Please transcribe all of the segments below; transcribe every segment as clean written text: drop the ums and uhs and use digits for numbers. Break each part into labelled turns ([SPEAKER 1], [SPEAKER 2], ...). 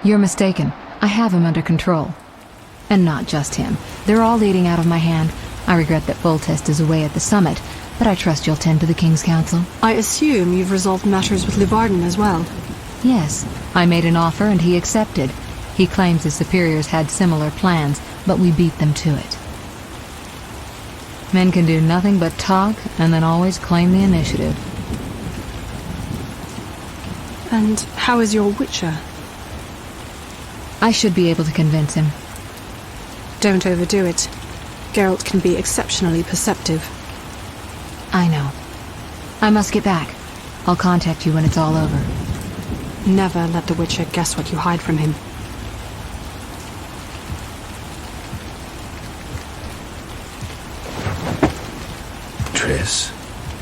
[SPEAKER 1] You're mistaken. I have him under control. And not just him. They're all eating out of my hand. I regret that Foltest is away at the summit, but I trust you'll tend to the King's Council.
[SPEAKER 2] I assume you've resolved matters with Levarden as well.
[SPEAKER 1] Yes, I made an offer and he accepted. He claims his superiors had similar plans, but we beat them to it. Men can do nothing but talk and then always claim the initiative.
[SPEAKER 2] And how is your Witcher?
[SPEAKER 1] I should be able to convince him.
[SPEAKER 2] Don't overdo it. Geralt can be exceptionally perceptive.
[SPEAKER 1] I know. I must get back. I'll contact you when it's all over.
[SPEAKER 2] Never let the Witcher guess what you hide from him.
[SPEAKER 3] Triss?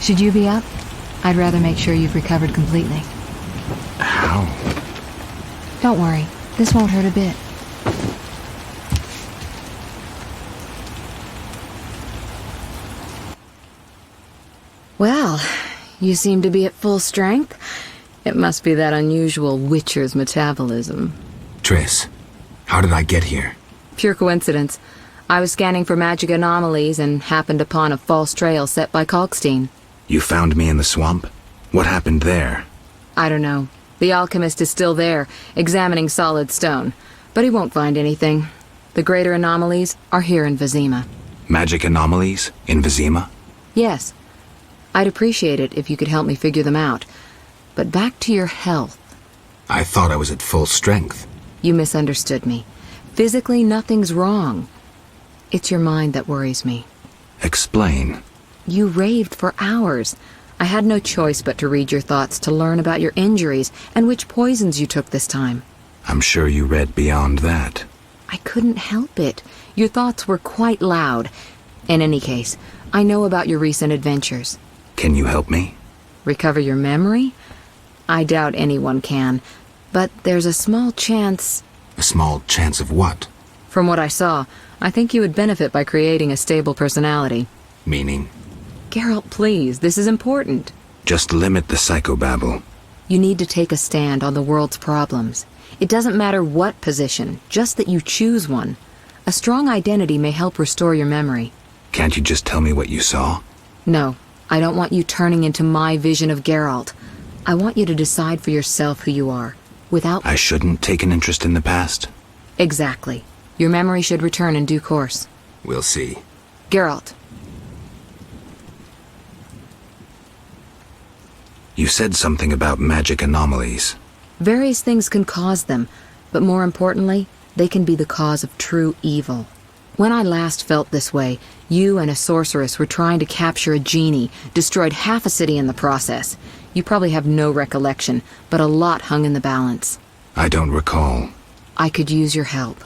[SPEAKER 1] Should you be up? I'd rather make sure you've recovered completely.
[SPEAKER 3] How?
[SPEAKER 1] Don't worry. This won't hurt a bit. Well, you seem to be at full strength. It must be that unusual Witcher's metabolism.
[SPEAKER 3] Triss, how did I get here?
[SPEAKER 1] Pure coincidence. I was scanning for magic anomalies and happened upon a false trail set by Kalkstein.
[SPEAKER 3] You found me in the swamp? What happened there?
[SPEAKER 1] I don't know. The alchemist is still there, examining solid stone. But he won't find anything. The greater anomalies are here in Vizima.
[SPEAKER 3] Magic anomalies? In Vizima?
[SPEAKER 1] Yes. I'd appreciate it if you could help me figure them out. But back to your health.
[SPEAKER 3] I thought I was at full strength.
[SPEAKER 1] You misunderstood me. Physically, nothing's wrong. It's your mind that worries me.
[SPEAKER 3] Explain.
[SPEAKER 1] You raved for hours. I had no choice but to read your thoughts to learn about your injuries and which poisons you took this time.
[SPEAKER 3] I'm sure you read beyond that.
[SPEAKER 1] I couldn't help it. Your thoughts were quite loud. In any case, I know about your recent adventures.
[SPEAKER 3] Can you help me?
[SPEAKER 1] Recover your memory? I doubt anyone can. But there's a small chance...
[SPEAKER 3] A small chance of what?
[SPEAKER 1] From what I saw, I think you would benefit by creating a stable personality.
[SPEAKER 3] Meaning?
[SPEAKER 1] Geralt, please, this is important.
[SPEAKER 3] Just limit the psychobabble.
[SPEAKER 1] You need to take a stand on the world's problems. It doesn't matter what position, just that you choose one. A strong identity may help restore your memory.
[SPEAKER 3] Can't you just tell me what you saw?
[SPEAKER 1] No, I don't want you turning into my vision of Geralt. I want you to decide for yourself who you are, without...
[SPEAKER 3] I shouldn't take an interest in the past?
[SPEAKER 1] Exactly. Your memory should return in due course.
[SPEAKER 3] We'll see.
[SPEAKER 1] Geralt.
[SPEAKER 3] You said something about magic anomalies.
[SPEAKER 1] Various things can cause them, but more importantly, they can be the cause of true evil. When I last felt this way, you and a sorceress were trying to capture a genie, destroyed half a city in the process. You probably have no recollection, but a lot hung in the balance.
[SPEAKER 3] I don't recall.
[SPEAKER 1] I could use your help.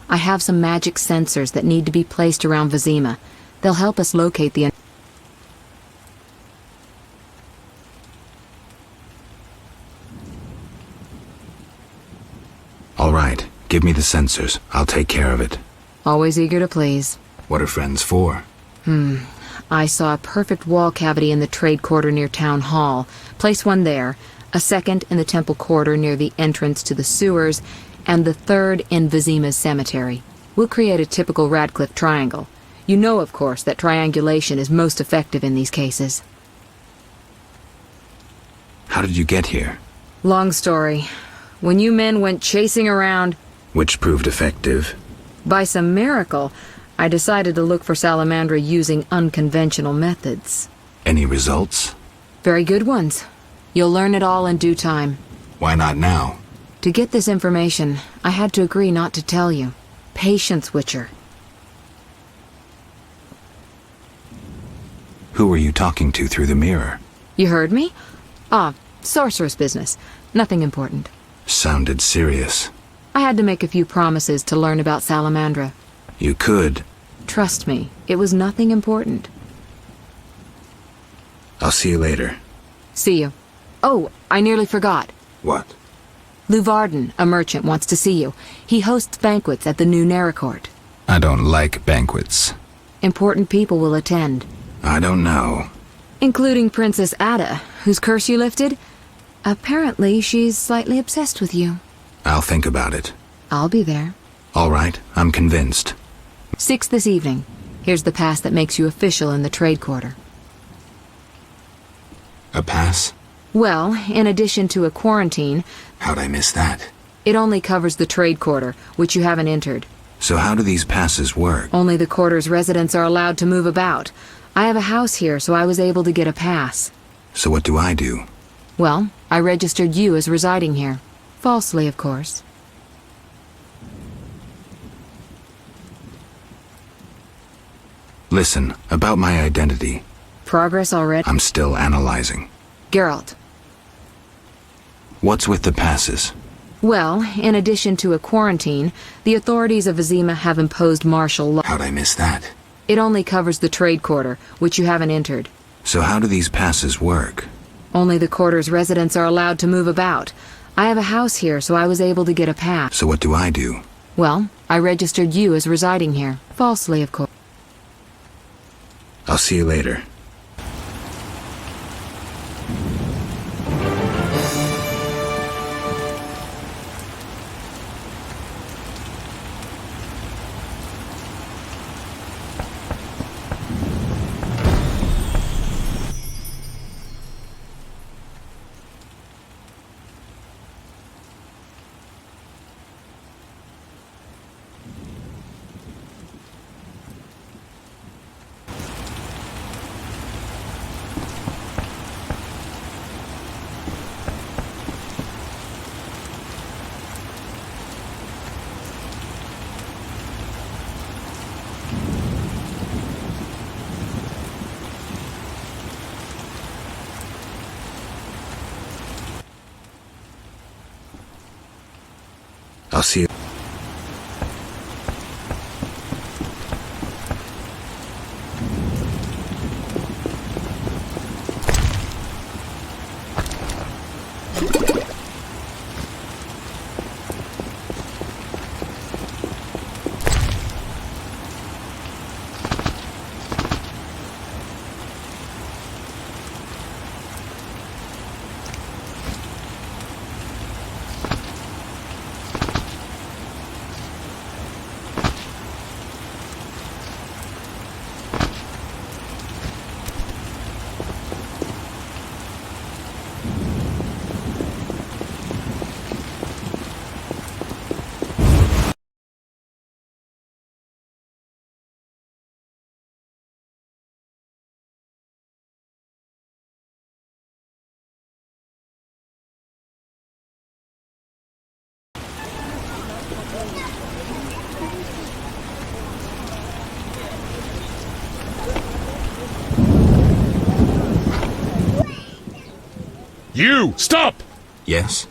[SPEAKER 1] I have some magic sensors that need to be placed around Vizima. They'll help us locate the...
[SPEAKER 3] All right, give me the sensors. I'll take care of it.
[SPEAKER 1] Always eager to please.
[SPEAKER 3] What are friends for?
[SPEAKER 1] I saw a perfect wall cavity in the trade quarter near Town Hall. Place one there, a second in the temple quarter near the entrance to the sewers, and the third in Vizima's cemetery. We'll create a typical Radcliffe triangle. You know, of course, that triangulation is most effective in these cases.
[SPEAKER 3] How did you get here?
[SPEAKER 1] Long story. When you men went chasing around...
[SPEAKER 3] Which proved effective?
[SPEAKER 1] By some miracle, I decided to look for Salamandra using unconventional methods.
[SPEAKER 3] Any results?
[SPEAKER 1] Very good ones. You'll learn it all in due time.
[SPEAKER 3] Why not now?
[SPEAKER 1] To get this information, I had to agree not to tell you. Patience, Witcher.
[SPEAKER 3] Who were you talking to through the mirror?
[SPEAKER 1] You heard me? Sorceress business. Nothing important.
[SPEAKER 3] Sounded serious.
[SPEAKER 1] I had to make a few promises to learn about Salamandra.
[SPEAKER 3] You could.
[SPEAKER 1] Trust me, it was nothing important.
[SPEAKER 3] I'll see you later.
[SPEAKER 1] See you. Oh, I nearly forgot.
[SPEAKER 3] What?
[SPEAKER 1] Levarden, a merchant, wants to see you. He hosts banquets at the new Neracourt.
[SPEAKER 3] I don't like banquets.
[SPEAKER 1] Important people will attend.
[SPEAKER 3] I don't know.
[SPEAKER 1] Including Princess Ada, whose curse you lifted. Apparently, she's slightly obsessed with you.
[SPEAKER 3] I'll think about it.
[SPEAKER 1] I'll be there.
[SPEAKER 3] All right, I'm convinced.
[SPEAKER 1] 6 this evening. Here's the pass that makes you official in the trade quarter.
[SPEAKER 3] A pass?
[SPEAKER 1] Well, in addition to a quarantine,
[SPEAKER 3] How'd I miss that?
[SPEAKER 1] it only covers the trade quarter, which you haven't entered.
[SPEAKER 3] So how do these passes work?
[SPEAKER 1] Only the quarter's residents are allowed to move about. I have a house here, so I was able to get a pass.
[SPEAKER 3] So what do I do?
[SPEAKER 1] Well, I registered you as residing here. Falsely, of course.
[SPEAKER 3] Listen, about my identity.
[SPEAKER 1] Progress already?
[SPEAKER 3] I'm still analyzing.
[SPEAKER 1] Geralt.
[SPEAKER 3] What's with the passes?
[SPEAKER 1] Well, in addition to a quarantine, the authorities of Vizima have imposed martial law.
[SPEAKER 3] How'd I miss that?
[SPEAKER 1] It only covers the trade quarter, which you haven't entered.
[SPEAKER 3] So how do these passes work?
[SPEAKER 1] Only the quarter's residents are allowed to move about. I have a house here, so I was able to get a pass.
[SPEAKER 3] So what do I do?
[SPEAKER 1] Well, I registered you as residing here. Falsely, of course.
[SPEAKER 3] I'll see you later. I'll see you.
[SPEAKER 4] You! Stop!
[SPEAKER 3] Yes?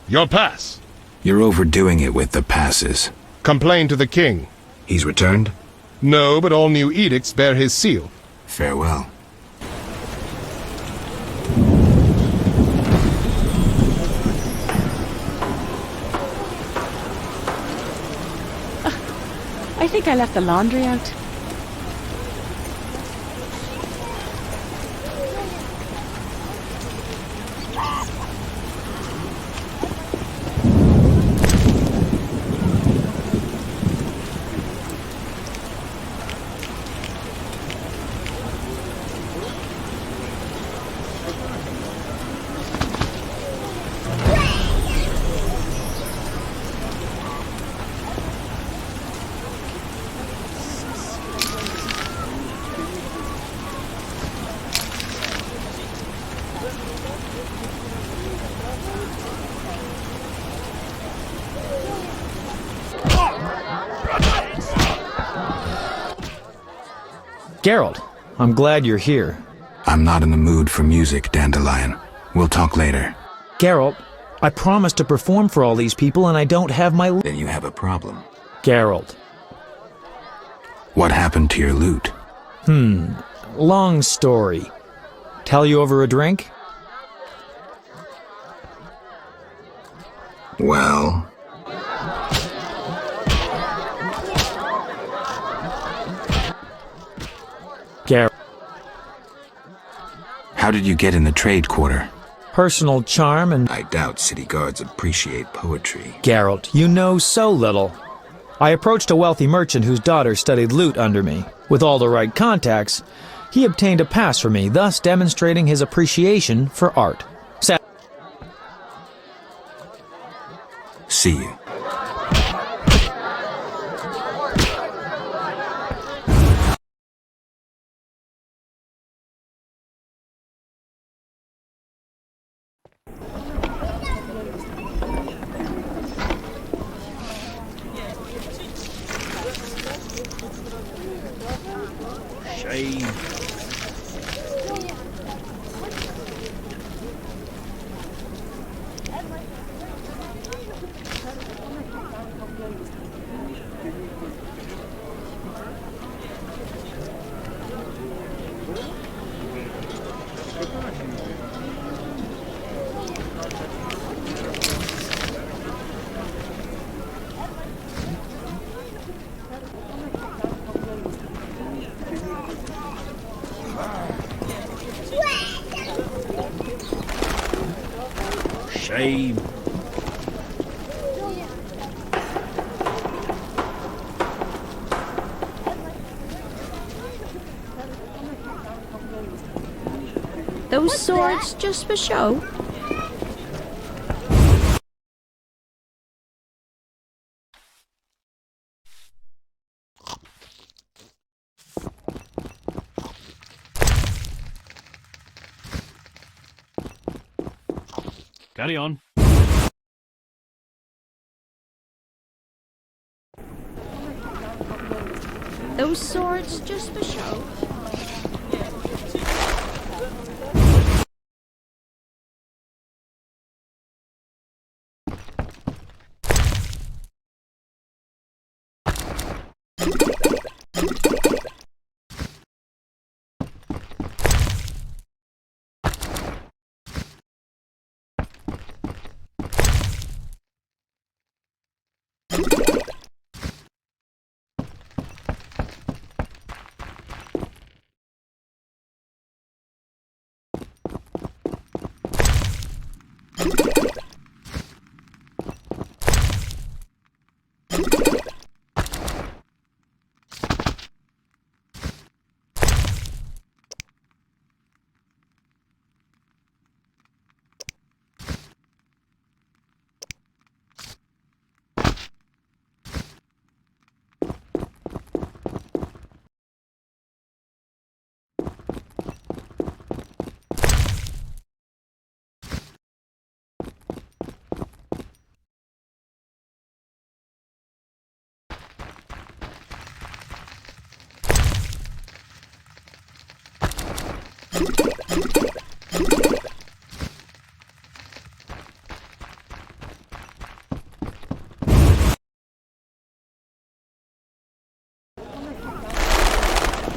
[SPEAKER 4] Your pass.
[SPEAKER 3] You're overdoing it with the passes.
[SPEAKER 4] Complain to the king.
[SPEAKER 3] He's returned?
[SPEAKER 4] No, but all new edicts bear his seal.
[SPEAKER 3] Farewell.
[SPEAKER 2] I think I left the laundry out.
[SPEAKER 5] Geralt, I'm glad you're here.
[SPEAKER 3] I'm not in the mood for music, Dandelion. We'll talk later.
[SPEAKER 5] Geralt, I promised to perform for all these people and I don't have my...
[SPEAKER 3] Then you have a problem.
[SPEAKER 5] Geralt.
[SPEAKER 3] What happened to your loot?
[SPEAKER 5] Long story. Tell you over a drink?
[SPEAKER 3] Well...
[SPEAKER 5] Geralt.
[SPEAKER 3] How did you get in the trade quarter?
[SPEAKER 5] personal charm and...
[SPEAKER 3] I doubt city guards appreciate poetry.
[SPEAKER 5] Geralt, you know so little. I approached a wealthy merchant whose daughter studied lute under me. With all the right contacts, he obtained a pass for me, thus demonstrating his appreciation for art.
[SPEAKER 3] See you.
[SPEAKER 6] Shame.
[SPEAKER 7] Those swords just for show?
[SPEAKER 6] Carry on.
[SPEAKER 7] Those swords just for show?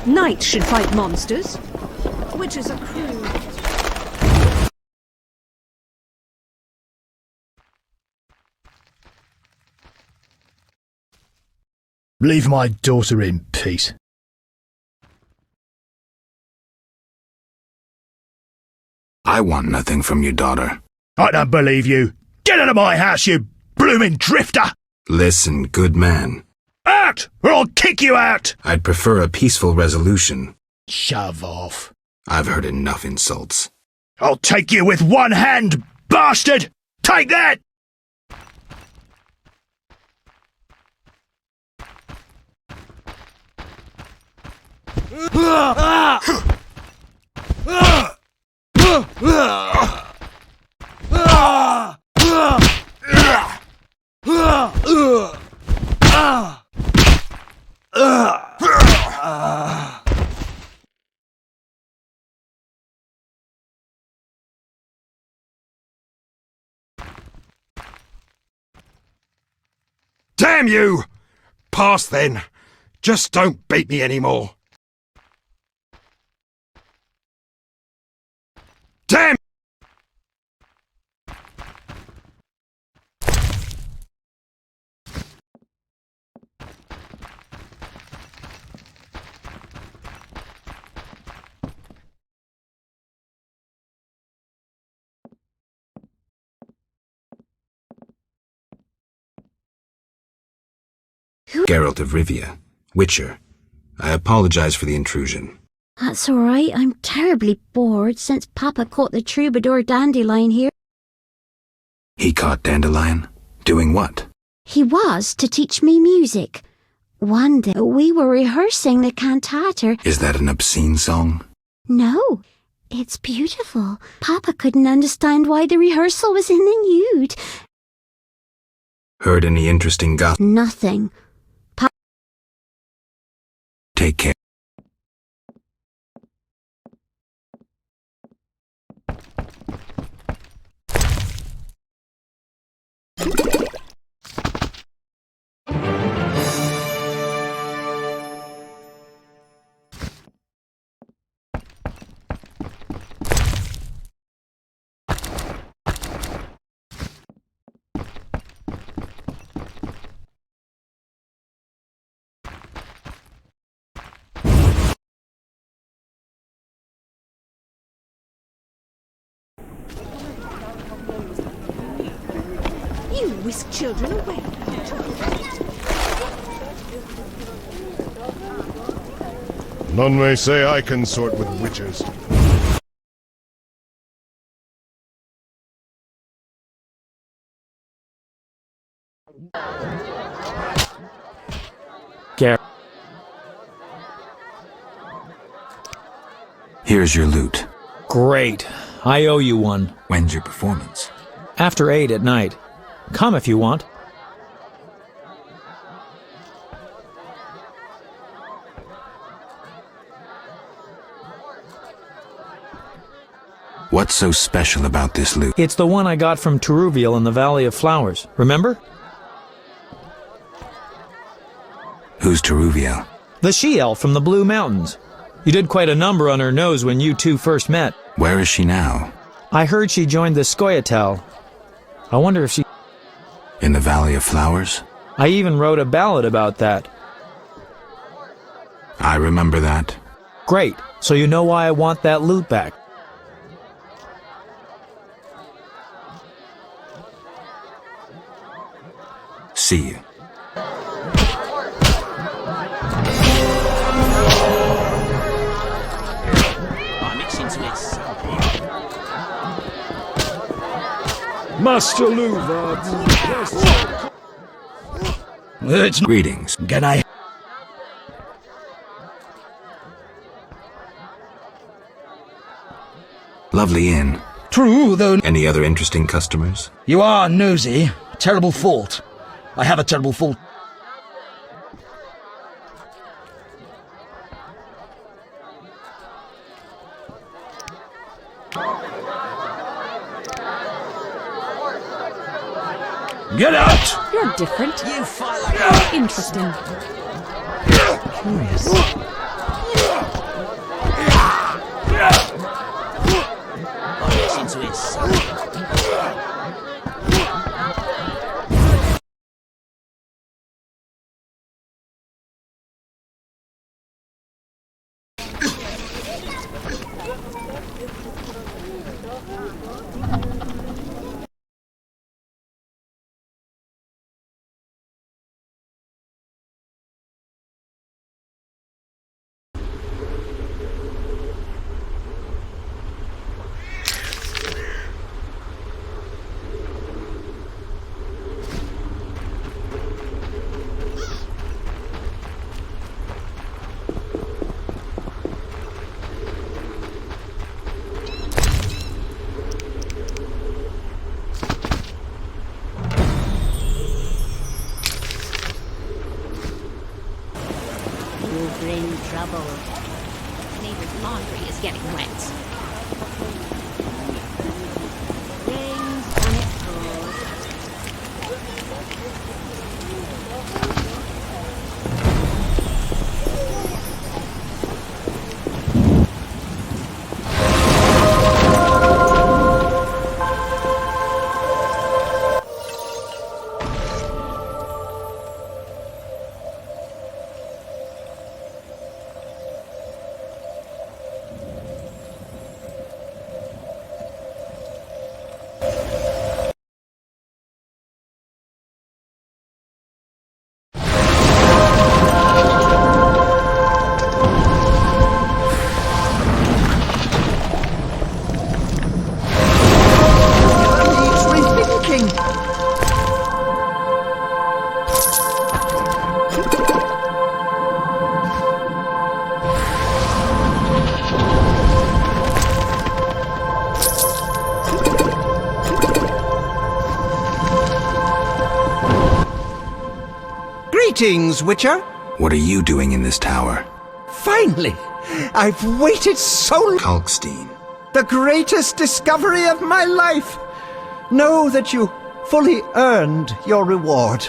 [SPEAKER 2] Knights should fight monsters. Witches are cruel.
[SPEAKER 8] Leave my daughter in peace.
[SPEAKER 3] I want nothing from your daughter.
[SPEAKER 8] I don't believe you. Get out of my house, you blooming drifter!
[SPEAKER 3] Listen, good man.
[SPEAKER 8] Out, or I'll kick you out!
[SPEAKER 3] I'd prefer a peaceful resolution.
[SPEAKER 8] Shove off.
[SPEAKER 3] I've heard enough insults.
[SPEAKER 8] I'll take you with one hand, bastard! Take that!
[SPEAKER 9] Damn you! Pass then. Just don't beat me anymore. Damn!
[SPEAKER 3] Geralt of Rivia, Witcher. I apologize for the intrusion.
[SPEAKER 7] That's all right. I'm terribly bored since Papa caught the troubadour Dandelion here.
[SPEAKER 3] He caught Dandelion? Doing what?
[SPEAKER 7] He was to teach me music. One day we were rehearsing the cantata.
[SPEAKER 3] Is that an obscene song?
[SPEAKER 7] No, it's beautiful. Papa couldn't understand why the rehearsal was in the nude.
[SPEAKER 3] Heard any interesting gossip?
[SPEAKER 7] Nothing.
[SPEAKER 3] Take care.
[SPEAKER 2] You whisk children away.
[SPEAKER 4] None may say I consort with witches.
[SPEAKER 3] Here's your loot.
[SPEAKER 5] Great. I owe you one.
[SPEAKER 3] When's your performance?
[SPEAKER 5] After 8 at night. Come if you want.
[SPEAKER 3] What's so special about this loot?
[SPEAKER 5] It's the one I got from Teruviel in the Valley of Flowers. Remember?
[SPEAKER 3] Who's Teruviel?
[SPEAKER 5] The she-elf from the Blue Mountains. You did quite a number on her nose when you two first met.
[SPEAKER 3] Where is she now?
[SPEAKER 5] I heard she joined the Scoia'tael. I wonder if she...
[SPEAKER 3] In the Valley of Flowers?
[SPEAKER 5] I even wrote a ballad about that.
[SPEAKER 3] I remember that.
[SPEAKER 5] Great. So you know why I want that loot back.
[SPEAKER 3] See you.
[SPEAKER 6] Master Luva.
[SPEAKER 3] Greetings.
[SPEAKER 8] G'day.
[SPEAKER 3] Lovely inn.
[SPEAKER 8] True, though.
[SPEAKER 3] Any other interesting customers?
[SPEAKER 8] You are nosy. Terrible fault. I have a terrible fault. Get out!
[SPEAKER 2] You're different.
[SPEAKER 8] You file.
[SPEAKER 2] Interesting. Curious.
[SPEAKER 7] Neighbor's laundry is getting wet.
[SPEAKER 10] Greetings, Witcher.
[SPEAKER 3] What are you doing in this tower?
[SPEAKER 10] Finally! I've waited so long.
[SPEAKER 3] Kalkstein.
[SPEAKER 10] The greatest discovery of my life. Know that you fully earned your reward.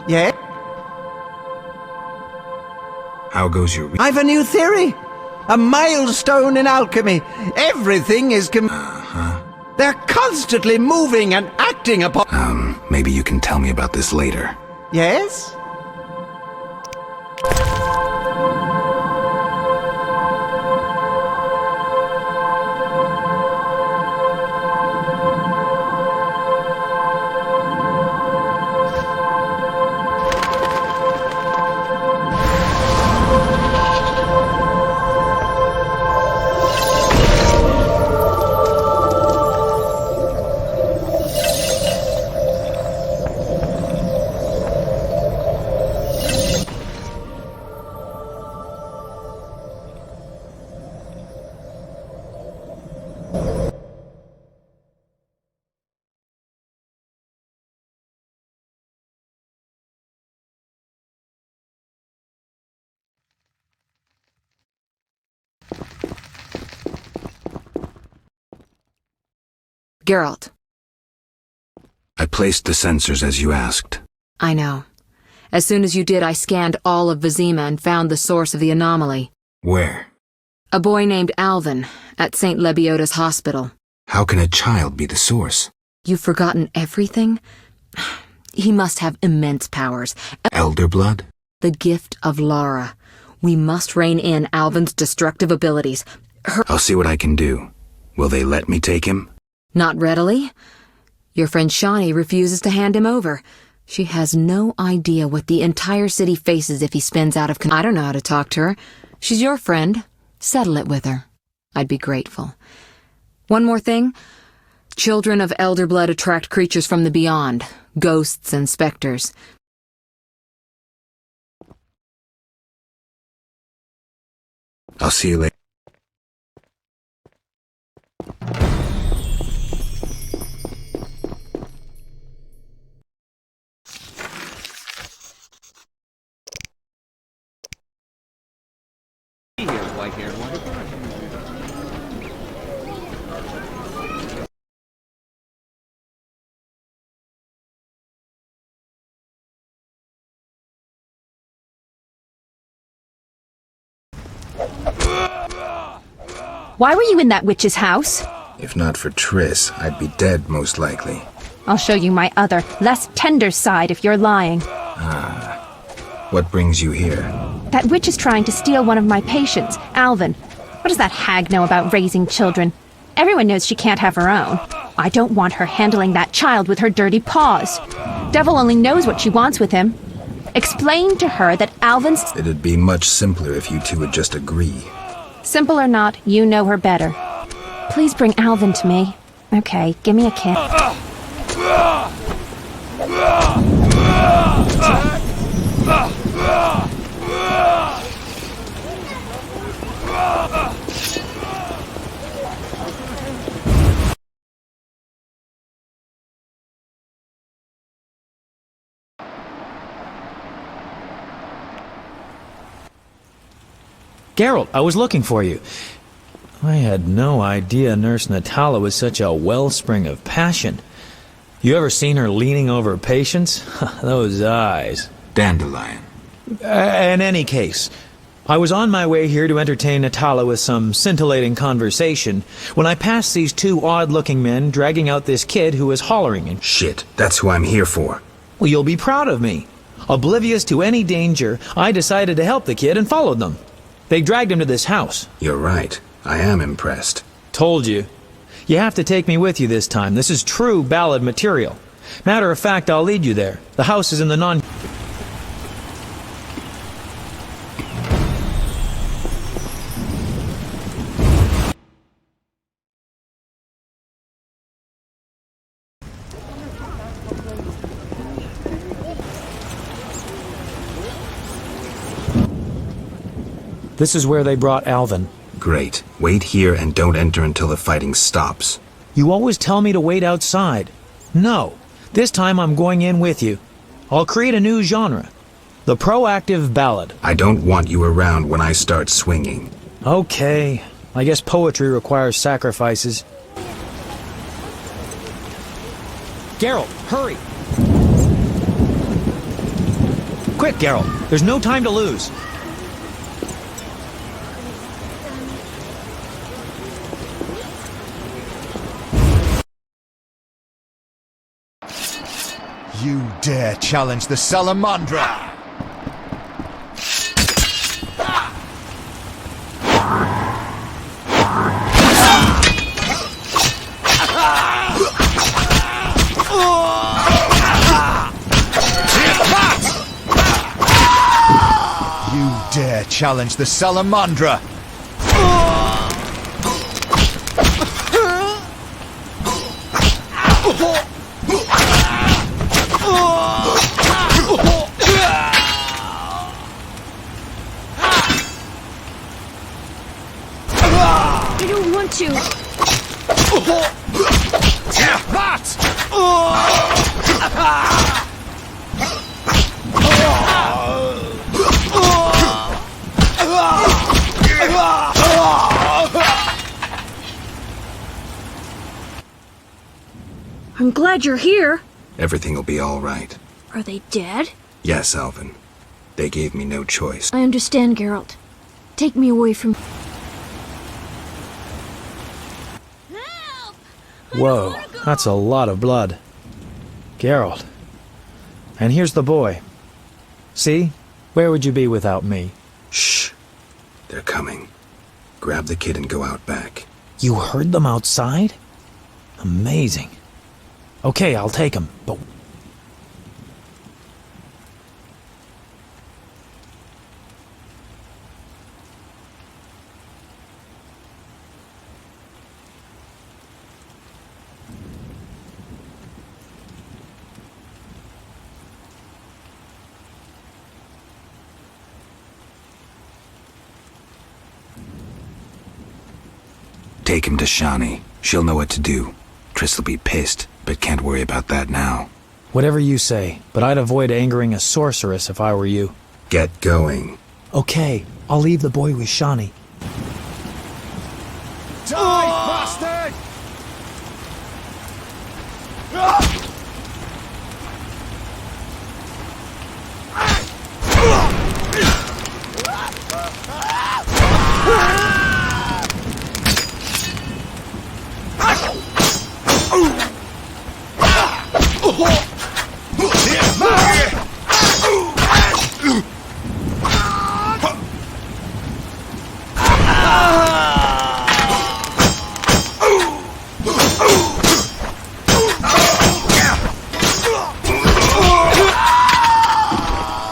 [SPEAKER 10] Yeah?
[SPEAKER 3] How goes your...
[SPEAKER 10] I've a new theory. A milestone in alchemy. Everything is They're constantly moving and acting upon...
[SPEAKER 3] maybe you can tell me about this later.
[SPEAKER 10] Yes?
[SPEAKER 1] Geralt.
[SPEAKER 3] I placed the sensors as you asked.
[SPEAKER 1] I know. As soon as you did, I scanned all of Vizima and found the source of the anomaly.
[SPEAKER 3] Where?
[SPEAKER 1] A boy named Alvin at St. Lebioda's hospital.
[SPEAKER 3] How can a child be the source?
[SPEAKER 1] You've forgotten everything? He must have immense powers.
[SPEAKER 3] Elder blood?
[SPEAKER 1] The gift of Lara. We must rein in Alvin's destructive abilities.
[SPEAKER 3] I'll see what I can do. Will they let me take him?
[SPEAKER 1] Not readily. Your friend Shani refuses to hand him over. She has no idea what the entire city faces if he spins out of control. I don't know how to talk to her. She's your friend. Settle it with her. I'd be grateful. One more thing. Children of elder blood attract creatures from the beyond. Ghosts and specters.
[SPEAKER 3] I'll see you later.
[SPEAKER 11] Why were you in that witch's house?
[SPEAKER 3] If not for Triss, I'd be dead most likely.
[SPEAKER 11] I'll show you my other, less tender side if you're lying.
[SPEAKER 3] What brings you here?
[SPEAKER 11] That witch is trying to steal one of my patients, Alvin. What does that hag know about raising children? Everyone knows she can't have her own. I don't want her handling that child with her dirty paws. Devil only knows what she wants with him. Explain to her that Alvin's...
[SPEAKER 3] It'd be much simpler if you two would just agree.
[SPEAKER 11] Simple or not, you know her better. Please bring Alvin to me. Okay, give me a kiss.
[SPEAKER 5] Geralt, I was looking for you. I had no idea Nurse Natala was such a wellspring of passion. You ever seen her leaning over patients? Those eyes.
[SPEAKER 3] Dandelion.
[SPEAKER 5] In any case, I was on my way here to entertain Natala with some scintillating conversation when I passed these two odd-looking men dragging out this kid who was hollering and...
[SPEAKER 3] Shit, that's who I'm here for.
[SPEAKER 5] Well, you'll be proud of me. Oblivious to any danger, I decided to help the kid and followed them. They dragged him to this house.
[SPEAKER 3] You're right. I am impressed.
[SPEAKER 5] Told you. You have to take me with you this time. This is true ballad material. Matter of fact, I'll lead you there. The house is in the non... This is where they brought Alvin.
[SPEAKER 3] Great. Wait here and don't enter until the fighting stops.
[SPEAKER 5] You always tell me to wait outside. No. This time I'm going in with you. I'll create a new genre. The proactive ballad.
[SPEAKER 3] I don't want you around when I start swinging.
[SPEAKER 5] Okay. I guess poetry requires sacrifices. Geralt, hurry! Quick, Geralt. There's no time to lose.
[SPEAKER 12] You dare challenge the Salamandra! You dare challenge the Salamandra!
[SPEAKER 11] I don't want to.
[SPEAKER 7] I'm glad you're here.
[SPEAKER 3] Everything will be all right.
[SPEAKER 7] Are they dead?
[SPEAKER 3] Yes, Alvin. They gave me no choice.
[SPEAKER 7] I understand, Geralt. Take me away from...
[SPEAKER 5] Whoa, that's a lot of blood. Geralt. And here's the boy. See? Where would you be without me?
[SPEAKER 3] Shh. They're coming. Grab the kid and go out back.
[SPEAKER 5] You heard them outside? Amazing. Okay, I'll take him, but...
[SPEAKER 3] Take him to Shani. She'll know what to do. Triss'll be pissed, but can't worry about that now.
[SPEAKER 5] Whatever you say, but I'd avoid angering a sorceress if I were you.
[SPEAKER 3] Get going.
[SPEAKER 5] Okay, I'll leave the boy with Shani.
[SPEAKER 12] Die, bastard!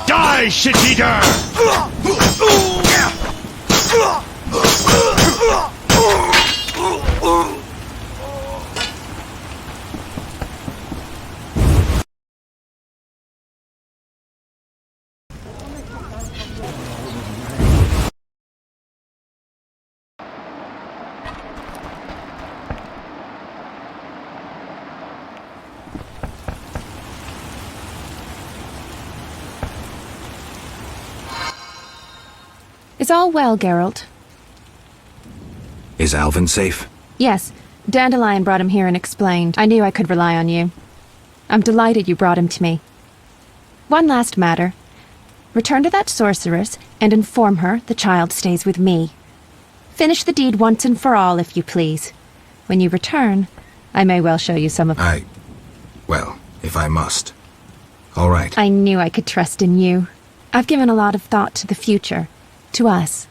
[SPEAKER 8] Die, shit-eater!
[SPEAKER 11] Is all well, Geralt?
[SPEAKER 3] Is Alvin safe?
[SPEAKER 11] Yes. Dandelion brought him here and explained. I knew I could rely on you. I'm delighted you brought him to me. One last matter. Return to that sorceress and inform her the child stays with me. Finish the deed once and for all, if you please. When you return, I may well show you some of...
[SPEAKER 3] Well, if I must. All right.
[SPEAKER 11] I knew I could trust in you. I've given a lot of thought to the future. To us.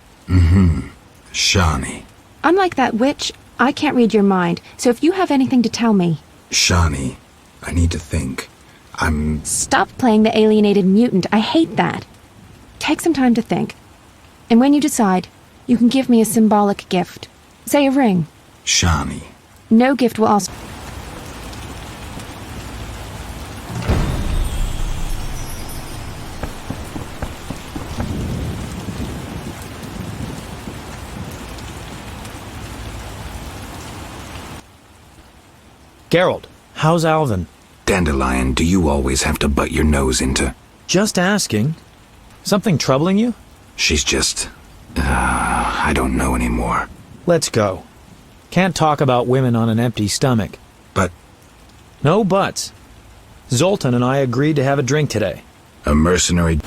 [SPEAKER 3] Shani.
[SPEAKER 11] Unlike that witch, I can't read your mind, so if you have anything to tell me...
[SPEAKER 3] Shani, I need to think.
[SPEAKER 11] Stop playing the alienated mutant. I hate that. Take some time to think. And when you decide, you can give me a symbolic gift. Say a ring.
[SPEAKER 3] Shani.
[SPEAKER 11] No gift will also...
[SPEAKER 5] Geralt, how's Alvin?
[SPEAKER 3] Dandelion, do you always have to butt your nose into?
[SPEAKER 5] Just asking. Something troubling you?
[SPEAKER 3] She's just... I don't know anymore.
[SPEAKER 5] Let's go. Can't talk about women on an empty stomach.
[SPEAKER 3] But...
[SPEAKER 5] No buts. Zoltan and I agreed to have a drink today.
[SPEAKER 3] A mercenary...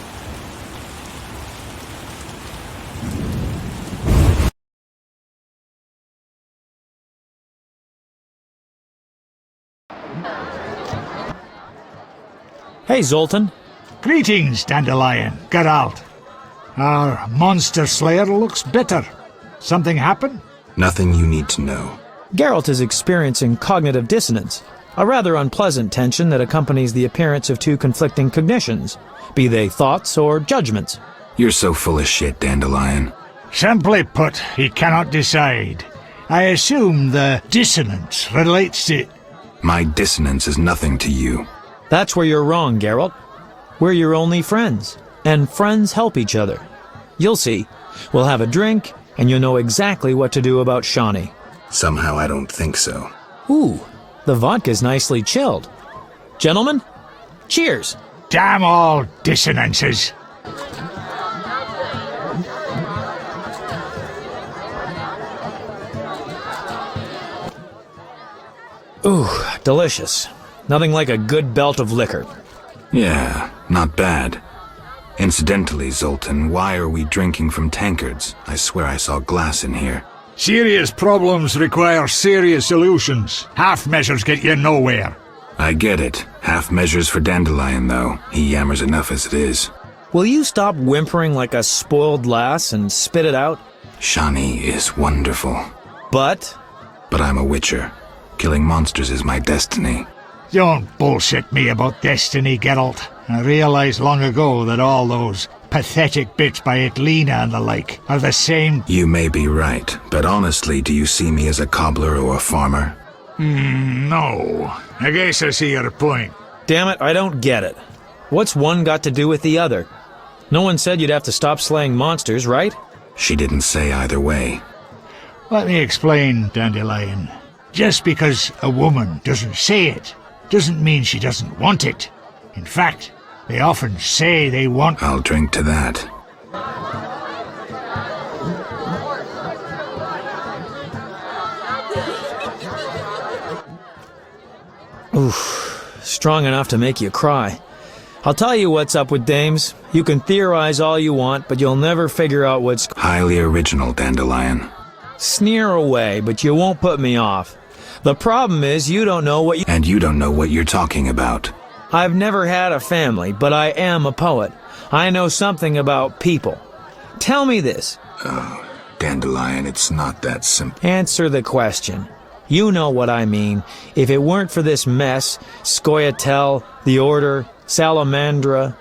[SPEAKER 5] Hey, Zoltan.
[SPEAKER 8] Greetings, Dandelion, Geralt. Our monster slayer looks bitter. Something happen?
[SPEAKER 3] Nothing you need to know.
[SPEAKER 5] Geralt is experiencing cognitive dissonance, a rather unpleasant tension that accompanies the appearance of two conflicting cognitions, be they thoughts or judgments.
[SPEAKER 3] You're so full of shit, Dandelion.
[SPEAKER 8] Simply put, he cannot decide. I assume the dissonance relates to...
[SPEAKER 3] My dissonance is nothing to you.
[SPEAKER 5] That's where you're wrong, Geralt. We're your only friends, and friends help each other. You'll see. We'll have a drink, and you'll know exactly what to do about Shawnee.
[SPEAKER 3] Somehow I don't think so.
[SPEAKER 5] Ooh, the vodka's nicely chilled. Gentlemen, cheers!
[SPEAKER 8] Damn all dissonances.
[SPEAKER 5] Ooh, delicious. Nothing like a good belt of liquor.
[SPEAKER 3] Yeah, not bad. Incidentally, Zoltan, why are we drinking from tankards? I swear I saw glass in here.
[SPEAKER 8] Serious problems require serious solutions. Half measures get you nowhere.
[SPEAKER 3] I get it. Half measures for Dandelion, though. He yammers enough as it is.
[SPEAKER 5] Will you stop whimpering like a spoiled lass and spit it out?
[SPEAKER 3] Shawnee is wonderful.
[SPEAKER 5] But
[SPEAKER 3] I'm a witcher. Killing monsters is my destiny.
[SPEAKER 8] Don't bullshit me about destiny, Geralt. I realized long ago that all those pathetic bits by Etlina and the like are the same.
[SPEAKER 3] You may be right, but honestly, do you see me as a cobbler or a farmer?
[SPEAKER 8] No. I guess I see your point.
[SPEAKER 5] Damn it, I don't get it. What's one got to do with the other? No one said you'd have to stop slaying monsters, right?
[SPEAKER 3] She didn't say either way.
[SPEAKER 8] Let me explain, Dandelion. Just because a woman doesn't say it, doesn't mean she doesn't want it. In fact, they often say they want...
[SPEAKER 3] I'll drink to that.
[SPEAKER 5] Oof, strong enough to make you cry. I'll tell you what's up with dames. You can theorize all you want, but you'll never figure out what's...
[SPEAKER 3] Highly original, Dandelion.
[SPEAKER 5] Sneer away, but you won't put me off. The problem is you don't know what you...
[SPEAKER 3] And you don't know what you're talking about.
[SPEAKER 5] I've never had a family, but I am a poet. I know something about people. Tell me this.
[SPEAKER 3] Oh, Dandelion, it's not that simple.
[SPEAKER 5] Answer the question. You know what I mean. If it weren't for this mess, Scoia'tael, the Order, Salamandra...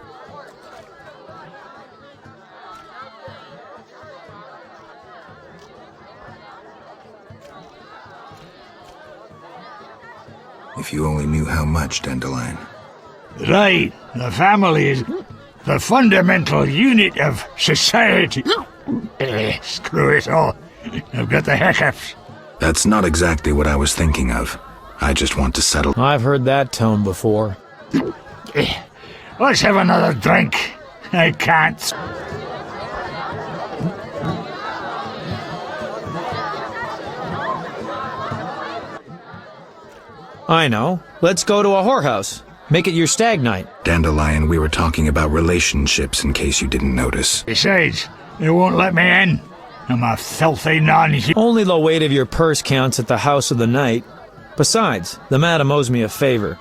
[SPEAKER 3] If you only knew how much, Dandelion.
[SPEAKER 8] Right. The family is the fundamental unit of society. Screw it all. I've got the hiccups.
[SPEAKER 3] That's not exactly what I was thinking of. I just want to settle...
[SPEAKER 5] I've heard that tone before.
[SPEAKER 8] Let's have another drink. I can't...
[SPEAKER 5] I know. Let's go to a whorehouse. Make it your stag night.
[SPEAKER 3] Dandelion, we were talking about relationships in case you didn't notice.
[SPEAKER 8] Besides, they won't let me in. I'm a filthy non-human.
[SPEAKER 5] Only the weight of your purse counts at the house of the night. Besides, the madam owes me a favor.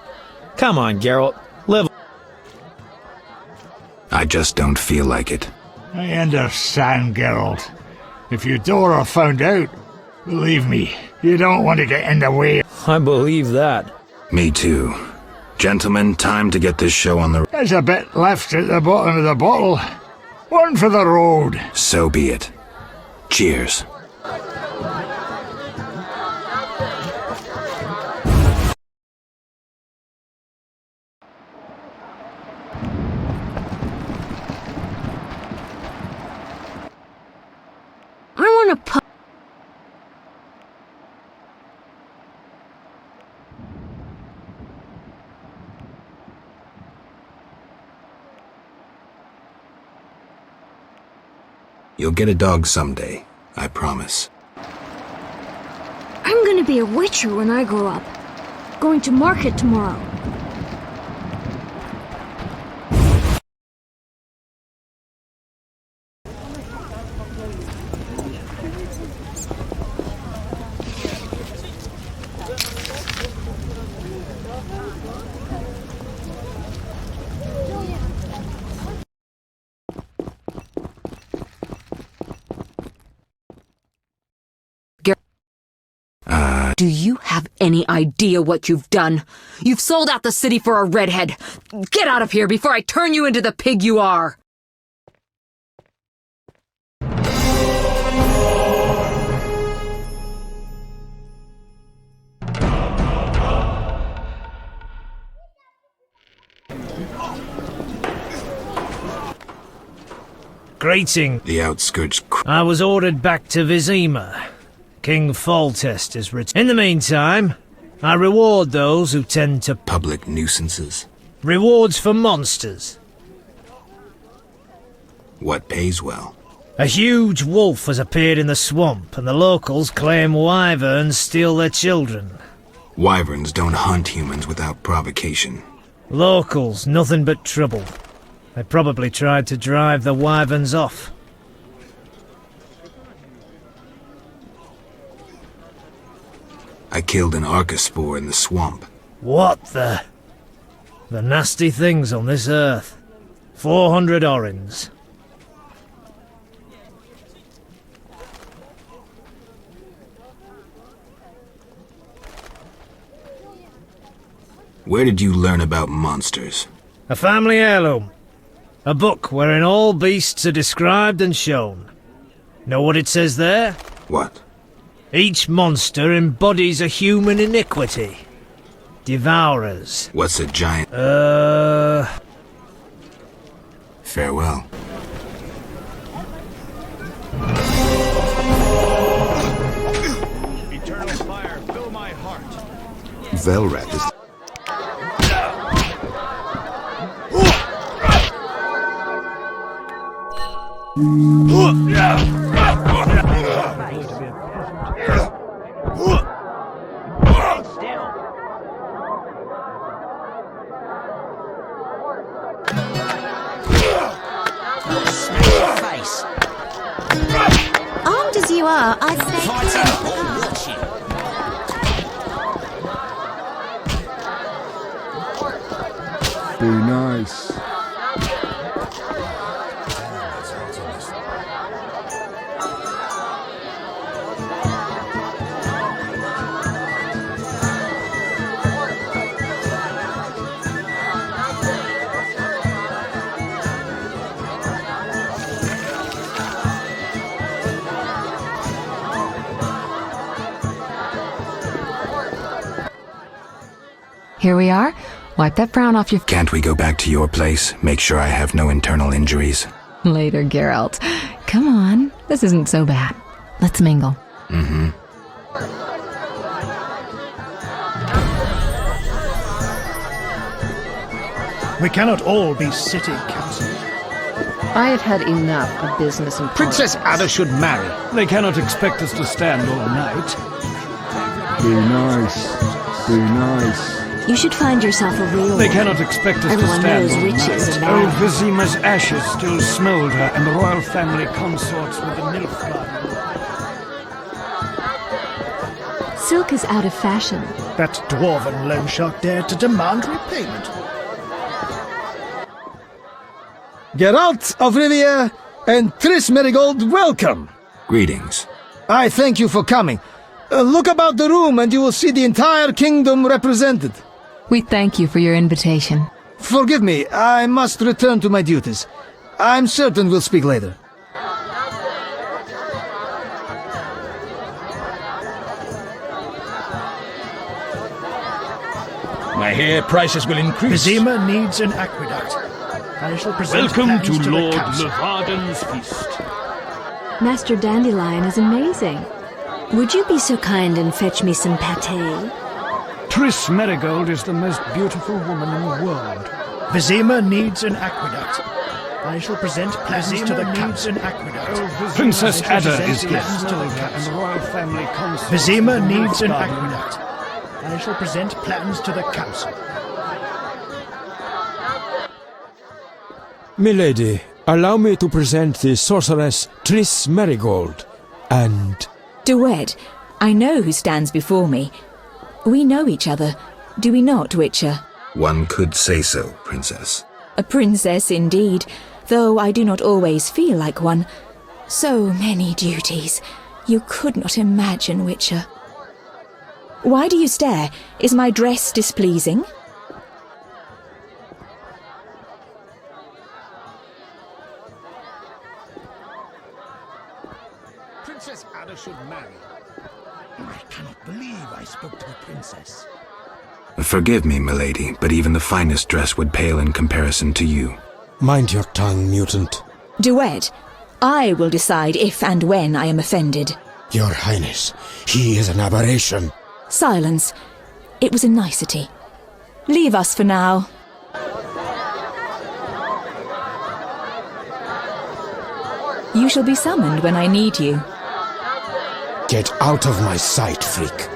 [SPEAKER 5] Come on, Geralt. Live.
[SPEAKER 3] I just don't feel like it.
[SPEAKER 8] I understand, Geralt. If your daughter found out, believe me, you don't want to get in the way.
[SPEAKER 5] I believe that.
[SPEAKER 3] Me too. Gentlemen, time to get this show on the...
[SPEAKER 8] There's a bit left at the bottom of the bottle. One for the road.
[SPEAKER 3] So be it. Cheers.
[SPEAKER 7] I want to
[SPEAKER 3] You'll get a dog someday, I promise.
[SPEAKER 13] I'm gonna be a witcher when I grow up. Going to market tomorrow.
[SPEAKER 1] Do you have any idea what you've done? You've sold out the city for a redhead. Get out of here before I turn you into the pig you are.
[SPEAKER 14] Greeting.
[SPEAKER 3] The outskirts.
[SPEAKER 14] I was ordered back to Vizima. King Foltest is returned. In the meantime, I reward those who tend to...
[SPEAKER 3] Public nuisances.
[SPEAKER 14] Rewards for monsters.
[SPEAKER 3] What pays well?
[SPEAKER 14] A huge wolf has appeared in the swamp, and the locals claim wyverns steal their children.
[SPEAKER 3] Wyverns don't hunt humans without provocation.
[SPEAKER 14] Locals, nothing but trouble. They probably tried to drive the wyverns off.
[SPEAKER 3] I killed an archospore in the swamp.
[SPEAKER 14] What the... The nasty things on this earth. 400 orins.
[SPEAKER 3] Where did you learn about monsters?
[SPEAKER 14] A family heirloom. A book wherein all beasts are described and shown. Know what it says there?
[SPEAKER 3] What?
[SPEAKER 14] Each monster embodies a human iniquity. Devourers.
[SPEAKER 3] What's a giant? Farewell.
[SPEAKER 6] Eternal fire, fill my heart.
[SPEAKER 12] Velrat is...
[SPEAKER 7] Armed as you are, I say...
[SPEAKER 6] Be nice.
[SPEAKER 1] Here we are. Wipe that frown off your...
[SPEAKER 3] Can't we go back to your place? Make sure I have no internal injuries.
[SPEAKER 1] Later, Geralt. Come on. This isn't so bad. Let's mingle.
[SPEAKER 3] Mm-hmm.
[SPEAKER 15] We cannot all be city councillors.
[SPEAKER 1] I have had enough of business and...
[SPEAKER 15] Princess Ada should marry.
[SPEAKER 6] They cannot expect us to stand all night. Be nice. Be nice.
[SPEAKER 13] You should find yourself a real
[SPEAKER 6] They
[SPEAKER 13] one.
[SPEAKER 6] cannot expect us
[SPEAKER 13] Everyone
[SPEAKER 6] to stand
[SPEAKER 13] knows
[SPEAKER 6] all
[SPEAKER 13] witches
[SPEAKER 6] night.
[SPEAKER 13] are bad.
[SPEAKER 6] Old Vizima's ashes still smoulder, and the royal family consorts with the Nilfgaard.
[SPEAKER 13] Silk is out of fashion.
[SPEAKER 15] That dwarven loan shark dared to demand repayment.
[SPEAKER 16] Geralt of Rivia and Triss Merigold, welcome!
[SPEAKER 3] Greetings.
[SPEAKER 16] I thank you for coming. Look about the room and you will see the entire kingdom represented.
[SPEAKER 1] We thank you for your invitation.
[SPEAKER 16] Forgive me, I must return to my duties. I'm certain we'll speak later.
[SPEAKER 15] I hear prices will increase. Vizima needs an aqueduct. I shall present
[SPEAKER 6] Welcome
[SPEAKER 15] plans
[SPEAKER 6] to
[SPEAKER 15] the
[SPEAKER 6] Lord
[SPEAKER 15] council.
[SPEAKER 6] Levarden's feast.
[SPEAKER 13] Master Dandelion is amazing. Would you be so kind and fetch me some pâté?
[SPEAKER 6] Triss Merigold is the most beautiful woman in the world.
[SPEAKER 15] Vizima needs an aqueduct. I shall present plans to the council.
[SPEAKER 6] Princess Ada is here.
[SPEAKER 15] Vizima needs an aqueduct. I shall present plans to the council.
[SPEAKER 17] Milady, allow me to present the sorceress Triss Marigold, and...
[SPEAKER 18] Duet, I know who stands before me. We know each other, do we not, Witcher?
[SPEAKER 3] One could say so, Princess.
[SPEAKER 18] A princess indeed, though I do not always feel like one. So many duties. You could not imagine, Witcher. Why do you stare? Is my dress displeasing?
[SPEAKER 12] Princess Ada should marry. I cannot believe I spoke to the princess.
[SPEAKER 3] Forgive me, milady, but even the finest dress would pale in comparison to you.
[SPEAKER 17] Mind your tongue, mutant.
[SPEAKER 18] Duet, I will decide if and when I am offended.
[SPEAKER 17] Your Highness, he is an aberration.
[SPEAKER 18] Silence. It was a nicety. Leave us for now. You shall be summoned when I need you.
[SPEAKER 17] Get out of my sight, freak.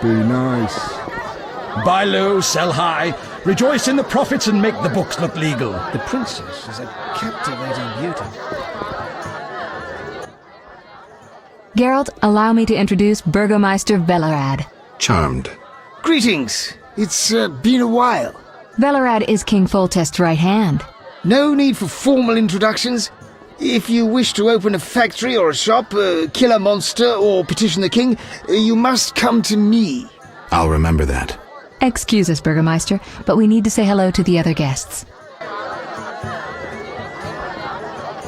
[SPEAKER 6] Be nice.
[SPEAKER 15] Buy low, sell high. Rejoice in the profits and make the books look legal.
[SPEAKER 16] The princess is a captivating beauty.
[SPEAKER 1] Geralt, allow me to introduce Burgomeister Velerad.
[SPEAKER 3] Charmed.
[SPEAKER 16] Greetings. It's been a while.
[SPEAKER 1] Velerad is King Foltest's right hand.
[SPEAKER 16] No need for formal introductions. If you wish to open a factory or a shop, kill a monster or petition the king, you must come to me.
[SPEAKER 3] I'll remember that.
[SPEAKER 1] Excuse us, Burgomeister, but we need to say hello to the other guests.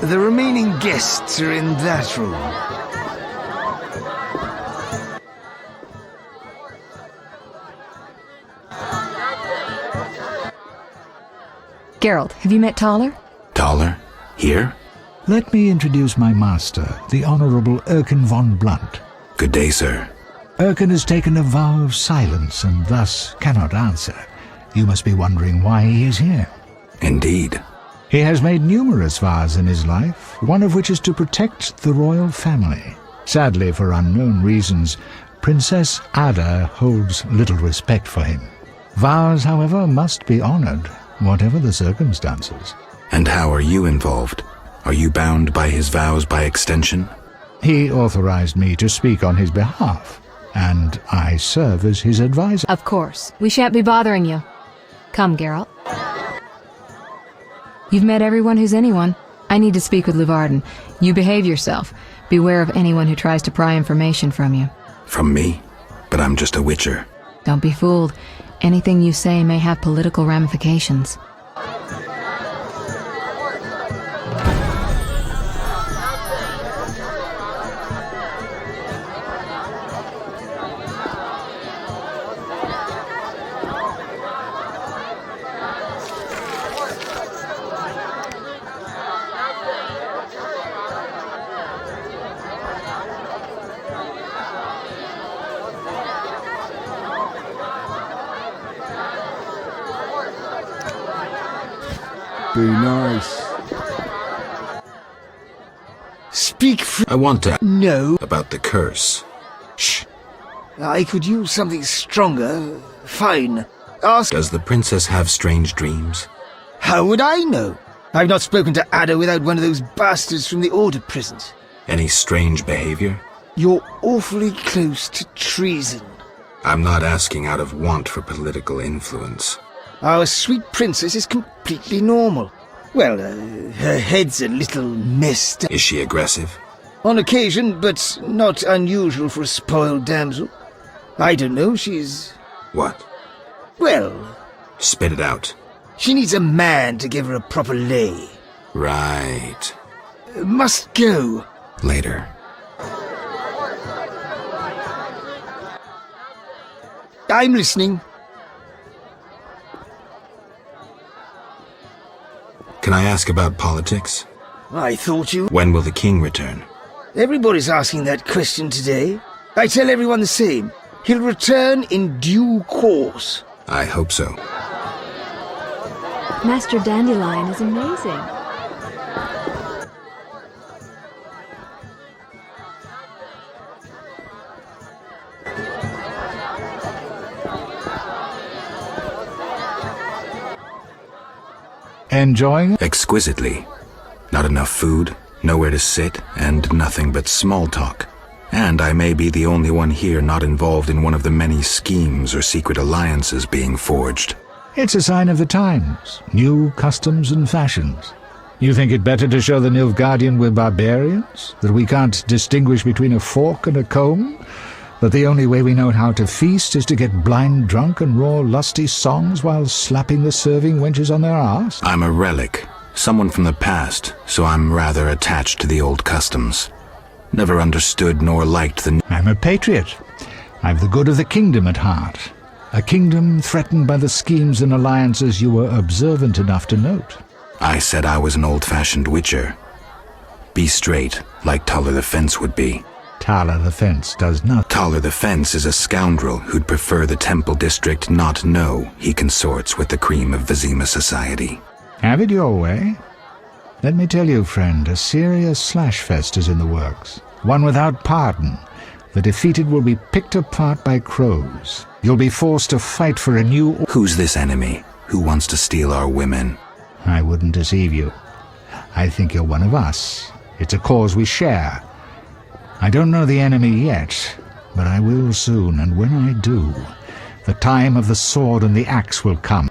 [SPEAKER 16] The remaining guests are in that room.
[SPEAKER 1] Geralt, have you met Taller?
[SPEAKER 3] Taller? Here?
[SPEAKER 8] Let me introduce my master, the Honourable Erkin von Blunt.
[SPEAKER 3] Good day, sir.
[SPEAKER 8] Erkin has taken a vow of silence and thus cannot answer. You must be wondering why he is here.
[SPEAKER 3] Indeed.
[SPEAKER 8] He has made numerous vows in his life, one of which is to protect the royal family. Sadly, for unknown reasons, Princess Ada holds little respect for him. Vows, however, must be honoured, whatever the circumstances.
[SPEAKER 3] And how are you involved? Are you bound by his vows by extension?
[SPEAKER 8] He authorized me to speak on his behalf, and I serve as his advisor.
[SPEAKER 1] Of course. We shan't be bothering you. Come, Geralt. You've met everyone who's anyone. I need to speak with Luvarden. You behave yourself. Beware of anyone who tries to pry information from you.
[SPEAKER 3] From me? But I'm just a witcher.
[SPEAKER 1] Don't be fooled. Anything you say may have political ramifications.
[SPEAKER 6] Be nice.
[SPEAKER 16] Speak
[SPEAKER 3] I want to...
[SPEAKER 16] No.
[SPEAKER 3] About the curse.
[SPEAKER 16] Shh. I could use something stronger. Fine. Ask...
[SPEAKER 3] Does the princess have strange dreams?
[SPEAKER 16] How would I know? I've not spoken to Ada without one of those bastards from the Order prisons.
[SPEAKER 3] Any strange behavior?
[SPEAKER 16] You're awfully close to treason.
[SPEAKER 3] I'm not asking out of want for political influence.
[SPEAKER 16] Our sweet princess is completely normal. Well, her head's a little messed up.
[SPEAKER 3] Is she aggressive?
[SPEAKER 16] On occasion, but not unusual for a spoiled damsel. I don't know, she's...
[SPEAKER 3] What?
[SPEAKER 16] Well...
[SPEAKER 3] Spit it out.
[SPEAKER 16] She needs a man to give her a proper lay.
[SPEAKER 3] Right.
[SPEAKER 16] Must go.
[SPEAKER 3] Later.
[SPEAKER 16] I'm listening.
[SPEAKER 3] Can I ask about politics?
[SPEAKER 16] I thought you...
[SPEAKER 3] When will the king return?
[SPEAKER 16] Everybody's asking that question today. I tell everyone the same. He'll return in due course.
[SPEAKER 3] I hope so.
[SPEAKER 13] Master Dandelion is amazing.
[SPEAKER 8] Enjoying it?
[SPEAKER 3] Exquisitely. Not enough food, nowhere to sit, and nothing but small talk. And I may be the only one here not involved in one of the many schemes or secret alliances being forged.
[SPEAKER 8] It's a sign of the times, new customs and fashions. You think it better to show the Nilfgaardian we're barbarians? That we can't distinguish between a fork and a comb? That the only way we know how to feast is to get blind drunk and roar lusty songs while slapping the serving wenches on their arse?
[SPEAKER 3] I'm a relic, someone from the past, so I'm rather attached to the old customs. Never understood nor liked the...
[SPEAKER 8] I'm a patriot. I've the good of the kingdom at heart. A kingdom threatened by the schemes and alliances you were observant enough to note.
[SPEAKER 3] I said I was an old-fashioned witcher. Be straight, like Taller the Fence would be.
[SPEAKER 8] Taller the Fence does not.
[SPEAKER 3] Taller the Fence is a scoundrel who'd prefer the Temple District not know he consorts with the cream of Vizima society.
[SPEAKER 8] Have it your way. Let me tell you, friend, a serious slashfest is in the works. One without pardon. The defeated will be picked apart by crows. You'll be forced to fight for a new...
[SPEAKER 3] Who's this enemy? Who wants to steal our women?
[SPEAKER 8] I wouldn't deceive you. I think you're one of us. It's a cause we share. I don't know the enemy yet, but I will soon, and when I do, the time of the sword and the axe will come.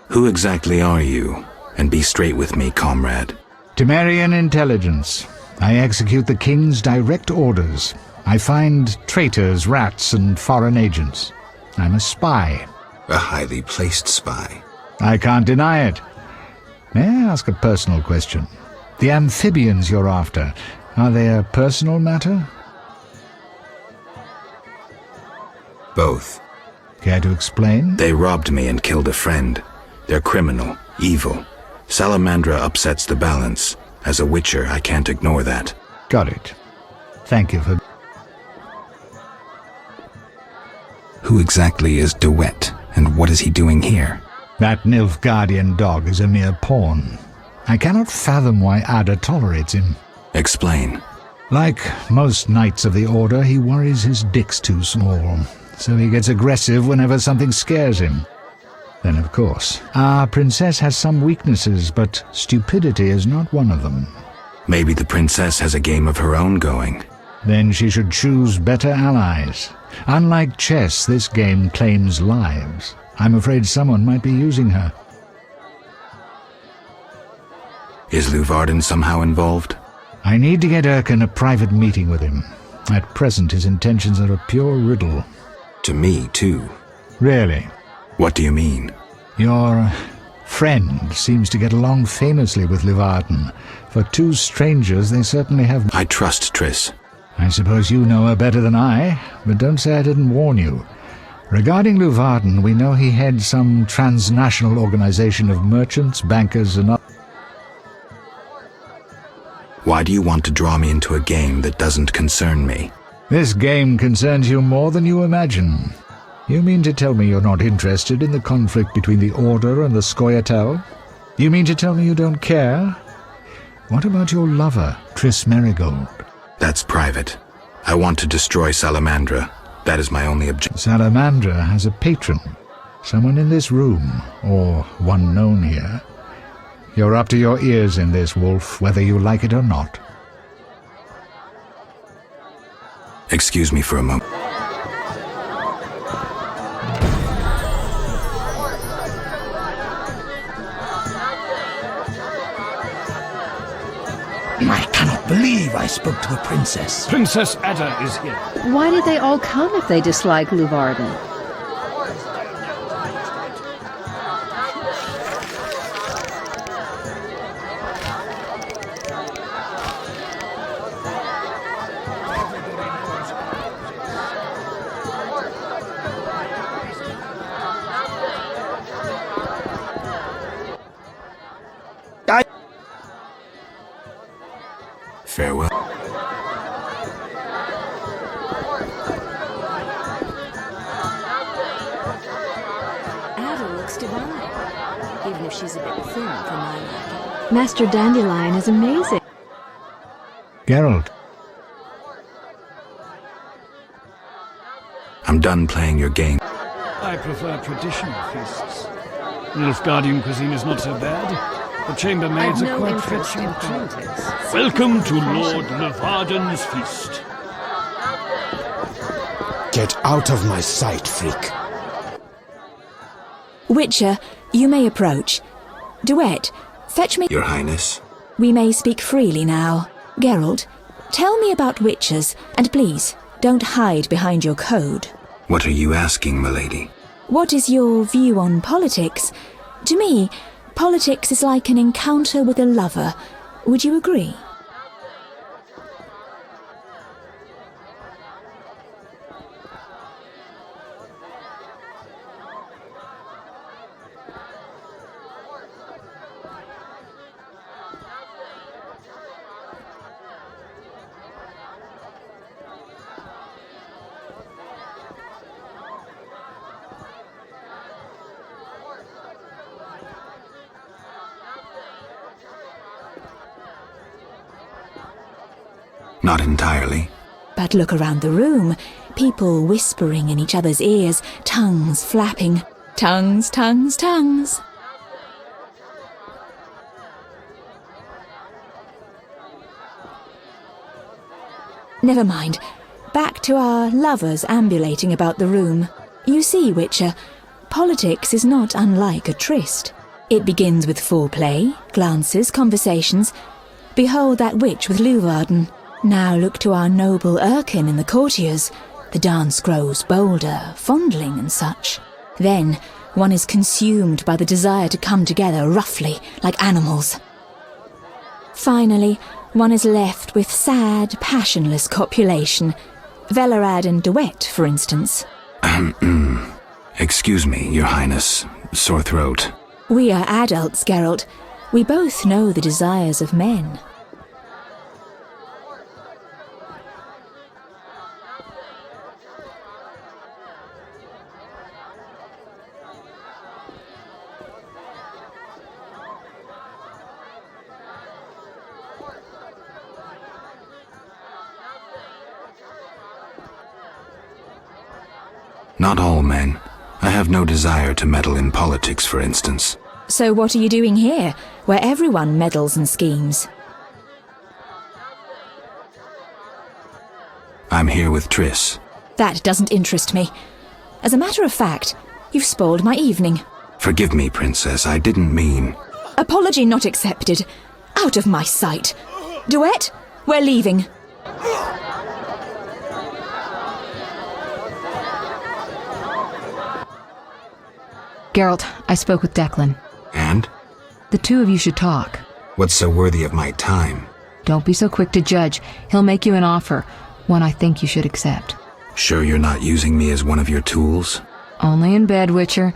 [SPEAKER 3] Who exactly are you? And be straight with me, comrade.
[SPEAKER 8] Temerian intelligence. I execute the king's direct orders. I find traitors, rats, and foreign agents. I'm a spy.
[SPEAKER 3] A highly placed spy.
[SPEAKER 8] I can't deny it. May I ask a personal question? The amphibians you're after, are they a personal matter?
[SPEAKER 3] Both.
[SPEAKER 8] Care to explain?
[SPEAKER 3] They robbed me and killed a friend. They're criminal, evil. Salamandra upsets the balance. As a witcher, I can't ignore that.
[SPEAKER 8] Got it. Thank you for...
[SPEAKER 3] Who exactly is DeWitt, and what is he doing here?
[SPEAKER 8] That Nilfgaardian dog is a mere pawn. I cannot fathom why Ada tolerates him.
[SPEAKER 3] Explain.
[SPEAKER 8] Like most knights of the Order, he worries his dick's too small, so he gets aggressive whenever something scares him. Then, of course, our princess has some weaknesses, but stupidity is not one of them.
[SPEAKER 3] Maybe the princess has a game of her own going.
[SPEAKER 8] Then she should choose better allies. Unlike chess, this game claims lives. I'm afraid someone might be using her.
[SPEAKER 3] Is Luvarden somehow involved?
[SPEAKER 8] I need to get Erkin a private meeting with him. At present, his intentions are a pure riddle.
[SPEAKER 3] To me, too.
[SPEAKER 8] Really?
[SPEAKER 3] What do you mean?
[SPEAKER 8] Your friend seems to get along famously with Luvarden. For two strangers, they certainly have...
[SPEAKER 3] I trust Triss.
[SPEAKER 8] I suppose you know her better than I, but don't say I didn't warn you. Regarding Luvarden, we know he heads some transnational organization of merchants, bankers, and others.
[SPEAKER 3] Why do you want to draw me into a game that doesn't concern me?
[SPEAKER 8] This game concerns you more than you imagine. You mean to tell me you're not interested in the conflict between the Order and the Scoia'tael? You mean to tell me you don't care? What about your lover, Triss Merigold?
[SPEAKER 3] That's private. I want to destroy Salamandra. That is my only objective.
[SPEAKER 8] Salamandra has a patron. Someone in this room, or one known here. You're up to your ears in this, Wolf, whether you like it or not.
[SPEAKER 3] Excuse me for a moment.
[SPEAKER 12] I cannot believe I spoke to a princess.
[SPEAKER 15] Princess Ada is here.
[SPEAKER 19] Why did they all come if they dislike Luvarden?
[SPEAKER 3] Farewell.
[SPEAKER 13] thin for my liking. Master Dandelion is amazing.
[SPEAKER 8] Geralt.
[SPEAKER 3] I'm done playing your game.
[SPEAKER 6] I prefer traditional feasts. Nilfgaardian cuisine is not so bad. The chambermaids are quite fetching too. Welcome to Lord Levarden's feast.
[SPEAKER 17] Get out of my sight, freak.
[SPEAKER 18] Witcher, you may approach. Duet, fetch me...
[SPEAKER 3] Your Highness.
[SPEAKER 18] We may speak freely now. Geralt, tell me about witchers, and please, don't hide behind your code.
[SPEAKER 3] What are you asking, milady?
[SPEAKER 18] What is your view on politics? To me, politics is like an encounter with a lover. Would you agree?
[SPEAKER 3] Not entirely.
[SPEAKER 18] But look around the room. People whispering in each other's ears, tongues flapping. Tongues, tongues, tongues. Never mind. Back to our lovers ambulating about the room. You see, Witcher, politics is not unlike a tryst. It begins with foreplay, glances, conversations. Behold that witch with Luvarden. Now look to our noble Erkin in the courtiers. The dance grows bolder, fondling and such. Then one is consumed by the desire to come together roughly, like animals. Finally, one is left with sad, passionless copulation. Velerad and Duet, for instance.
[SPEAKER 3] Excuse me, Your Highness. Sore throat.
[SPEAKER 18] We are adults, Geralt. We both know the desires of men.
[SPEAKER 3] Not all men. I have no desire to meddle in politics, for instance.
[SPEAKER 18] So what are you doing here, where everyone meddles and schemes?
[SPEAKER 3] I'm here with Triss.
[SPEAKER 18] That doesn't interest me. As a matter of fact, you've spoiled my evening.
[SPEAKER 3] Forgive me, Princess, I didn't mean...
[SPEAKER 18] Apology not accepted. Out of my sight. Duet, we're leaving.
[SPEAKER 1] Geralt, I spoke with Declan.
[SPEAKER 3] And?
[SPEAKER 1] The two of you should talk.
[SPEAKER 3] What's so worthy of my time?
[SPEAKER 1] Don't be so quick to judge. He'll make you an offer, one I think you should accept.
[SPEAKER 3] Sure you're not using me as one of your tools?
[SPEAKER 1] Only in bed, Witcher.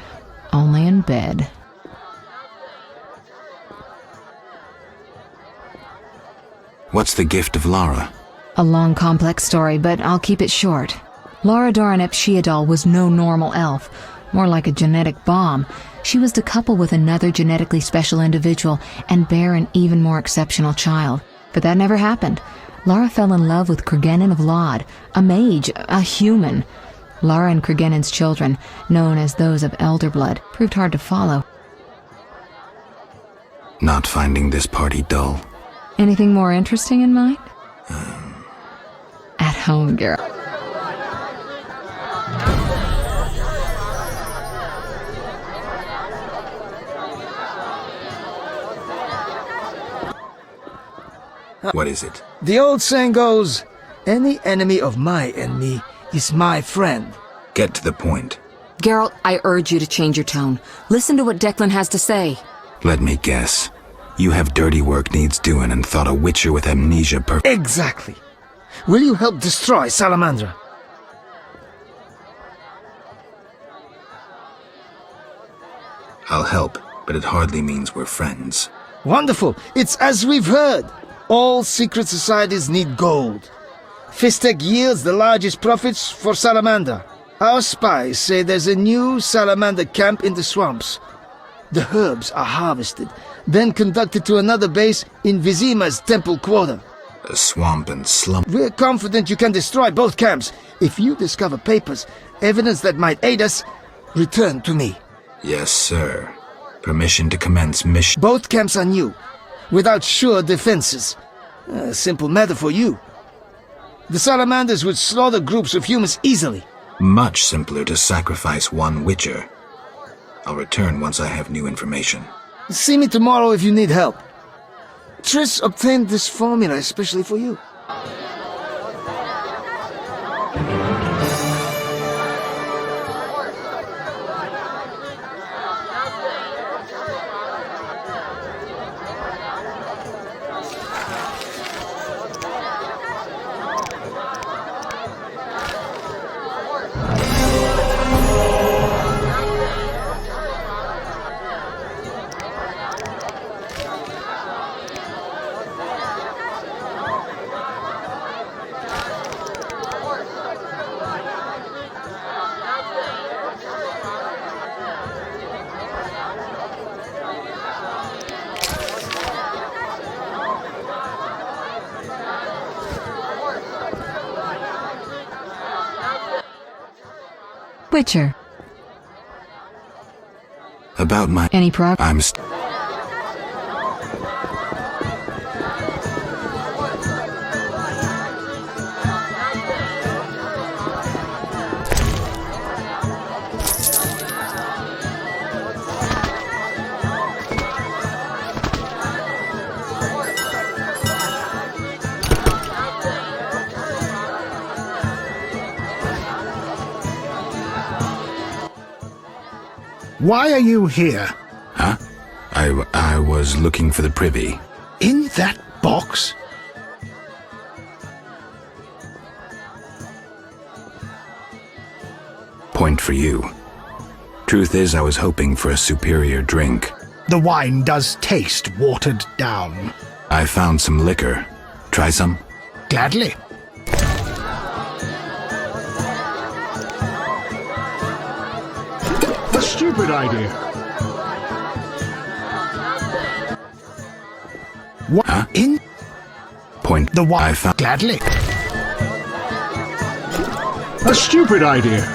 [SPEAKER 1] Only in bed.
[SPEAKER 3] What's the gift of Lara?
[SPEAKER 1] A long, complex story, but I'll keep it short. Lara Doranep Sheadal was no normal elf. More like a genetic bomb. She was to couple with another genetically special individual and bear an even more exceptional child. But that never happened. Lara fell in love with Cregennan of Lod, a mage, a human. Lara and Cregennan's children, known as those of elder blood, proved hard to follow.
[SPEAKER 3] Not finding this party dull?
[SPEAKER 1] Anything more interesting in mind? At home, girl.
[SPEAKER 3] What is it?
[SPEAKER 16] The old saying goes, any enemy of my enemy is my friend.
[SPEAKER 3] Get to the point.
[SPEAKER 1] Geralt, I urge you to change your tone. Listen to what Declan has to say.
[SPEAKER 3] Let me guess. You have dirty work needs doing and thought a witcher with amnesia
[SPEAKER 16] Exactly. Will you help destroy Salamandra?
[SPEAKER 3] I'll help, but it hardly means we're friends.
[SPEAKER 16] Wonderful. It's as we've heard. All secret societies need gold. Fistek yields the largest profits for Salamander. Our spies say there's a new Salamander camp in the swamps. The herbs are harvested, then conducted to another base in Vizima's temple quarter.
[SPEAKER 3] A swamp and slump.
[SPEAKER 16] We're confident you can destroy both camps. If you discover papers, evidence that might aid us, return to me.
[SPEAKER 3] Yes, sir. Permission to commence mission.
[SPEAKER 16] Both camps are new, without sure defenses. A simple matter for you. The salamanders would slaughter groups of humans easily.
[SPEAKER 3] Much simpler to sacrifice one witcher. I'll return once I have new information.
[SPEAKER 16] See me tomorrow if you need help. Triss obtained this formula especially for you.
[SPEAKER 1] Witcher.
[SPEAKER 3] About my...
[SPEAKER 1] Any progress?
[SPEAKER 12] Why are you here?
[SPEAKER 3] Huh? I was looking for the privy.
[SPEAKER 12] In that box?
[SPEAKER 3] Point for you. Truth is, I was hoping for a superior drink.
[SPEAKER 12] The wine does taste watered down.
[SPEAKER 3] I found some liquor. Try some?
[SPEAKER 12] Gladly. A stupid idea.
[SPEAKER 3] What? Huh?
[SPEAKER 12] In?
[SPEAKER 3] Point.
[SPEAKER 12] The wine.
[SPEAKER 3] I found.
[SPEAKER 12] Gladly. A stupid idea.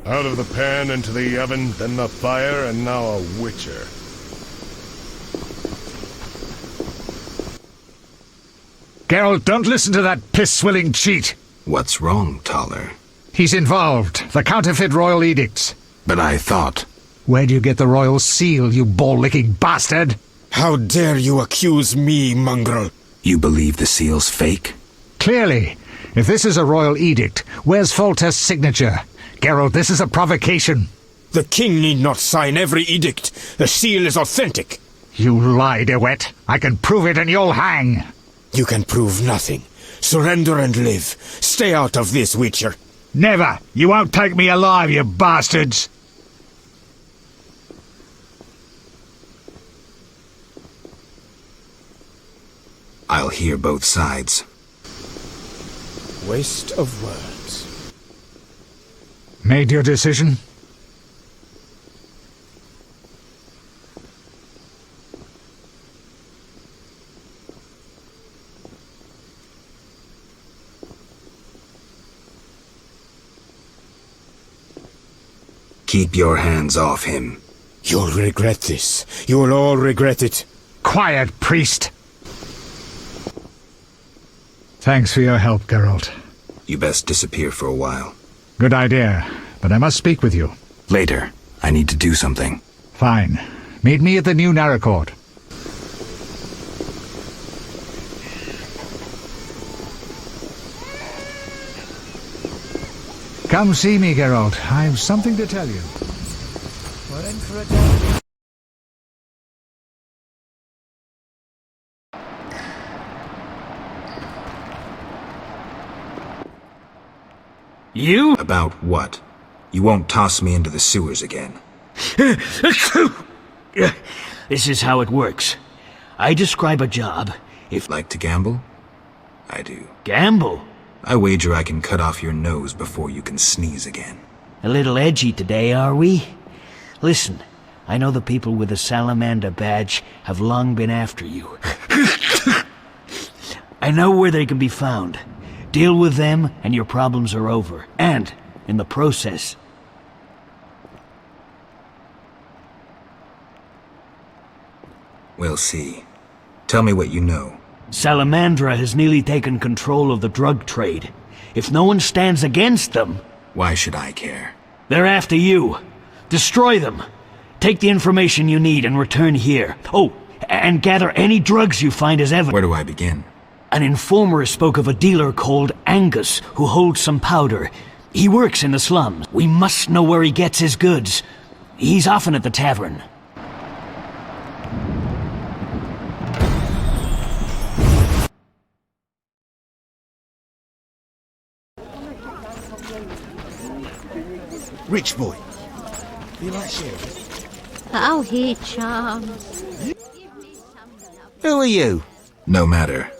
[SPEAKER 4] Out of the pan into the oven, then the fire, and now a witcher.
[SPEAKER 8] Geralt, don't listen to that piss-swilling cheat.
[SPEAKER 3] What's wrong, Taller?
[SPEAKER 8] He's involved. The counterfeit royal edicts.
[SPEAKER 3] But I thought...
[SPEAKER 8] Where'd you get the royal seal, you ball-licking bastard?
[SPEAKER 15] How dare you accuse me, mongrel?
[SPEAKER 3] You believe the seal's fake?
[SPEAKER 8] Clearly. If this is a royal edict, where's Foltest's signature? Geralt, this is a provocation.
[SPEAKER 15] The king need not sign every edict. The seal is authentic.
[SPEAKER 8] You lie, DeWitt. I can prove it and you'll hang.
[SPEAKER 15] You can prove nothing. Surrender and live. Stay out of this, Witcher.
[SPEAKER 8] Never. You won't take me alive, you bastards.
[SPEAKER 3] I'll hear both sides.
[SPEAKER 15] Waste of words.
[SPEAKER 8] Made your decision?
[SPEAKER 3] Keep your hands off him.
[SPEAKER 15] You'll regret this. You'll all regret it.
[SPEAKER 8] Quiet, priest. Thanks for your help, Geralt.
[SPEAKER 3] You best disappear for a while.
[SPEAKER 8] Good idea, but I must speak with you.
[SPEAKER 3] Later. I need to do something.
[SPEAKER 8] Fine. Meet me at the new Narracourt. Come see me, Geralt. I've something to tell you. We're in for a day.
[SPEAKER 3] You? About what? You won't toss me into the sewers again.
[SPEAKER 14] This is how it works. I describe a job. If
[SPEAKER 3] like to gamble? I do.
[SPEAKER 14] Gamble?
[SPEAKER 3] I wager I can cut off your nose before you can sneeze again.
[SPEAKER 14] A little edgy today, are we? Listen, I know the people with the salamander badge have long been after you. I know where they can be found. Deal with them and your problems are over. And, in the process...
[SPEAKER 3] We'll see. Tell me what you know.
[SPEAKER 14] Salamandra has nearly taken control of the drug trade. If no one stands against them...
[SPEAKER 3] Why should I care?
[SPEAKER 14] They're after you. Destroy them. Take the information you need and return here. Oh, and gather any drugs you find as evidence.
[SPEAKER 3] Where do I begin?
[SPEAKER 14] An informer spoke of a dealer called Angus who holds some powder. He works in the slums. We must know where he gets his goods. He's often at the tavern.
[SPEAKER 12] Rich boy. You like sharing?
[SPEAKER 7] Oh, here, Charles.
[SPEAKER 10] Who are you?
[SPEAKER 3] No matter.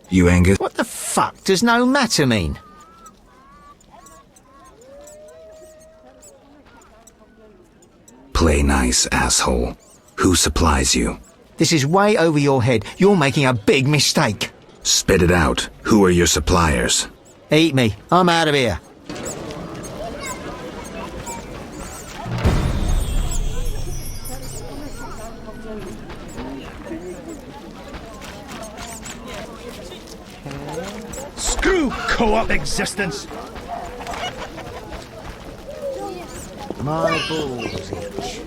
[SPEAKER 3] You, Angus?
[SPEAKER 10] What the fuck does no matter mean?
[SPEAKER 3] Play nice, asshole. Who supplies you?
[SPEAKER 10] This is way over your head. You're making a big mistake.
[SPEAKER 3] Spit it out. Who are your suppliers?
[SPEAKER 10] Eat me. I'm out of here.
[SPEAKER 15] Screw co-op existence!
[SPEAKER 10] My balls itch.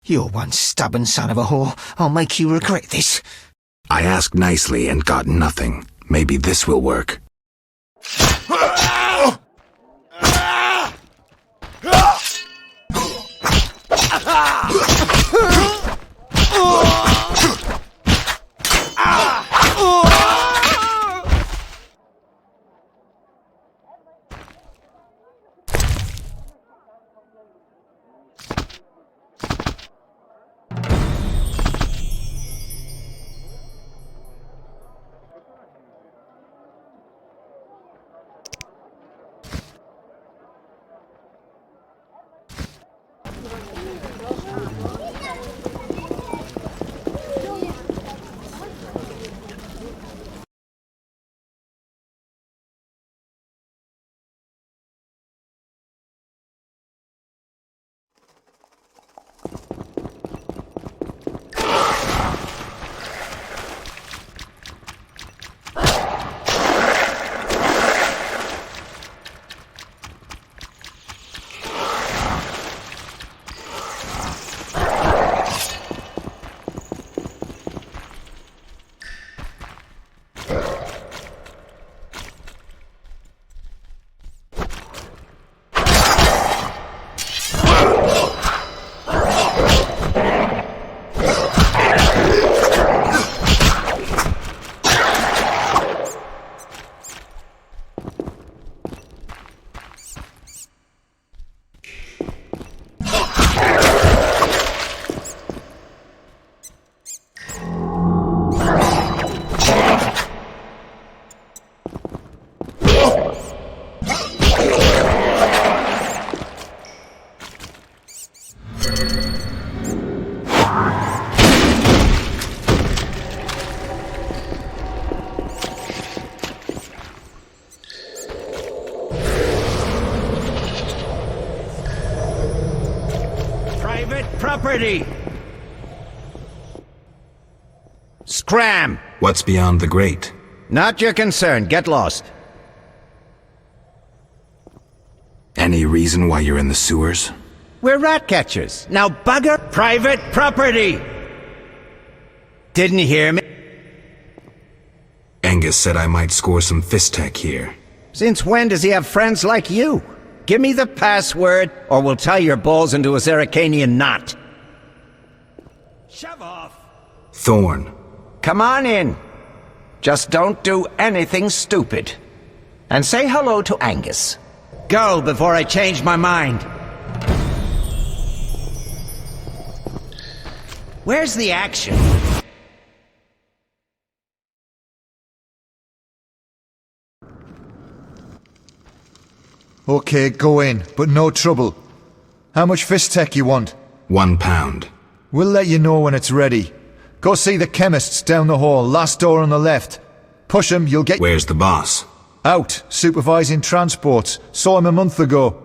[SPEAKER 10] You're one stubborn son of a whore. I'll make you regret this.
[SPEAKER 3] I asked nicely and got nothing. Maybe this will work.
[SPEAKER 10] Property! Scram!
[SPEAKER 3] What's beyond the grate?
[SPEAKER 10] Not your concern. Get lost.
[SPEAKER 3] Any reason why you're in the sewers?
[SPEAKER 10] We're rat catchers. Now bugger private property! Didn't you hear me?
[SPEAKER 3] Angus said I might score some fist tech here.
[SPEAKER 10] Since when does he have friends like you? Give me the password, or we'll tie your balls into a Zeracanian knot.
[SPEAKER 9] Shove off!
[SPEAKER 3] Thorn.
[SPEAKER 10] Come on in. Just don't do anything stupid. And say hello to Angus. Go before I change my mind. Where's the action?
[SPEAKER 20] Okay, go in, but no trouble. How much fist tech you want?
[SPEAKER 3] £1.
[SPEAKER 20] We'll let you know when it's ready. Go see the chemists down the hall, last door on the left. Push him, you'll get...
[SPEAKER 3] Where's the boss?
[SPEAKER 20] Out, supervising transports. Saw him a month ago.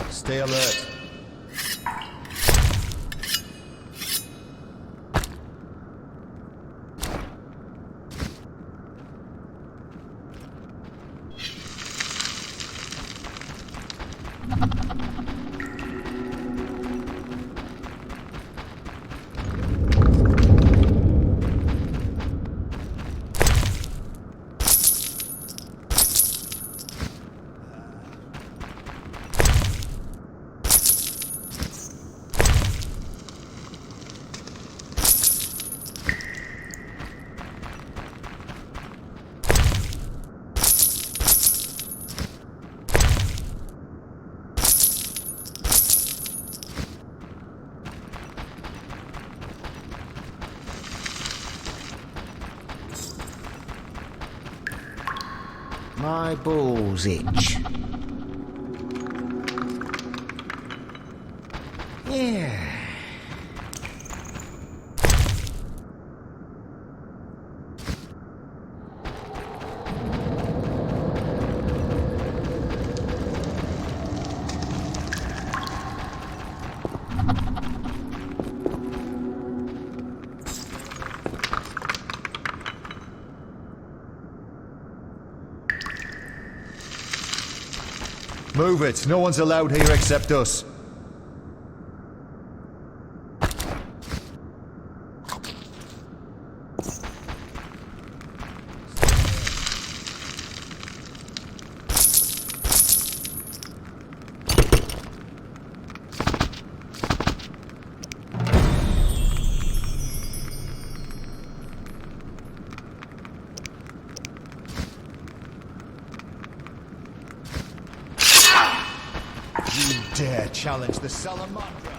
[SPEAKER 20] Stay alert.
[SPEAKER 10] My balls itch. Yeah.
[SPEAKER 20] Move it. No one's allowed here except us. Dare challenge the Salamandra.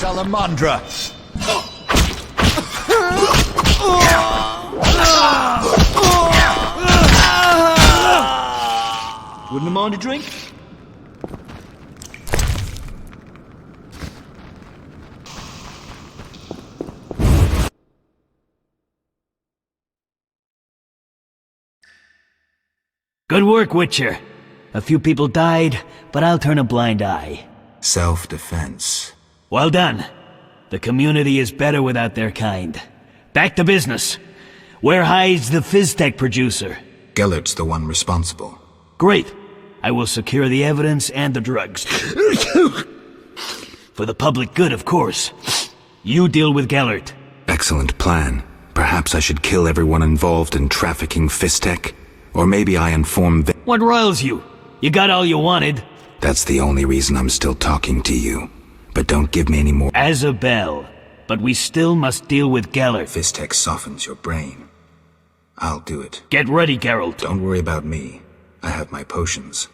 [SPEAKER 20] Salamandra!
[SPEAKER 14] Wouldn't mind a drink? Good work, Witcher. A few people died, but I'll turn a blind eye.
[SPEAKER 3] Self-defense.
[SPEAKER 14] Well done. The community is better without their kind. Back to business. Where hides the Fizztech producer?
[SPEAKER 3] Gellert's the one responsible.
[SPEAKER 14] Great. I will secure the evidence and the drugs. For the public good, of course. You deal with Gellert.
[SPEAKER 3] Excellent plan. Perhaps I should kill everyone involved in trafficking Fizztech? Or maybe I inform them.
[SPEAKER 14] What riles you? You got all you wanted.
[SPEAKER 3] That's the only reason I'm still talking to you. But don't give me any more.
[SPEAKER 14] As a bell. But we still must deal with Gellert.
[SPEAKER 3] Fizztech softens your brain. I'll do it.
[SPEAKER 14] Get ready, Geralt.
[SPEAKER 3] Don't worry about me. I have my potions.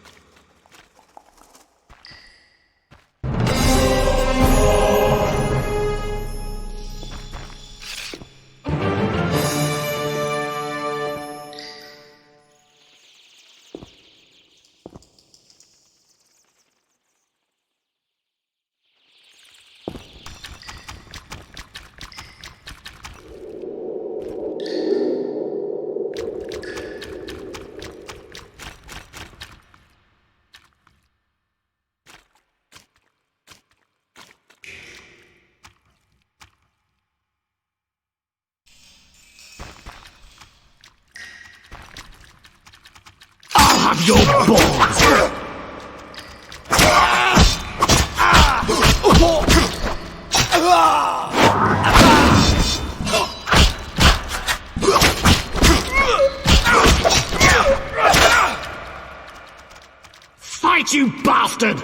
[SPEAKER 14] Have your balls! Fight, you bastard!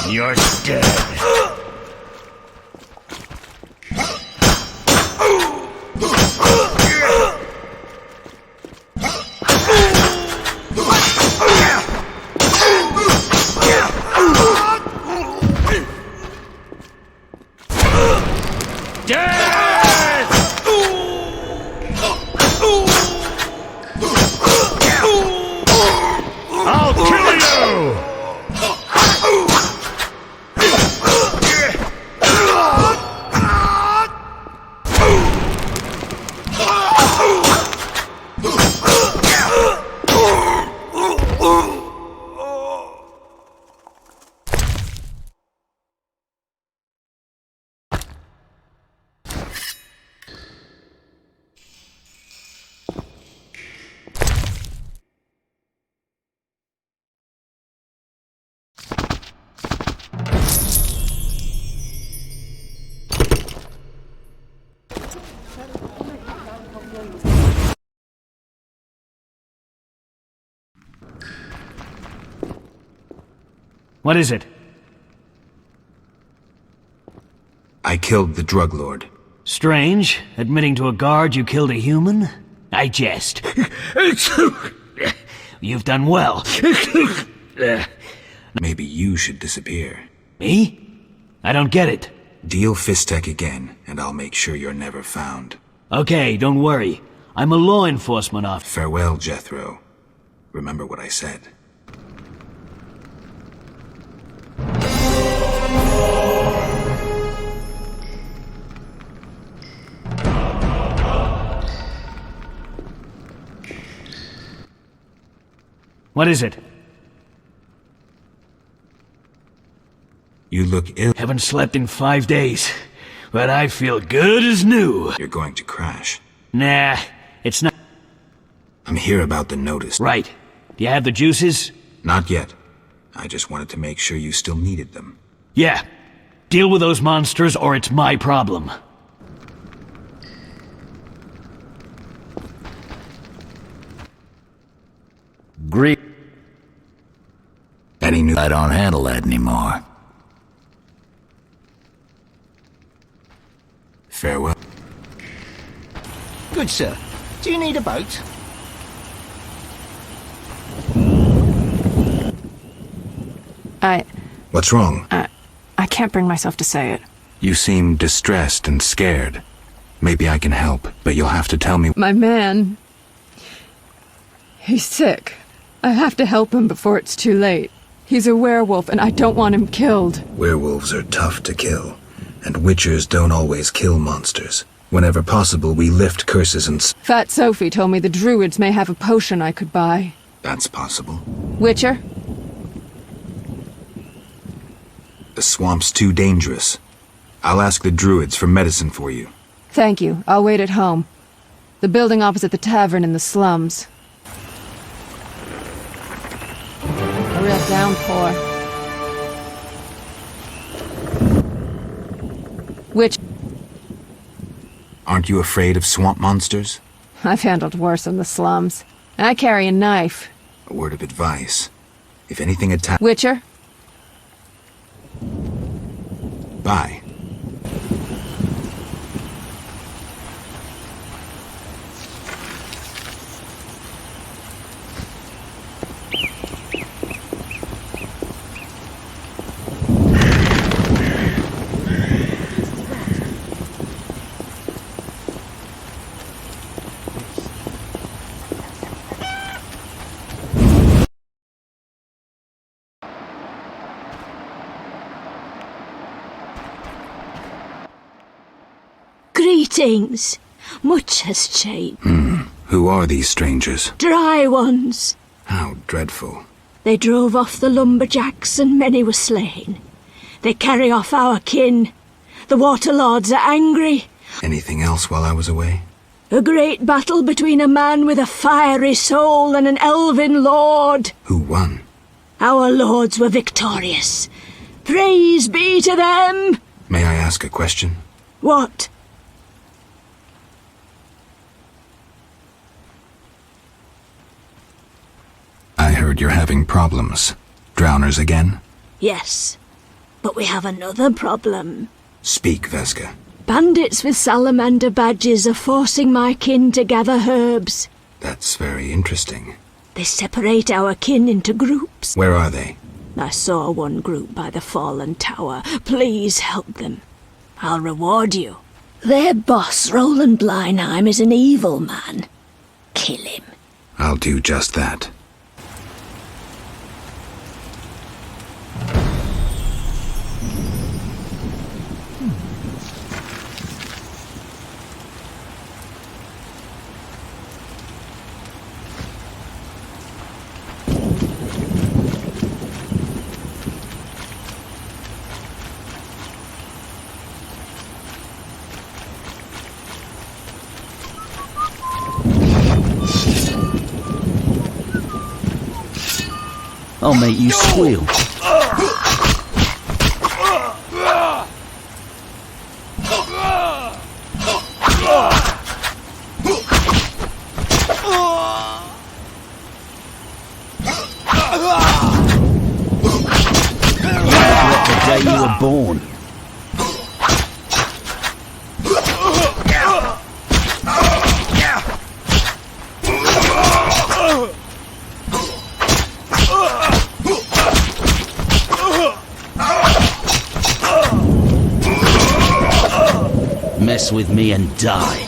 [SPEAKER 14] You're dead.
[SPEAKER 4] I'll kill you!
[SPEAKER 14] What is it?
[SPEAKER 3] I killed the drug lord.
[SPEAKER 14] Strange, admitting to a guard you killed a human? I jest. You've done well.
[SPEAKER 3] Maybe you should disappear.
[SPEAKER 14] Me? I don't get it.
[SPEAKER 3] Deal Fizztech again, and I'll make sure you're never found.
[SPEAKER 14] Okay, don't worry. I'm a law enforcement officer.
[SPEAKER 3] Farewell, Jethro. Remember what I said.
[SPEAKER 14] What is it?
[SPEAKER 3] You look ill.
[SPEAKER 14] Haven't slept in 5 days, but I feel good as new.
[SPEAKER 3] You're going to crash.
[SPEAKER 14] Nah, it's not.
[SPEAKER 3] I'm here about the notice.
[SPEAKER 14] Right. Do you have the juices?
[SPEAKER 3] Not yet. I just wanted to make sure you still needed them.
[SPEAKER 14] Yeah, Deal with those monsters or it's my problem.
[SPEAKER 3] Great. Any new? I don't handle that anymore. Farewell.
[SPEAKER 10] Good sir. Do you need a boat?
[SPEAKER 3] What's wrong?
[SPEAKER 2] I can't bring myself to say it.
[SPEAKER 3] You seem distressed and scared. Maybe I can help, but you'll have to tell me.
[SPEAKER 2] My man... he's sick. I have to help him before it's too late. He's a werewolf, and I don't want him killed.
[SPEAKER 3] Werewolves are tough to kill, and witchers don't always kill monsters. Whenever possible, we lift curses and...
[SPEAKER 2] Fat Sophie told me the druids may have a potion I could buy.
[SPEAKER 3] That's possible.
[SPEAKER 2] Witcher?
[SPEAKER 3] The swamp's too dangerous. I'll ask the druids for medicine for you.
[SPEAKER 2] Thank you. I'll wait at home. The building opposite the tavern in the slums. A real downpour. Which...
[SPEAKER 3] Aren't you afraid of swamp monsters?
[SPEAKER 2] I've handled worse in the slums. I carry a knife.
[SPEAKER 3] A word of advice. If anything attacks...
[SPEAKER 2] Witcher?
[SPEAKER 3] Bye.
[SPEAKER 7] Greetings. Much has changed.
[SPEAKER 3] Who are these strangers?
[SPEAKER 7] Dry ones.
[SPEAKER 3] How dreadful.
[SPEAKER 7] They drove off the lumberjacks and many were slain. They carry off our kin. The water lords are angry.
[SPEAKER 3] Anything else while I was away?
[SPEAKER 7] A great battle between a man with a fiery soul and an elven lord.
[SPEAKER 3] Who won?
[SPEAKER 7] Our lords were victorious. Praise be to them!
[SPEAKER 3] May I ask a question?
[SPEAKER 7] What?
[SPEAKER 3] I heard you're having problems. Drowners again?
[SPEAKER 7] Yes, but we have another problem.
[SPEAKER 3] Speak, Vesca.
[SPEAKER 7] Bandits with salamander badges are forcing my kin to gather herbs.
[SPEAKER 3] That's very interesting.
[SPEAKER 7] They separate our kin into groups.
[SPEAKER 3] Where are they?
[SPEAKER 7] I saw one group by the fallen tower. Please help them. I'll reward you. Their boss, Roland Bleinheim, is an evil man. Kill him.
[SPEAKER 3] I'll do just that.
[SPEAKER 10] I'll make you squeal. The day you were born. Mess with me and die.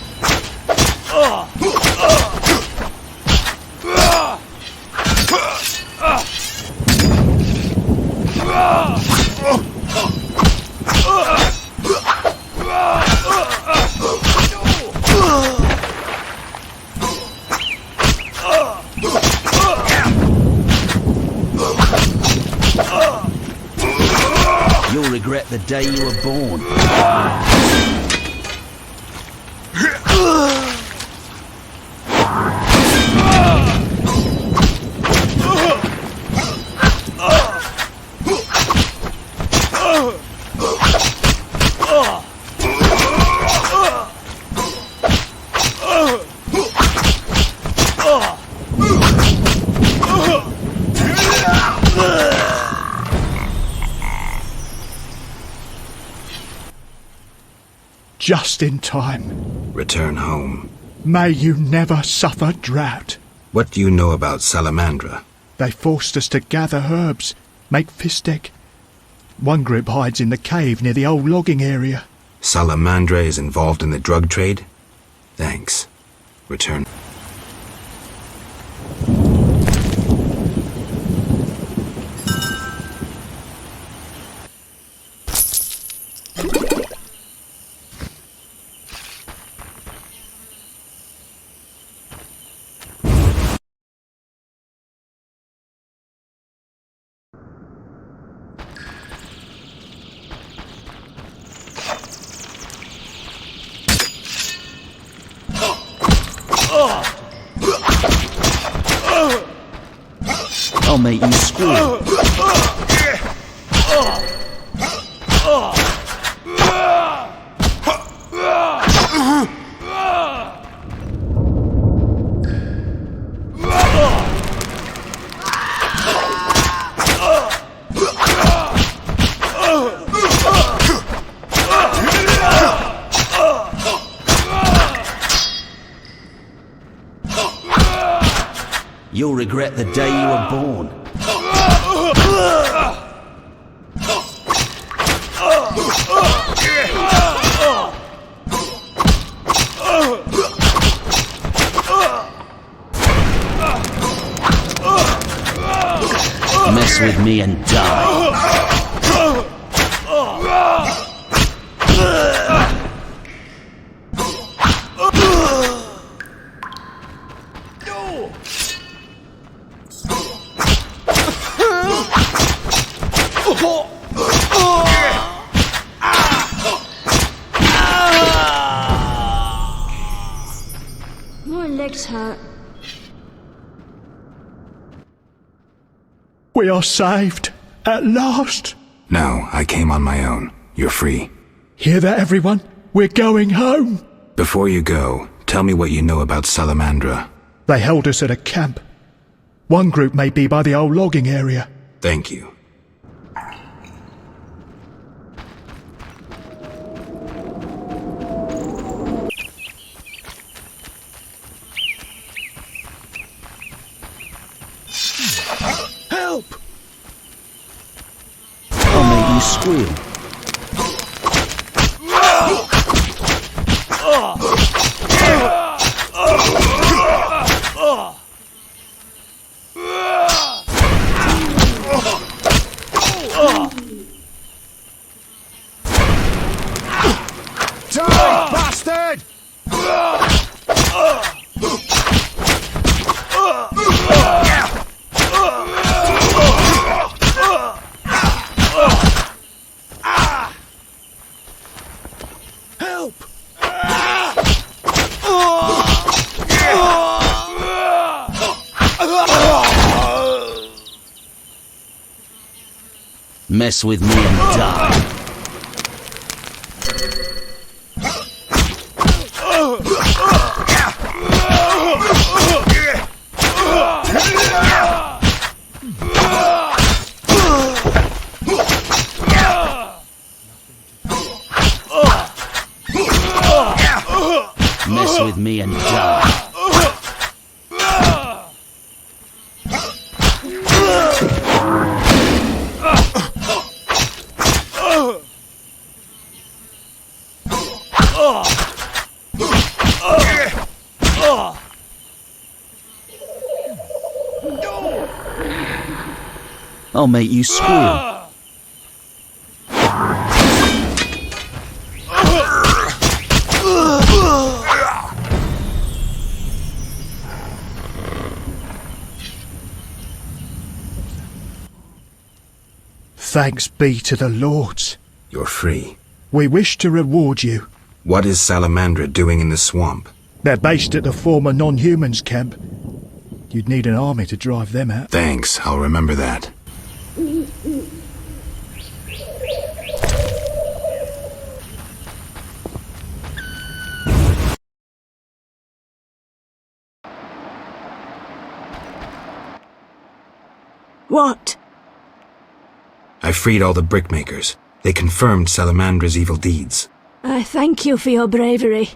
[SPEAKER 10] You'll regret the day you were born.
[SPEAKER 12] just in time.
[SPEAKER 3] Return home.
[SPEAKER 12] May you never suffer drought.
[SPEAKER 3] What do you know about Salamandra?
[SPEAKER 12] They forced us to gather herbs, make fistek. One group hides in the cave near the old logging area.
[SPEAKER 3] Salamandra is involved in the drug trade? Thanks. Return.
[SPEAKER 14] I'll make you squeal. You'll regret the day you were born. Mess with me and die.
[SPEAKER 7] My legs hurt.
[SPEAKER 12] We are saved. At last.
[SPEAKER 3] No, I came on my own. You're free.
[SPEAKER 12] Hear that, everyone? We're going home.
[SPEAKER 3] Before you go, tell me what you know about Salamandra.
[SPEAKER 12] They held us at a camp. One group may be by the old logging area.
[SPEAKER 3] Thank you.
[SPEAKER 12] Help!
[SPEAKER 14] I'll make you squeal.
[SPEAKER 9] Die, bastard!
[SPEAKER 12] Help!
[SPEAKER 14] Mess with me and die. Mess with me and die. I'll make you squeal.
[SPEAKER 12] Thanks be to the Lords.
[SPEAKER 3] You're free.
[SPEAKER 12] We wish to reward you.
[SPEAKER 3] What is Salamandra doing in the swamp?
[SPEAKER 12] They're based at the former non-humans camp. You'd need an army to drive them out.
[SPEAKER 3] Thanks, I'll remember that.
[SPEAKER 7] What?
[SPEAKER 3] I freed all the brickmakers. They confirmed Salamandra's evil deeds.
[SPEAKER 7] I thank you for your bravery.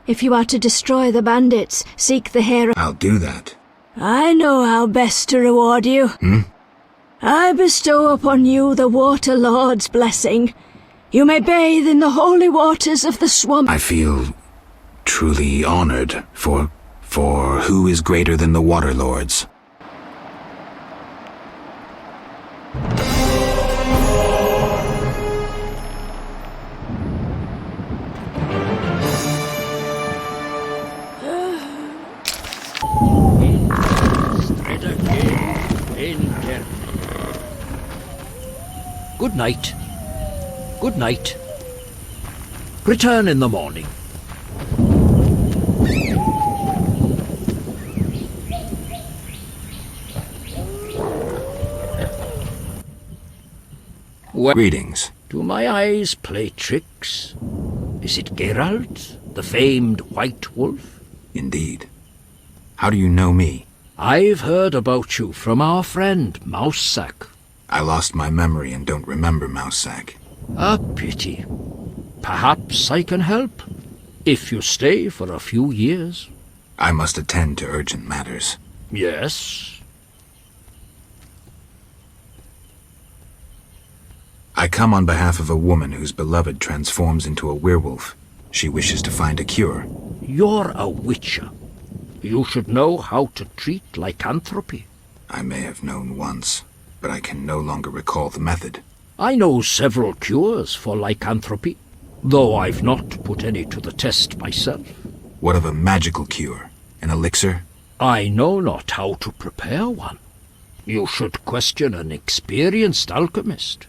[SPEAKER 7] If you are to destroy the bandits, seek the hero.
[SPEAKER 3] I'll do that.
[SPEAKER 7] I know how best to reward you. I bestow upon you the Water Lord's blessing. You may bathe in the holy waters of the swamp.
[SPEAKER 3] I feel truly honored, for who is greater than the Water Lords?
[SPEAKER 15] Good night. Good night. Return in the morning.
[SPEAKER 3] Greetings.
[SPEAKER 15] Do my eyes play tricks? Is it Geralt, the famed White Wolf?
[SPEAKER 3] Indeed. How do you know me?
[SPEAKER 15] I've heard about you from our friend, Mousesack.
[SPEAKER 3] I lost my memory and don't remember Mousesack.
[SPEAKER 15] A pity. Perhaps I can help, if you stay for a few years.
[SPEAKER 3] I must attend to urgent matters.
[SPEAKER 15] Yes.
[SPEAKER 3] I come on behalf of a woman whose beloved transforms into a werewolf. She wishes to find a cure.
[SPEAKER 15] You're a witcher. You should know how to treat lycanthropy.
[SPEAKER 3] I may have known once, but I can no longer recall the method.
[SPEAKER 15] I know several cures for lycanthropy, though I've not put any to the test myself.
[SPEAKER 3] What of a magical cure? An elixir?
[SPEAKER 15] I know not how to prepare one. You should question an experienced alchemist.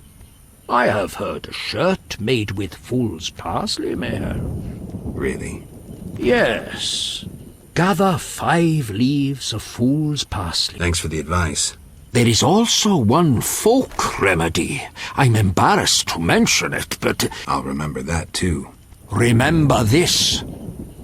[SPEAKER 15] I have heard a shirt made with fool's parsley may help.
[SPEAKER 3] Really?
[SPEAKER 15] Yes. Gather 5 leaves of fool's parsley.
[SPEAKER 3] Thanks for the advice.
[SPEAKER 15] There is also one folk remedy. I'm embarrassed to mention it, but...
[SPEAKER 3] I'll remember that too.
[SPEAKER 15] Remember this.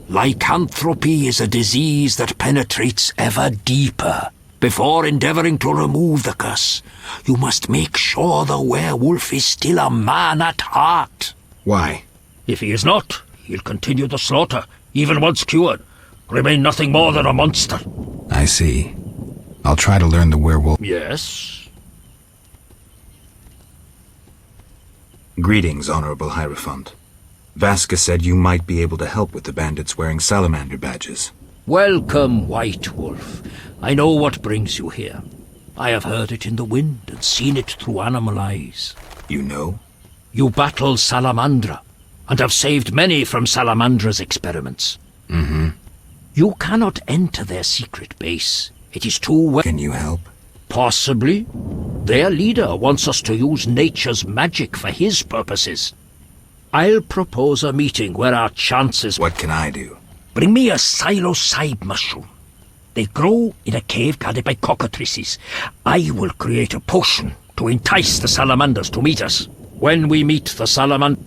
[SPEAKER 15] Lycanthropy is a disease that penetrates ever deeper. Before endeavouring to remove the curse, you must make sure the werewolf is still a man at heart.
[SPEAKER 3] Why?
[SPEAKER 15] If he is not, he'll continue the slaughter, even once cured. Remain nothing more than a monster.
[SPEAKER 3] I see. I'll try to learn the werewolf.
[SPEAKER 15] Yes?
[SPEAKER 3] Greetings, Honorable Hierophant. Vasca said you might be able to help with the bandits wearing salamander badges.
[SPEAKER 15] Welcome, White Wolf. I know what brings you here. I have heard it in the wind and seen it through animal eyes.
[SPEAKER 3] You know?
[SPEAKER 15] You battle Salamandra, and have saved many from Salamandra's experiments.
[SPEAKER 3] Mm-hmm.
[SPEAKER 15] You cannot enter their secret base. It is too well.
[SPEAKER 3] Can you help?
[SPEAKER 15] Possibly. Their leader wants us to use nature's magic for his purposes. I'll propose a meeting where our chances...
[SPEAKER 3] What can I do?
[SPEAKER 15] Bring me a psilocybe mushroom. They grow in a cave guarded by cockatrices. I will create a potion to entice the salamanders to meet us. When we meet the salamander...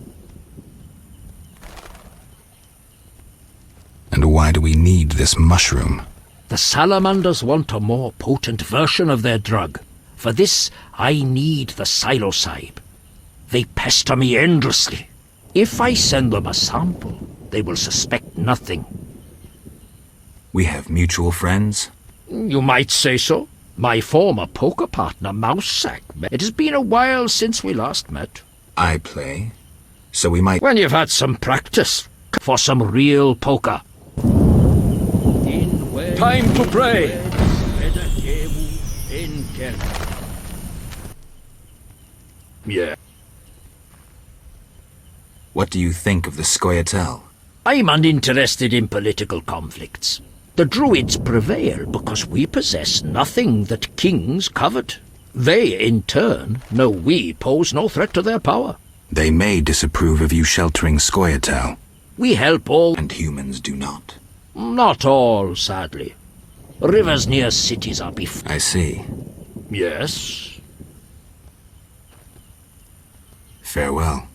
[SPEAKER 3] And why do we need this mushroom?
[SPEAKER 15] The salamanders want a more potent version of their drug. For this, I need the psilocybe. They pester me endlessly. If I send them a sample, they will suspect nothing.
[SPEAKER 3] We have mutual friends?
[SPEAKER 15] You might say so. My former poker partner, Mousesack. It has been a while since we last met.
[SPEAKER 3] I play, so we might...
[SPEAKER 15] When you've had some practice, for some real poker.
[SPEAKER 5] Time to pray!
[SPEAKER 15] Yeah.
[SPEAKER 3] What do you think of the Scoia'tael?
[SPEAKER 15] I'm uninterested in political conflicts. The Druids prevail because we possess nothing that kings covet. They, in turn, know we pose no threat to their power.
[SPEAKER 3] They may disapprove of you sheltering Scoia'tael.
[SPEAKER 15] We help all...
[SPEAKER 3] And humans do not.
[SPEAKER 15] Not all, sadly. Rivers near cities are
[SPEAKER 3] I see.
[SPEAKER 15] Yes?
[SPEAKER 3] Farewell.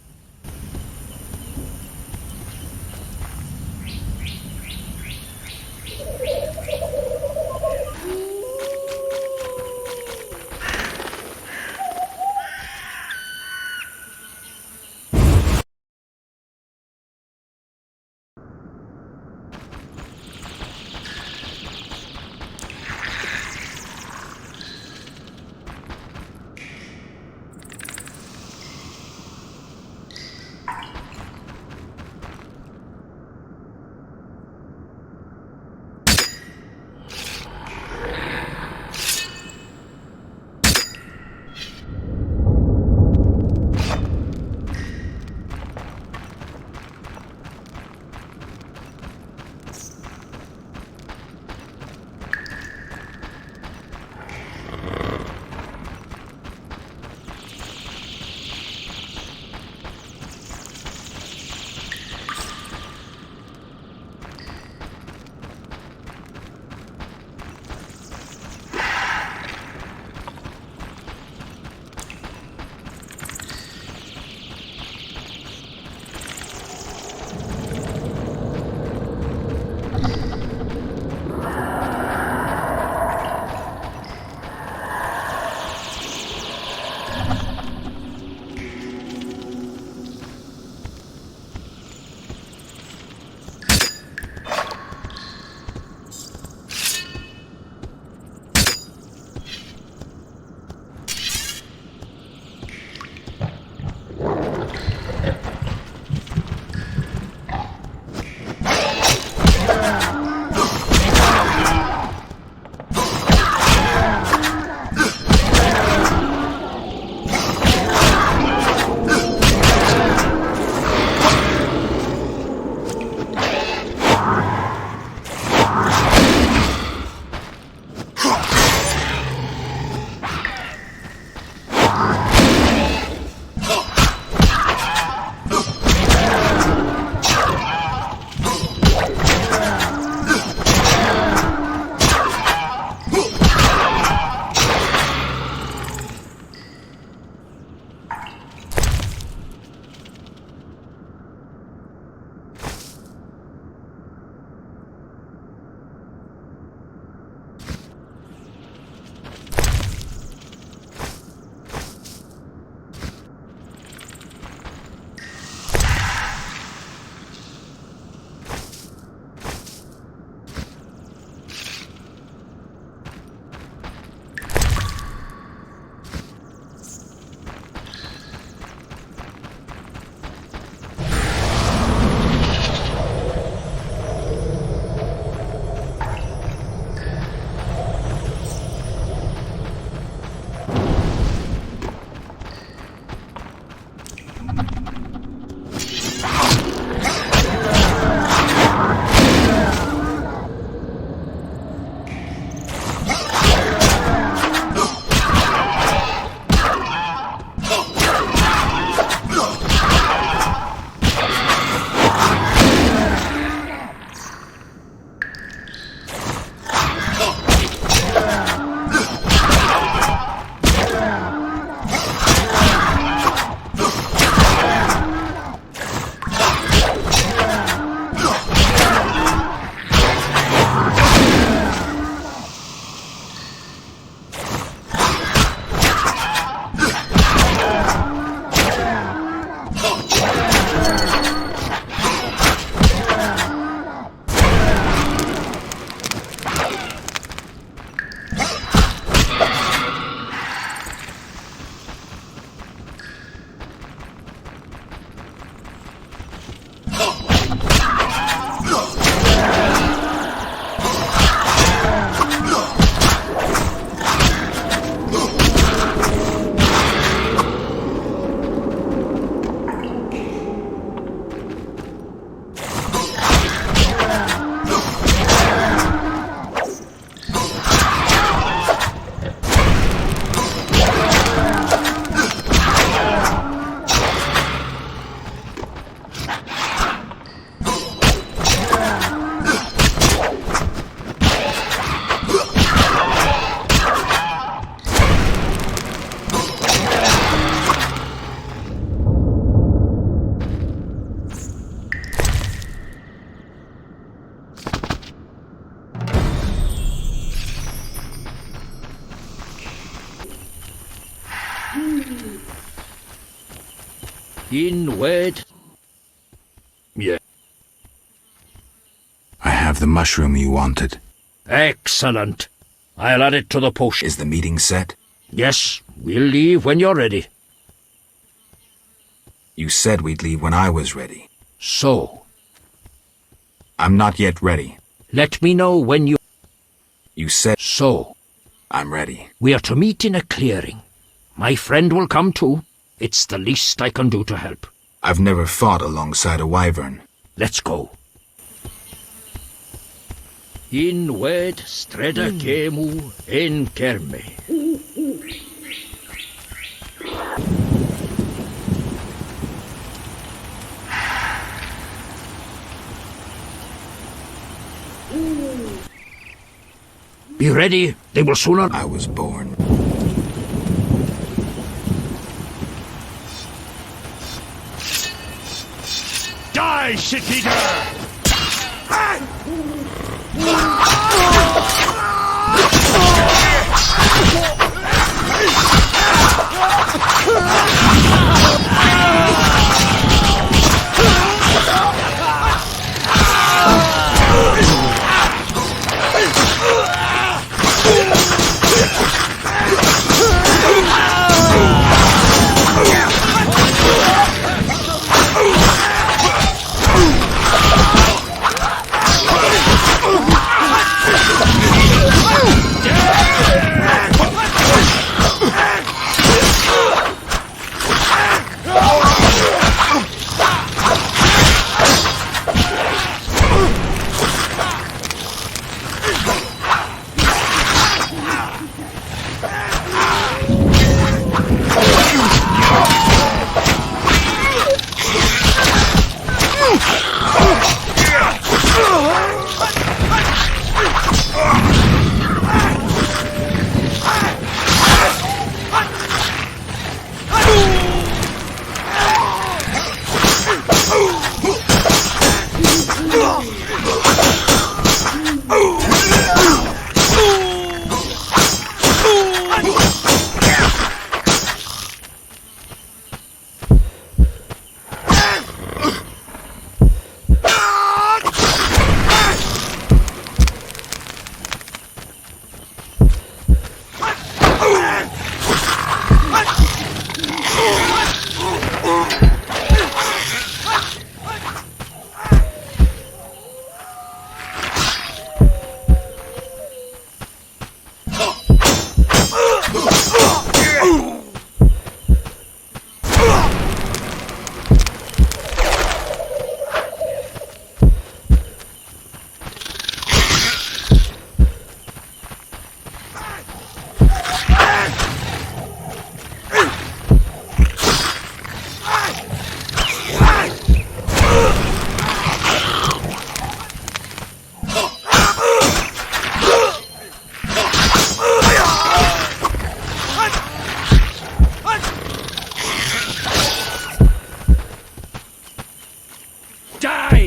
[SPEAKER 15] Inward. Yeah.
[SPEAKER 3] I have the mushroom you wanted.
[SPEAKER 15] Excellent. I'll add it to the potion.
[SPEAKER 3] Is the meeting set?
[SPEAKER 15] Yes, we'll leave when you're ready.
[SPEAKER 3] You said we'd leave when I was ready.
[SPEAKER 15] So?
[SPEAKER 3] I'm not yet ready.
[SPEAKER 15] Let me know when you...
[SPEAKER 3] You said...
[SPEAKER 15] So?
[SPEAKER 3] I'm ready.
[SPEAKER 15] We are to meet in a clearing. My friend will come too. It's the least I can do to help.
[SPEAKER 3] I've never fought alongside a wyvern.
[SPEAKER 15] Let's go. Inward streda kemu en kerme. Be ready, they will sooner...
[SPEAKER 3] I was born.
[SPEAKER 4] Die, shit-eater!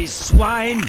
[SPEAKER 6] Swine!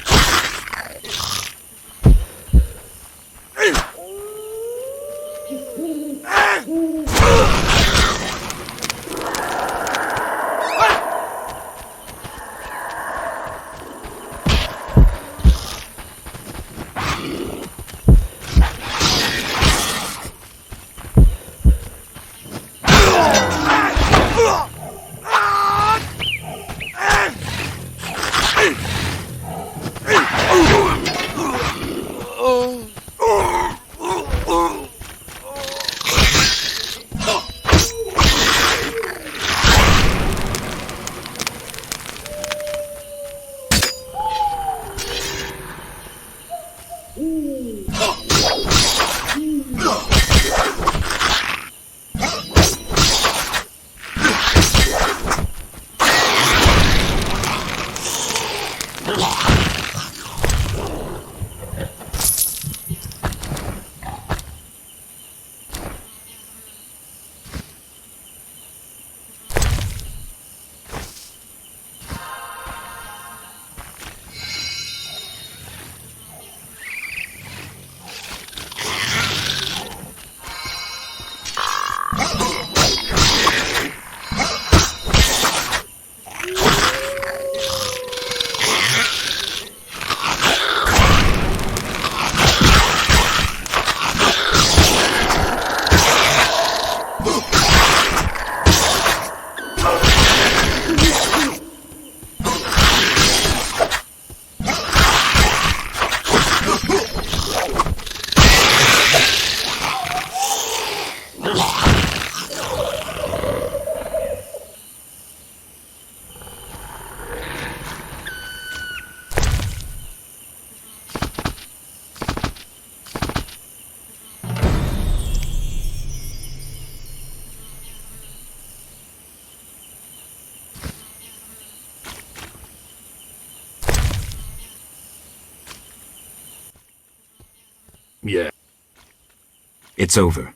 [SPEAKER 3] It's over.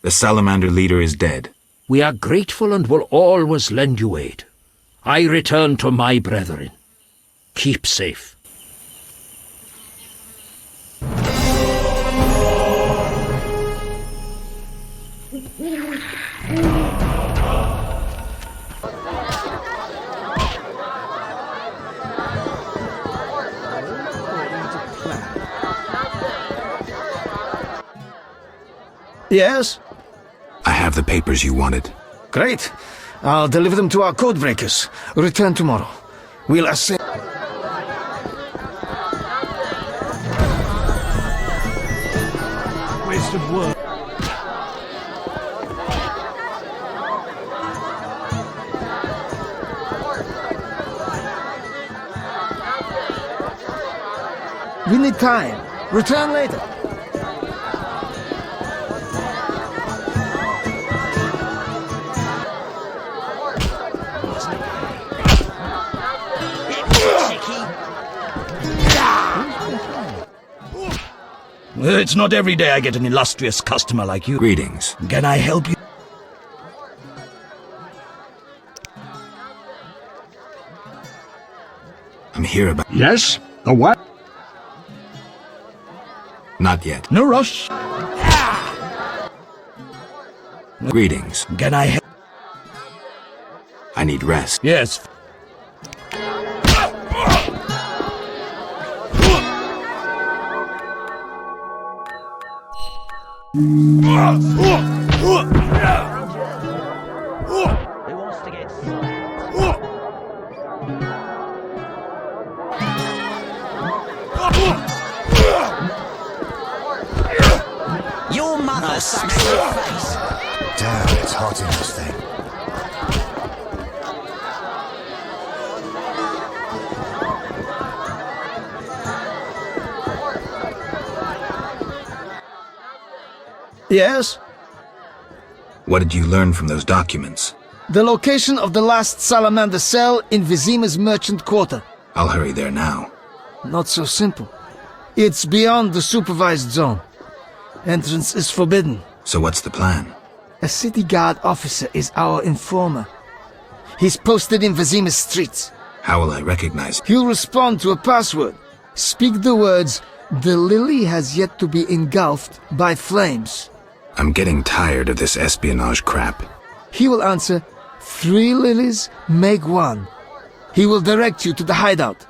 [SPEAKER 3] The salamander leader is dead.
[SPEAKER 15] We are grateful and will always lend you aid. I return to my brethren. Keep safe.
[SPEAKER 16] Yes?
[SPEAKER 3] I have the papers you wanted.
[SPEAKER 16] Great. I'll deliver them to our codebreakers. Return tomorrow. We'll ascend.
[SPEAKER 6] Waste of work.
[SPEAKER 16] We need time. Return later.
[SPEAKER 14] It's not every day I get an illustrious customer like you.
[SPEAKER 3] Greetings.
[SPEAKER 14] Can I help you?
[SPEAKER 3] I'm here about...
[SPEAKER 12] Yes? The what?
[SPEAKER 3] Not yet.
[SPEAKER 14] No rush.
[SPEAKER 3] Greetings.
[SPEAKER 14] Can I help?
[SPEAKER 3] I need rest.
[SPEAKER 14] Yes.
[SPEAKER 10] Your mother sucks your face.
[SPEAKER 20] Damn, it's hot in this thing.
[SPEAKER 16] Yes?
[SPEAKER 3] What did you learn from those documents?
[SPEAKER 16] The location of the last salamander cell in Vizima's merchant quarter.
[SPEAKER 3] I'll hurry there now.
[SPEAKER 16] Not so simple. It's beyond the supervised zone. Entrance is forbidden.
[SPEAKER 3] So what's the plan?
[SPEAKER 16] A city guard officer is our informer. He's posted in Vizima's streets.
[SPEAKER 3] How will I recognize him?
[SPEAKER 16] He'll respond to a password. Speak the words, "The lily has yet to be engulfed by flames."
[SPEAKER 3] I'm getting tired of this espionage crap.
[SPEAKER 16] He will answer, "3 lilies make 1. He will direct you to the hideout.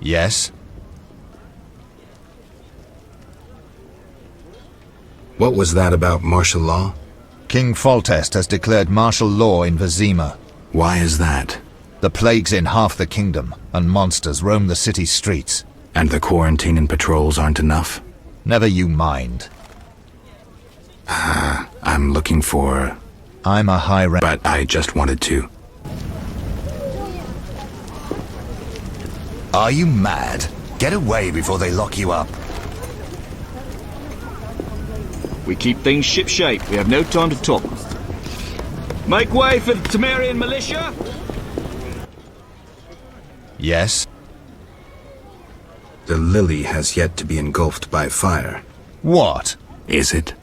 [SPEAKER 20] Yes?
[SPEAKER 3] What was that about martial law?
[SPEAKER 20] King Foltest has declared martial law in Vizima.
[SPEAKER 3] Why is that?
[SPEAKER 20] The plague's in half the kingdom, and monsters roam the city streets.
[SPEAKER 3] And the quarantine and patrols aren't enough?
[SPEAKER 20] Never you mind.
[SPEAKER 3] I'm looking for...
[SPEAKER 20] I'm a high rank...
[SPEAKER 3] But I just wanted to.
[SPEAKER 20] Are you mad? Get away before they lock you up.
[SPEAKER 21] We keep things shipshape. We have no time to talk. Make way for the Temerian militia!
[SPEAKER 20] Yes?
[SPEAKER 3] The lily has yet to be engulfed by fire.
[SPEAKER 20] What?
[SPEAKER 3] Is it?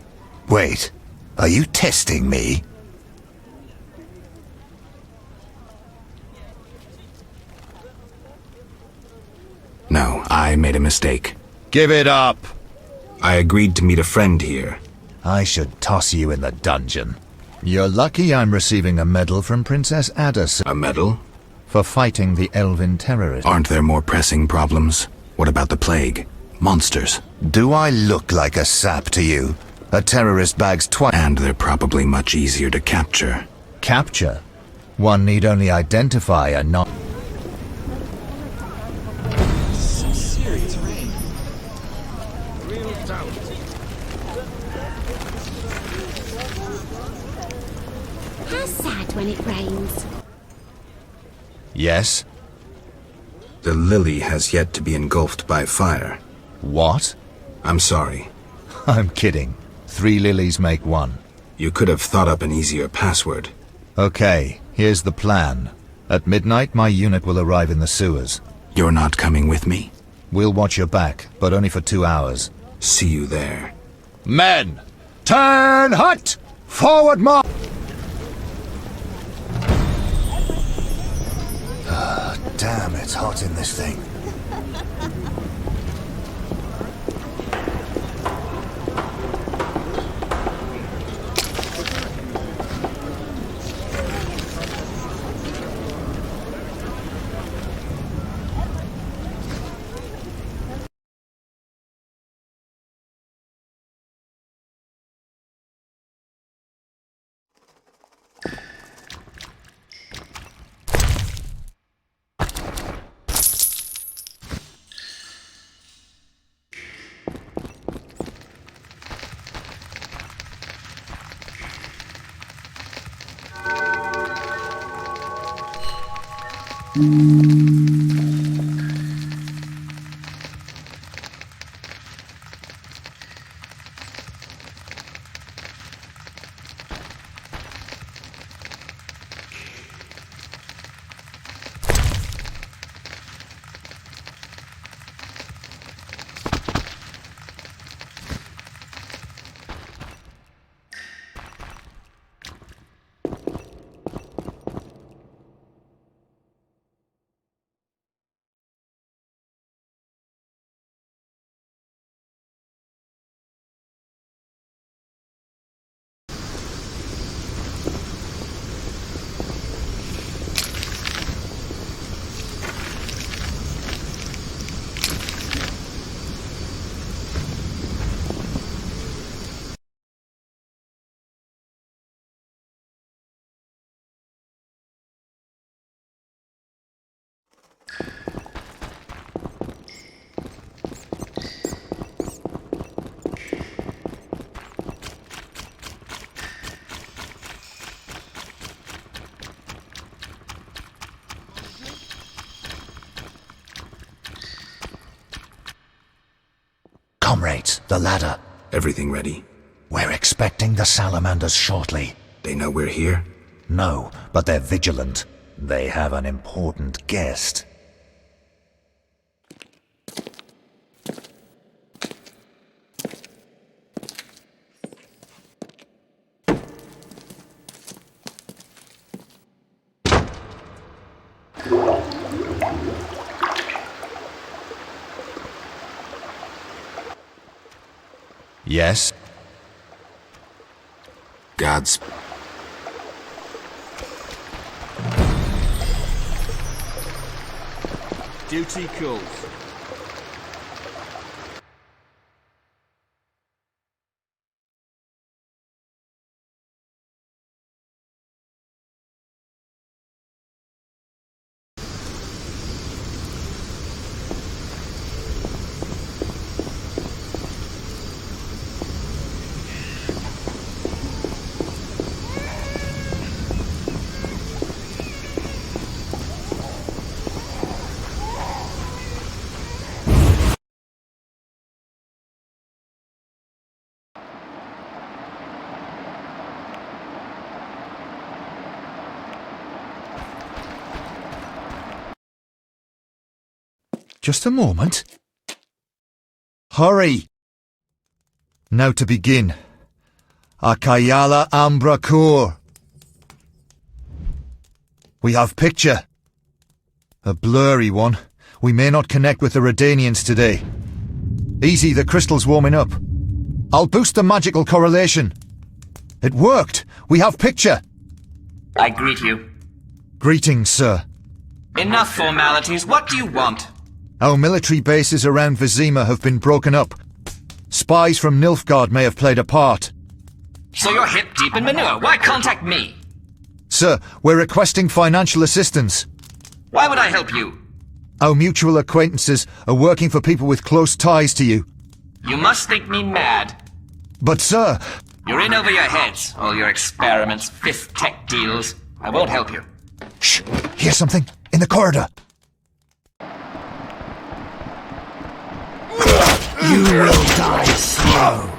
[SPEAKER 20] Wait, are you testing me?
[SPEAKER 3] No, I made a mistake.
[SPEAKER 20] Give it up!
[SPEAKER 3] I agreed to meet a friend here.
[SPEAKER 20] I should toss you in the dungeon. You're lucky I'm receiving a medal from Princess Ada.
[SPEAKER 3] A medal?
[SPEAKER 20] For fighting the elven terrorists.
[SPEAKER 3] Aren't there more pressing problems? What about the plague? Monsters?
[SPEAKER 20] Do I look like a sap to you? A terrorist bags twice.
[SPEAKER 3] And they're probably much easier to capture.
[SPEAKER 20] Capture? One need only identify and not...
[SPEAKER 21] Serious rain. Real doubt.
[SPEAKER 22] How sad when it rains.
[SPEAKER 20] Yes?
[SPEAKER 3] The lily has yet to be engulfed by fire.
[SPEAKER 20] What?
[SPEAKER 3] I'm sorry.
[SPEAKER 20] I'm kidding. 3 lilies make 1.
[SPEAKER 3] You could have thought up an easier password.
[SPEAKER 20] Okay, here's the plan. At midnight, my unit will arrive in the sewers.
[SPEAKER 3] You're not coming with me?
[SPEAKER 20] We'll watch your back, but only for 2 hours.
[SPEAKER 3] See you there.
[SPEAKER 20] Men! Turn hut! Forward march! Damn, it's hot in this thing.
[SPEAKER 8] Comrades, the ladder.
[SPEAKER 3] Everything ready?
[SPEAKER 8] We're expecting the salamanders shortly.
[SPEAKER 3] They know we're here?
[SPEAKER 8] No, but they're vigilant. They have an important guest.
[SPEAKER 20] Yes?
[SPEAKER 3] Gods.
[SPEAKER 21] Duty calls.
[SPEAKER 20] Just a moment. Hurry! Now to begin. Akayala Ambra Kur. We have picture. A blurry one. We may not connect with the Redanians today. Easy, the crystal's warming up. I'll boost the magical correlation. It worked! We have picture!
[SPEAKER 11] I greet you.
[SPEAKER 20] Greetings, sir.
[SPEAKER 11] Enough formalities. What do you want?
[SPEAKER 20] Our military bases around Vizima have been broken up. Spies from Nilfgaard may have played a part.
[SPEAKER 11] So you're hip-deep in manure. Why contact me?
[SPEAKER 20] Sir, we're requesting financial assistance.
[SPEAKER 11] Why would I help you?
[SPEAKER 20] Our mutual acquaintances are working for people with close ties to you.
[SPEAKER 11] You must think me mad.
[SPEAKER 20] But, sir...
[SPEAKER 11] You're in over your heads. All your experiments, fifth tech deals. I won't help you.
[SPEAKER 20] Shh! Here's something. In the corridor.
[SPEAKER 15] You will die slow.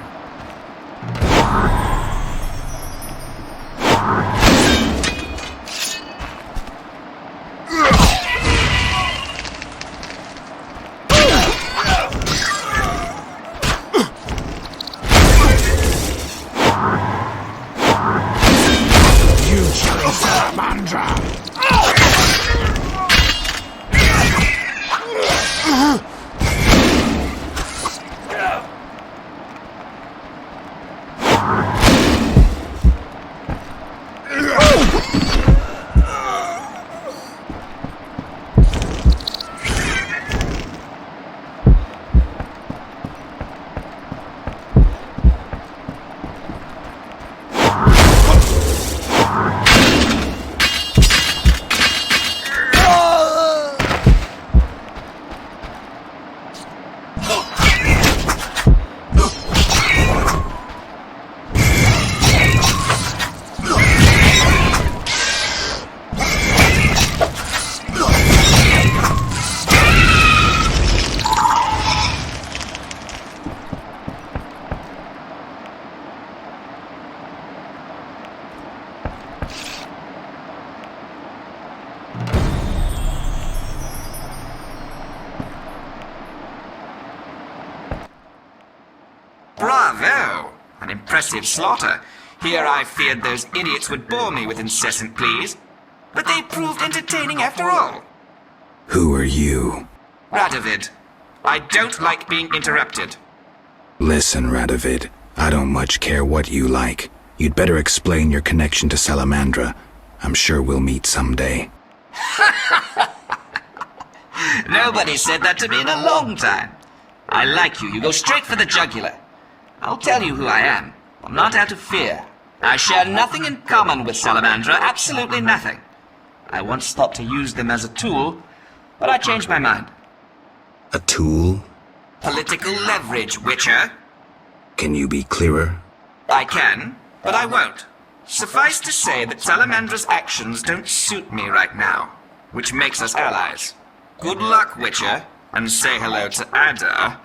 [SPEAKER 11] Bravo! An impressive slaughter. Here I feared those idiots would bore me with incessant pleas. But they proved entertaining after all.
[SPEAKER 3] Who are you?
[SPEAKER 11] Radovid. I don't like being interrupted.
[SPEAKER 3] Listen, Radovid, I don't much care what you like. You'd better explain your connection to Salamandra. I'm sure we'll meet someday.
[SPEAKER 11] Nobody said that to me in a long time. I like you. You go straight for the jugular. I'll tell you who I am. I'm not out of fear. I share nothing in common with Salamandra, absolutely nothing. I once thought to use them as a tool, but I changed my mind.
[SPEAKER 3] A tool?
[SPEAKER 11] Political leverage, Witcher.
[SPEAKER 3] Can you be clearer?
[SPEAKER 11] I can, but I won't. Suffice to say that Salamandra's actions don't suit me right now, which makes us allies. Good luck, Witcher, and say hello to Ada.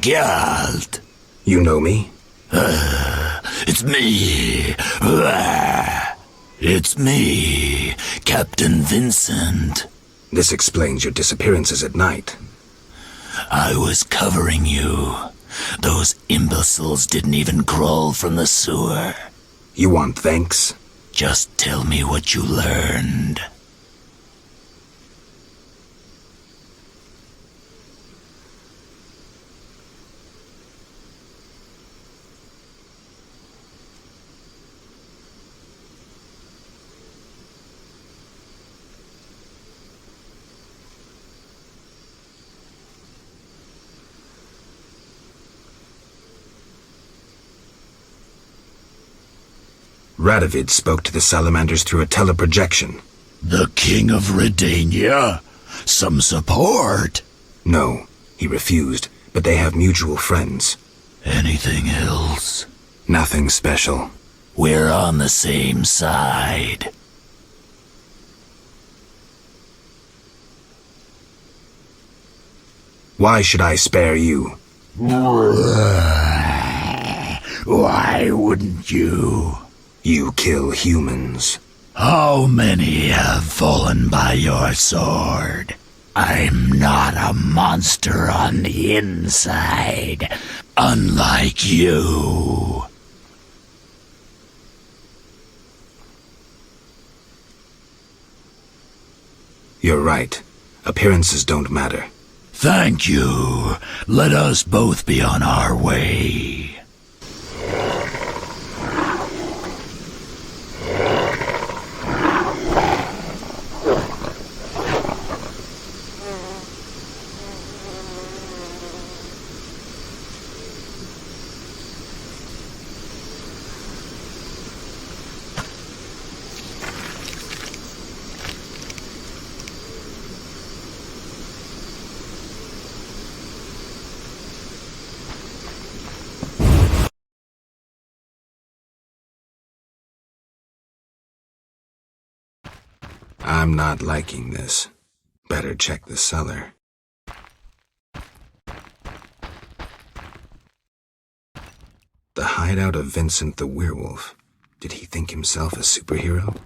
[SPEAKER 3] Geralt. You know me?
[SPEAKER 15] It's me. It's me, Captain Vincent.
[SPEAKER 3] This explains your disappearances at night.
[SPEAKER 13] I was covering you. Those imbeciles didn't even crawl from the sewer.
[SPEAKER 3] You want thanks?
[SPEAKER 13] Just tell me what you learned.
[SPEAKER 3] Radovid spoke to the salamanders through a teleprojection.
[SPEAKER 13] The King of Redania? Some support?
[SPEAKER 3] No, he refused, but they have mutual friends.
[SPEAKER 13] Anything else?
[SPEAKER 3] Nothing special.
[SPEAKER 13] We're on the same side.
[SPEAKER 3] Why should I spare you?
[SPEAKER 13] Why wouldn't you?
[SPEAKER 3] You kill humans.
[SPEAKER 13] How many have fallen by your sword? I'm not a monster on the inside, unlike you.
[SPEAKER 3] You're right. Appearances don't matter.
[SPEAKER 13] Thank you. Let us both be on our way.
[SPEAKER 3] I'm not liking this. Better check the cellar. The hideout of Vincent the werewolf. Did he think himself a superhero?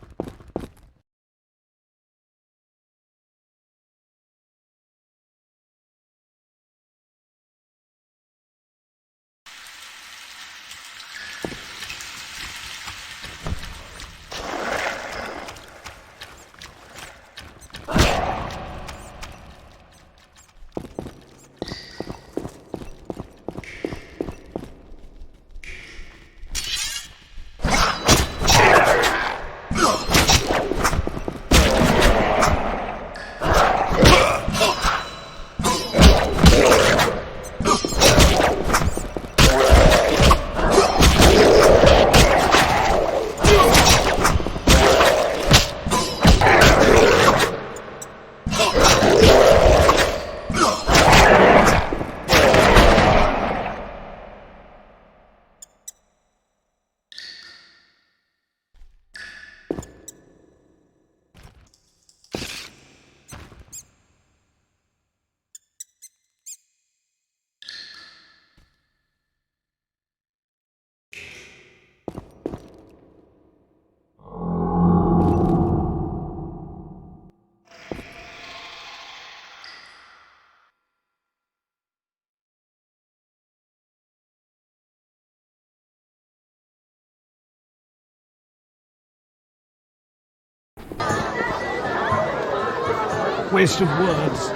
[SPEAKER 6] Waste of words.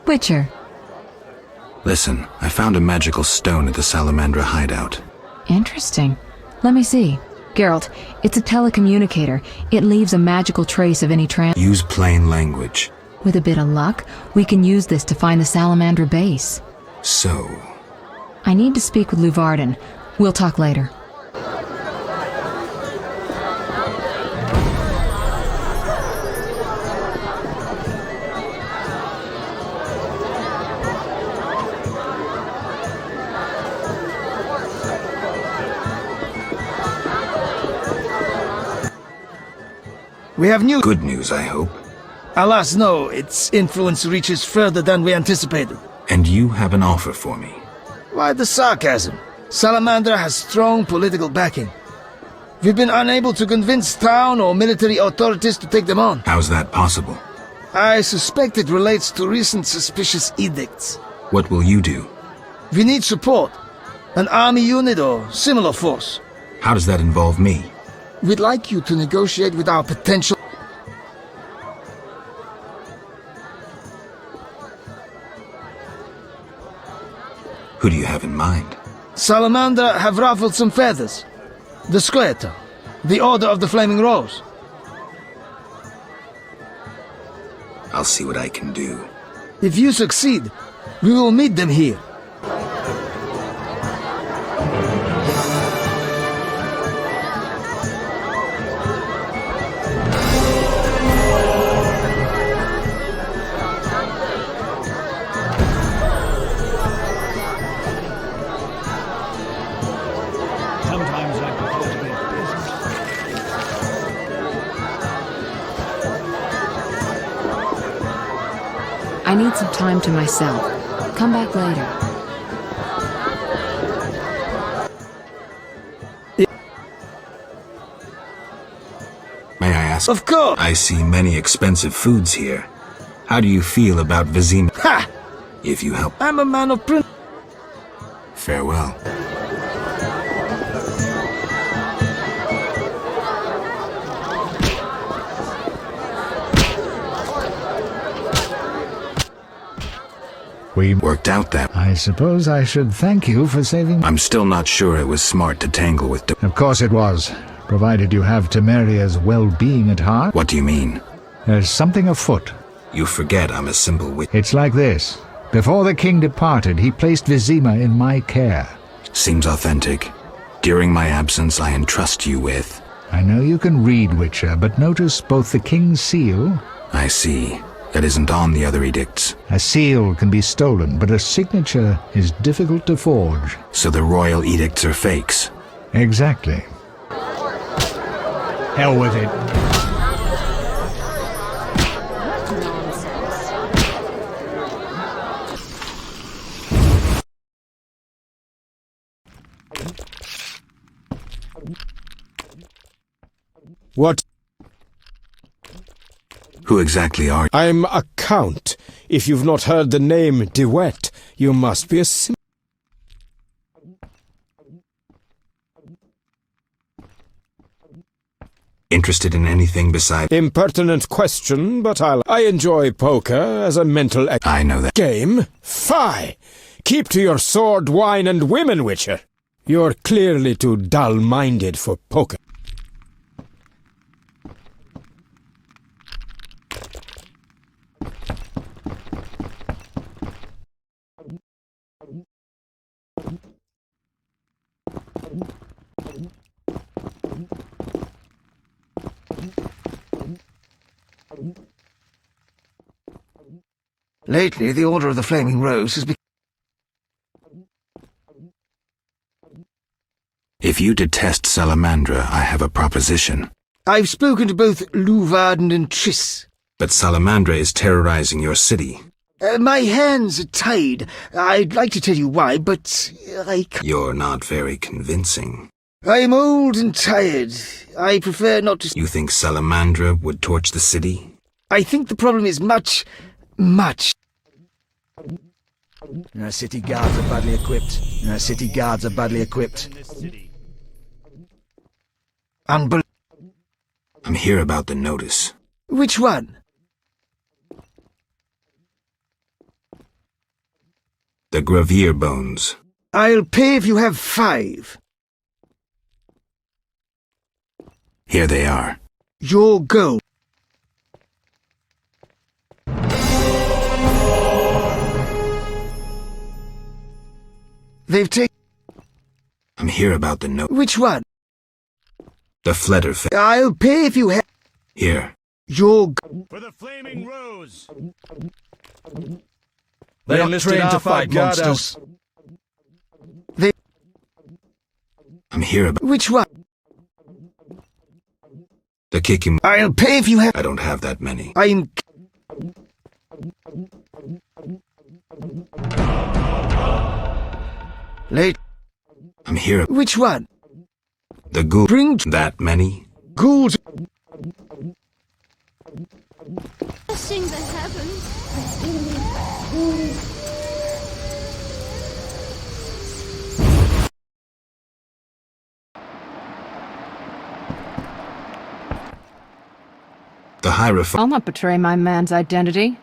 [SPEAKER 1] Witcher.
[SPEAKER 3] Listen, I found a magical stone at the Salamandra hideout.
[SPEAKER 1] Interesting. Let me see. Geralt, it's a telecommunicator. It leaves a magical trace of any
[SPEAKER 3] Use plain language.
[SPEAKER 1] With a bit of luck, we can use this to find the Salamandra base.
[SPEAKER 3] So...
[SPEAKER 1] I need to speak with Luvarden. We'll talk later.
[SPEAKER 16] We have new...
[SPEAKER 3] Good news, I hope.
[SPEAKER 16] Alas, no. Its influence reaches further than we anticipated.
[SPEAKER 3] And you have an offer for me.
[SPEAKER 16] Why the sarcasm? Salamandra has strong political backing. We've been unable to convince town or military authorities to take them on.
[SPEAKER 3] How's that possible?
[SPEAKER 16] I suspect it relates to recent suspicious edicts.
[SPEAKER 3] What will you do?
[SPEAKER 16] We need support. An army unit or similar force.
[SPEAKER 3] How does that involve me?
[SPEAKER 16] We'd like you to negotiate with our potential...
[SPEAKER 3] Who do you have in mind?
[SPEAKER 16] Salamander have ruffled some feathers. The Squareto, the Order of the Flaming Rose.
[SPEAKER 3] I'll see what I can do.
[SPEAKER 16] If you succeed, we will meet them here.
[SPEAKER 1] I need some time to myself. Come back later.
[SPEAKER 3] May I ask?
[SPEAKER 16] Of course!
[SPEAKER 3] I see many expensive foods here. How do you feel about Vizima?
[SPEAKER 16] Ha!
[SPEAKER 3] If you help.
[SPEAKER 16] I'm a man of print.
[SPEAKER 3] Farewell.
[SPEAKER 8] We
[SPEAKER 3] worked out that.
[SPEAKER 8] I suppose I should thank you for saving...
[SPEAKER 3] I'm still not sure it was smart to tangle with...
[SPEAKER 8] Of course it was, provided you have Temeria's well-being at heart.
[SPEAKER 3] What do you mean?
[SPEAKER 8] There's something afoot.
[SPEAKER 3] You forget I'm a simple witch.
[SPEAKER 8] It's like this. Before the king departed, he placed Vizima in my care.
[SPEAKER 3] Seems authentic. During my absence, I entrust you with...
[SPEAKER 8] I know you can read, Witcher, but notice both the king's seal...
[SPEAKER 3] I see. That isn't on the other edicts.
[SPEAKER 8] A seal can be stolen, but a signature is difficult to forge.
[SPEAKER 3] So the royal edicts are fakes?
[SPEAKER 8] Exactly.
[SPEAKER 12] Hell with it.
[SPEAKER 17] What?
[SPEAKER 3] Who exactly are you?
[SPEAKER 17] I'm a count. If you've not heard the name DeWitt, you must be a
[SPEAKER 3] Interested in anything besides...
[SPEAKER 17] Impertinent question, but I enjoy poker as a mental...
[SPEAKER 3] I know that.
[SPEAKER 17] Game? Fie! Keep to your sword, wine, and women, Witcher. You're clearly too dull-minded for poker.
[SPEAKER 16] Lately, the Order of the Flaming Rose has become...
[SPEAKER 3] If you detest Salamandra, I have a proposition.
[SPEAKER 16] I've spoken to both Louvarden and Triss.
[SPEAKER 3] But Salamandra is terrorizing your city.
[SPEAKER 16] My hands are tied. I'd like to tell you why, but I can't.
[SPEAKER 3] You're not very convincing.
[SPEAKER 16] I'm old and tired. I prefer not to...
[SPEAKER 3] You think Salamandra would torch the city?
[SPEAKER 16] I think the problem is much... Our city guards are badly equipped. Unbelievable.
[SPEAKER 3] I'm here about the notice.
[SPEAKER 16] Which one?
[SPEAKER 3] The Gravier bones.
[SPEAKER 16] I'll pay if you have 5.
[SPEAKER 3] Here they are.
[SPEAKER 16] Your goal. They've taken...
[SPEAKER 3] I'm here about the note.
[SPEAKER 16] Which one?
[SPEAKER 3] The Fledder fa...
[SPEAKER 16] I'll pay if you have...
[SPEAKER 3] Here.
[SPEAKER 16] Your...
[SPEAKER 4] For the Flaming Rose!
[SPEAKER 17] They're not trained to fight monsters.
[SPEAKER 3] I'm here about...
[SPEAKER 16] Which one?
[SPEAKER 3] The Kicking...
[SPEAKER 16] I'll pay if you have...
[SPEAKER 3] I don't have that many.
[SPEAKER 16] I'm... Late...
[SPEAKER 3] I'm here...
[SPEAKER 16] Which one?
[SPEAKER 3] The ghouls.
[SPEAKER 16] Bring
[SPEAKER 3] that many?
[SPEAKER 16] ghouls.
[SPEAKER 22] Sing the heavens.
[SPEAKER 3] The Hierophant.
[SPEAKER 2] I'll not betray my man's identity.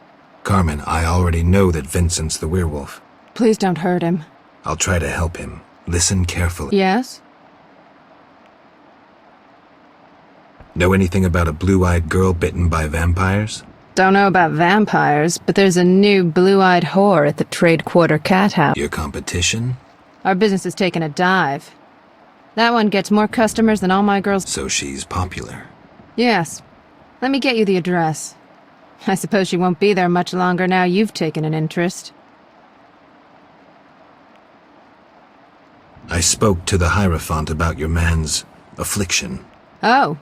[SPEAKER 3] Carmen, I already know that Vincent's the werewolf.
[SPEAKER 2] Please don't hurt him.
[SPEAKER 3] I'll try to help him. Listen carefully.
[SPEAKER 2] Yes?
[SPEAKER 3] Know anything about a blue-eyed girl bitten by vampires?
[SPEAKER 2] Don't know about vampires, but there's a new blue-eyed whore at the Trade Quarter Cat House.
[SPEAKER 3] Your competition?
[SPEAKER 2] Our business has taken a dive. That one gets more customers than all my girls.
[SPEAKER 3] So she's popular.
[SPEAKER 2] Yes. Let me get you the address. I suppose she won't be there much longer now you've taken an interest.
[SPEAKER 3] I spoke to the Hierophant about your man's affliction.
[SPEAKER 2] Oh.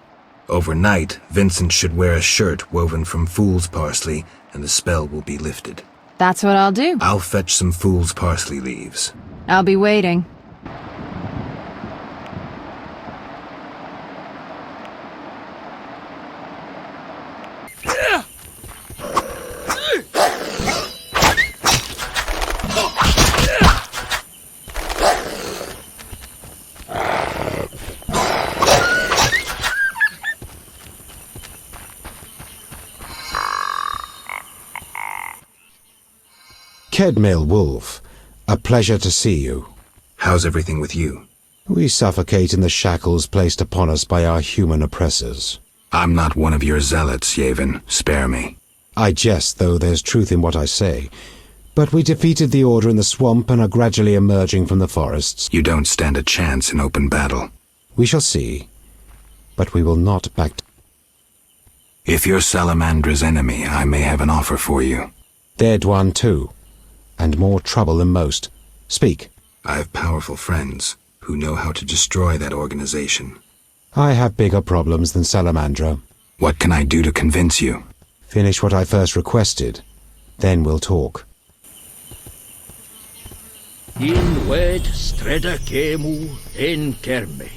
[SPEAKER 3] Overnight, Vincent should wear a shirt woven from fool's parsley, and the spell will be lifted.
[SPEAKER 2] That's what I'll do.
[SPEAKER 3] I'll fetch some fool's parsley leaves.
[SPEAKER 2] I'll be waiting.
[SPEAKER 17] Kedmail Wolf, a pleasure to see you.
[SPEAKER 3] How's everything with you?
[SPEAKER 17] We suffocate in the shackles placed upon us by our human oppressors.
[SPEAKER 3] I'm not one of your zealots, Yavin. Spare me.
[SPEAKER 17] I jest, though there's truth in what I say. But we defeated the Order in the swamp and are gradually emerging from the forests.
[SPEAKER 3] You don't stand a chance in open battle.
[SPEAKER 17] We shall see. But we will not back.
[SPEAKER 3] If you're Salamandra's enemy, I may have an offer for you.
[SPEAKER 17] Dead one, too. And more trouble than most. Speak.
[SPEAKER 3] I have powerful friends who know how to destroy that organization.
[SPEAKER 17] I have bigger problems than Salamandra.
[SPEAKER 3] What can I do to convince you?
[SPEAKER 17] Finish what I first requested. Then we'll talk.
[SPEAKER 15] In wed streda kemu en kerme.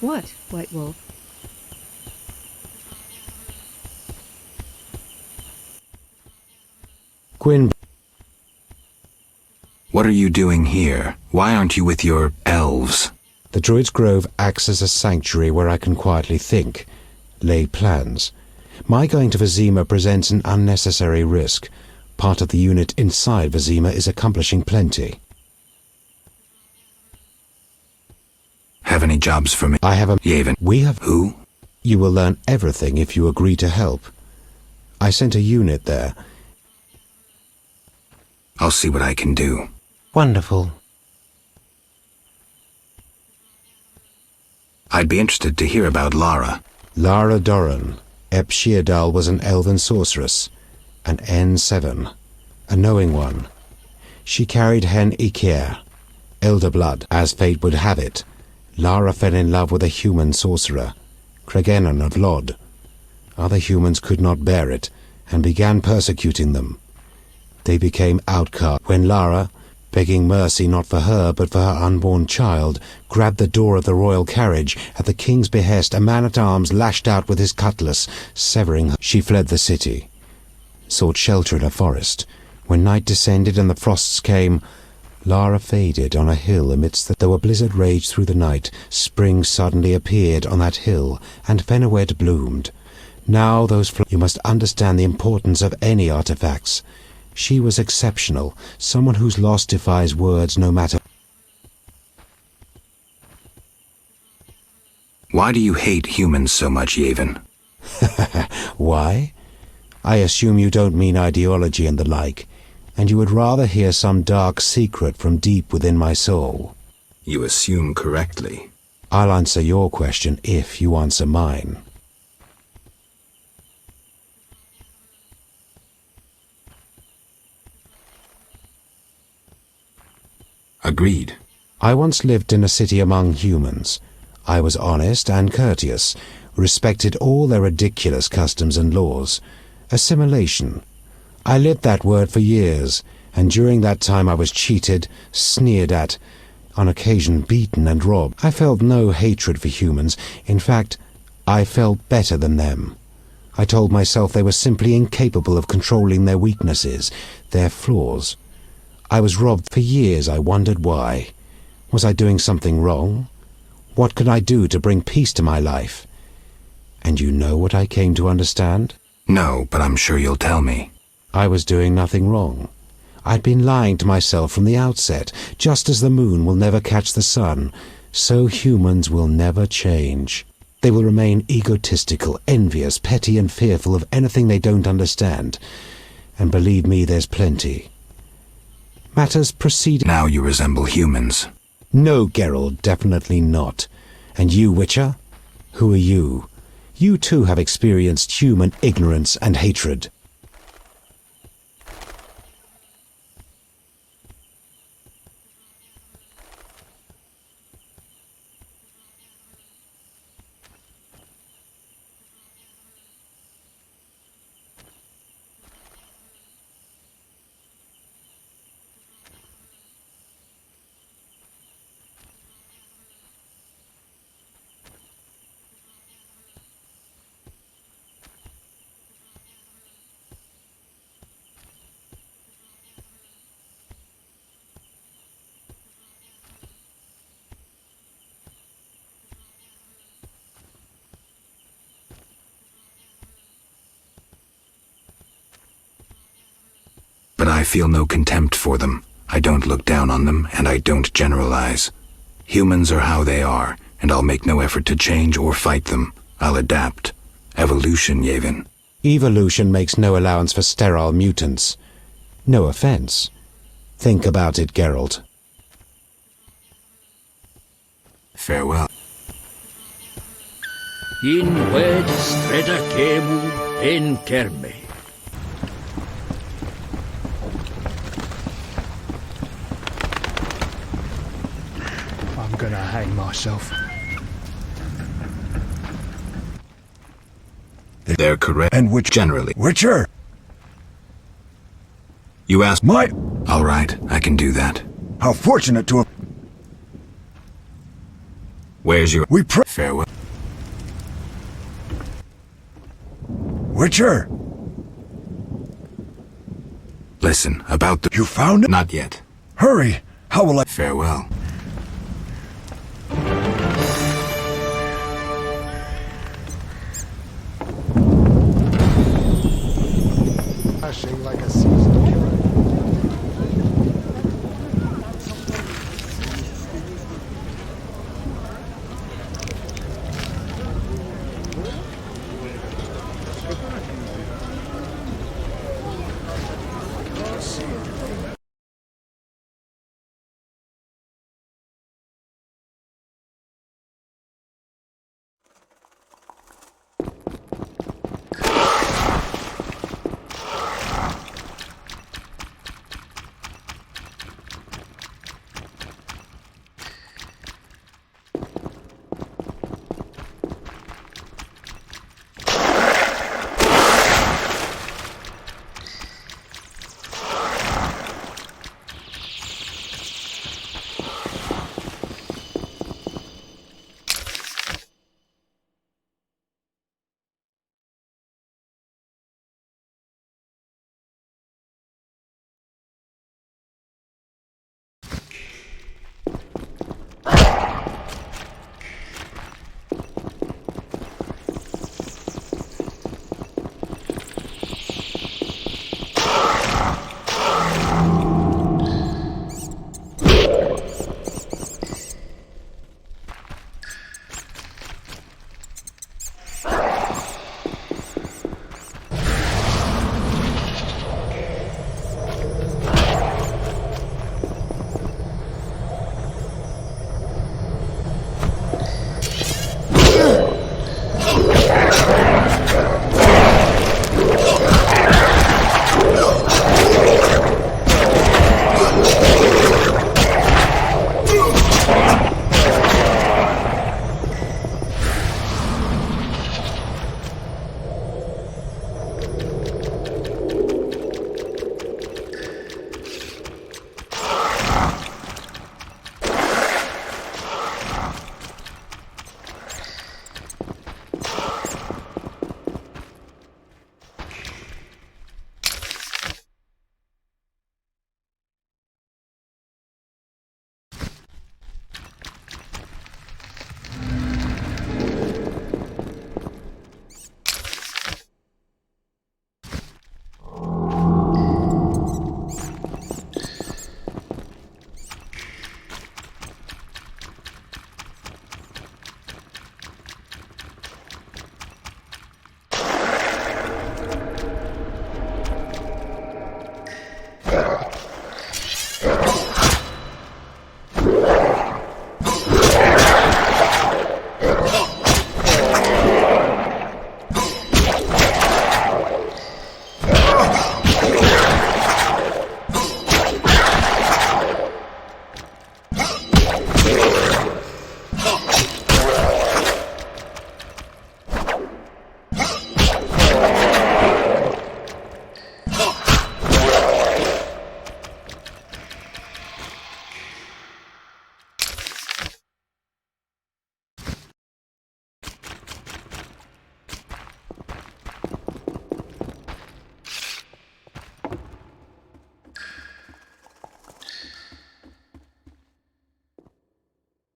[SPEAKER 2] What, White Wolf?
[SPEAKER 17] Gwyn.
[SPEAKER 3] What are you doing here? Why aren't you with your elves?
[SPEAKER 17] The Druid's Grove acts as a sanctuary where I can quietly think, lay plans. My going to Vizima presents an unnecessary risk. Part of the unit inside Vizima is accomplishing plenty.
[SPEAKER 3] Have any jobs for me?
[SPEAKER 17] I have a...
[SPEAKER 3] Yavin.
[SPEAKER 17] We have...
[SPEAKER 3] Who?
[SPEAKER 17] You will learn everything if you agree to help. I sent a unit there.
[SPEAKER 3] I'll see what I can do.
[SPEAKER 17] Wonderful.
[SPEAKER 3] I'd be interested to hear about Lara.
[SPEAKER 17] Lara Doran. Ep Sheerdal was an elven sorceress. An N7. A knowing one. She carried Hen Iker. Elder blood, as fate would have it. Lara fell in love with a human sorcerer, Cregennan of Lod. Other humans could not bear it, and began persecuting them. They became outcast when Lara, begging mercy not for her but for her unborn child, grabbed the door of the royal carriage. At the king's behest, a man-at-arms lashed out with his cutlass, severing her. She fled the city, sought shelter in a forest. When night descended and the frosts came, Lara faded on a hill amidst the... Though a blizzard raged through the night, spring suddenly appeared on that hill, and Fenowed bloomed. Now those... You must understand the importance of any artifacts. She was exceptional, someone whose loss defies words no matter...
[SPEAKER 3] Why do you hate humans so much, Yavin?
[SPEAKER 17] Why? I assume you don't mean ideology and the like, and you would rather hear some dark secret from deep within my soul.
[SPEAKER 3] You assume correctly.
[SPEAKER 17] I'll answer your question if you answer mine.
[SPEAKER 3] Agreed.
[SPEAKER 17] I once lived in a city among humans. I was honest and courteous, respected all their ridiculous customs and laws. Assimilation. I lived that word for years, and during that time I was cheated, sneered at. on occasion beaten and robbed. I felt no hatred for humans. In fact, I felt better than them. I told myself they were simply incapable of controlling their weaknesses, their flaws. I was robbed for years. I wondered why. Was I doing something wrong? What could I do to bring peace to my life? And you know what I came to understand?
[SPEAKER 3] No, but I'm sure you'll tell me.
[SPEAKER 17] I was doing nothing wrong. I'd been lying to myself from the outset. Just as the moon will never catch the sun, so humans will never change. They will remain egotistical, envious, petty and fearful of anything they don't understand. And believe me, there's plenty. Matters proceed.
[SPEAKER 3] Now you resemble humans.
[SPEAKER 17] No, Geralt, definitely not. And you, Witcher? Who are you? You too have experienced human ignorance and hatred.
[SPEAKER 3] But I feel no contempt for them. I don't look down on them, and I don't generalize. Humans are how they are, and I'll make no effort to change or fight them. I'll adapt. Evolution, Yevon.
[SPEAKER 17] Evolution makes no allowance for sterile mutants. No offense. Think about it, Geralt.
[SPEAKER 3] Farewell.
[SPEAKER 15] In wed streda cemu en kerme.
[SPEAKER 12] I'm gonna hang myself.
[SPEAKER 3] They're correct.
[SPEAKER 20] And which
[SPEAKER 3] generally.
[SPEAKER 20] Witcher?
[SPEAKER 3] You asked
[SPEAKER 20] my...
[SPEAKER 3] All right, I can do that.
[SPEAKER 20] How fortunate to have...
[SPEAKER 3] Where's your...
[SPEAKER 20] We pray...
[SPEAKER 3] Farewell.
[SPEAKER 20] Witcher?
[SPEAKER 3] Listen, about the...
[SPEAKER 20] You found it?
[SPEAKER 3] Not yet.
[SPEAKER 20] Hurry! How will I...
[SPEAKER 3] Farewell.
[SPEAKER 16] Like a seasoned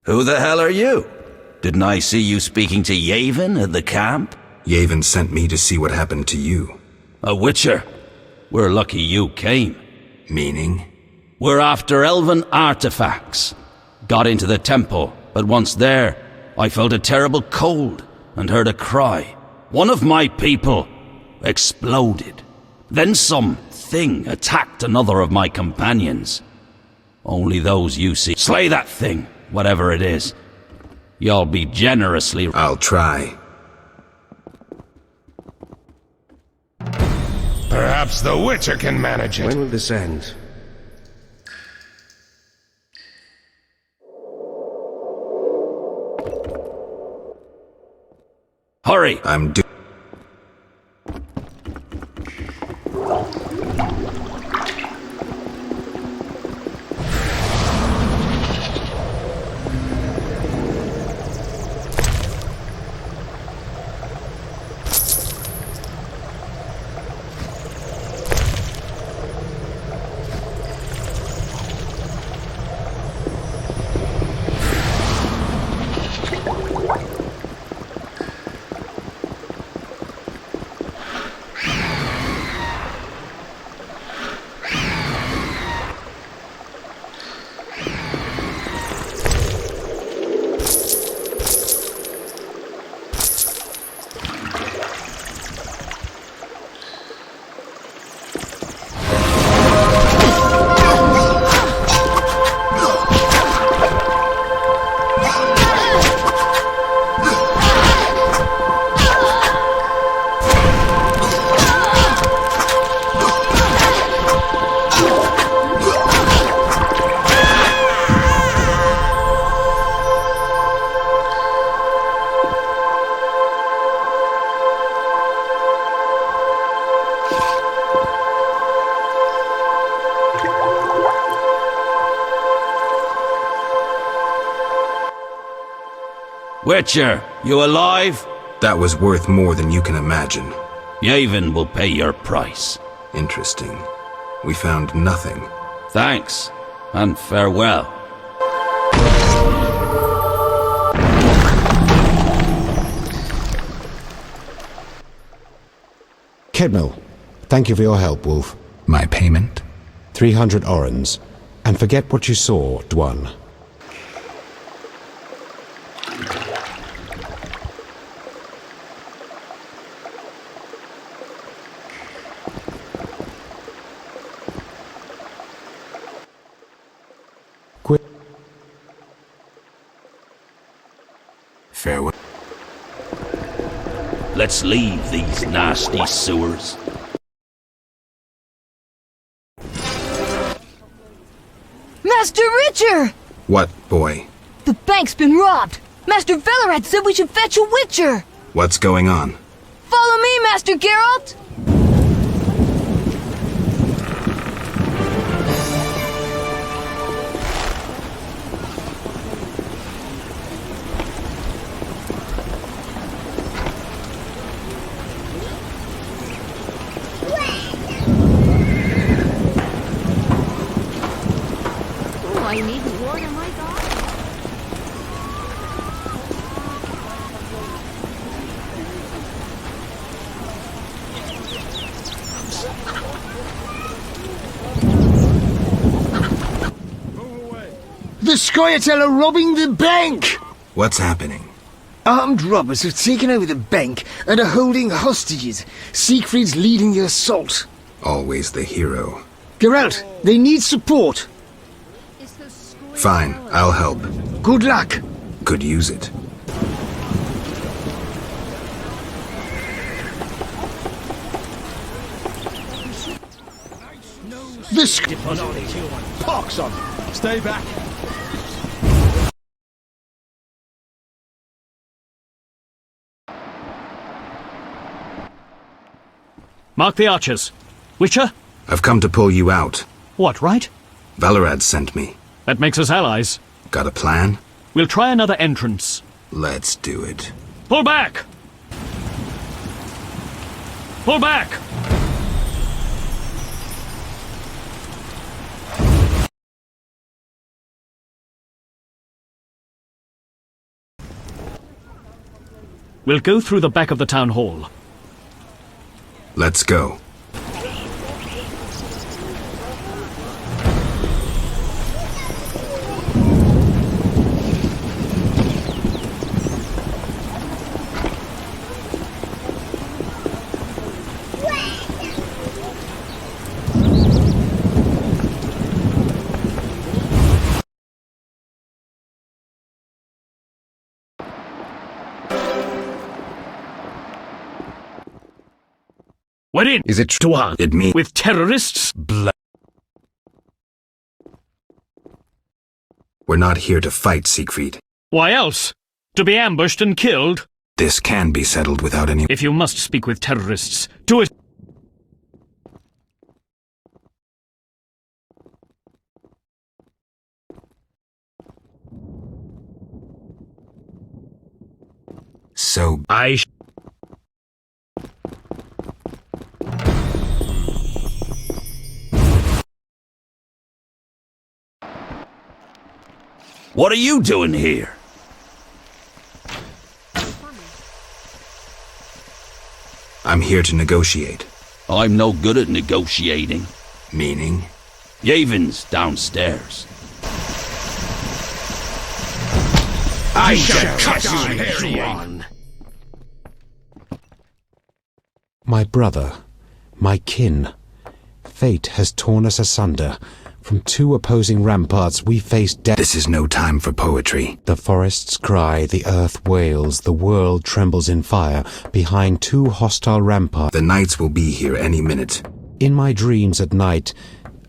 [SPEAKER 18] Who the hell are you? Didn't I see you speaking to Yavin at the camp?
[SPEAKER 3] Yavin sent me to see what happened to you.
[SPEAKER 18] A witcher? We're lucky you came.
[SPEAKER 3] Meaning?
[SPEAKER 18] We're after elven artifacts. Got into the temple, but once there, I felt a terrible cold and heard a cry. One of my people exploded. Then some thing attacked another of my companions. Only those you see. Slay that thing, whatever it is. You'll be generously...
[SPEAKER 3] I'll try.
[SPEAKER 4] Perhaps the Witcher can manage it.
[SPEAKER 19] When will this end?
[SPEAKER 18] Hurry!
[SPEAKER 3] I'm due.
[SPEAKER 18] Witcher, you alive?
[SPEAKER 3] That was worth more than you can imagine.
[SPEAKER 18] Yavin will pay your price.
[SPEAKER 3] Interesting. We found nothing.
[SPEAKER 18] Thanks, and farewell.
[SPEAKER 17] Kidmel, thank you for your help, Wolf.
[SPEAKER 3] My payment?
[SPEAKER 17] 300 orens. And forget what you saw, Dwan.
[SPEAKER 3] Farewell.
[SPEAKER 18] Let's leave these nasty sewers.
[SPEAKER 23] Master Richard!
[SPEAKER 3] What, boy?
[SPEAKER 23] The bank's been robbed! Master Velerad said we should fetch a Witcher!
[SPEAKER 3] What's going on?
[SPEAKER 23] Follow me, Master Geralt!
[SPEAKER 22] I need water, my God.
[SPEAKER 16] The Scoia'tael are robbing the bank!
[SPEAKER 3] What's happening?
[SPEAKER 16] Armed robbers have taken over the bank and are holding hostages. Siegfried's leading the assault.
[SPEAKER 3] Always the hero.
[SPEAKER 16] Geralt, they need support.
[SPEAKER 3] Fine, I'll help.
[SPEAKER 16] Good luck.
[SPEAKER 3] Could use it.
[SPEAKER 16] This
[SPEAKER 12] Pox on. Stay back.
[SPEAKER 14] Mark the archers. Witcher?
[SPEAKER 3] I've come to pull you out.
[SPEAKER 14] What, right?
[SPEAKER 3] Velerad sent me.
[SPEAKER 14] That makes us allies.
[SPEAKER 3] Got a plan?
[SPEAKER 14] We'll try another entrance.
[SPEAKER 3] Let's do it.
[SPEAKER 14] Pull back! Pull back!
[SPEAKER 6] We'll go through the back of the town hall.
[SPEAKER 3] Let's go.
[SPEAKER 6] We're in.
[SPEAKER 3] Is it true? It means
[SPEAKER 6] with terrorists?
[SPEAKER 3] We're not here to fight, Siegfried.
[SPEAKER 6] Why else? To be ambushed and killed?
[SPEAKER 3] This can be settled without any...
[SPEAKER 6] If you must speak with terrorists, do it.
[SPEAKER 3] So...
[SPEAKER 18] What are you doing here?
[SPEAKER 3] I'm here to negotiate.
[SPEAKER 18] I'm no good at negotiating.
[SPEAKER 3] Meaning?
[SPEAKER 18] Yavon's downstairs.
[SPEAKER 15] I shall cut you one.
[SPEAKER 17] My brother, my kin. Fate has torn us asunder. From two opposing ramparts we face death.
[SPEAKER 3] This is no time for poetry.
[SPEAKER 17] The forests cry, the earth wails, the world trembles in fire. Behind two hostile ramparts.
[SPEAKER 3] The knights will be here any minute.
[SPEAKER 17] In my dreams at night,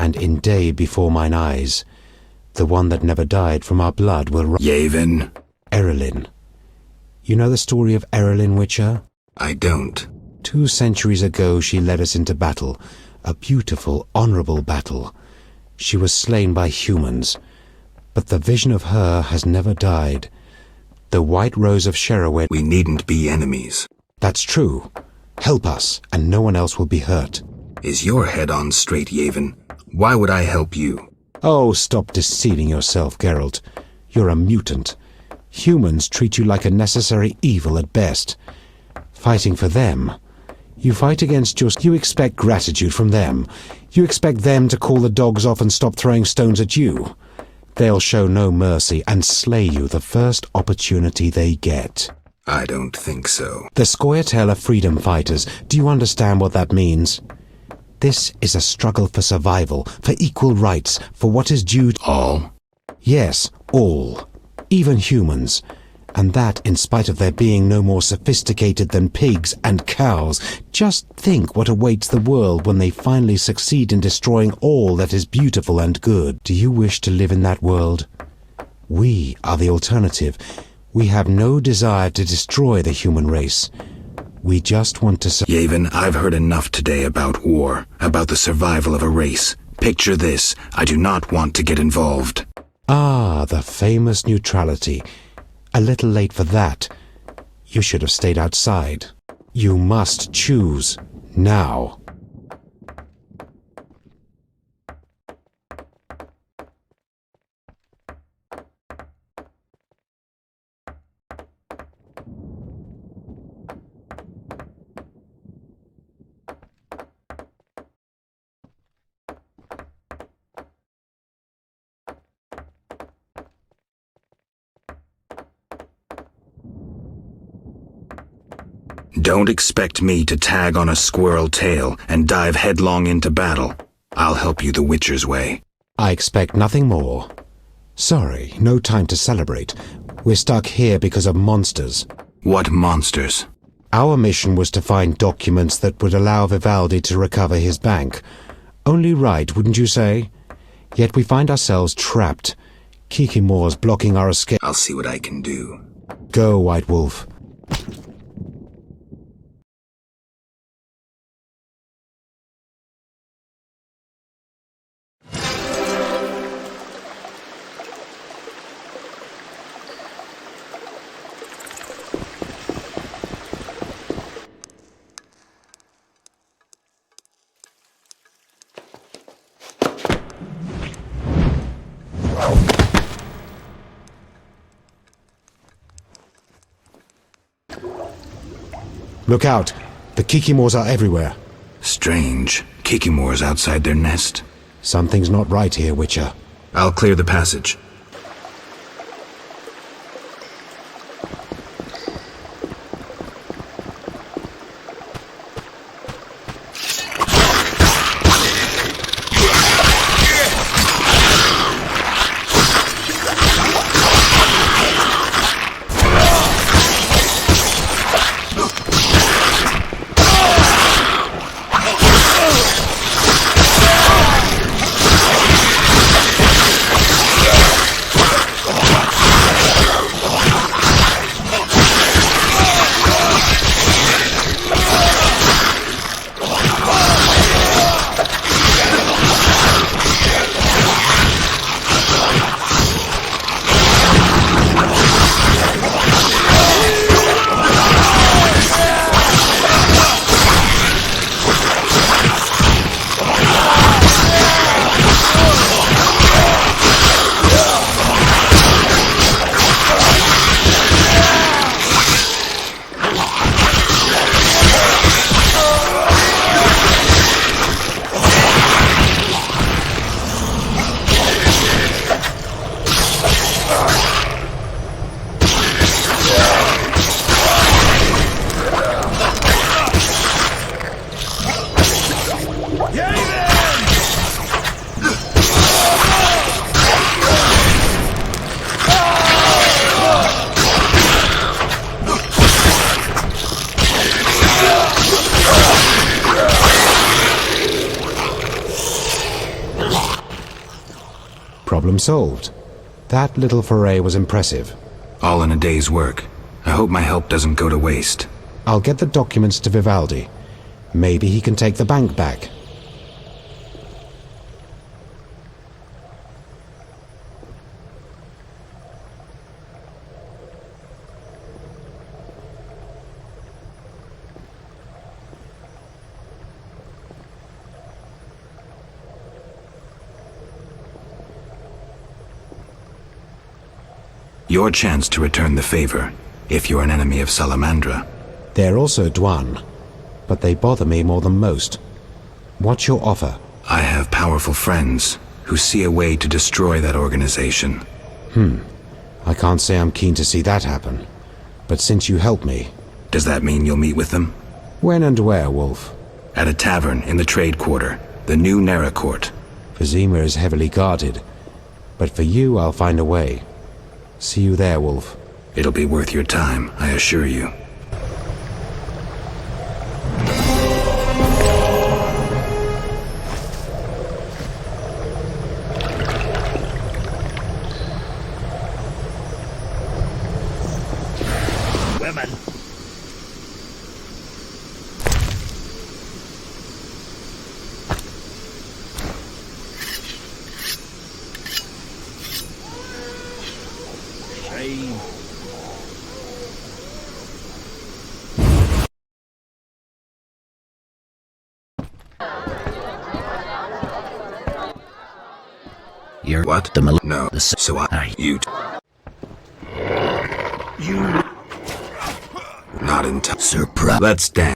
[SPEAKER 17] and in day before mine eyes, the one that never died from our blood will rise.
[SPEAKER 3] Yavon.
[SPEAKER 17] Erelyn. You know the story of Erelyn, Witcher?
[SPEAKER 3] I don't.
[SPEAKER 17] 2 centuries ago she led us into battle. A beautiful, honorable battle. She was slain by humans, but the vision of her has never died. The White Rose of Sherowin...
[SPEAKER 3] We needn't be enemies.
[SPEAKER 17] That's true. Help us, and no one else will be hurt.
[SPEAKER 3] Is your head on straight, Yavon? Why would I help you?
[SPEAKER 17] Oh, stop deceiving yourself, Geralt. You're a mutant. Humans treat you like a necessary evil at best. Fighting for them... You fight against you expect gratitude from them. You expect them to call the dogs off and stop throwing stones at you. They'll show no mercy and slay you the first opportunity they get.
[SPEAKER 3] I don't think so.
[SPEAKER 17] The Scoia'tael are freedom fighters. Do you understand what that means? This is a struggle for survival, for equal rights, for what is due to...
[SPEAKER 3] All?
[SPEAKER 17] Yes, all. Even humans. And that in spite of their being no more sophisticated than pigs and cows. Just think what awaits the world when they finally succeed in destroying all that is beautiful and good. Do you wish to live in that world? We are the alternative. We have no desire to destroy the human race. We just want to...
[SPEAKER 3] Yavon, I've heard enough today about war, about the survival of a race. Picture this. I do not want to get involved.
[SPEAKER 17] Ah, the famous neutrality. A little late for that. You should have stayed outside. You must choose now.
[SPEAKER 3] Don't expect me to tag on a squirrel tail and dive headlong into battle. I'll help you the Witcher's way.
[SPEAKER 17] I expect nothing more. Sorry, no time to celebrate. We're stuck here because of monsters.
[SPEAKER 3] What monsters?
[SPEAKER 17] Our mission was to find documents that would allow Vivaldi to recover his bank. Only right, wouldn't you say? Yet we find ourselves trapped. Kiki Moore's blocking our escape.
[SPEAKER 3] I'll see what I can do.
[SPEAKER 17] Go, White Wolf. Look out. The Kikimors are everywhere.
[SPEAKER 3] Strange. Kikimors outside their nest.
[SPEAKER 17] Something's not right here, Witcher.
[SPEAKER 3] I'll clear the passage.
[SPEAKER 17] Problem solved. That little foray was impressive.
[SPEAKER 3] All in a day's work. I hope my help doesn't go to waste.
[SPEAKER 17] I'll get the documents to Vivaldi. Maybe he can take the bank back.
[SPEAKER 3] Your chance to return the favor, if you're an enemy of Salamandra.
[SPEAKER 17] They're also Dwan, but they bother me more than most. What's your offer?
[SPEAKER 3] I have powerful friends who see a way to destroy that organization.
[SPEAKER 17] I can't say I'm keen to see that happen. But since you help me...
[SPEAKER 3] Does that mean you'll meet with them?
[SPEAKER 17] When and where, Wolf?
[SPEAKER 3] At a tavern in the trade quarter, the new Nera Court.
[SPEAKER 17] Vizima is heavily guarded, but for you I'll find a way. See you there, Wolf.
[SPEAKER 3] It'll be worth your time, I assure you.
[SPEAKER 6] Women.
[SPEAKER 3] You're what? No, so you... Not in time. Surprise. Let's dance.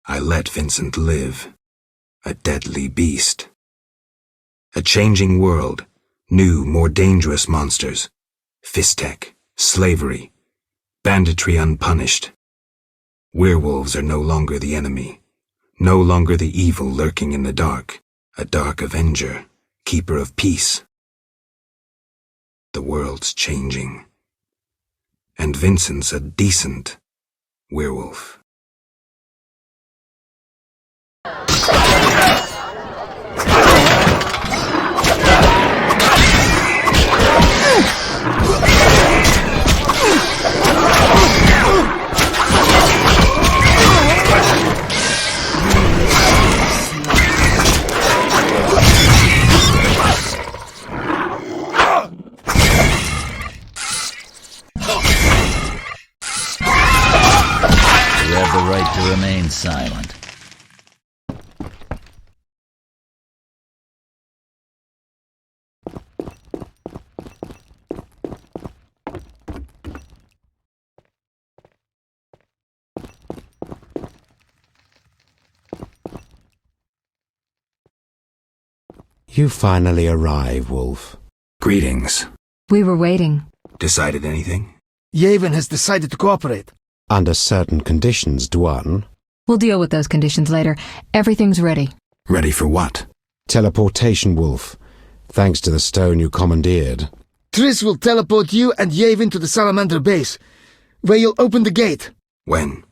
[SPEAKER 3] I let Vincent live. A deadly beast. A changing world. New, more dangerous monsters. Fistek. Slavery. Banditry unpunished. Werewolves are no longer the enemy. No longer the evil lurking in the dark. A dark avenger. Keeper of peace. The world's changing. And Vincent's a decent werewolf.
[SPEAKER 7] have the right to remain silent.
[SPEAKER 17] You finally arrive, Wolf.
[SPEAKER 3] Greetings.
[SPEAKER 1] We were waiting.
[SPEAKER 3] Decided anything?
[SPEAKER 16] Yavin has decided to cooperate.
[SPEAKER 17] Under certain conditions, Dwan.
[SPEAKER 1] We'll deal with those conditions later. Everything's ready.
[SPEAKER 3] Ready for what?
[SPEAKER 17] Teleportation, Wolf. Thanks to the stone you commandeered.
[SPEAKER 16] Triss will teleport you and Yavin to the Salamander base, where you'll open the gate.
[SPEAKER 3] When?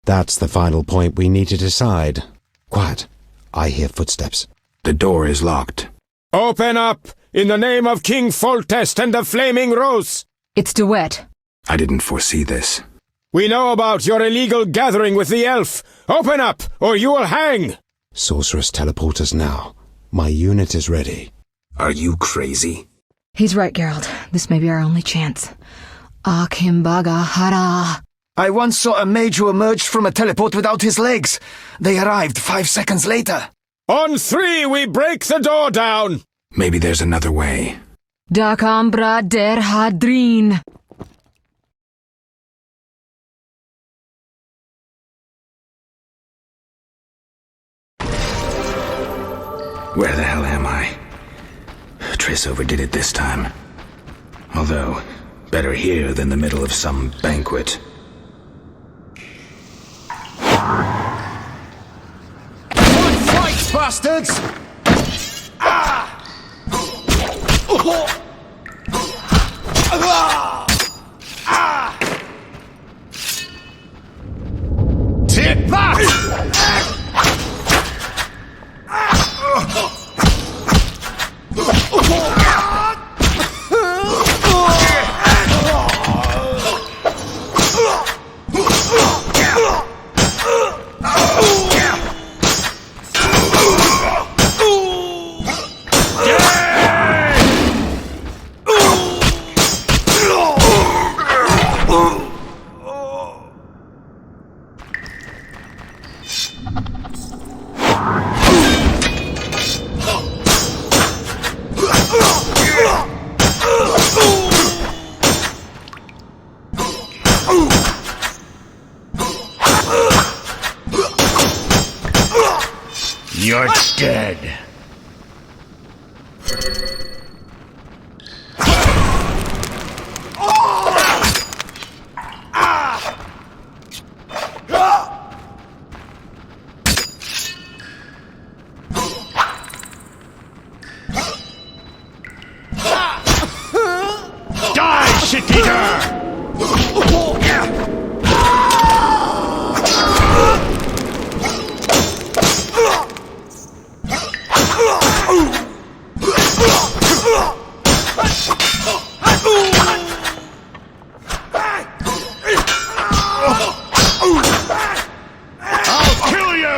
[SPEAKER 17] That's the final point we need to decide. Quiet. I hear footsteps.
[SPEAKER 3] The door is locked.
[SPEAKER 9] Open up! In the name of King Foltest and the Flaming Rose!
[SPEAKER 1] It's Duet.
[SPEAKER 3] I didn't foresee this.
[SPEAKER 9] We know about your illegal gathering with the elf. Open up, or you will hang!
[SPEAKER 17] Sorceress, teleport us now. My unit is ready.
[SPEAKER 3] Are you crazy?
[SPEAKER 1] He's right, Geralt. This may be our only chance. Akimbaga hara.
[SPEAKER 16] I once saw a mage who emerged from a teleport without his legs. They arrived 5 seconds later.
[SPEAKER 9] On 3, we break the door down!
[SPEAKER 3] Maybe there's another way.
[SPEAKER 1] Dakambra der Hadrin.
[SPEAKER 3] Where the hell am I? Triss overdid it this time. Although, better here than the middle of some banquet.
[SPEAKER 10] Fight, bastards!
[SPEAKER 20] Take that!
[SPEAKER 15] You're dead.
[SPEAKER 9] Die, shit-eater!
[SPEAKER 15] I'll kill you!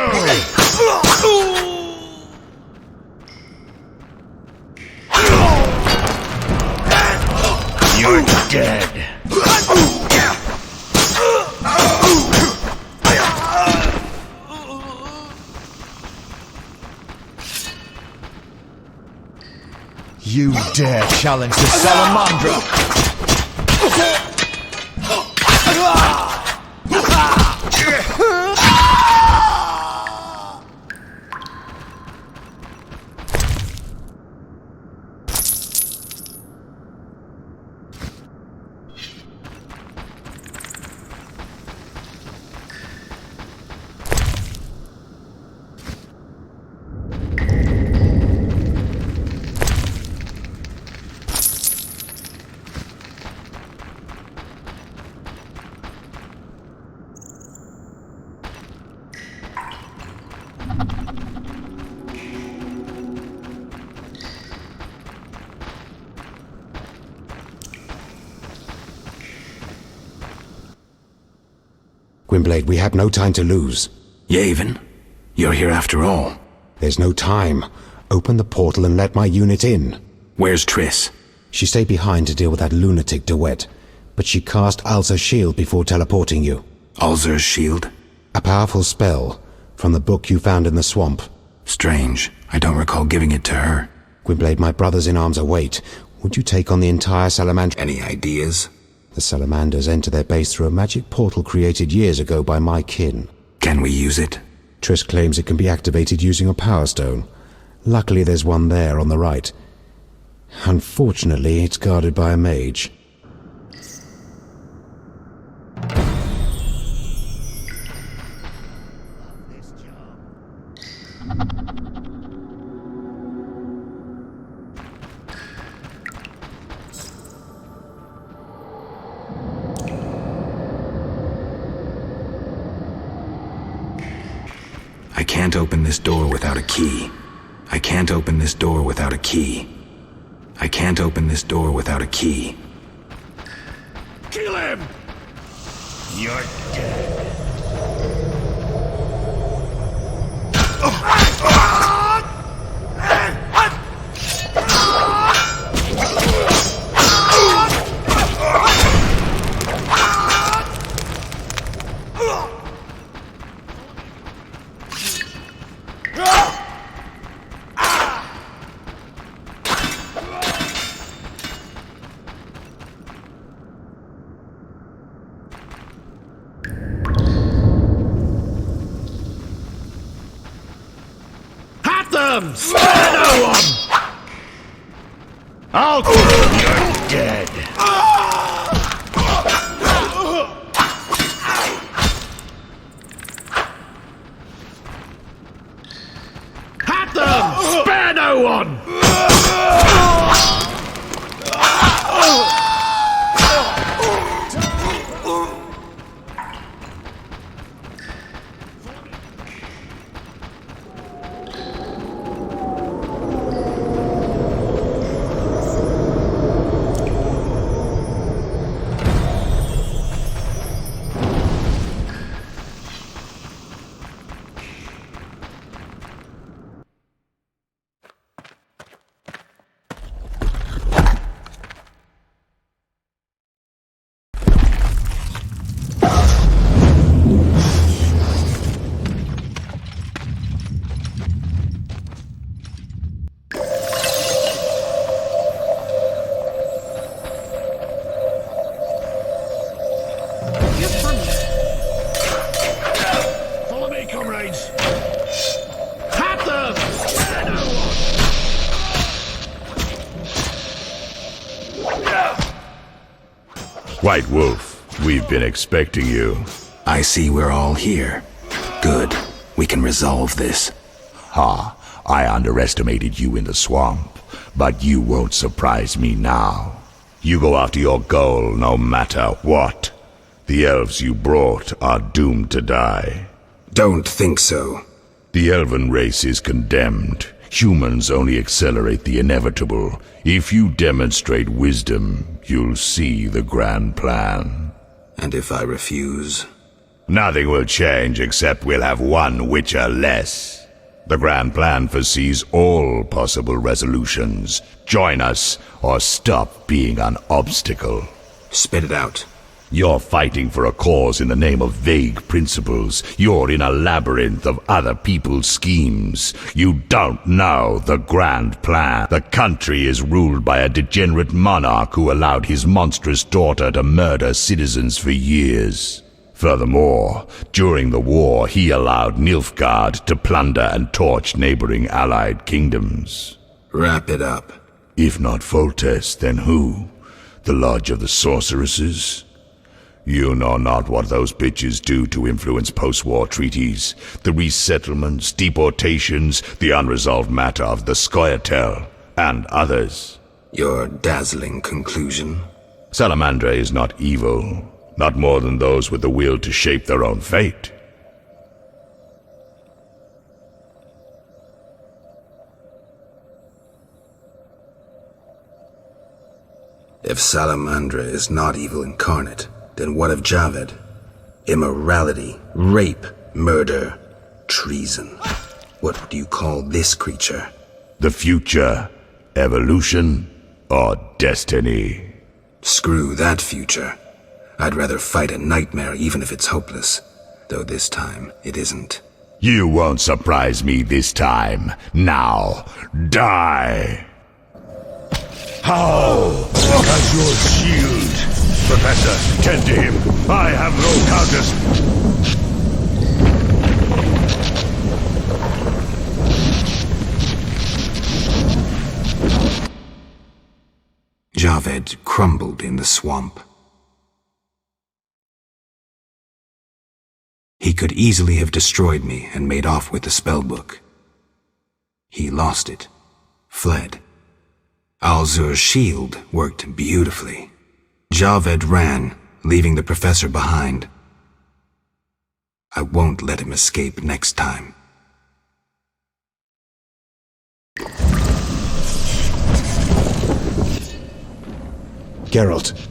[SPEAKER 15] You're dead.
[SPEAKER 20] You dare challenge the Salamandra?
[SPEAKER 17] Gwynblade, we have no time to lose.
[SPEAKER 3] Yavin, you're here after all.
[SPEAKER 17] There's no time. Open the portal and let my unit in.
[SPEAKER 3] Where's Triss?
[SPEAKER 17] She stayed behind to deal with that lunatic Duet, but she cast Alzur's shield before teleporting you.
[SPEAKER 3] Alzur's shield?
[SPEAKER 17] A powerful spell from the book you found in the swamp.
[SPEAKER 3] Strange. I don't recall giving it to her.
[SPEAKER 17] Gwynblade, my brothers-in-arms await. Would you take on the entire salamander?
[SPEAKER 3] Any ideas?
[SPEAKER 17] The salamanders enter their base through a magic portal created years ago by my kin.
[SPEAKER 3] Can we use it?
[SPEAKER 17] Triss claims it can be activated using a power stone. Luckily there's one there on the right. Unfortunately, it's guarded by a mage.
[SPEAKER 3] I can't open this door without a key. I can't open this door without a key. I can't open this door without a key.
[SPEAKER 4] Kill him! You're dead.
[SPEAKER 13] Spare no one! I'll kill you. You're dead. Hat them! Spare no one!
[SPEAKER 5] White Wolf, we've been expecting you.
[SPEAKER 3] I see we're all here. Good. We can resolve this.
[SPEAKER 5] Ha, I underestimated you in the swamp, but you won't surprise me now. You go after your goal no matter what. The elves you brought are doomed to die.
[SPEAKER 3] Don't think so.
[SPEAKER 5] The elven race is condemned. Humans only accelerate the inevitable. If you demonstrate wisdom, you'll see the grand plan.
[SPEAKER 3] And if I refuse?
[SPEAKER 5] Nothing will change except we'll have one Witcher less. The grand plan foresees all possible resolutions. Join us, or stop being an obstacle.
[SPEAKER 3] Spit it out.
[SPEAKER 5] You're fighting for a cause in the name of vague principles. You're in a labyrinth of other people's schemes. You don't know the grand plan. The country is ruled by a degenerate monarch who allowed his monstrous daughter to murder citizens for years. Furthermore, during the war, he allowed Nilfgaard to plunder and torch neighboring allied kingdoms.
[SPEAKER 3] Wrap it up.
[SPEAKER 5] If not Foltest, then who? The Lodge of the Sorceresses? You know not what those bitches do to influence post-war treaties, the resettlements, deportations, the unresolved matter of the Scoia'tael, and others.
[SPEAKER 3] Your dazzling conclusion?
[SPEAKER 5] Salamandra is not evil, not more than those with the will to shape their own fate.
[SPEAKER 3] If Salamandra is not evil incarnate, then what of Javed? Immorality, rape, murder, treason. What would you call this creature?
[SPEAKER 5] The future, evolution, or destiny?
[SPEAKER 3] Screw that future. I'd rather fight a nightmare even if it's hopeless. though this time it isn't.
[SPEAKER 5] You won't surprise me this time. Now, die!
[SPEAKER 4] How? As your shield. Professor, tend to him. I have no counters.
[SPEAKER 3] Javed crumbled in the swamp. He could easily have destroyed me and made off with the spellbook. He lost it, fled. Al-Zur's shield worked beautifully. Javed ran, leaving the professor behind. I won't let him escape next time.
[SPEAKER 17] Geralt,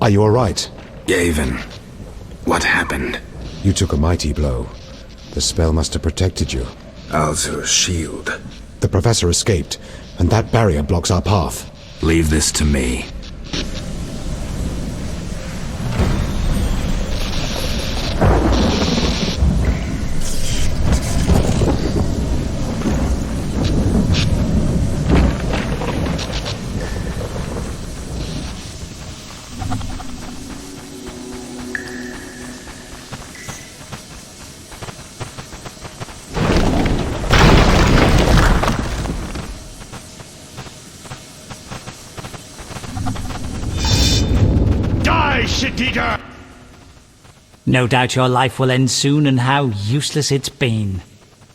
[SPEAKER 17] are you all right?
[SPEAKER 3] Yavin, what happened?
[SPEAKER 17] You took a mighty blow. The spell must have protected you.
[SPEAKER 3] Al-Zur's shield.
[SPEAKER 17] The professor escaped, and that barrier blocks our path.
[SPEAKER 3] Leave this to me.
[SPEAKER 6] Shit-eater!
[SPEAKER 14] No doubt your life will end soon, and how useless it's been.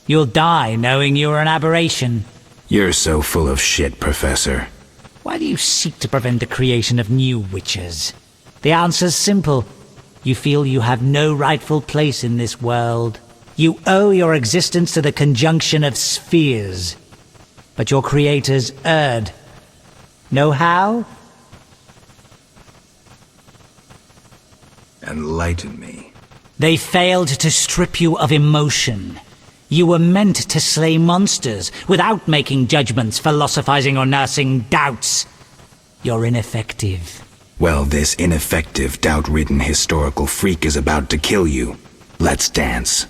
[SPEAKER 14] You'll die knowing you're an aberration.
[SPEAKER 3] You're so full of shit, Professor.
[SPEAKER 14] Why do you seek to prevent the creation of new witches? The answer's simple. You feel you have no rightful place in this world. You owe your existence to the conjunction of spheres. But your creators erred. Know how?
[SPEAKER 3] Enlighten me.
[SPEAKER 14] They failed to strip you of emotion. You were meant to slay monsters without making judgments, philosophizing or nursing doubts. You're ineffective.
[SPEAKER 3] Well, this ineffective, doubt-ridden historical freak is about to kill you. Let's dance.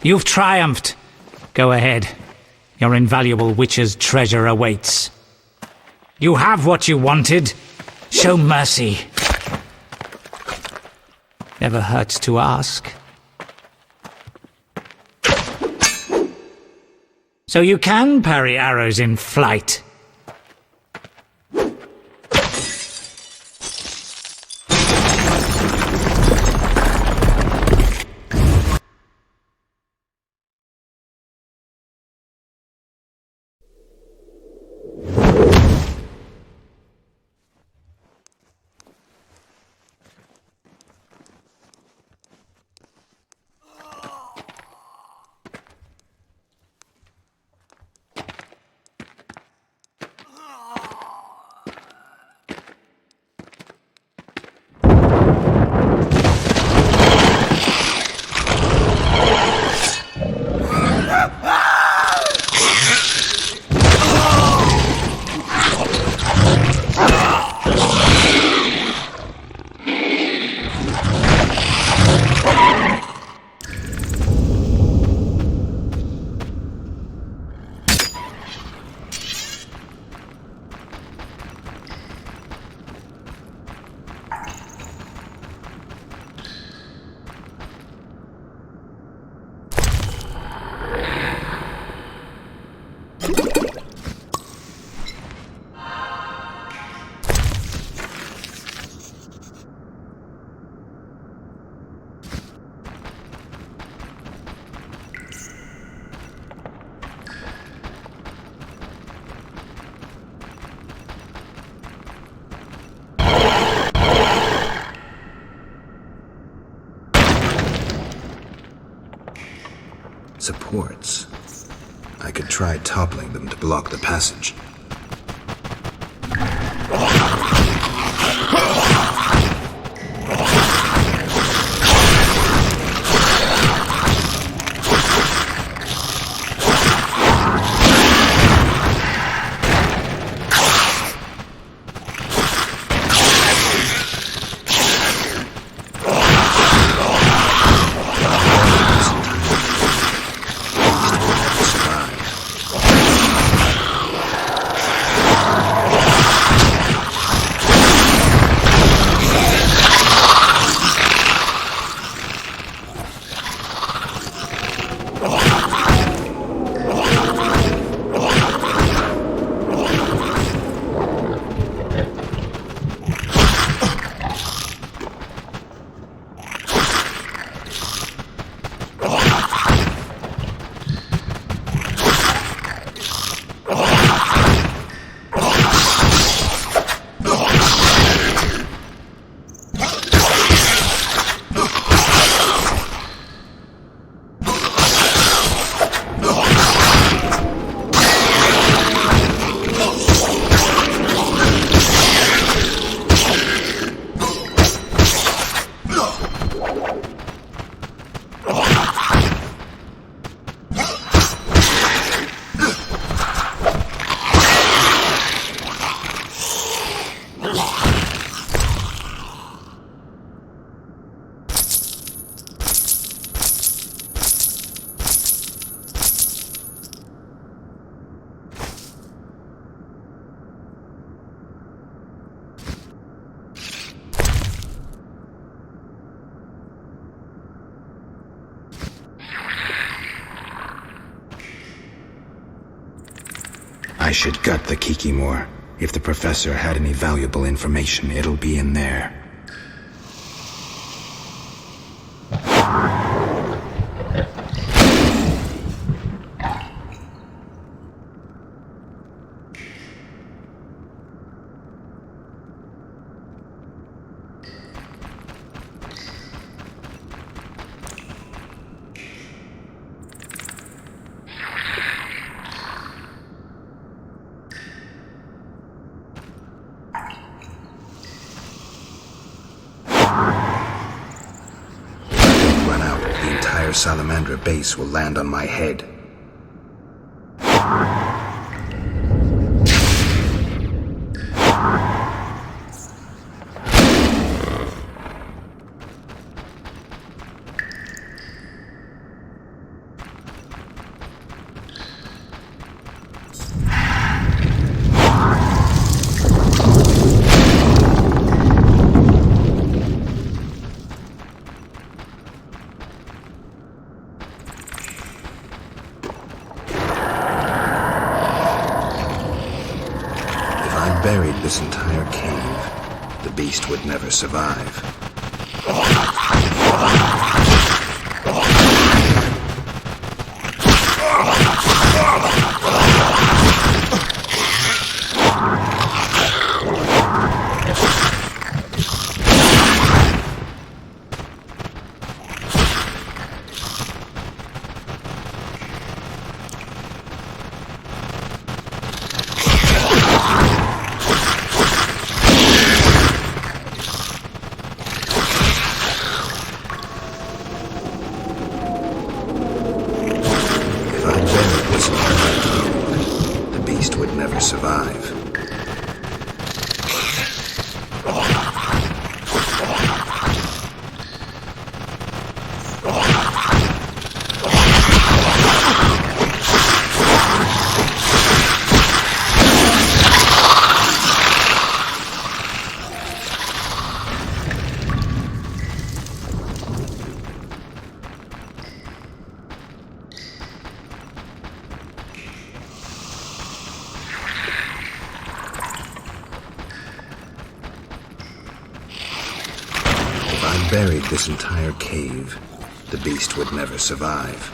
[SPEAKER 14] You've triumphed. Go ahead. Your invaluable witch's treasure awaits. You have what you wanted. Show mercy. Never hurts to ask. So you can parry arrows in flight.
[SPEAKER 3] supports. I could try toppling them to block the passage. I should gut the Kikimore. If the professor had any valuable information, it'll be in there. Salamandra base will land on my head. Buried this entire cave, the beast would never survive. Buried this entire cave, the beast would never survive.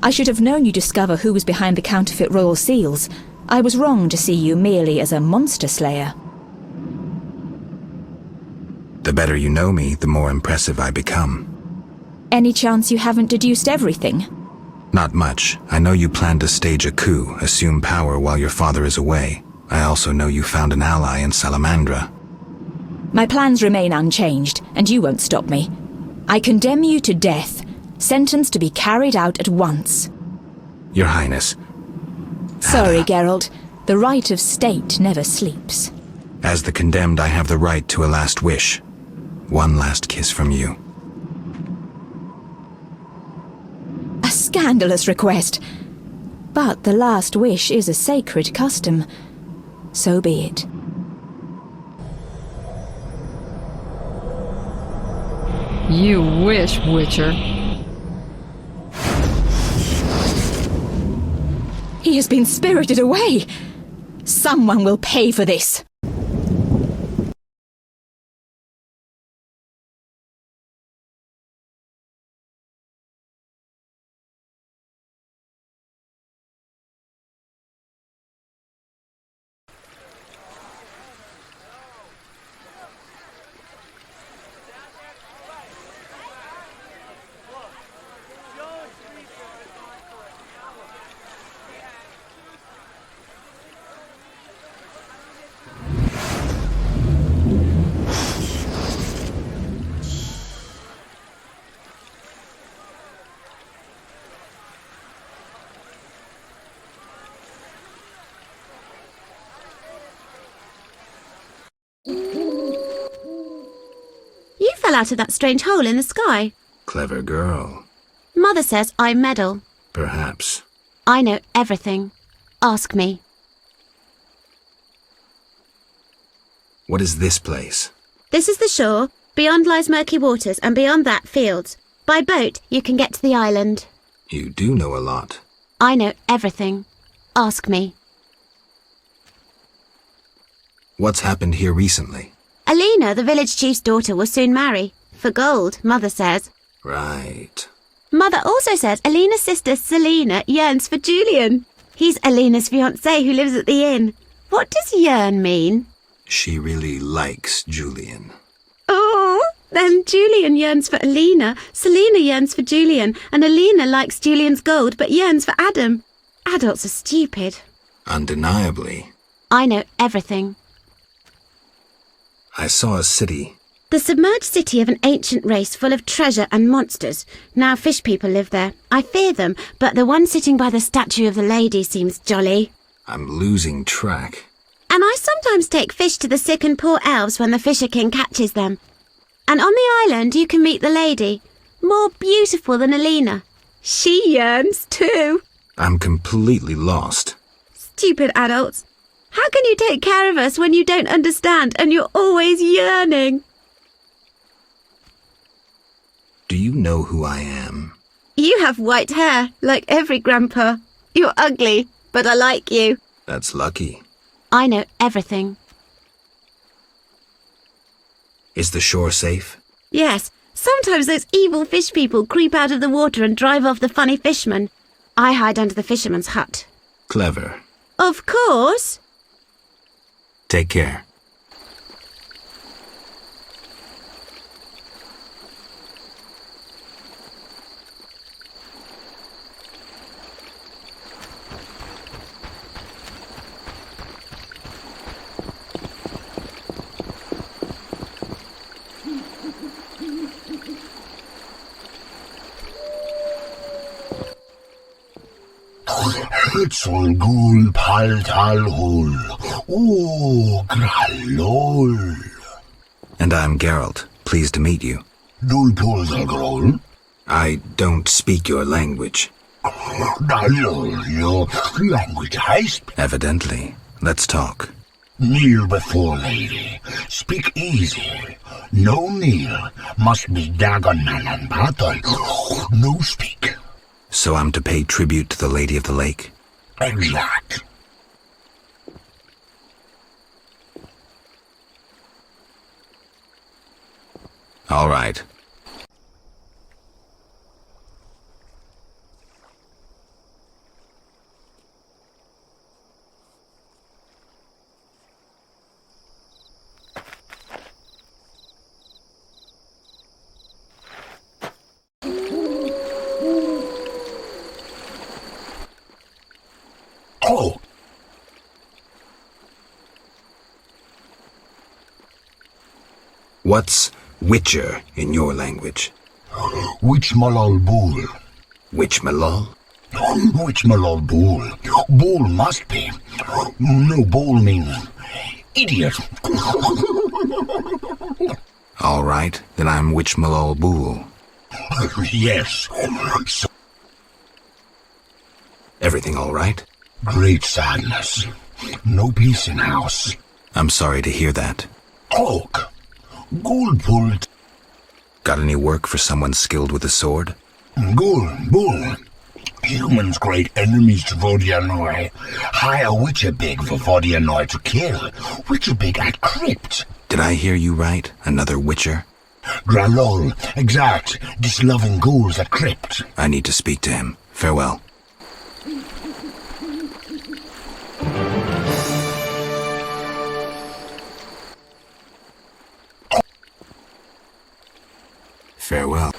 [SPEAKER 11] I should have known you'd discover who was behind the counterfeit royal seals. I was wrong to see you merely as a monster slayer.
[SPEAKER 3] The better you know me, the more impressive I become.
[SPEAKER 11] Any chance you haven't deduced everything?
[SPEAKER 3] Not much. I know you plan to stage a coup, assume power while your father is away. I also know you found an ally in Salamandra.
[SPEAKER 11] My plans remain unchanged, and you won't stop me. I condemn you to death, sentenced to be carried out at once.
[SPEAKER 3] Your Highness.
[SPEAKER 11] Sorry, Geralt. The right of state never sleeps.
[SPEAKER 3] As the condemned, I have the right to a last wish. One last kiss from you.
[SPEAKER 11] A scandalous request. But the last wish is a sacred custom. So be it.
[SPEAKER 2] You wish, Witcher.
[SPEAKER 11] He has been spirited away. Someone will pay for this.
[SPEAKER 19] You fell out of that strange hole in the sky.
[SPEAKER 3] Clever girl.
[SPEAKER 19] Mother says I meddle.
[SPEAKER 3] Perhaps.
[SPEAKER 19] I know everything. Ask me.
[SPEAKER 3] What is this place?
[SPEAKER 19] This is the shore. Beyond lies murky waters, and beyond that, fields. By boat, you can get to the island.
[SPEAKER 3] You do know a lot.
[SPEAKER 19] I know everything. Ask me.
[SPEAKER 3] What's happened here recently?
[SPEAKER 19] Alina, the village chief's daughter, will soon marry. For gold, Mother says.
[SPEAKER 3] Right.
[SPEAKER 19] Mother also says Alina's sister Selena yearns for Julian. He's Alina's fiancé who lives at the inn. What does yearn mean?
[SPEAKER 3] She really likes Julian.
[SPEAKER 19] Oh, then Julian yearns for Alina, Selena yearns for Julian, and Alina likes Julian's gold but yearns for Adam. Adults are stupid.
[SPEAKER 3] Undeniably.
[SPEAKER 19] I know everything.
[SPEAKER 3] I saw a city.
[SPEAKER 19] The submerged city of an ancient race full of treasure and monsters. Now fish people live there. I fear them, but the one sitting by the statue of the lady seems jolly.
[SPEAKER 3] I'm losing track.
[SPEAKER 19] And I sometimes take fish to the sick and poor elves when the Fisher King catches them. And on the island you can meet the lady, more beautiful than Alina. She yearns too.
[SPEAKER 3] I'm completely lost.
[SPEAKER 19] Stupid adults. How can you take care of us when you don't understand and you're always yearning?
[SPEAKER 3] Do you know who I am?
[SPEAKER 19] You have white hair, like every grandpa. You're ugly, but I like you.
[SPEAKER 3] That's lucky.
[SPEAKER 19] I know everything.
[SPEAKER 3] Is the shore safe?
[SPEAKER 19] Yes, sometimes those evil fish people creep out of the water and drive off the funny fishermen. I hide under the fisherman's hut.
[SPEAKER 3] Clever.
[SPEAKER 19] Of course.
[SPEAKER 3] Take care.
[SPEAKER 4] Hützol gul paltal hul. Oh, grallol.
[SPEAKER 3] And I'm Geralt. Pleased to meet you.
[SPEAKER 4] Dul polzagrol?
[SPEAKER 3] I don't speak your language.
[SPEAKER 4] Your language heißt?
[SPEAKER 3] Evidently. Let's talk.
[SPEAKER 4] Kneel before lady. Speak easy. No kneel. Must be dagon man and battle. No speak.
[SPEAKER 3] So I'm to pay tribute to the Lady of the Lake?
[SPEAKER 4] Exact.
[SPEAKER 3] All right. What's witcher in your language?
[SPEAKER 4] Which malal bull?
[SPEAKER 3] Which malal?
[SPEAKER 4] Which malal bull? Bull must be. No, bull means idiot.
[SPEAKER 3] All right, then I'm which malal bull.
[SPEAKER 4] Yes.
[SPEAKER 3] Everything all right?
[SPEAKER 4] Great sadness. No peace in house.
[SPEAKER 3] I'm sorry to hear that.
[SPEAKER 4] Talk. Ghoul pulled.
[SPEAKER 3] Got any work for someone skilled with a sword?
[SPEAKER 4] Ghoul, bull. Humans great enemies to Vodianoi. Hire Witcher big for Vodianoi to kill. Witcher big at crypt.
[SPEAKER 3] Did I hear you right? Another witcher?
[SPEAKER 4] Gralol, exact. Disloving ghouls at crypt.
[SPEAKER 3] I need to speak to him. Farewell. Farewell.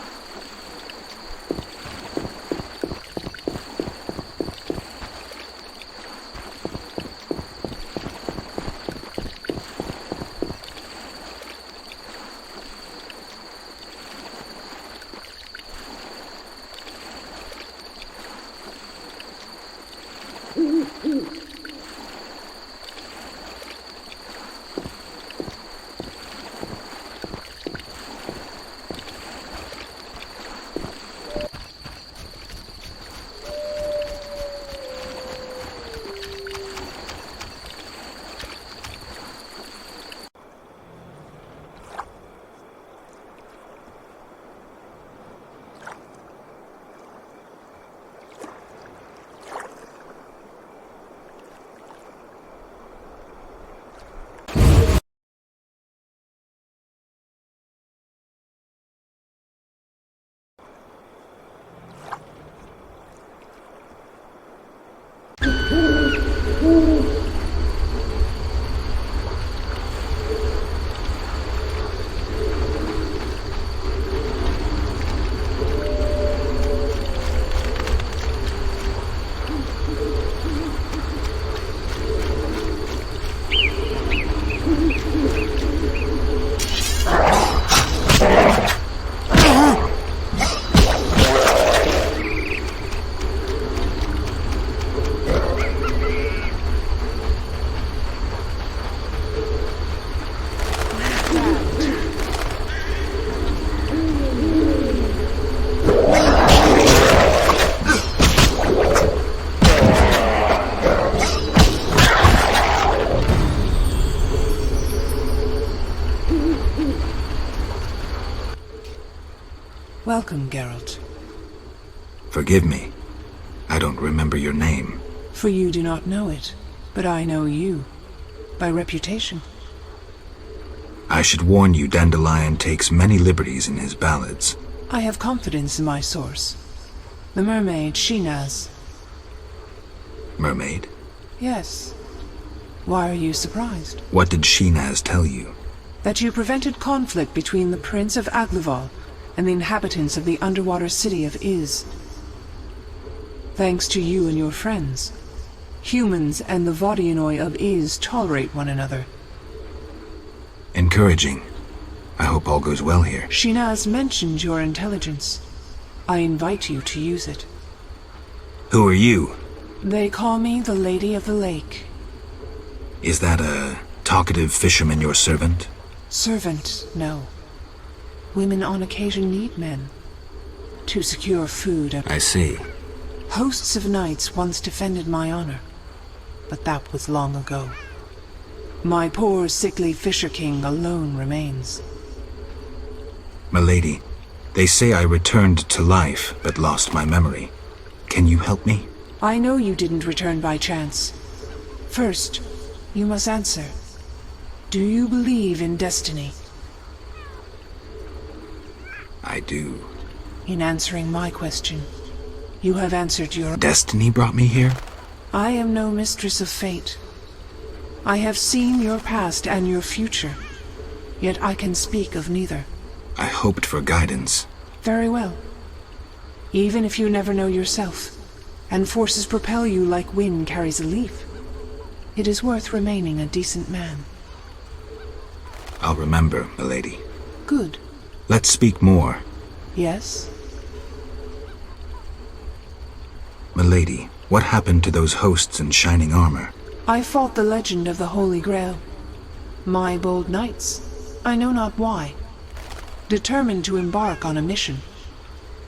[SPEAKER 8] Welcome, Geralt.
[SPEAKER 3] Forgive me. I don't remember your name.
[SPEAKER 8] For you do not know it, but I know you. By reputation.
[SPEAKER 3] I should warn you, Dandelion takes many liberties in his ballads.
[SPEAKER 8] I have confidence in my source. The mermaid, Shinaz.
[SPEAKER 3] Mermaid?
[SPEAKER 8] Yes. Why are you surprised?
[SPEAKER 3] What did Shinaz tell you?
[SPEAKER 8] That you prevented conflict between the Prince of Aglaval and the inhabitants of the underwater city of Iz. Thanks to you and your friends, humans and the Vodianoi of Iz tolerate one another.
[SPEAKER 3] Encouraging. I hope all goes well here.
[SPEAKER 8] Shinaz mentioned your intelligence. I invite you to use it.
[SPEAKER 3] Who are you?
[SPEAKER 8] They call me the Lady of the Lake.
[SPEAKER 3] Is that a talkative fisherman your servant?
[SPEAKER 8] Servant, no. Women on occasion need men to secure food and...
[SPEAKER 3] I see.
[SPEAKER 8] Hosts of knights once defended my honor, but that was long ago. My poor, sickly Fisher King alone remains.
[SPEAKER 3] Milady, they say I returned to life, but lost my memory. Can you help me?
[SPEAKER 8] I know you didn't return by chance. First, you must answer. Do you believe in destiny?
[SPEAKER 3] I do.
[SPEAKER 8] In answering my question, you have answered your...
[SPEAKER 3] Destiny brought me here?
[SPEAKER 8] I am no mistress of fate. I have seen your past and your future, yet I can speak of neither.
[SPEAKER 3] I hoped for guidance.
[SPEAKER 8] Very well. Even if you never know yourself, and forces propel you like wind carries a leaf, it is worth remaining a decent man.
[SPEAKER 3] I'll remember, milady.
[SPEAKER 8] Good.
[SPEAKER 3] Let's speak more.
[SPEAKER 8] Yes?
[SPEAKER 3] Milady, what happened to those hosts in shining armor?
[SPEAKER 8] I fought the legend of the Holy Grail. My bold knights, I know not why, determined to embark on a mission.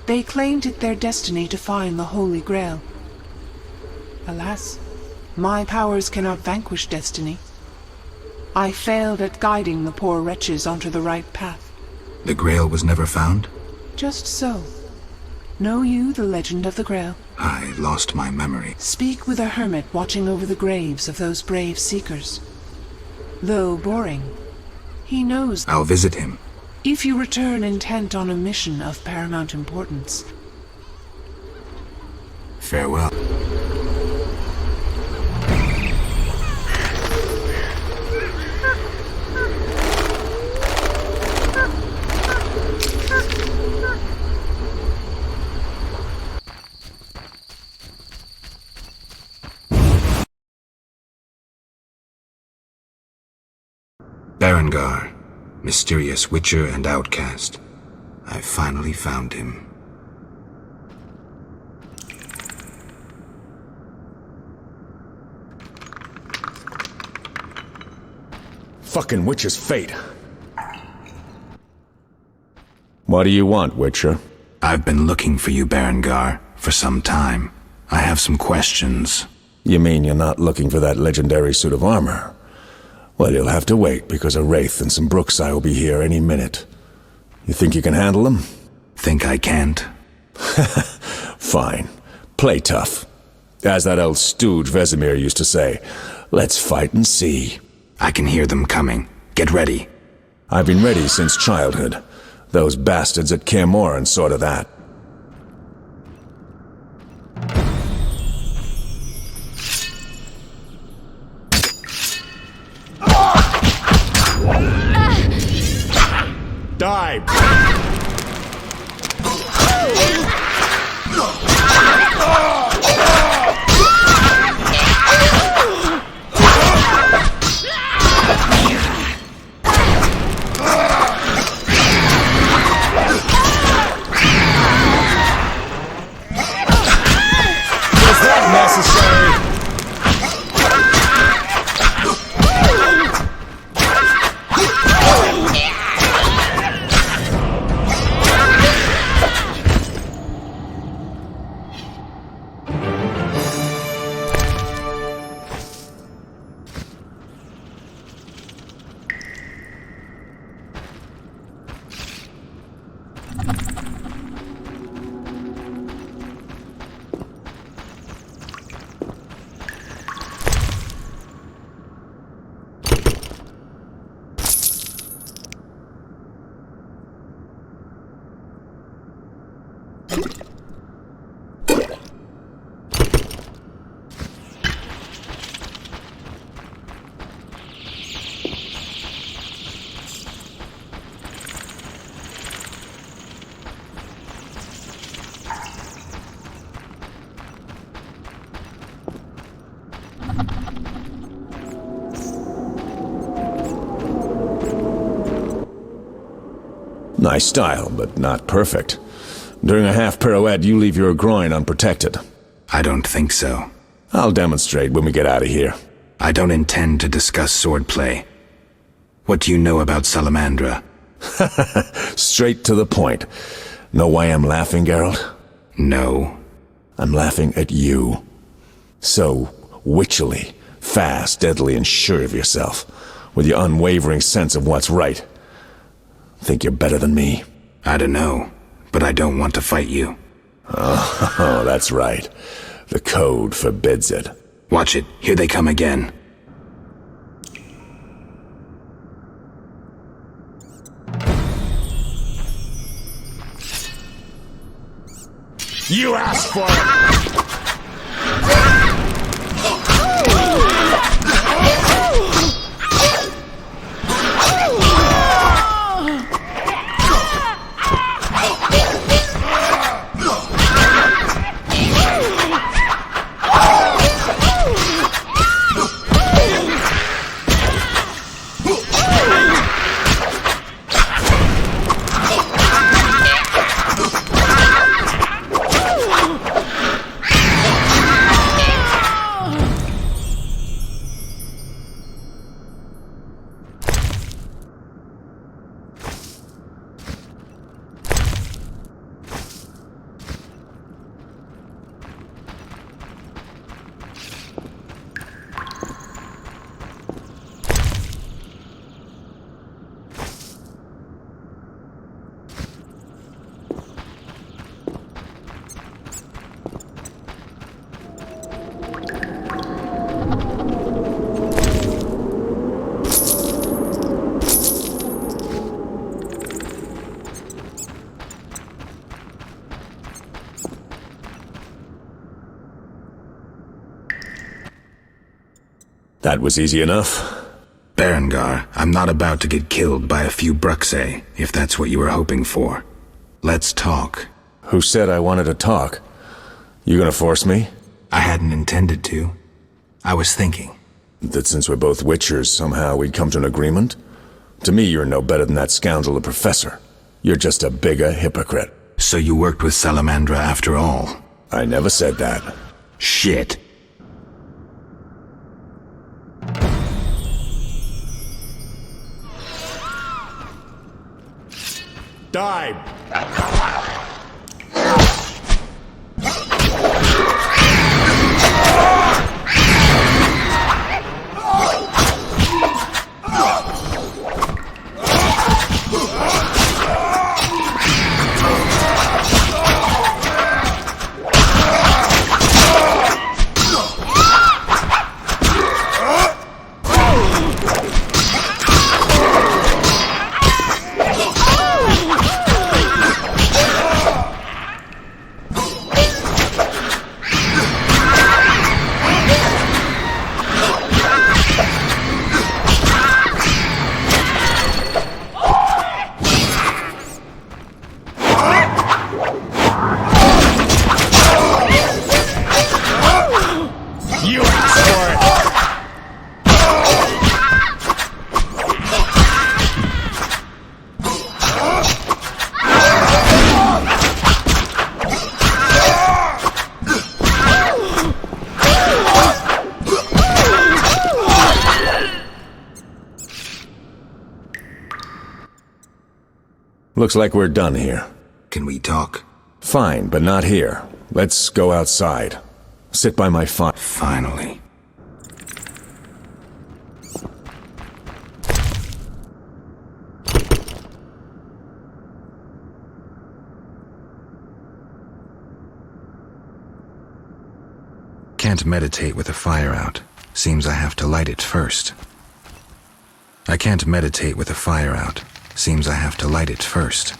[SPEAKER 8] They claimed it their destiny to find the Holy Grail. Alas, my powers cannot vanquish destiny. I failed at guiding the poor wretches onto the right path.
[SPEAKER 3] The Grail was never found?
[SPEAKER 8] Just so. Know you the legend of the Grail?
[SPEAKER 3] I lost my memory.
[SPEAKER 8] Speak with a hermit watching over the graves of those brave seekers. Though boring, he knows.
[SPEAKER 3] I'll visit him.
[SPEAKER 8] If you return intent on a mission of paramount importance.
[SPEAKER 3] Farewell. Berengar, mysterious witcher and outcast. I finally found him.
[SPEAKER 9] Fucking witcher's fate.
[SPEAKER 21] What do you want, Witcher?
[SPEAKER 3] I've been looking for you, Berengar, for some time. I have some questions.
[SPEAKER 21] You mean you're not looking for that legendary suit of armor? Well, you'll have to wait, because a wraith and some Brookside will be here any minute. You think you can handle them?
[SPEAKER 3] Think I can't?
[SPEAKER 21] Fine. Play tough. As that old stooge Vesemir used to say, let's fight and see.
[SPEAKER 3] I can hear them coming. Get ready.
[SPEAKER 21] I've been ready since childhood. Those bastards at Kaer Morhen saw to that.
[SPEAKER 9] Die! Was that necessary?
[SPEAKER 21] Nice style, but not perfect. During a half pirouette, you leave your groin unprotected.
[SPEAKER 3] I don't think so.
[SPEAKER 21] I'll demonstrate when we get out of here.
[SPEAKER 3] I don't intend to discuss swordplay. What do you know about Salamandra?
[SPEAKER 21] Straight to the point. Know why I'm laughing, Geralt?
[SPEAKER 3] No.
[SPEAKER 21] I'm laughing at you. So witchily, fast, deadly, and sure of yourself, with your unwavering sense of what's right. Think you're better than me?
[SPEAKER 3] I don't know, but I don't want to fight you.
[SPEAKER 21] Oh, that's right. The code forbids it.
[SPEAKER 3] Watch it. Here they come again.
[SPEAKER 9] You asked for it!
[SPEAKER 21] That was easy enough.
[SPEAKER 3] Berengar, I'm not about to get killed by a few Bruxae, if that's what you were hoping for. Let's talk.
[SPEAKER 21] Who said I wanted to talk? You gonna force me?
[SPEAKER 3] I hadn't intended to. I was thinking.
[SPEAKER 21] That since we're both Witchers, somehow we'd come to an agreement? To me, you're no better than that scoundrel, the Professor. You're just a bigger hypocrite.
[SPEAKER 3] So you worked with Salamandra after all?
[SPEAKER 21] I never said that.
[SPEAKER 3] Shit.
[SPEAKER 21] Die! Looks like we're done here.
[SPEAKER 3] Can we talk?
[SPEAKER 21] Fine, but not here. Let's go outside. Sit by my fire.
[SPEAKER 3] Finally. Can't meditate with a fire out. Seems I have to light it first. I can't meditate with a fire out. Seems I have to light it first.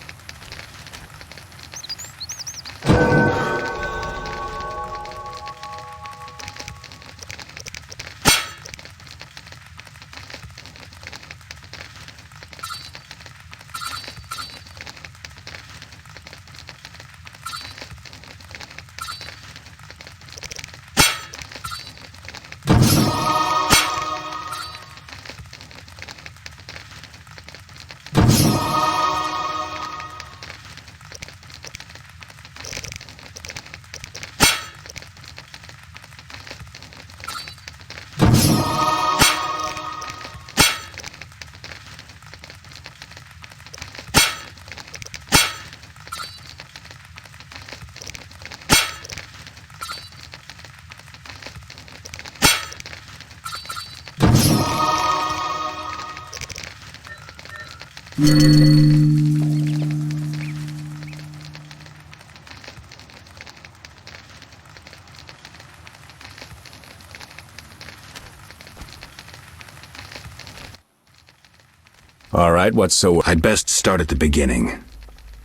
[SPEAKER 21] All right, what's so...
[SPEAKER 3] I'd best start at the beginning.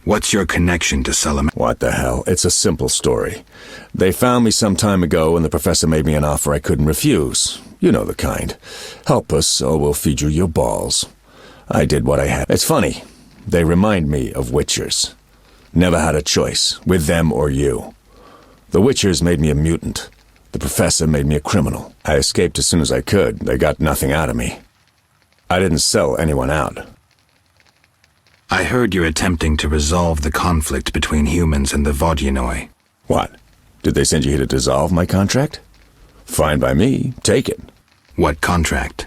[SPEAKER 3] What's your connection to Salamandra?
[SPEAKER 21] What the hell? It's a simple story. They found me some time ago and the professor made me an offer I couldn't refuse. You know the kind. Help us or we'll feed you your balls. I did what I had. It's funny. They remind me of Witchers. Never had a choice, with them or you. The Witchers made me a mutant. The professor made me a criminal. I escaped as soon as I could. They got nothing out of me. I didn't sell anyone out.
[SPEAKER 3] I heard you're attempting to resolve the conflict between humans and the Vodyanoi.
[SPEAKER 21] What? Did they send you here to dissolve my contract? Fine by me. Take it.
[SPEAKER 3] What contract?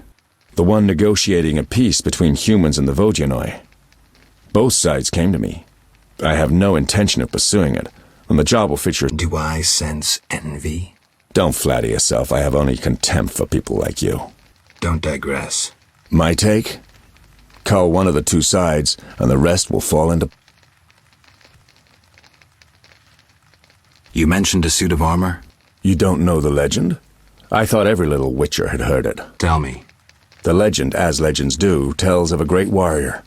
[SPEAKER 21] The one negotiating a peace between humans and the Vodyanoi. Both sides came to me. I have no intention of pursuing it, and the job will fit your...
[SPEAKER 3] Do I sense envy?
[SPEAKER 21] Don't flatter yourself. I have only contempt for people like you.
[SPEAKER 3] Don't digress.
[SPEAKER 21] My take? Cull one of the two sides, and the rest will fall into...
[SPEAKER 3] You mentioned a suit of armor?
[SPEAKER 21] You don't know the legend? I thought every little Witcher had heard it.
[SPEAKER 3] Tell me.
[SPEAKER 21] The legend, as legends do, tells of a great warrior.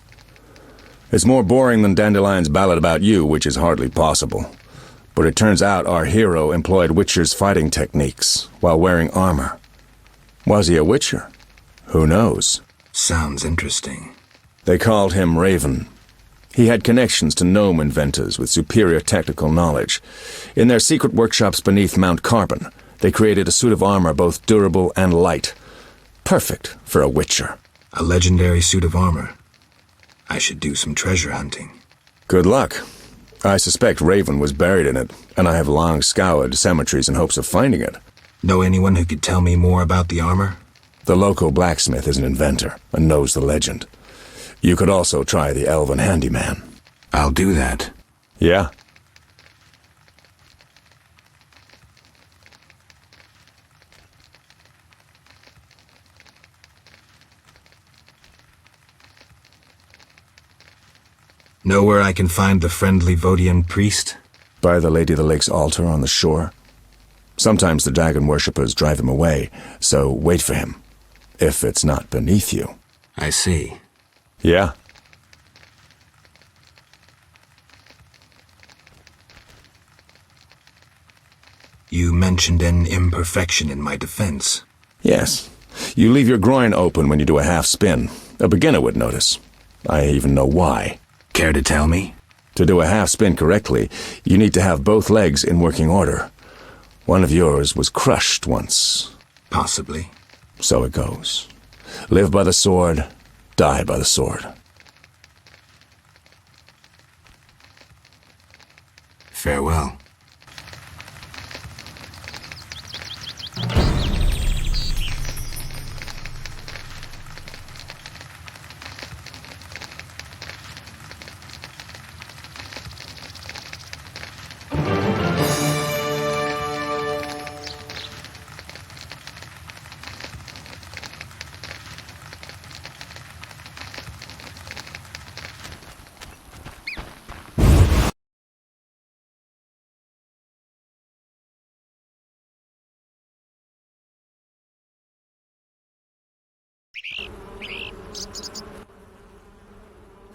[SPEAKER 21] It's more boring than Dandelion's ballad about you, which is hardly possible. But it turns out our hero employed Witcher's fighting techniques while wearing armor. Was he a witcher? Who knows?
[SPEAKER 3] Sounds interesting.
[SPEAKER 21] They called him Raven. He had connections to gnome inventors with superior technical knowledge. In their secret workshops beneath Mount Carbon, they created a suit of armor both durable and light. Perfect for a witcher.
[SPEAKER 3] A legendary suit of armor. I should do some treasure hunting.
[SPEAKER 21] Good luck. I suspect Raven was buried in it, and I have long scoured cemeteries in hopes of finding it.
[SPEAKER 3] Know anyone who could tell me more about the armor?
[SPEAKER 21] The local blacksmith is an inventor and knows the legend. You could also try the elven handyman.
[SPEAKER 3] I'll do that.
[SPEAKER 21] Yeah?
[SPEAKER 3] Know where I can find the friendly Vodian priest?
[SPEAKER 21] By the Lady of the Lake's altar on the shore. Sometimes the dragon worshippers drive him away, so wait for him. If it's not beneath you.
[SPEAKER 3] I see.
[SPEAKER 21] Yeah?
[SPEAKER 3] You mentioned an imperfection in my defense.
[SPEAKER 21] Yes. You leave your groin open when you do a half spin. A beginner would notice. I even know why.
[SPEAKER 3] Care to tell me?
[SPEAKER 21] To do a half spin correctly, you need to have both legs in working order. One of yours was crushed once.
[SPEAKER 3] Possibly.
[SPEAKER 21] So it goes. Live by the sword, die by the sword.
[SPEAKER 3] Farewell.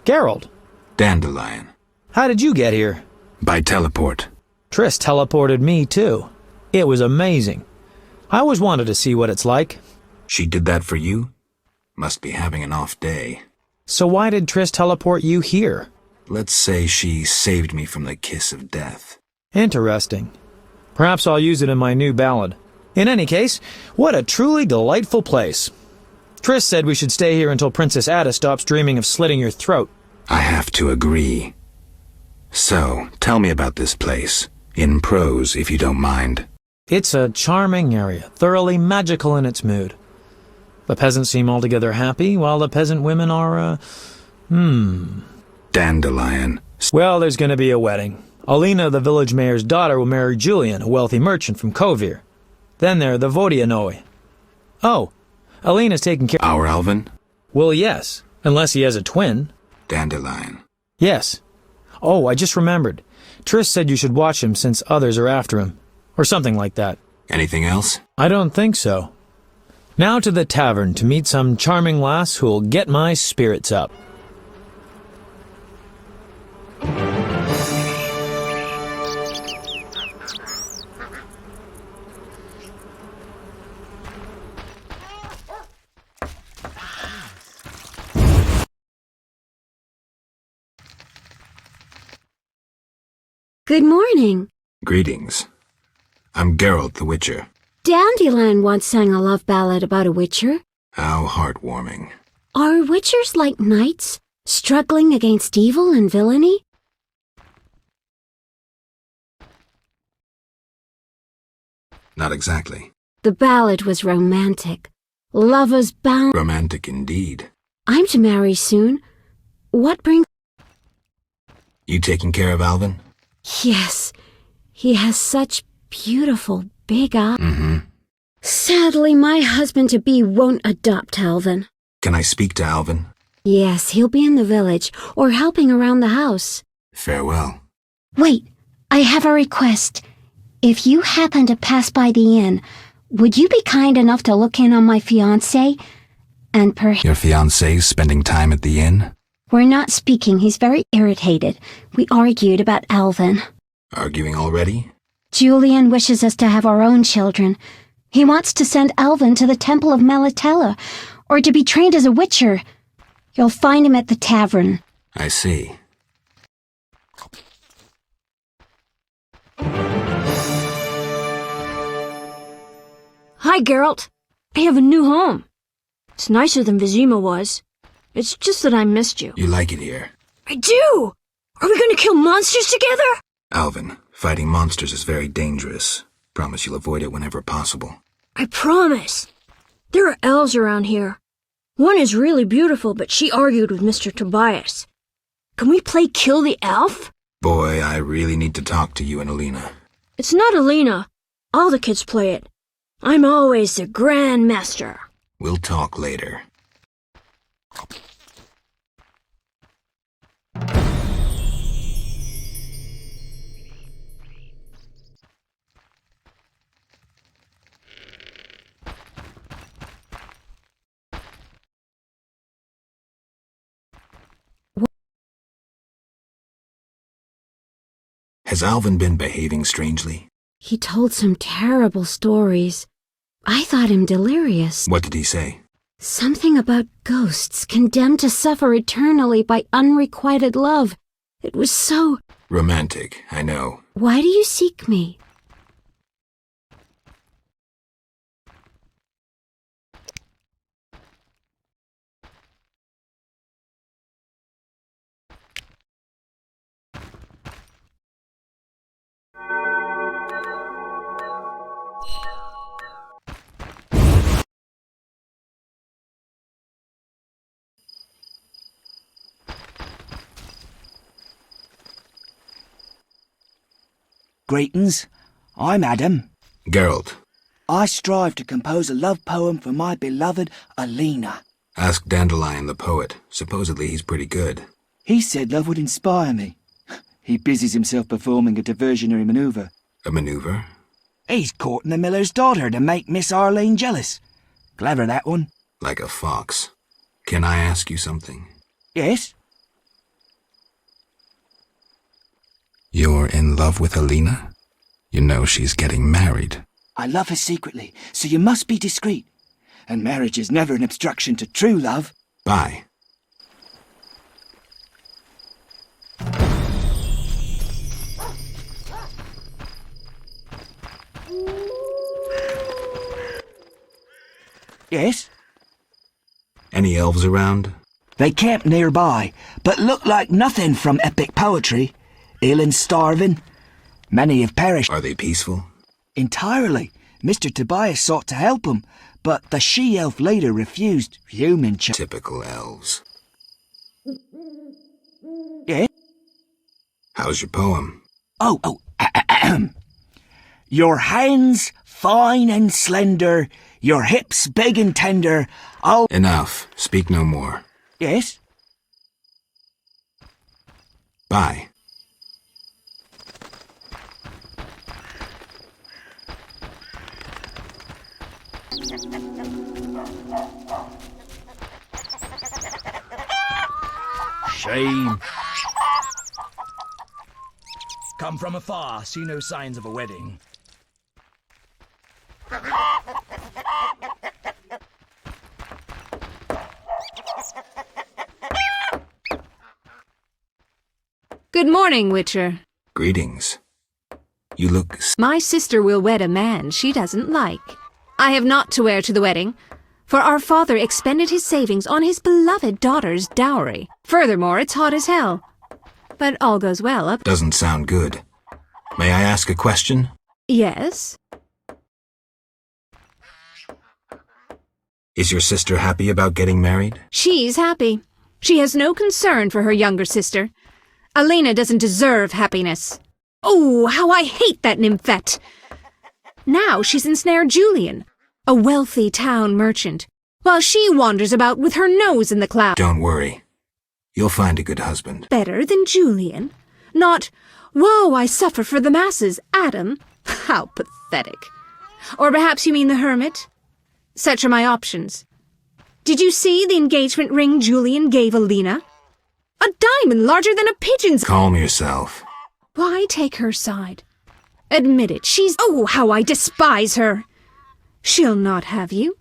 [SPEAKER 12] Geralt.
[SPEAKER 3] Dandelion.
[SPEAKER 12] How did you get here?
[SPEAKER 3] By teleport.
[SPEAKER 12] Triss teleported me, too. It was amazing. I always wanted to see what it's like.
[SPEAKER 3] She did that for you? Must be having an off day.
[SPEAKER 12] So why did Triss teleport you here?
[SPEAKER 3] Let's say she saved me from the kiss of death.
[SPEAKER 12] Interesting. Perhaps I'll use it in my new ballad. In any case, what a truly delightful place. Triss said we should stay here until Princess Ada stops dreaming of slitting your throat.
[SPEAKER 3] I have to agree. So, tell me about this place. In prose, if you don't mind.
[SPEAKER 12] It's a charming area, thoroughly magical in its mood. The peasants seem altogether happy, while the peasant women are,
[SPEAKER 3] Dandelion.
[SPEAKER 12] Well, there's going to be a wedding. Alina, the village mayor's daughter, will marry Julian, a wealthy merchant from Kovir. Then there are the Vodianoi. Oh, Alina's taking care...
[SPEAKER 3] Our Alvin?
[SPEAKER 12] Well, yes, unless he has a twin.
[SPEAKER 3] Dandelion.
[SPEAKER 12] Yes. Oh, I just remembered. Triss said you should watch him since others are after him. Or something like that.
[SPEAKER 3] Anything else?
[SPEAKER 12] I don't think so. Now to the tavern to meet some charming lass who'll get my spirits up.
[SPEAKER 19] Good morning.
[SPEAKER 3] Greetings. I'm Geralt the Witcher.
[SPEAKER 19] Dandelion once sang a love ballad about a witcher.
[SPEAKER 3] How heartwarming.
[SPEAKER 19] Are witchers like knights, struggling against evil and villainy?
[SPEAKER 3] Not exactly.
[SPEAKER 19] The ballad was romantic. Lovers bound...
[SPEAKER 3] Romantic indeed.
[SPEAKER 19] I'm to marry soon. What brings...
[SPEAKER 3] You taking care of Alvin?
[SPEAKER 19] Yes. He has such beautiful big eyes.
[SPEAKER 3] Mm-hmm.
[SPEAKER 19] Sadly, my husband-to-be won't adopt Alvin.
[SPEAKER 3] Can I speak to Alvin?
[SPEAKER 19] Yes, he'll be in the village, or helping around the house.
[SPEAKER 3] Farewell.
[SPEAKER 19] Wait, I have a request. If you happen to pass by the inn, would you be kind enough to look in on my fiancé? And
[SPEAKER 3] Your fiancé's spending time at the inn?
[SPEAKER 19] We're not speaking. He's very irritated. We argued about Alvin.
[SPEAKER 3] Arguing already?
[SPEAKER 19] Julian wishes us to have our own children.
[SPEAKER 18] He wants to send Alvin to the Temple of Melatella, or to be trained as a witcher. You'll find him at the tavern.
[SPEAKER 3] I see.
[SPEAKER 22] Hi, Geralt. I have a new home. It's nicer than Vizima was. It's just that I missed you.
[SPEAKER 3] You like it here?
[SPEAKER 22] I do! Are we going to kill monsters together?
[SPEAKER 3] Alvin, fighting monsters is very dangerous. Promise you'll avoid it whenever possible.
[SPEAKER 22] I promise. There are elves around here. One is really beautiful, but she argued with Mr. Tobias. Can we play Kill the Elf?
[SPEAKER 3] Boy, I really need to talk to you and Alina.
[SPEAKER 22] It's not Alina. All the kids play it. I'm always the Grand Master.
[SPEAKER 3] We'll talk later. Has Alvin been behaving strangely?
[SPEAKER 18] He told some terrible stories. I thought him delirious.
[SPEAKER 3] What did he say?
[SPEAKER 18] Something about ghosts condemned to suffer eternally by unrequited love. It was so...
[SPEAKER 3] Romantic, I know.
[SPEAKER 18] Why do you seek me?
[SPEAKER 23] Greetings, I'm Adam.
[SPEAKER 3] Geralt.
[SPEAKER 23] I strive to compose a love poem for my beloved Alina.
[SPEAKER 3] Ask Dandelion the poet. Supposedly he's pretty good.
[SPEAKER 23] He said love would inspire me. He busies himself performing a diversionary manoeuvre.
[SPEAKER 3] A manoeuvre?
[SPEAKER 23] He's courting the miller's daughter to make Miss Arlene jealous. Clever, that one.
[SPEAKER 3] Like a fox. Can I ask you something?
[SPEAKER 23] Yes?
[SPEAKER 3] You're in love with Alina? You know she's getting married.
[SPEAKER 23] I love her secretly, so you must be discreet. And marriage is never an obstruction to true love.
[SPEAKER 3] Bye.
[SPEAKER 23] Yes?
[SPEAKER 3] Any elves around?
[SPEAKER 23] They camp nearby, but look like nothing from epic poetry. Ill and starving. Many have perished.
[SPEAKER 3] Are they peaceful?
[SPEAKER 23] Entirely. Mr. Tobias sought to help them, but the she-elf later refused. Human
[SPEAKER 3] Typical elves.
[SPEAKER 23] Yeah?
[SPEAKER 3] How's your poem?
[SPEAKER 23] Your hands fine and slender, your hips big and tender,
[SPEAKER 3] Enough. Speak no more.
[SPEAKER 23] Yes?
[SPEAKER 3] Bye.
[SPEAKER 24] Shame. Come from afar, see no signs of a wedding.
[SPEAKER 1] Good morning, Witcher.
[SPEAKER 3] Greetings. You look...
[SPEAKER 1] My sister will wed a man she doesn't like. I have naught to wear to the wedding, for our father expended his savings on his beloved daughter's dowry. Furthermore, it's hot as hell. But all goes well up...
[SPEAKER 3] Doesn't sound good. May I ask a question?
[SPEAKER 1] Yes?
[SPEAKER 3] Is your sister happy about getting married?
[SPEAKER 1] She's happy. She has no concern for her younger sister. Alina doesn't deserve happiness. Oh, how I hate that nymphette! Now she's ensnared Julian, a wealthy town merchant, while she wanders about with her nose in the clouds.
[SPEAKER 3] Don't worry. You'll find a good husband.
[SPEAKER 1] Better than Julian? Not, woe, I suffer for the masses, Adam. How pathetic. Or perhaps you mean the hermit? Such are my options. Did you see the engagement ring Julian gave Alina? A diamond larger than a pigeon's...
[SPEAKER 3] Calm yourself.
[SPEAKER 1] Why take her side? Admit it, she's... Oh, how I despise her!
[SPEAKER 22] She'll not have you.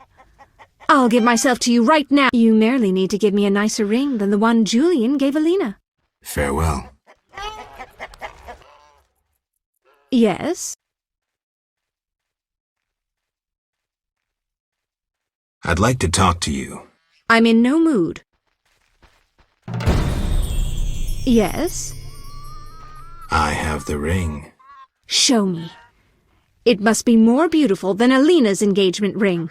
[SPEAKER 22] I'll give myself to you right now. You merely need to give me a nicer ring than the one Julian gave Alina.
[SPEAKER 3] Farewell.
[SPEAKER 22] Yes?
[SPEAKER 3] I'd like to talk to you.
[SPEAKER 22] I'm in no mood. Yes?
[SPEAKER 3] I have the ring.
[SPEAKER 22] Show me. It must be more beautiful than Alina's engagement ring.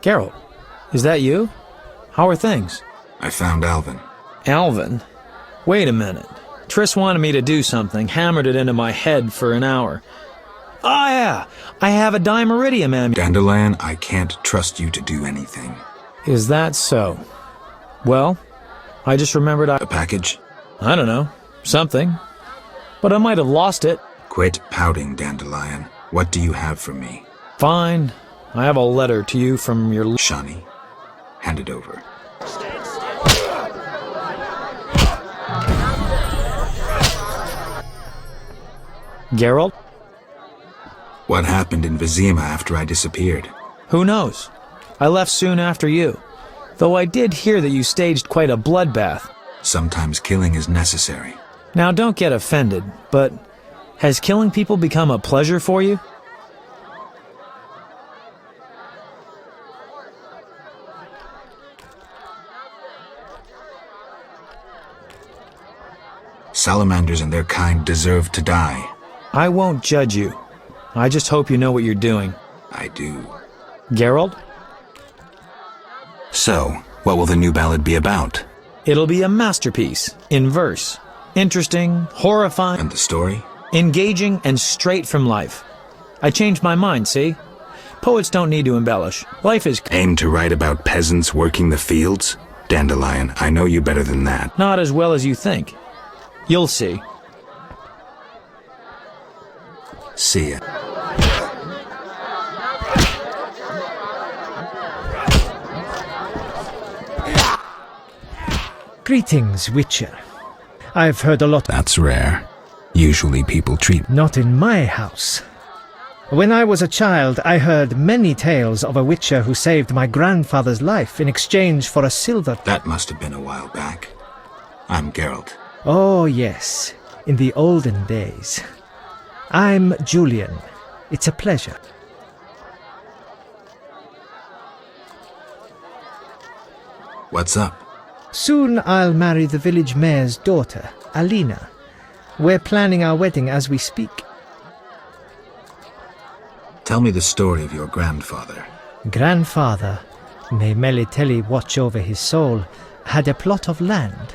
[SPEAKER 12] Carol, is that you? How are things?
[SPEAKER 3] I found Alvin.
[SPEAKER 12] Alvin? Wait a minute. Triss wanted me to do something, hammered it into my head for an hour. Oh yeah, I have a dimeridium amulet.
[SPEAKER 3] Dandelion, I can't trust you to do anything.
[SPEAKER 12] Is that so? Well, I just remembered
[SPEAKER 3] A package?
[SPEAKER 12] I don't know, something. But I might have lost it.
[SPEAKER 3] Quit pouting, Dandelion. What do you have for me?
[SPEAKER 12] Fine. I have a letter to you from your...
[SPEAKER 3] Shani, hand it over.
[SPEAKER 12] Geralt?
[SPEAKER 3] What happened in Vizima after I disappeared?
[SPEAKER 12] Who knows? I left soon after you. Though I did hear that you staged quite a bloodbath.
[SPEAKER 3] Sometimes killing is necessary.
[SPEAKER 12] Now don't get offended, but has killing people become a pleasure for you?
[SPEAKER 3] Salamanders and their kind deserve to die.
[SPEAKER 12] I won't judge you. I just hope you know what you're doing.
[SPEAKER 3] I do.
[SPEAKER 12] Geralt?
[SPEAKER 3] So, what will the new ballad be about?
[SPEAKER 12] It'll be a masterpiece, in verse. Interesting, horrifying...
[SPEAKER 3] And the story?
[SPEAKER 12] Engaging and straight from life. I changed my mind, see? Poets don't need to embellish. Life is...
[SPEAKER 3] Aim to write about peasants working the fields? Dandelion, I know you better than that.
[SPEAKER 12] Not as well as you think. You'll see.
[SPEAKER 3] See ya.
[SPEAKER 7] Greetings, Witcher. I've heard a lot...
[SPEAKER 3] That's rare. Usually people treat...
[SPEAKER 7] Not in my house. When I was a child, I heard many tales of a Witcher who saved my grandfather's life in exchange for a silver...
[SPEAKER 3] That must have been a while back. I'm Geralt.
[SPEAKER 7] Oh, yes. In the olden days. I'm Julian. It's a pleasure.
[SPEAKER 3] What's up?
[SPEAKER 7] Soon I'll marry the village mayor's daughter, Alina. We're planning our wedding as we speak.
[SPEAKER 3] Tell me the story of your grandfather.
[SPEAKER 7] Grandfather, may Melitele watch over his soul, had a plot of land.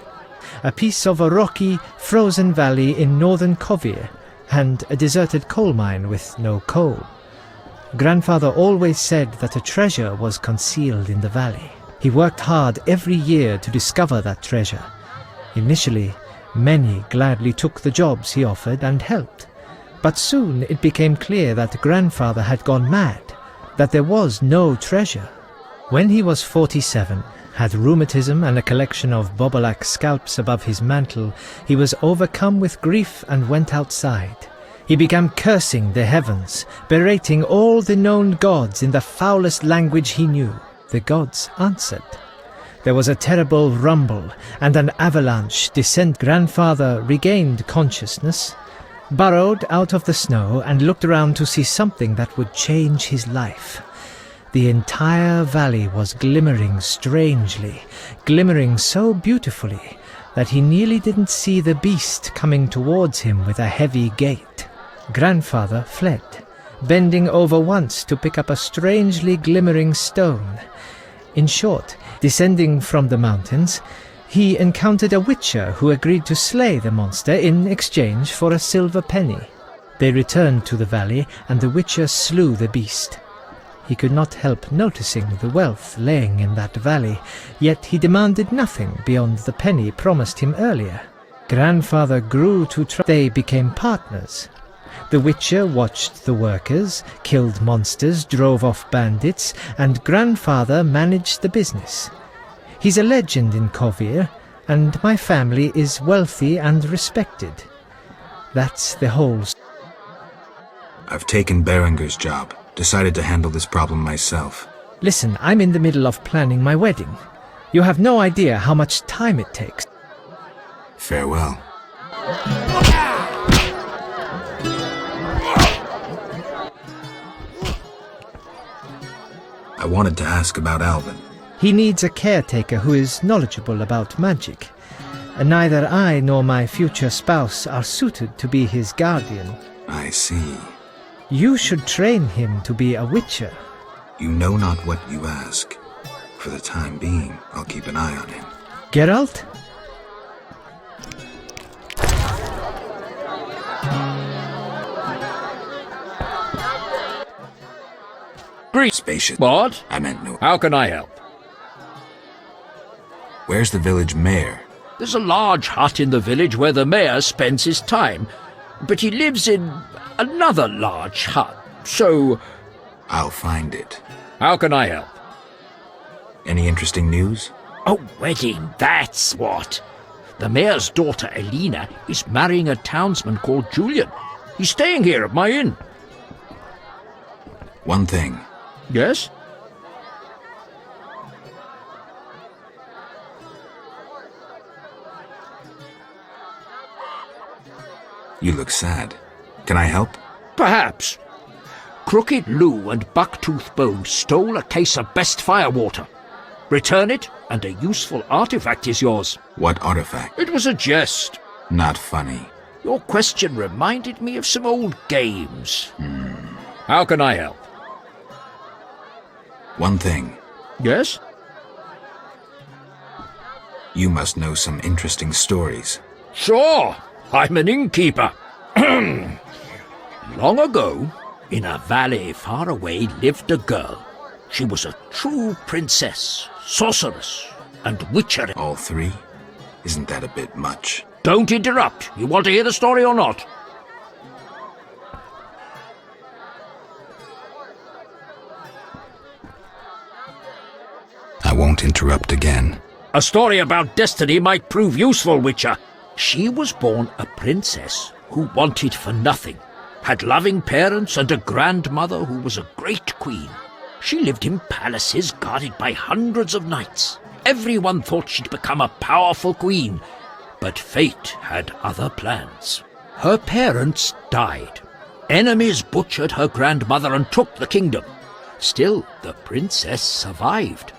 [SPEAKER 7] A piece of a rocky, frozen valley in northern Kovir, and a deserted coal mine with no coal. Grandfather always said that a treasure was concealed in the valley. He worked hard every year to discover that treasure. Initially, many gladly took the jobs he offered and helped. But soon it became clear that Grandfather had gone mad, that there was no treasure. When he was 47, had rheumatism and a collection of Bobolak scalps above his mantle, he was overcome with grief and went outside. He began cursing the heavens, berating all the known gods in the foulest language he knew. The gods answered. There was a terrible rumble and an avalanche descent. Grandfather regained consciousness, burrowed out of the snow and looked around to see something that would change his life. The entire valley was glimmering strangely, glimmering so beautifully that he nearly didn't see the beast coming towards him with a heavy gait. Grandfather fled, bending over once to pick up a strangely glimmering stone. In short, descending from the mountains, he encountered a witcher who agreed to slay the monster in exchange for a silver penny. They returned to the valley, and the witcher slew the beast. He could not help noticing the wealth laying in that valley, yet he demanded nothing beyond the penny promised him earlier. Grandfather grew to they became partners. The Witcher watched the workers, killed monsters, drove off bandits, and Grandfather managed the business. He's a legend in Kovir, and my family is wealthy and respected. That's the whole
[SPEAKER 3] I've taken Berenger's job. Decided to handle this problem myself.
[SPEAKER 7] Listen, I'm in the middle of planning my wedding. You have no idea how much time it takes.
[SPEAKER 3] Farewell. I wanted to ask about Alvin.
[SPEAKER 7] He needs a caretaker who is knowledgeable about magic. Neither I nor my future spouse are suited to be his guardian.
[SPEAKER 3] I see.
[SPEAKER 7] You should train him to be a witcher.
[SPEAKER 3] You know not what you ask. For the time being, I'll keep an eye on him.
[SPEAKER 7] Geralt?
[SPEAKER 10] Great.
[SPEAKER 3] Spacious.
[SPEAKER 10] What?
[SPEAKER 3] I meant no.
[SPEAKER 10] How can I help?
[SPEAKER 3] Where's the village mayor?
[SPEAKER 10] There's a large hut in the village where the mayor spends his time, but he lives in another large hut, so...
[SPEAKER 3] I'll find it.
[SPEAKER 10] How can I help?
[SPEAKER 3] Any interesting news?
[SPEAKER 10] A wedding, that's what. The mayor's daughter, Elena, is marrying a townsman called Julian. He's staying here at my inn.
[SPEAKER 3] One thing.
[SPEAKER 10] Yes?
[SPEAKER 3] You look sad. Can I help?
[SPEAKER 10] Perhaps. Crooked Lou and Bucktooth Bow stole a case of best firewater. Return it, and a useful artifact is yours.
[SPEAKER 3] What artifact?
[SPEAKER 10] It was a jest.
[SPEAKER 3] Not funny.
[SPEAKER 10] Your question reminded me of some old games. How can I help?
[SPEAKER 3] One thing.
[SPEAKER 10] Yes?
[SPEAKER 3] You must know some interesting stories.
[SPEAKER 10] Sure. I'm an innkeeper. Long ago, in a valley far away, lived a girl. She was a true princess, sorceress, and witcher.
[SPEAKER 3] All three? Isn't that a bit much?
[SPEAKER 10] Don't interrupt. You want to hear the story or not?
[SPEAKER 3] I won't interrupt again.
[SPEAKER 10] A story about destiny might prove useful, Witcher. She was born a princess who wanted for nothing, had loving parents and a grandmother who was a great queen. She lived in palaces guarded by hundreds of knights. Everyone thought she'd become a powerful queen, but fate had other plans. Her parents died. Enemies butchered her grandmother and took the kingdom. Still, the princess survived.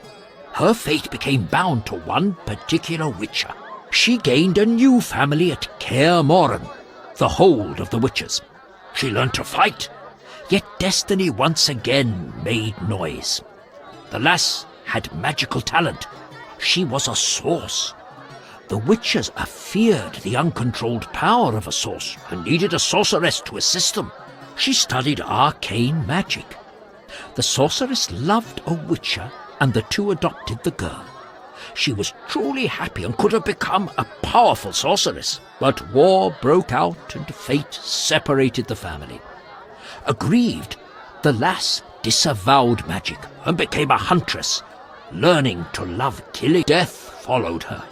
[SPEAKER 10] Her fate became bound to one particular witcher. She gained a new family at Kaer Morhen, the hold of the witches. She learned to fight, yet destiny once again made noise. The lass had magical talent. She was a source. The witches feared the uncontrolled power of a source and needed a sorceress to assist them. She studied arcane magic. The sorceress loved a witcher, and the two adopted the girl. She was truly happy and could have become a powerful sorceress, but war broke out and fate separated the family. Aggrieved, the lass disavowed magic and became a huntress, learning to love killing. Death followed her.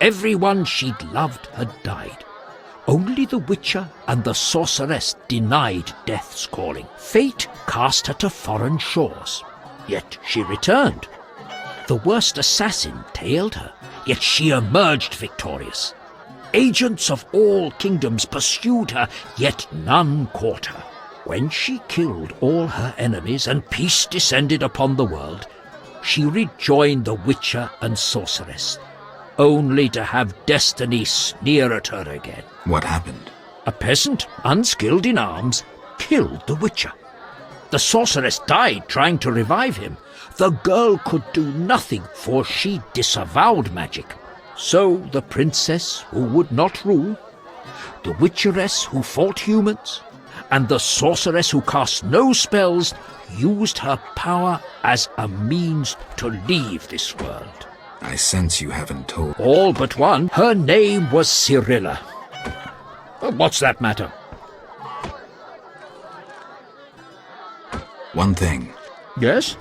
[SPEAKER 10] Everyone she'd loved had died. Only the witcher and the sorceress denied death's calling. Fate cast her to foreign shores, yet she returned. The worst assassin tailed her, yet she emerged victorious. Agents of all kingdoms pursued her, yet none caught her. When she killed all her enemies and peace descended upon the world, she rejoined the witcher and sorceress, only to have destiny sneer at her again.
[SPEAKER 3] What happened?
[SPEAKER 10] A peasant, unskilled in arms, killed the witcher. The sorceress died trying to revive him. The girl could do nothing, for she disavowed magic. So the princess who would not rule, the witcheress who fought humans, and the sorceress who cast no spells used her power as a means to leave this world.
[SPEAKER 3] I sense you haven't told.
[SPEAKER 10] All but one. Her name was Cyrilla. What's that matter?
[SPEAKER 3] One thing.
[SPEAKER 10] Yes?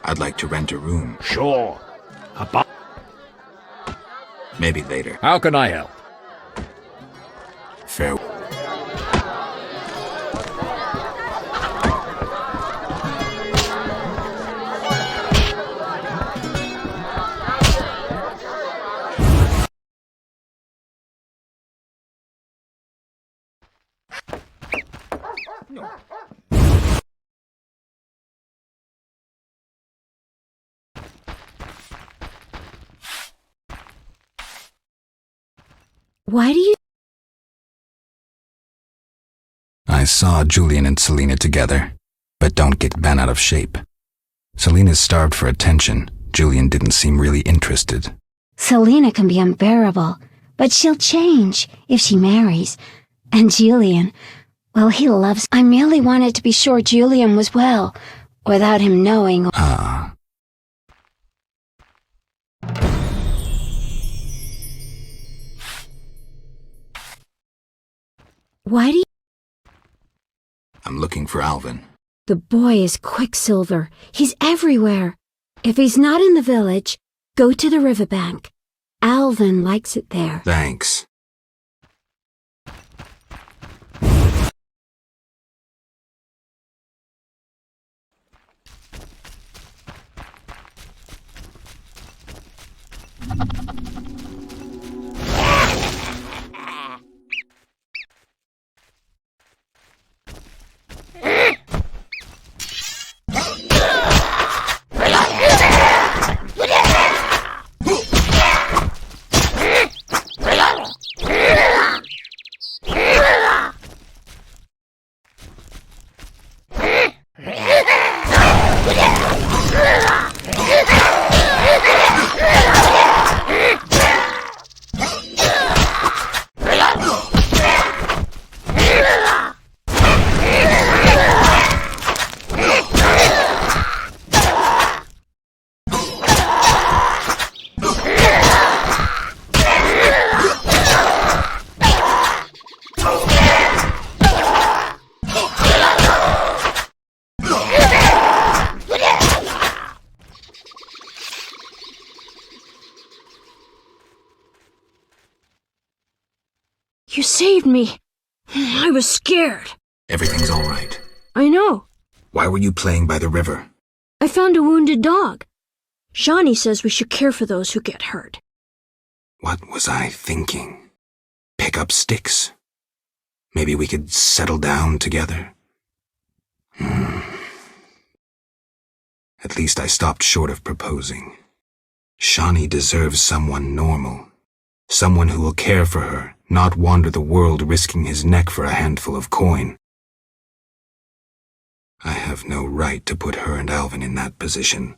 [SPEAKER 3] I'd like to rent a room.
[SPEAKER 10] Sure.
[SPEAKER 3] Maybe later.
[SPEAKER 10] How can I help?
[SPEAKER 3] Farewell.
[SPEAKER 19] Why do you...
[SPEAKER 3] I saw Julian and Selena together, but don't get bent out of shape. Selena's starved for attention. Julian didn't seem really interested.
[SPEAKER 18] Selena can be unbearable, but she'll change if she marries. And Julian, well, he loves... I merely wanted to be sure Julian was well, without him knowing...
[SPEAKER 3] Ah.
[SPEAKER 19] Why do you...
[SPEAKER 3] I'm looking for Alvin.
[SPEAKER 19] The boy is Quicksilver. He's everywhere. If he's not in the village, go to the riverbank. Alvin likes it there.
[SPEAKER 3] Thanks.
[SPEAKER 22] You saved me. I was scared.
[SPEAKER 3] Everything's all right.
[SPEAKER 22] I know.
[SPEAKER 3] Why were you playing by the river?
[SPEAKER 22] I found a wounded dog. Shawnee says we should care for those who get hurt.
[SPEAKER 3] What was I thinking? Pick up sticks? Maybe we could settle down together? At least I stopped short of proposing. Shawnee deserves someone normal. Someone who will care for her, not wander the world risking his neck for a handful of coin. I have no right to put her and Alvin in that position.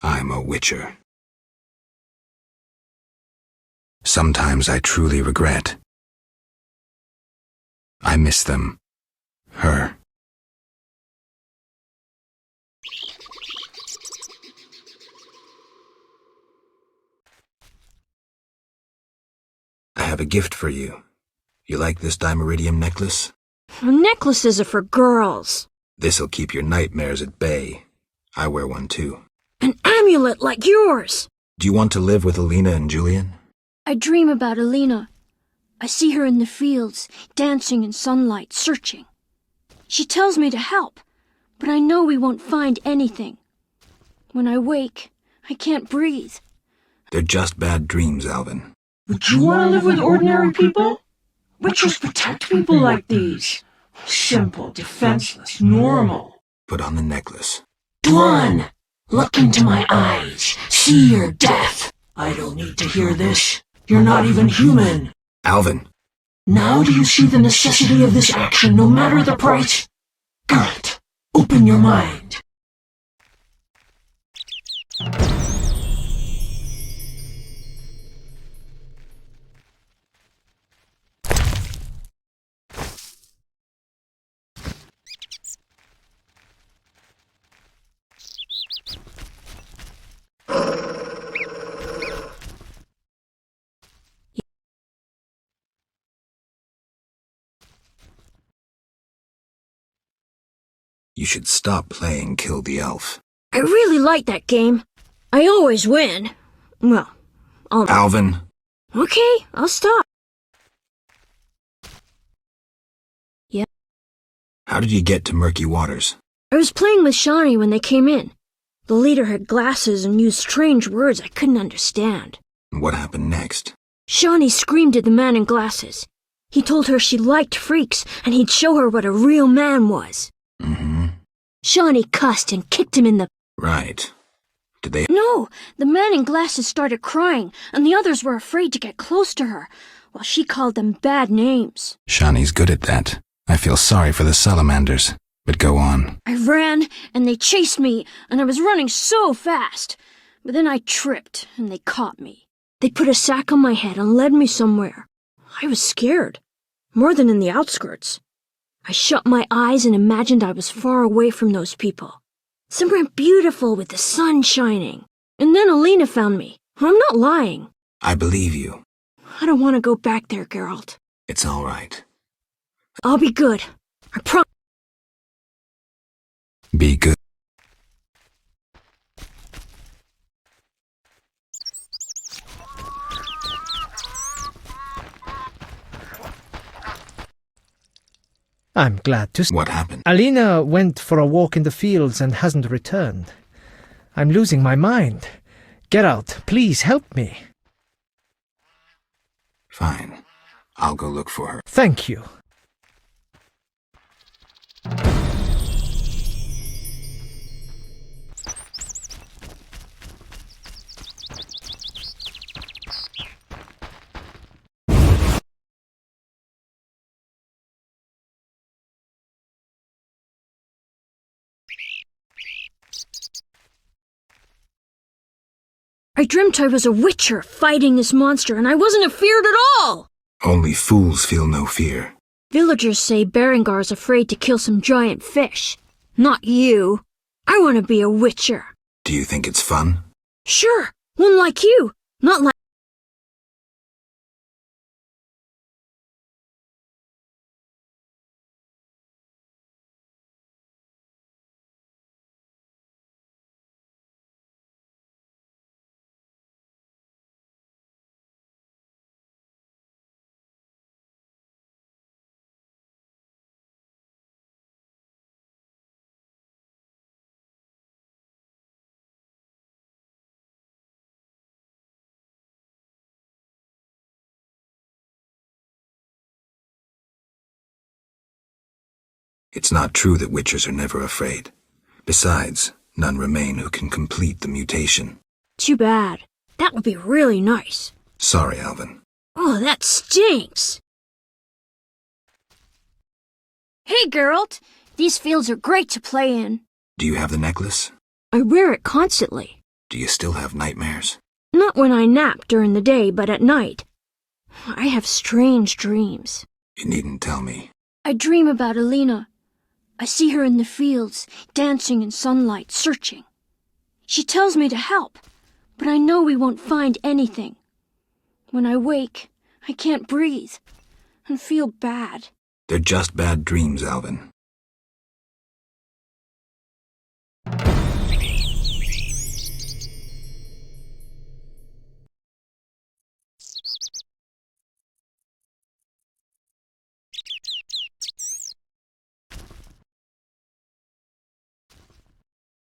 [SPEAKER 3] I'm a witcher. Sometimes I truly regret. I miss them. Her. I have a gift for you. You like this dimeridium necklace?
[SPEAKER 22] Necklaces are for girls.
[SPEAKER 3] This'll keep your nightmares at bay. I wear one too.
[SPEAKER 22] An amulet like yours.
[SPEAKER 3] Do you want to live with Alina and Julian?
[SPEAKER 22] I dream about Alina. I see her in the fields, dancing in sunlight, searching. She tells me to help, but I know we won't find anything. When I wake, I can't breathe.
[SPEAKER 3] They're just bad dreams, Alvin.
[SPEAKER 13] Would you want to live with ordinary people? Witchers protect people like these. Simple, defenseless, normal.
[SPEAKER 3] Put on the necklace.
[SPEAKER 13] Dwan, look into my eyes. See your death. I don't need to hear this. You're not even human.
[SPEAKER 3] Alvin.
[SPEAKER 13] Now do you see the necessity of this action, no matter the price? Good. Open your mind.
[SPEAKER 3] You should stop playing Kill the Elf.
[SPEAKER 22] I really like that game. I always win. Well,
[SPEAKER 3] Alvin!
[SPEAKER 22] Okay, I'll stop. Yeah.
[SPEAKER 3] How did you get to Murky Waters?
[SPEAKER 22] I was playing with Shawnee when they came in. The leader had glasses and used strange words I couldn't understand.
[SPEAKER 3] What happened next?
[SPEAKER 22] Shawnee screamed at the man in glasses. He told her she liked freaks and he'd show her what a real man was.
[SPEAKER 3] Mm-hmm.
[SPEAKER 22] Shawnee cussed and kicked him in the...
[SPEAKER 3] Right. Did they...
[SPEAKER 22] No, the man in glasses started crying and the others were afraid to get close to her, while she called them bad names.
[SPEAKER 3] Shawnee's good at that. I feel sorry for the salamanders, but go on.
[SPEAKER 22] I ran and they chased me and I was running so fast. But then I tripped and they caught me. They put a sack on my head and led me somewhere. I was scared, more than in the outskirts. I shut my eyes and imagined I was far away from those people. Somewhere beautiful with the sun shining. And then Alina found me. I'm not lying.
[SPEAKER 3] I believe you.
[SPEAKER 22] I don't want to go back there, Geralt.
[SPEAKER 3] It's all right.
[SPEAKER 22] I'll be good. I promise.
[SPEAKER 3] Be good.
[SPEAKER 7] I'm glad to...
[SPEAKER 3] What happened?
[SPEAKER 7] Alina went for a walk in the fields and hasn't returned. I'm losing my mind. Geralt, please help me.
[SPEAKER 3] Fine. I'll go look for her.
[SPEAKER 7] Thank you.
[SPEAKER 22] I dreamt I was a witcher fighting this monster and I wasn't afeared at all!
[SPEAKER 3] Only fools feel no fear.
[SPEAKER 22] Villagers say Berengar's afraid to kill some giant fish. Not you. I want to be a witcher.
[SPEAKER 3] Do you think it's fun?
[SPEAKER 22] Sure, one like you. Not like...
[SPEAKER 3] It's not true that witchers are never afraid. Besides, none remain who can complete the mutation.
[SPEAKER 22] Too bad. That would be really nice.
[SPEAKER 3] Sorry, Alvin.
[SPEAKER 22] Oh, that stinks. Hey, Geralt. These fields are great to play in.
[SPEAKER 3] Do you have the necklace?
[SPEAKER 22] I wear it constantly.
[SPEAKER 3] Do you still have nightmares?
[SPEAKER 22] Not when I nap during the day, but at night. I have strange dreams.
[SPEAKER 3] You needn't tell me.
[SPEAKER 22] I dream about Alina. I see her in the fields, dancing in sunlight, searching. She tells me to help, but I know we won't find anything. When I wake, I can't breathe and feel bad.
[SPEAKER 3] They're just bad dreams, Alvin.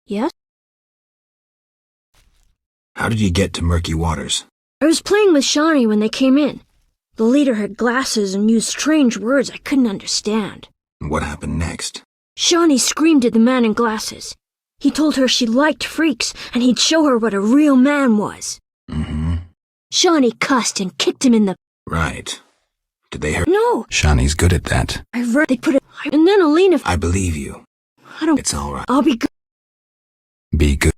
[SPEAKER 22] Yes?
[SPEAKER 3] How did you get to Murky Waters?
[SPEAKER 22] I was playing with Shawnee when they came in. The leader had glasses and used strange words I couldn't understand.
[SPEAKER 3] What happened next?
[SPEAKER 22] Shawnee screamed at the man in glasses. He told her she liked freaks and he'd show her what a real man was.
[SPEAKER 3] Mm-hmm.
[SPEAKER 22] Shawnee cussed and kicked him in the...
[SPEAKER 3] Right. Did they hurt?
[SPEAKER 22] No.
[SPEAKER 3] Shawnee's good at that.
[SPEAKER 22] They put it... And then Alina...
[SPEAKER 3] I believe you.
[SPEAKER 22] I don't...
[SPEAKER 3] It's all right.
[SPEAKER 22] I'll be good.
[SPEAKER 3] Be good.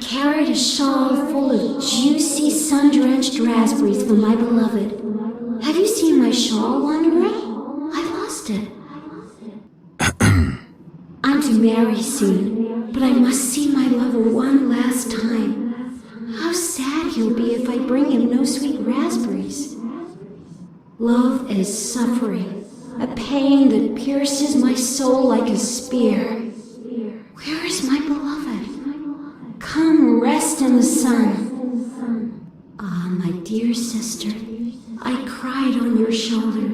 [SPEAKER 22] carried a shawl full of juicy, sun-drenched raspberries for my beloved. Have you seen my shawl, Wanderer? I lost it. I'm to marry soon, but I must see my lover one last time. How sad he'll be if I bring him no sweet raspberries. Love is suffering, a pain that pierces my soul like a spear. Where is my beloved? Come rest in the sun. Ah, my dear sister, I cried on your shoulder.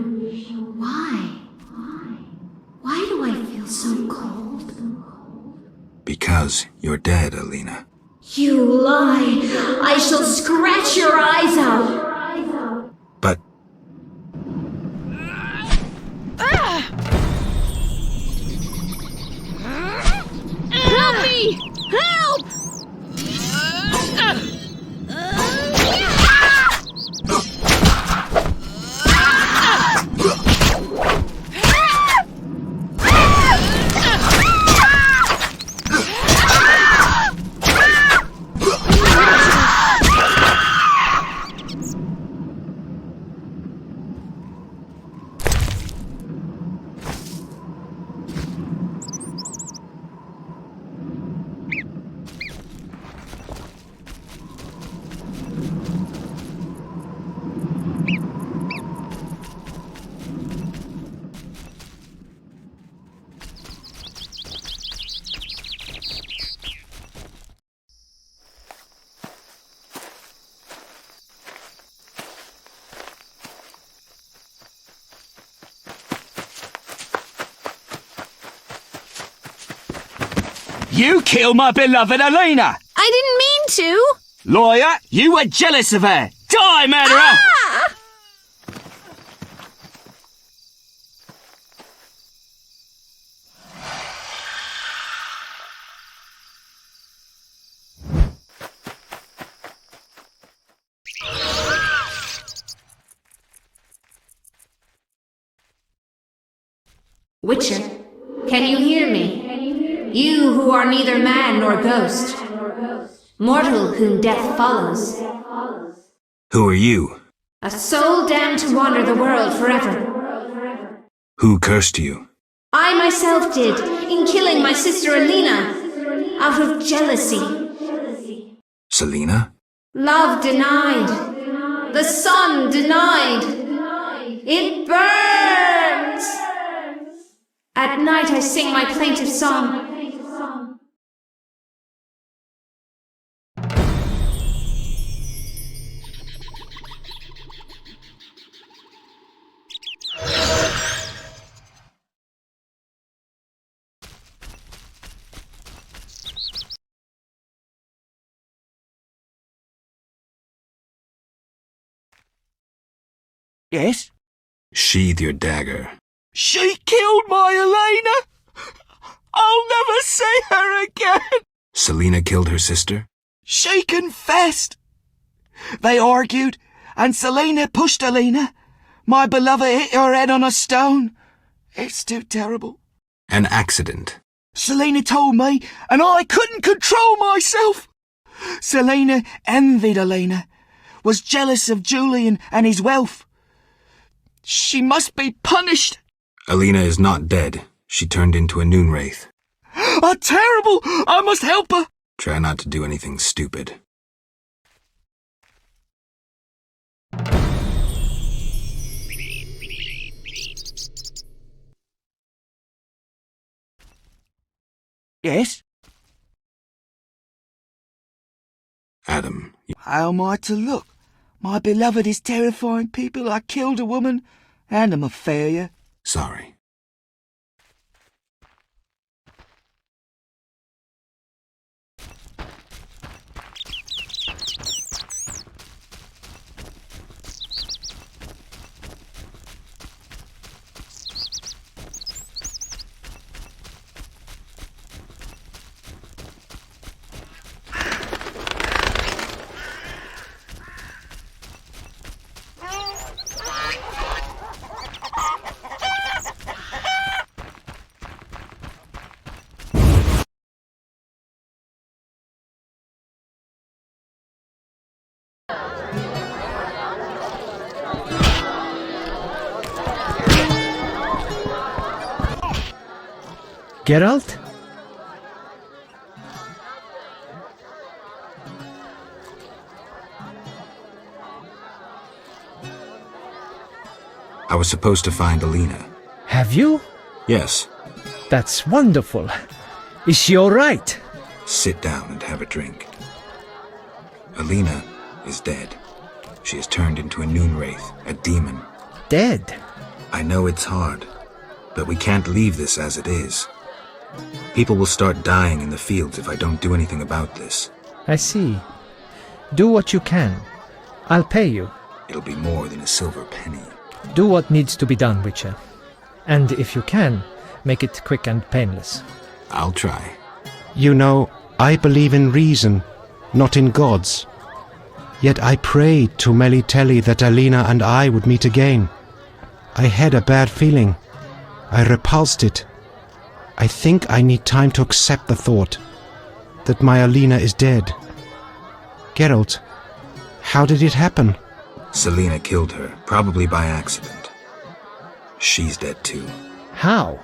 [SPEAKER 22] Why? Why do I feel so cold?
[SPEAKER 3] Because you're dead, Alina.
[SPEAKER 22] You lie! I shall scratch your eyes out!
[SPEAKER 3] But...
[SPEAKER 22] Help me! Help!
[SPEAKER 23] You killed my beloved Alina!
[SPEAKER 19] I didn't mean to!
[SPEAKER 23] Lawyer, you were jealous of her! Die, murderer!
[SPEAKER 19] Ah!
[SPEAKER 1] Witcher, can you hear me? You who are neither man nor ghost, mortal whom death follows.
[SPEAKER 3] Who are you?
[SPEAKER 1] A soul damned to wander the world forever.
[SPEAKER 3] Who cursed you?
[SPEAKER 1] I myself did, in killing my sister Alina, out of jealousy.
[SPEAKER 3] Selena?
[SPEAKER 1] Love denied. The sun denied. It burns! At night I sing my plaintive song.
[SPEAKER 23] Yes?
[SPEAKER 3] Sheathe your dagger.
[SPEAKER 23] She killed my Elena! I'll never see her again!
[SPEAKER 3] Selena killed her sister?
[SPEAKER 23] She confessed! They argued, and Selena pushed Alina. My beloved hit her head on a stone. It's too terrible.
[SPEAKER 3] An accident.
[SPEAKER 23] Selena told me, and I couldn't control myself. Selena envied Alina, was jealous of Julian and his wealth. She must be punished.
[SPEAKER 3] Alina is not dead. She turned into a noon wraith.
[SPEAKER 23] Terrible! I must help her.
[SPEAKER 3] Try not to do anything stupid.
[SPEAKER 23] Yes?
[SPEAKER 3] Adam.
[SPEAKER 23] How am I to look? My beloved is terrifying people. I killed a woman, and I'm a failure.
[SPEAKER 3] Sorry.
[SPEAKER 7] Geralt?
[SPEAKER 3] I was supposed to find Alina.
[SPEAKER 7] Have you?
[SPEAKER 3] Yes.
[SPEAKER 7] That's wonderful. Is she all right?
[SPEAKER 3] Sit down and have a drink. Alina is dead. She has turned into a noon wraith, a demon.
[SPEAKER 7] Dead?
[SPEAKER 3] I know it's hard, but we can't leave this as it is. People will start dying in the fields if I don't do anything about this.
[SPEAKER 7] I see. Do what you can. I'll pay you.
[SPEAKER 3] It'll be more than a silver penny.
[SPEAKER 7] Do what needs to be done, Witcher. And if you can, make it quick and painless.
[SPEAKER 3] I'll try.
[SPEAKER 17] You know, I believe in reason, not in gods. Yet I prayed to Melitele that Alina and I would meet again. I had a bad feeling. I repulsed it. I think I need time to accept the thought that my Alina is dead. Geralt, how did it happen?
[SPEAKER 3] Selena killed her, probably by accident. She's dead too.
[SPEAKER 7] How?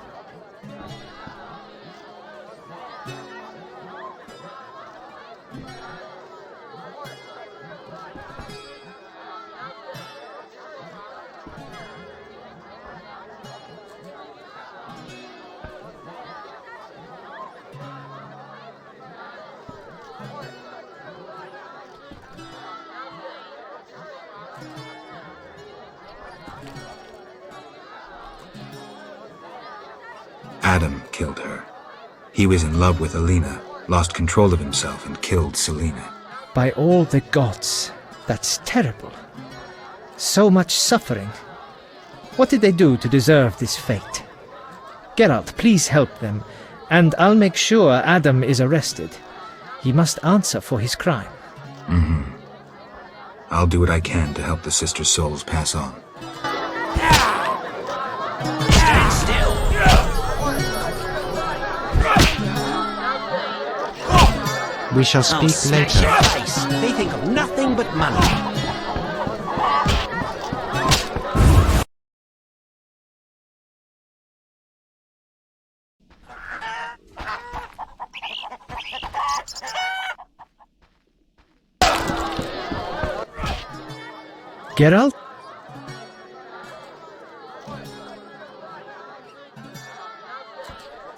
[SPEAKER 3] Adam killed her. He was in love with Alina, lost control of himself and killed Selena.
[SPEAKER 7] By all the gods, that's terrible. So much suffering. What did they do to deserve this fate? Geralt, please help them, and I'll make sure Adam is arrested. He must answer for his crime.
[SPEAKER 3] I'll do what I can to help the sister souls pass on.
[SPEAKER 5] Stand still!
[SPEAKER 17] We shall speak
[SPEAKER 5] smash
[SPEAKER 17] later.
[SPEAKER 5] your face. They think of nothing but money.
[SPEAKER 7] Geralt?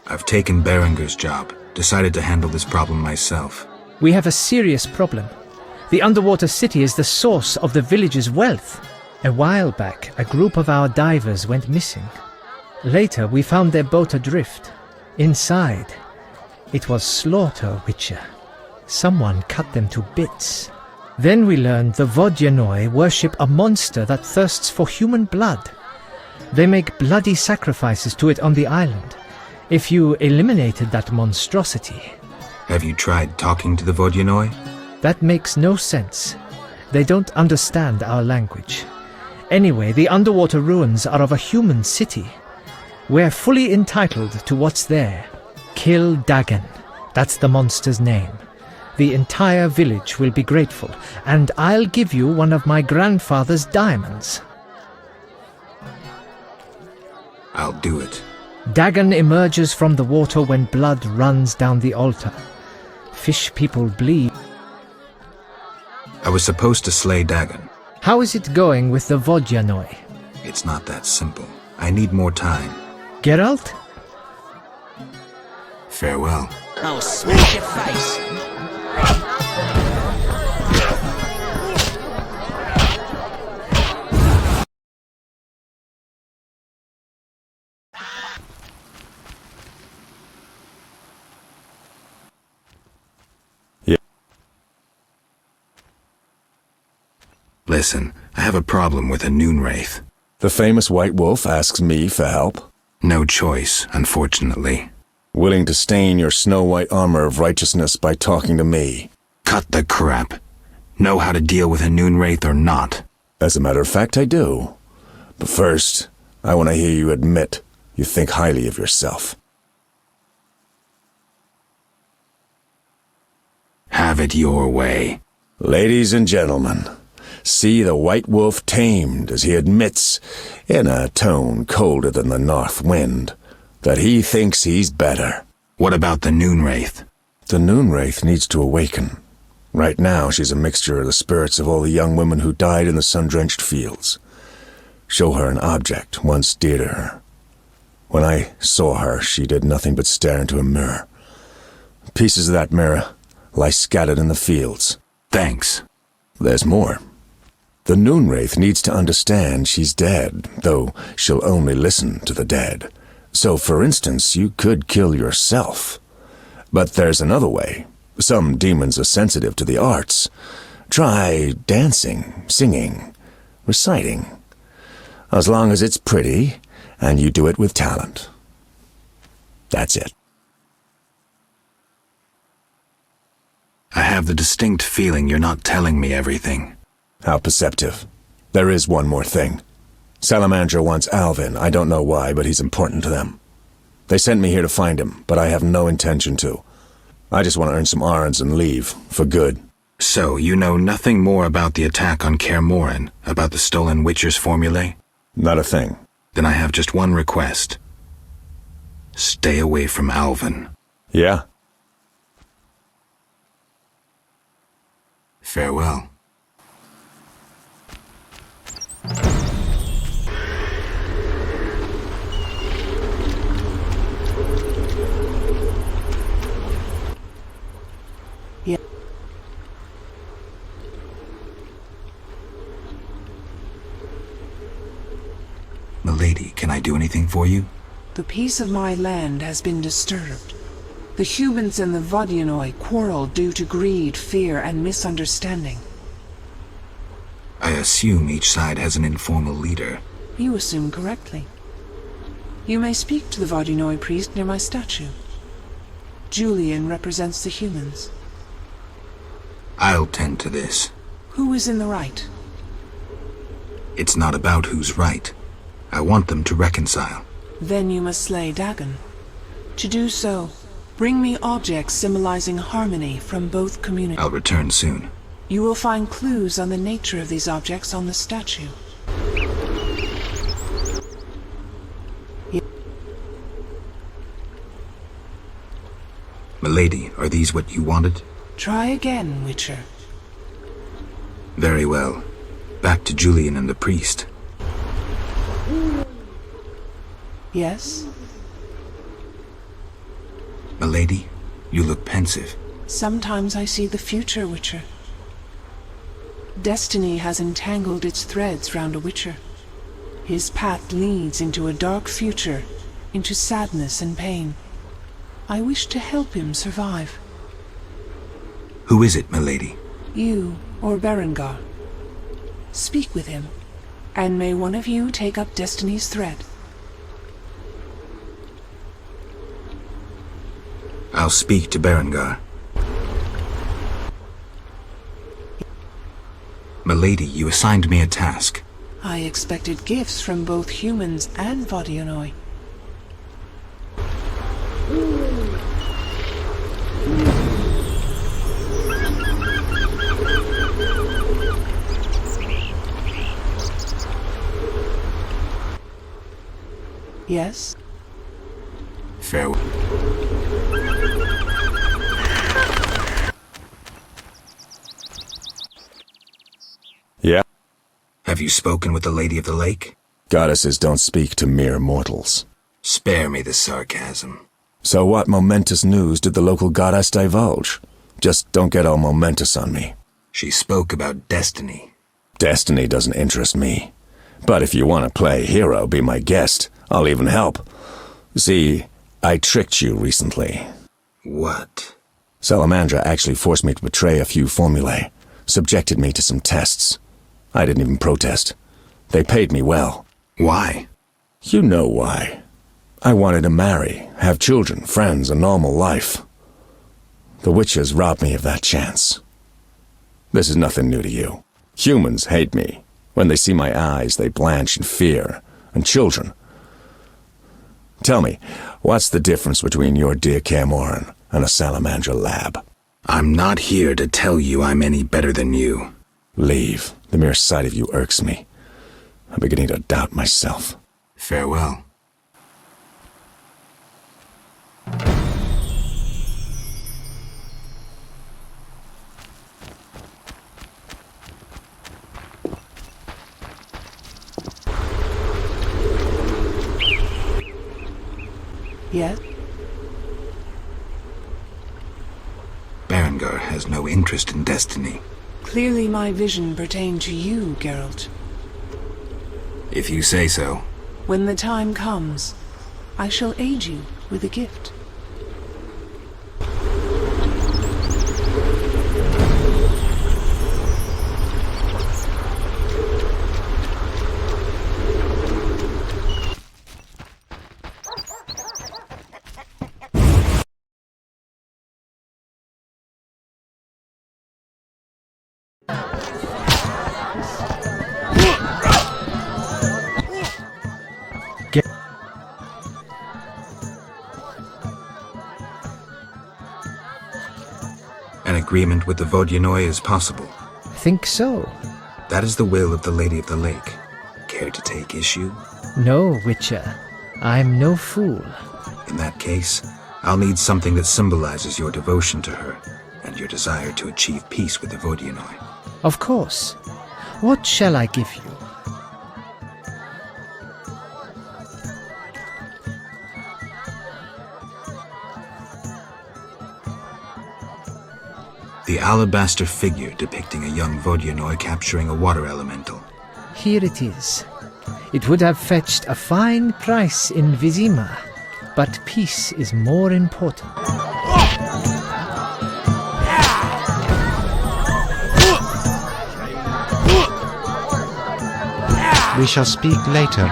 [SPEAKER 3] I've taken Berenger's job. Decided to handle this problem myself.
[SPEAKER 7] We have a serious problem. The underwater city is the source of the village's wealth. A while back, a group of our divers went missing. Later, we found their boat adrift. Inside, it was slaughter, Witcher. Someone cut them to bits. Then we learned the Vodyanoi worship a monster that thirsts for human blood. They make bloody sacrifices to it on the island. If you eliminated that monstrosity...
[SPEAKER 3] Have you tried talking to the Vodyanoi?
[SPEAKER 7] That makes no sense. They don't understand our language. Anyway, the underwater ruins are of a human city. We're fully entitled to what's there. Kill Dagon. That's the monster's name. The entire village will be grateful, and I'll give you one of my grandfather's diamonds.
[SPEAKER 3] I'll do it.
[SPEAKER 7] Dagon emerges from the water when blood runs down the altar. Fish people bleed.
[SPEAKER 3] I was supposed to slay Dagon.
[SPEAKER 7] How is it going with the Vodyanoi?
[SPEAKER 3] It's not that simple. I need more time.
[SPEAKER 7] Geralt?
[SPEAKER 3] Farewell.
[SPEAKER 5] I'll smash your face.
[SPEAKER 3] Listen, I have a problem with a noon wraith.
[SPEAKER 21] The famous White Wolf asks me for help?
[SPEAKER 3] No choice, unfortunately.
[SPEAKER 21] Willing to stain your snow-white armor of righteousness by talking to me?
[SPEAKER 3] Cut the crap. Know how to deal with a noon wraith or not?
[SPEAKER 21] As a matter of fact, I do. But first, I want to hear you admit you think highly of yourself.
[SPEAKER 3] Have it your way.
[SPEAKER 21] Ladies and gentlemen, see the white wolf tamed as he admits, in a tone colder than the north wind, that he thinks he's better.
[SPEAKER 3] What about the noon wraith?
[SPEAKER 21] The noon wraith needs to awaken. Right now, she's a mixture of the spirits of all the young women who died in the sun-drenched fields. Show her an object once dear to her. When I saw her, she did nothing but stare into a mirror. Pieces of that mirror lie scattered in the fields.
[SPEAKER 3] Thanks.
[SPEAKER 21] There's more. The noon wraith needs to understand she's dead, though she'll only listen to the dead. So, for instance, you could kill yourself. But there's another way. Some demons are sensitive to the arts. Try dancing, singing, reciting. As long as it's pretty, and you do it with talent. That's it.
[SPEAKER 3] I have the distinct feeling you're not telling me everything.
[SPEAKER 21] How perceptive. There is one more thing. Salamandra wants Alvin. I don't know why, but he's important to them. They sent me here to find him, but I have no intention to. I just want to earn some arons and leave, for good.
[SPEAKER 3] So, you know nothing more about the attack on Kaer Morhen, about the stolen Witcher's formulae?
[SPEAKER 21] Not a thing.
[SPEAKER 3] Then I have just one request. Stay away from Alvin.
[SPEAKER 21] Yeah?
[SPEAKER 3] Farewell.
[SPEAKER 8] Yeah.
[SPEAKER 3] Milady, can I do anything for you?
[SPEAKER 8] The peace of my land has been disturbed. The humans and the Vodyanoi quarrel due to greed, fear, and misunderstanding.
[SPEAKER 3] I assume each side has an informal leader.
[SPEAKER 8] You assume correctly. You may speak to the Vodyanoi priest near my statue. Julian represents the humans.
[SPEAKER 3] I'll tend to this.
[SPEAKER 8] Who is in the right?
[SPEAKER 3] It's not about who's right. I want them to reconcile.
[SPEAKER 8] Then you must slay Dagon. To do so, bring me objects symbolizing harmony from both communities.
[SPEAKER 3] I'll return soon.
[SPEAKER 8] You will find clues on the nature of these objects on the statue.
[SPEAKER 3] Milady, are these what you wanted?
[SPEAKER 8] Try again, Witcher.
[SPEAKER 3] Very well. Back to Julian and the priest.
[SPEAKER 8] Yes?
[SPEAKER 3] Milady, you look pensive.
[SPEAKER 8] Sometimes I see the future, Witcher. Destiny has entangled its threads round a Witcher. His path leads into a dark future, into sadness and pain. I wish to help him survive.
[SPEAKER 3] Who is it, milady?
[SPEAKER 8] You or Berengar. Speak with him, and may one of you take up Destiny's thread.
[SPEAKER 3] I'll speak to Berengar. Milady, you assigned me a task.
[SPEAKER 8] I expected gifts from both humans and Vodyanoi. Yes?
[SPEAKER 3] Farewell.
[SPEAKER 21] Yeah?
[SPEAKER 3] Have you spoken with the Lady of the Lake?
[SPEAKER 21] Goddesses don't speak to mere mortals.
[SPEAKER 3] Spare me the sarcasm.
[SPEAKER 21] So what momentous news did the local goddess divulge? Just don't get all momentous on me.
[SPEAKER 3] She spoke about destiny.
[SPEAKER 21] Destiny doesn't interest me. But if you want to play hero, be my guest. I'll even help. See, I tricked you recently.
[SPEAKER 3] What?
[SPEAKER 21] Salamandra actually forced me to betray a few formulae, subjected me to some tests. I didn't even protest. They paid me well.
[SPEAKER 3] Why?
[SPEAKER 21] You know why. I wanted to marry, have children, friends, a normal life. The witches robbed me of that chance. This is nothing new to you. Humans hate me. When they see my eyes, they blanch in fear. And children. Tell me, what's the difference between your dear Kaer Morhen and a Salamandra lab?
[SPEAKER 3] I'm not here to tell you I'm any better than you.
[SPEAKER 21] Leave. The mere sight of you irks me. I'm beginning to doubt myself.
[SPEAKER 3] Farewell.
[SPEAKER 8] Yes?
[SPEAKER 3] Berengar has no interest in destiny.
[SPEAKER 8] Clearly my vision pertained to you, Geralt.
[SPEAKER 3] If you say so.
[SPEAKER 8] When the time comes, I shall aid you with a gift.
[SPEAKER 3] An agreement with the Vodyanoi is possible.
[SPEAKER 7] Think so?
[SPEAKER 3] That is the will of the Lady of the Lake. Care to take issue?
[SPEAKER 7] No, Witcher. I'm no fool.
[SPEAKER 3] In that case, I'll need something that symbolizes your devotion to her and your desire to achieve peace with the Vodyanoi.
[SPEAKER 7] Of course. What shall I give you?
[SPEAKER 3] The alabaster figure depicting a young Vodyanoi capturing a water elemental.
[SPEAKER 7] Here it is. It would have fetched a fine price in Vizima, but peace is more important.
[SPEAKER 17] We shall speak later.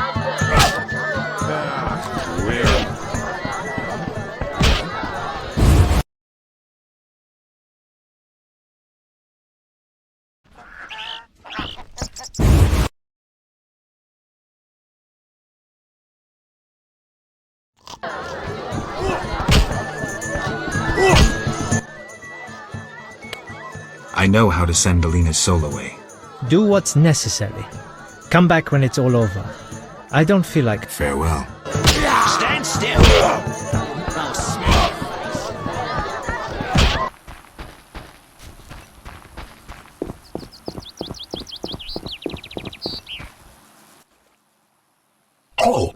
[SPEAKER 3] I know how to send Alina's soul away.
[SPEAKER 7] Do what's necessary. Come back when it's all over. I don't feel like...
[SPEAKER 3] Farewell.
[SPEAKER 5] Stand still! I'll smash
[SPEAKER 4] your face. Oh!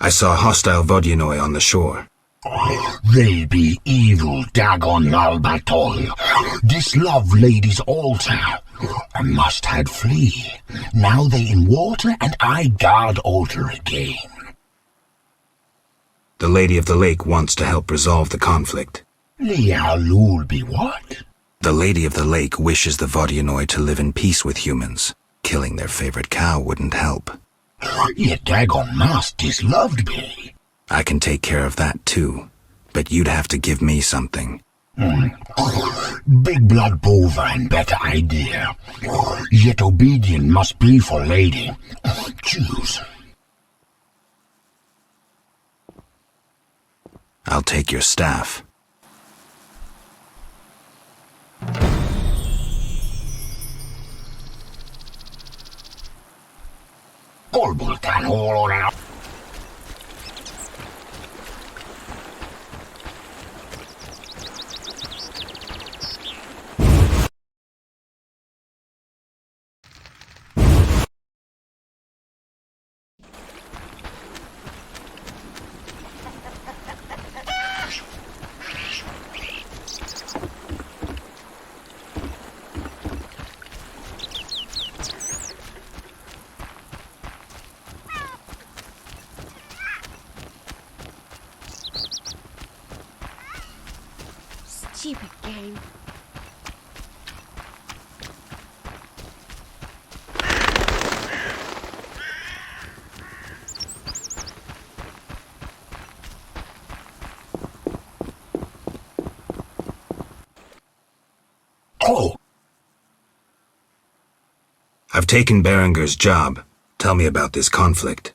[SPEAKER 3] I saw hostile Vodyanoi on the shore.
[SPEAKER 4] They be evil, Dagon Albatol. Dislove lady's altar. I must had flee. Now they in water, and I guard altar again.
[SPEAKER 3] The Lady of the Lake wants to help resolve the conflict.
[SPEAKER 4] Lialul be what?
[SPEAKER 3] The Lady of the Lake wishes the Vodyanoi to live in peace with humans. Killing their favorite cow wouldn't help.
[SPEAKER 4] Yet Dagon must disloved me.
[SPEAKER 3] I can take care of that too, but you'd have to give me something.
[SPEAKER 4] Big blood bovine, better idea. Yet obedient must be for lady. Choose.
[SPEAKER 3] I'll take your staff.
[SPEAKER 4] Kolbultan huolona.
[SPEAKER 19] Stupid game.
[SPEAKER 4] Oh!
[SPEAKER 3] I've taken Berengar's job. Tell me about this conflict.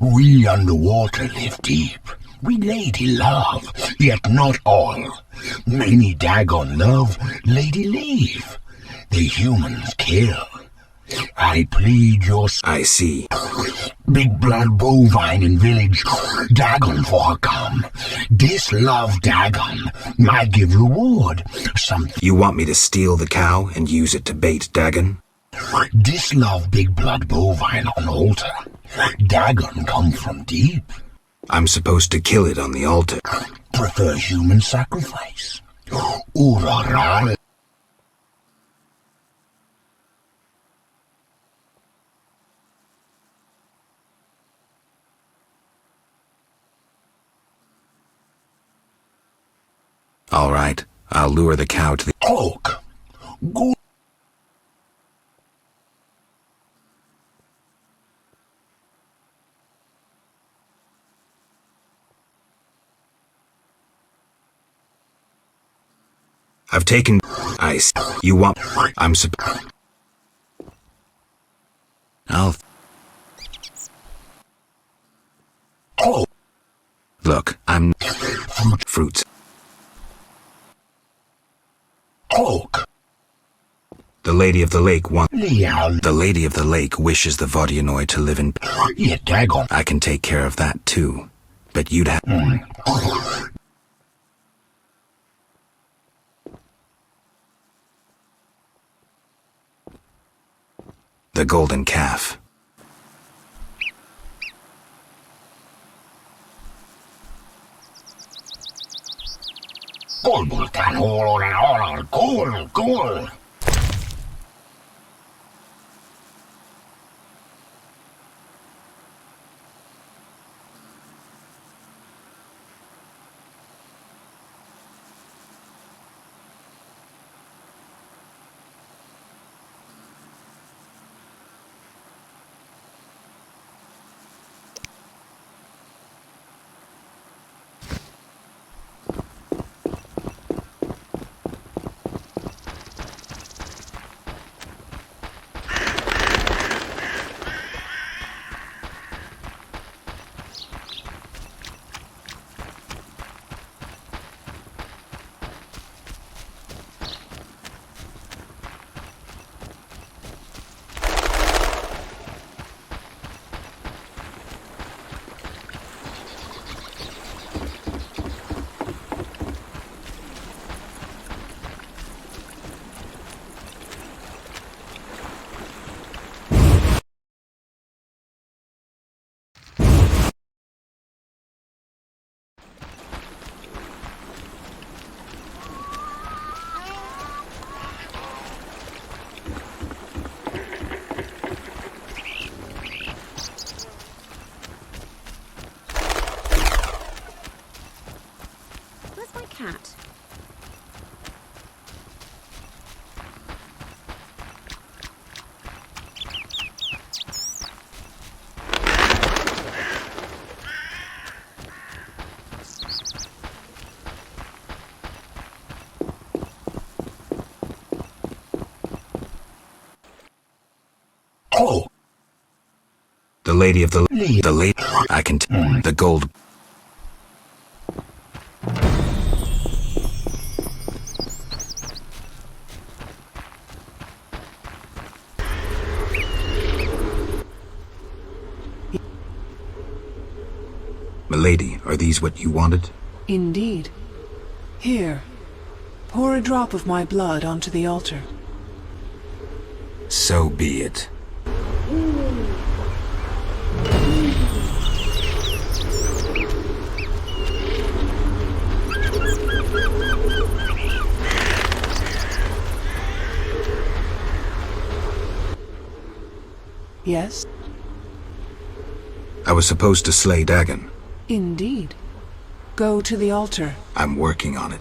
[SPEAKER 4] We underwater live deep. We lady love, yet not all. Many dagon love, lady leave. The humans kill. I plead your...
[SPEAKER 3] I see.
[SPEAKER 4] Big blood bovine in village, dagon for her come. Dislove dagon, might give reward.
[SPEAKER 3] You want me to steal the cow and use it to bait dagon?
[SPEAKER 4] Dislove big blood bovine on altar. Dagon come from deep.
[SPEAKER 3] I'm supposed to kill it on the altar.
[SPEAKER 4] Prefer human sacrifice. Uraral.
[SPEAKER 3] All right, I'll lure the cow to the
[SPEAKER 4] oak. Go.
[SPEAKER 3] I've taken ice. You want... I'm I'll...
[SPEAKER 4] Oh.
[SPEAKER 3] Look, I'm... Fruits.
[SPEAKER 4] Oak.
[SPEAKER 3] The Lady of the Lake wants...
[SPEAKER 4] Leal.
[SPEAKER 3] The Lady of the Lake wishes the Vodyanoi to live in...
[SPEAKER 4] Yeah, dagon.
[SPEAKER 3] I can take care of that too. But you'd have... The golden calf.
[SPEAKER 4] Cool.
[SPEAKER 19] Cat.
[SPEAKER 4] Oh.
[SPEAKER 3] The Lady of the Lady. I can the gold. Milady, are these what you wanted?
[SPEAKER 8] Indeed. Here, pour a drop of my blood onto the altar.
[SPEAKER 3] So be it.
[SPEAKER 8] Yes?
[SPEAKER 3] I was supposed to slay Dagon.
[SPEAKER 8] Indeed. Go to the altar.
[SPEAKER 3] I'm working on it.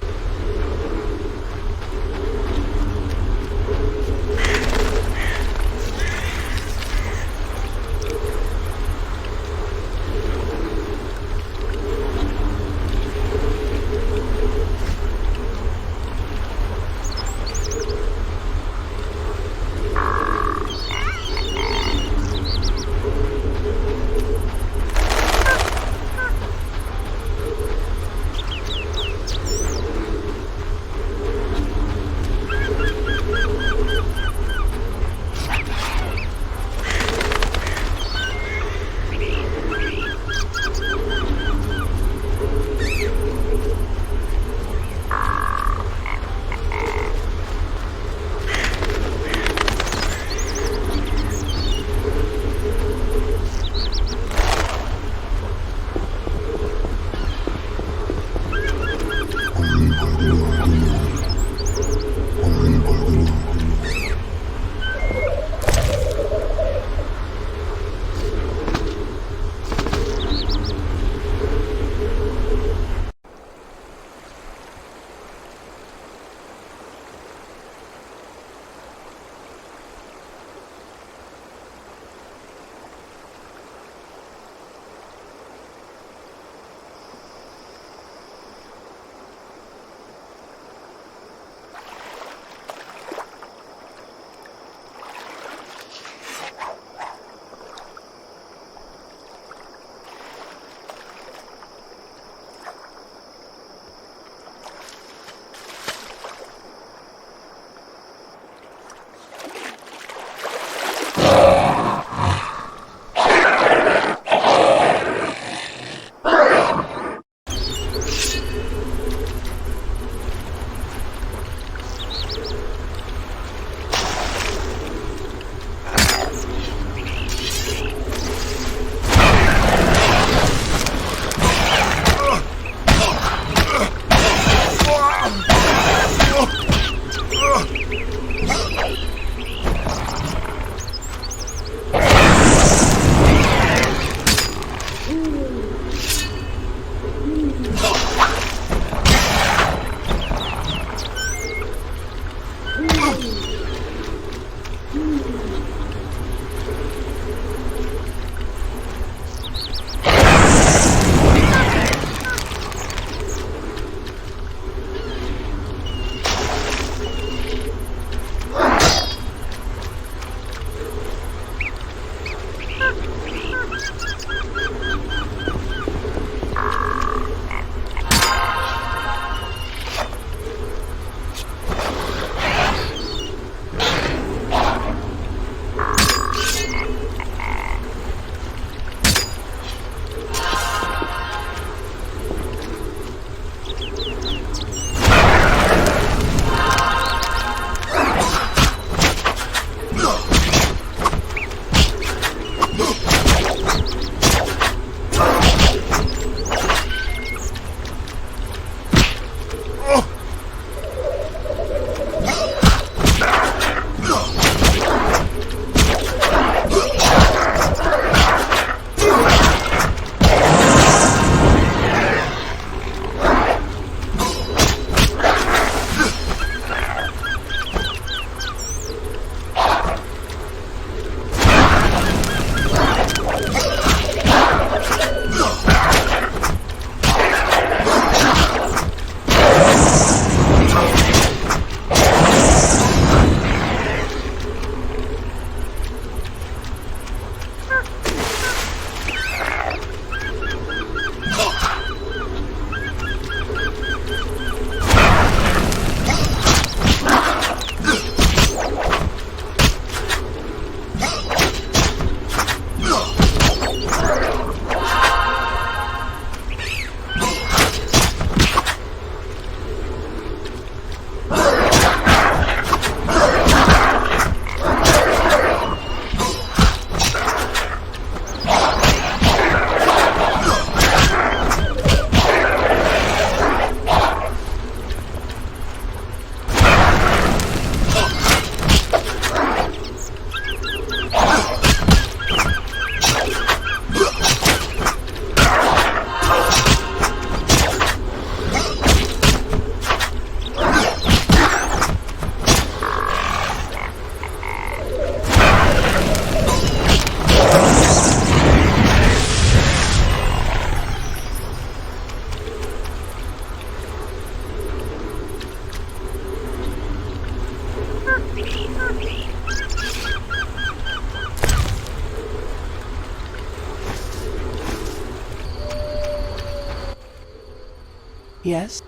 [SPEAKER 8] Yes?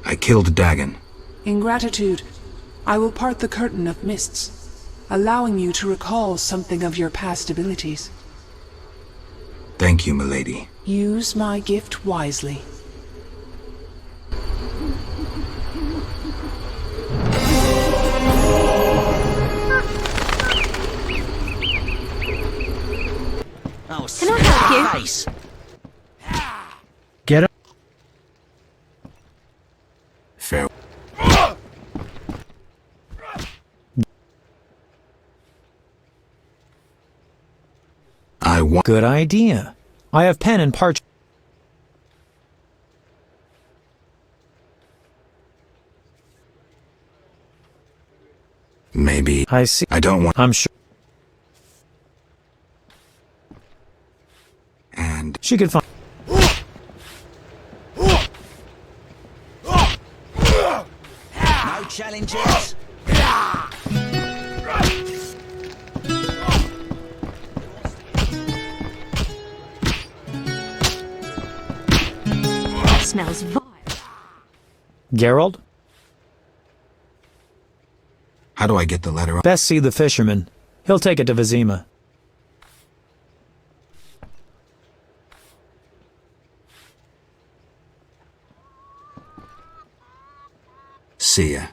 [SPEAKER 3] I killed Dagon.
[SPEAKER 8] In gratitude, I will part the curtain of mists, allowing you to recall something of your past abilities.
[SPEAKER 3] Thank you, milady.
[SPEAKER 8] Use my gift wisely.
[SPEAKER 19] Can I help you?
[SPEAKER 7] Get up.
[SPEAKER 3] Fair. I want.
[SPEAKER 12] Good idea. I have pen and parchment.
[SPEAKER 3] Maybe.
[SPEAKER 12] I see.
[SPEAKER 3] I don't want.
[SPEAKER 12] I'm sure.
[SPEAKER 3] And
[SPEAKER 12] she could find.
[SPEAKER 5] No challenges.
[SPEAKER 22] Smells vile.
[SPEAKER 12] Geralt?
[SPEAKER 3] how do I get the letter?
[SPEAKER 12] Best see the fisherman. He'll take it to Vizima.
[SPEAKER 3] See ya.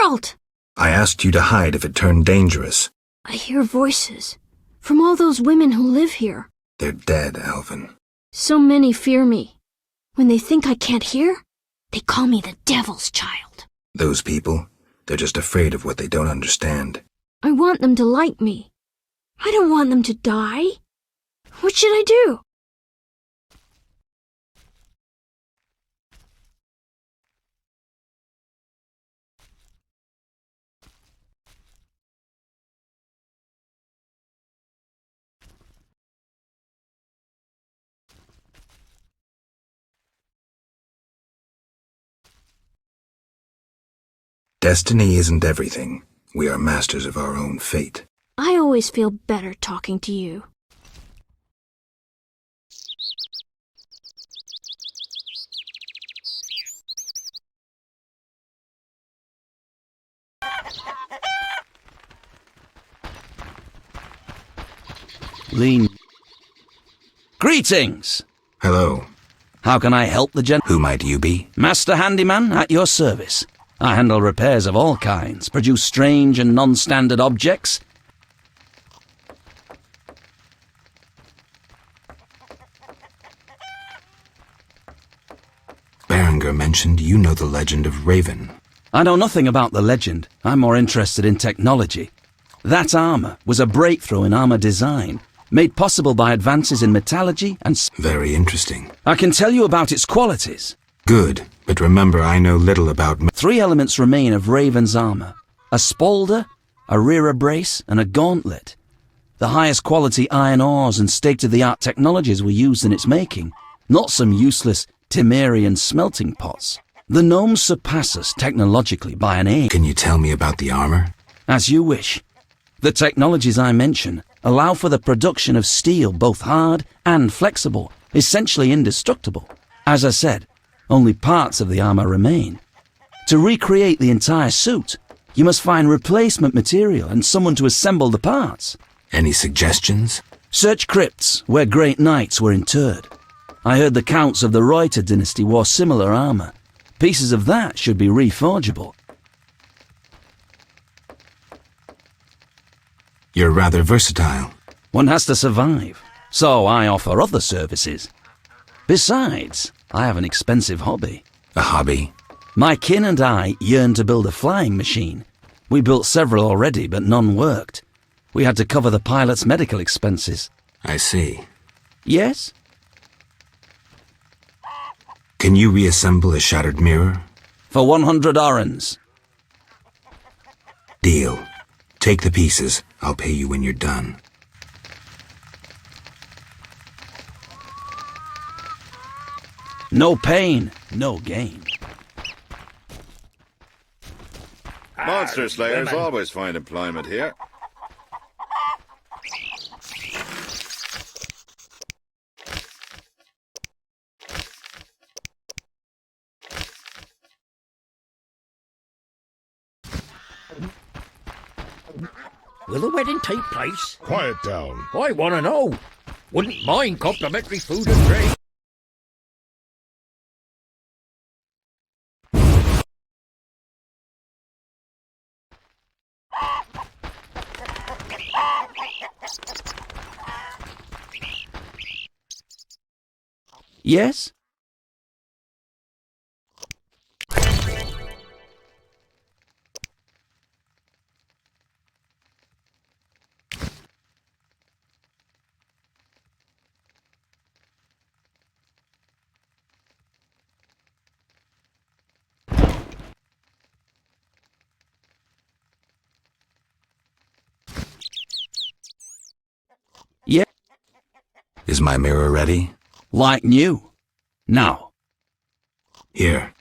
[SPEAKER 22] world!
[SPEAKER 3] I asked you to hide if it turned dangerous.
[SPEAKER 22] I hear voices from all those women who live here.
[SPEAKER 3] They're dead, Alvin.
[SPEAKER 22] So many fear me. When they think I can't hear, they call me the devil's child.
[SPEAKER 3] Those people, they're just afraid of what they don't understand.
[SPEAKER 22] I want them to like me. I don't want them to die. What should I do?
[SPEAKER 3] Destiny isn't everything. We are masters of our own fate.
[SPEAKER 22] I always feel better talking to you.
[SPEAKER 6] Lean. Greetings!
[SPEAKER 3] Hello.
[SPEAKER 6] How can I help the
[SPEAKER 3] Who might you be?
[SPEAKER 6] Master Handyman at your service. I handle repairs of all kinds, produce strange and non-standard objects.
[SPEAKER 3] Berenger mentioned you know the legend of Raven.
[SPEAKER 6] I know nothing about the legend. I'm more interested in technology. That armor was a breakthrough in armor design, made possible by advances in metallurgy and...
[SPEAKER 3] Very interesting.
[SPEAKER 6] I can tell you about its qualities.
[SPEAKER 3] Good, but remember I know little about...
[SPEAKER 6] 3 elements remain of Raven's armor. A spalder, a rear brace, and a gauntlet. The highest quality iron ores and state-of-the-art technologies were used in its making, not some useless Temerian smelting pots. The gnomes surpass us technologically by an age.
[SPEAKER 3] Can you tell me about the armor?
[SPEAKER 6] As you wish. The technologies I mention allow for the production of steel both hard and flexible, essentially indestructible. As I said, only parts of the armor remain. To recreate the entire suit, you must find replacement material and someone to assemble the parts.
[SPEAKER 3] Any suggestions?
[SPEAKER 6] Search crypts where great knights were interred. I heard the counts of the Reuter dynasty wore similar armor. Pieces of that should be reforgeable.
[SPEAKER 3] You're rather versatile.
[SPEAKER 6] One has to survive, so I offer other services. Besides, I have an expensive hobby.
[SPEAKER 3] A hobby?
[SPEAKER 6] My kin and I yearned to build a flying machine. We built several already, but none worked. We had to cover the pilot's medical expenses.
[SPEAKER 3] I see.
[SPEAKER 6] Yes?
[SPEAKER 3] Can you reassemble a shattered mirror?
[SPEAKER 6] For 100 orens.
[SPEAKER 3] Deal. Take the pieces. I'll pay you when you're done.
[SPEAKER 6] No pain, no gain.
[SPEAKER 15] Monster slayers always find employment here.
[SPEAKER 10] Will the wedding take place?
[SPEAKER 16] Quiet down.
[SPEAKER 10] I want to know. Wouldn't mind complimentary food and drink.
[SPEAKER 6] Yes? Yeah.
[SPEAKER 3] Is my mirror ready?
[SPEAKER 6] Like new. Now.
[SPEAKER 3] Here.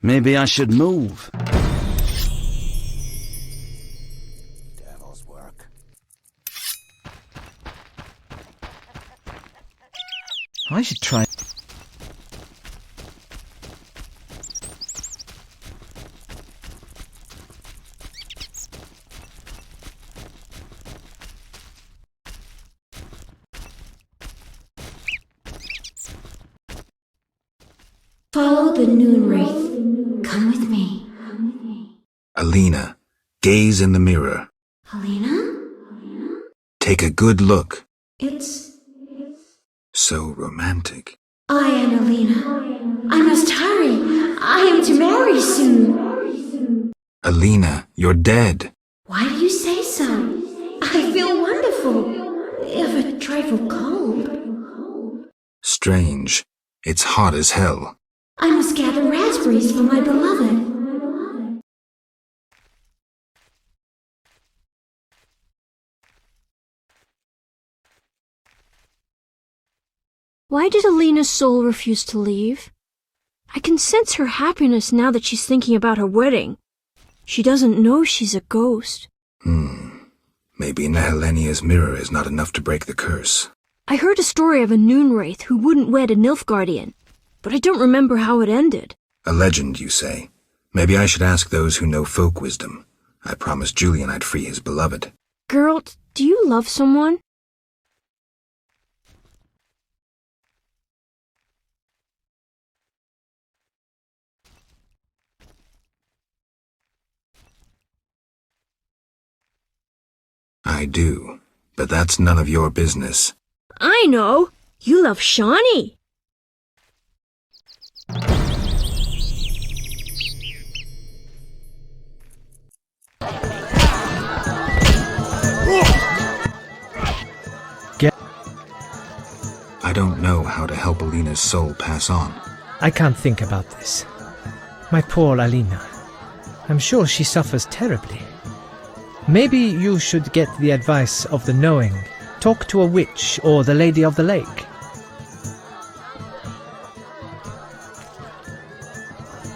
[SPEAKER 6] Maybe I should move.
[SPEAKER 17] Devil's work.
[SPEAKER 7] I should try.
[SPEAKER 18] Follow the noon wraith. Come with me.
[SPEAKER 3] Alina, gaze in the mirror.
[SPEAKER 18] Alina?
[SPEAKER 3] Take a good look.
[SPEAKER 18] It's...
[SPEAKER 3] So romantic.
[SPEAKER 18] I am Alina. I must hurry. I am to marry soon.
[SPEAKER 3] Alina, you're dead.
[SPEAKER 18] Why do you say so? I feel wonderful, if a trifle cold.
[SPEAKER 3] Strange. It's hot as hell.
[SPEAKER 18] I must gather raspberries for my beloved.
[SPEAKER 22] Why did Alina's soul refuse to leave? I can sense her happiness now that she's thinking about her wedding. She doesn't know she's a ghost.
[SPEAKER 3] Maybe Nehelenia's mirror is not enough to break the curse.
[SPEAKER 22] I heard a story of a Noonwraith who wouldn't wed a Nilfgaardian, but I don't remember how it ended.
[SPEAKER 3] A legend, you say? Maybe I should ask those who know folk wisdom. I promised Julian I'd free his beloved.
[SPEAKER 22] Girl, do you love someone?
[SPEAKER 3] I do, but that's none of your business.
[SPEAKER 22] I know! You love Shawnee!
[SPEAKER 3] I don't know how to help Alina's soul pass on.
[SPEAKER 7] I can't think about this. My poor Alina. I'm sure she suffers terribly. Maybe you should get the advice of the knowing. Talk to a witch or the Lady of the Lake.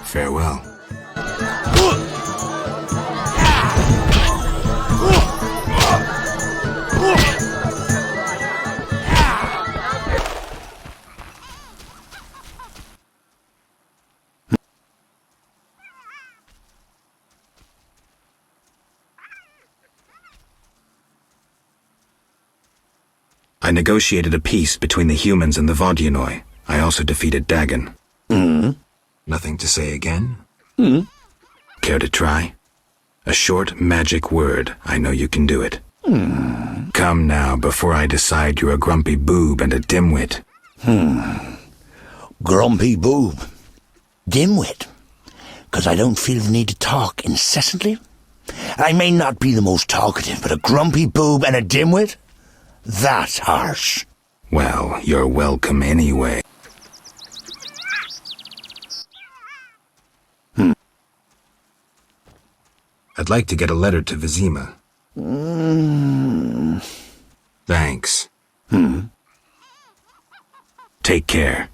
[SPEAKER 3] Farewell. I negotiated a peace between the humans and the Vodyanoi. I also defeated Dagon. Nothing to say again? Care to try? A short magic word. I know you can do it. Come now, before I decide you're a grumpy boob and a dimwit.
[SPEAKER 4] Grumpy boob. Dimwit. 'Cause I don't feel the need to talk incessantly. I may not be the most talkative, but a grumpy boob and a dimwit? That's harsh.
[SPEAKER 3] Well, you're welcome anyway. I'd like to get a letter to Vizima. Thanks. Take care.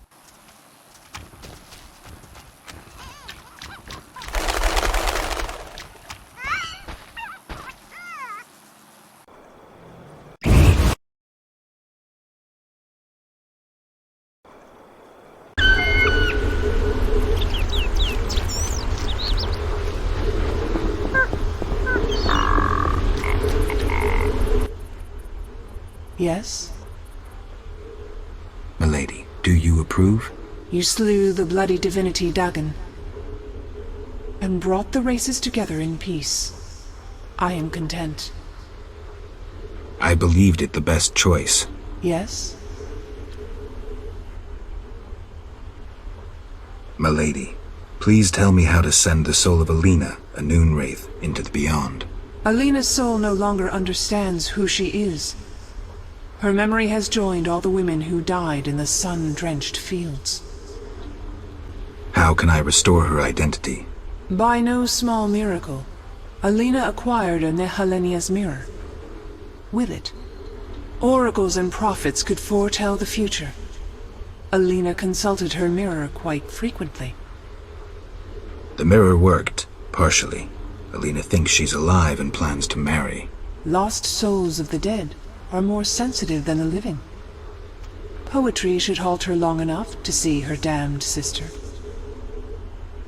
[SPEAKER 8] Yes?
[SPEAKER 3] Milady, do you approve?
[SPEAKER 8] You slew the bloody divinity Dagon and brought the races together in peace. I am content.
[SPEAKER 3] I believed it the best choice.
[SPEAKER 8] Yes?
[SPEAKER 3] Milady, please tell me how to send the soul of Alina, a Noonwraith, into the beyond.
[SPEAKER 8] Alina's soul no longer understands who she is. Her memory has joined all the women who died in the sun-drenched fields.
[SPEAKER 3] How can I restore her identity?
[SPEAKER 8] By no small miracle, Alina acquired a Nehelenia's mirror. With it, oracles and prophets could foretell the future. Alina consulted her mirror quite frequently.
[SPEAKER 3] The mirror worked, partially. Alina thinks she's alive and plans to marry.
[SPEAKER 8] Lost souls of the dead are more sensitive than the living. Poetry should halt her long enough to see her damned sister.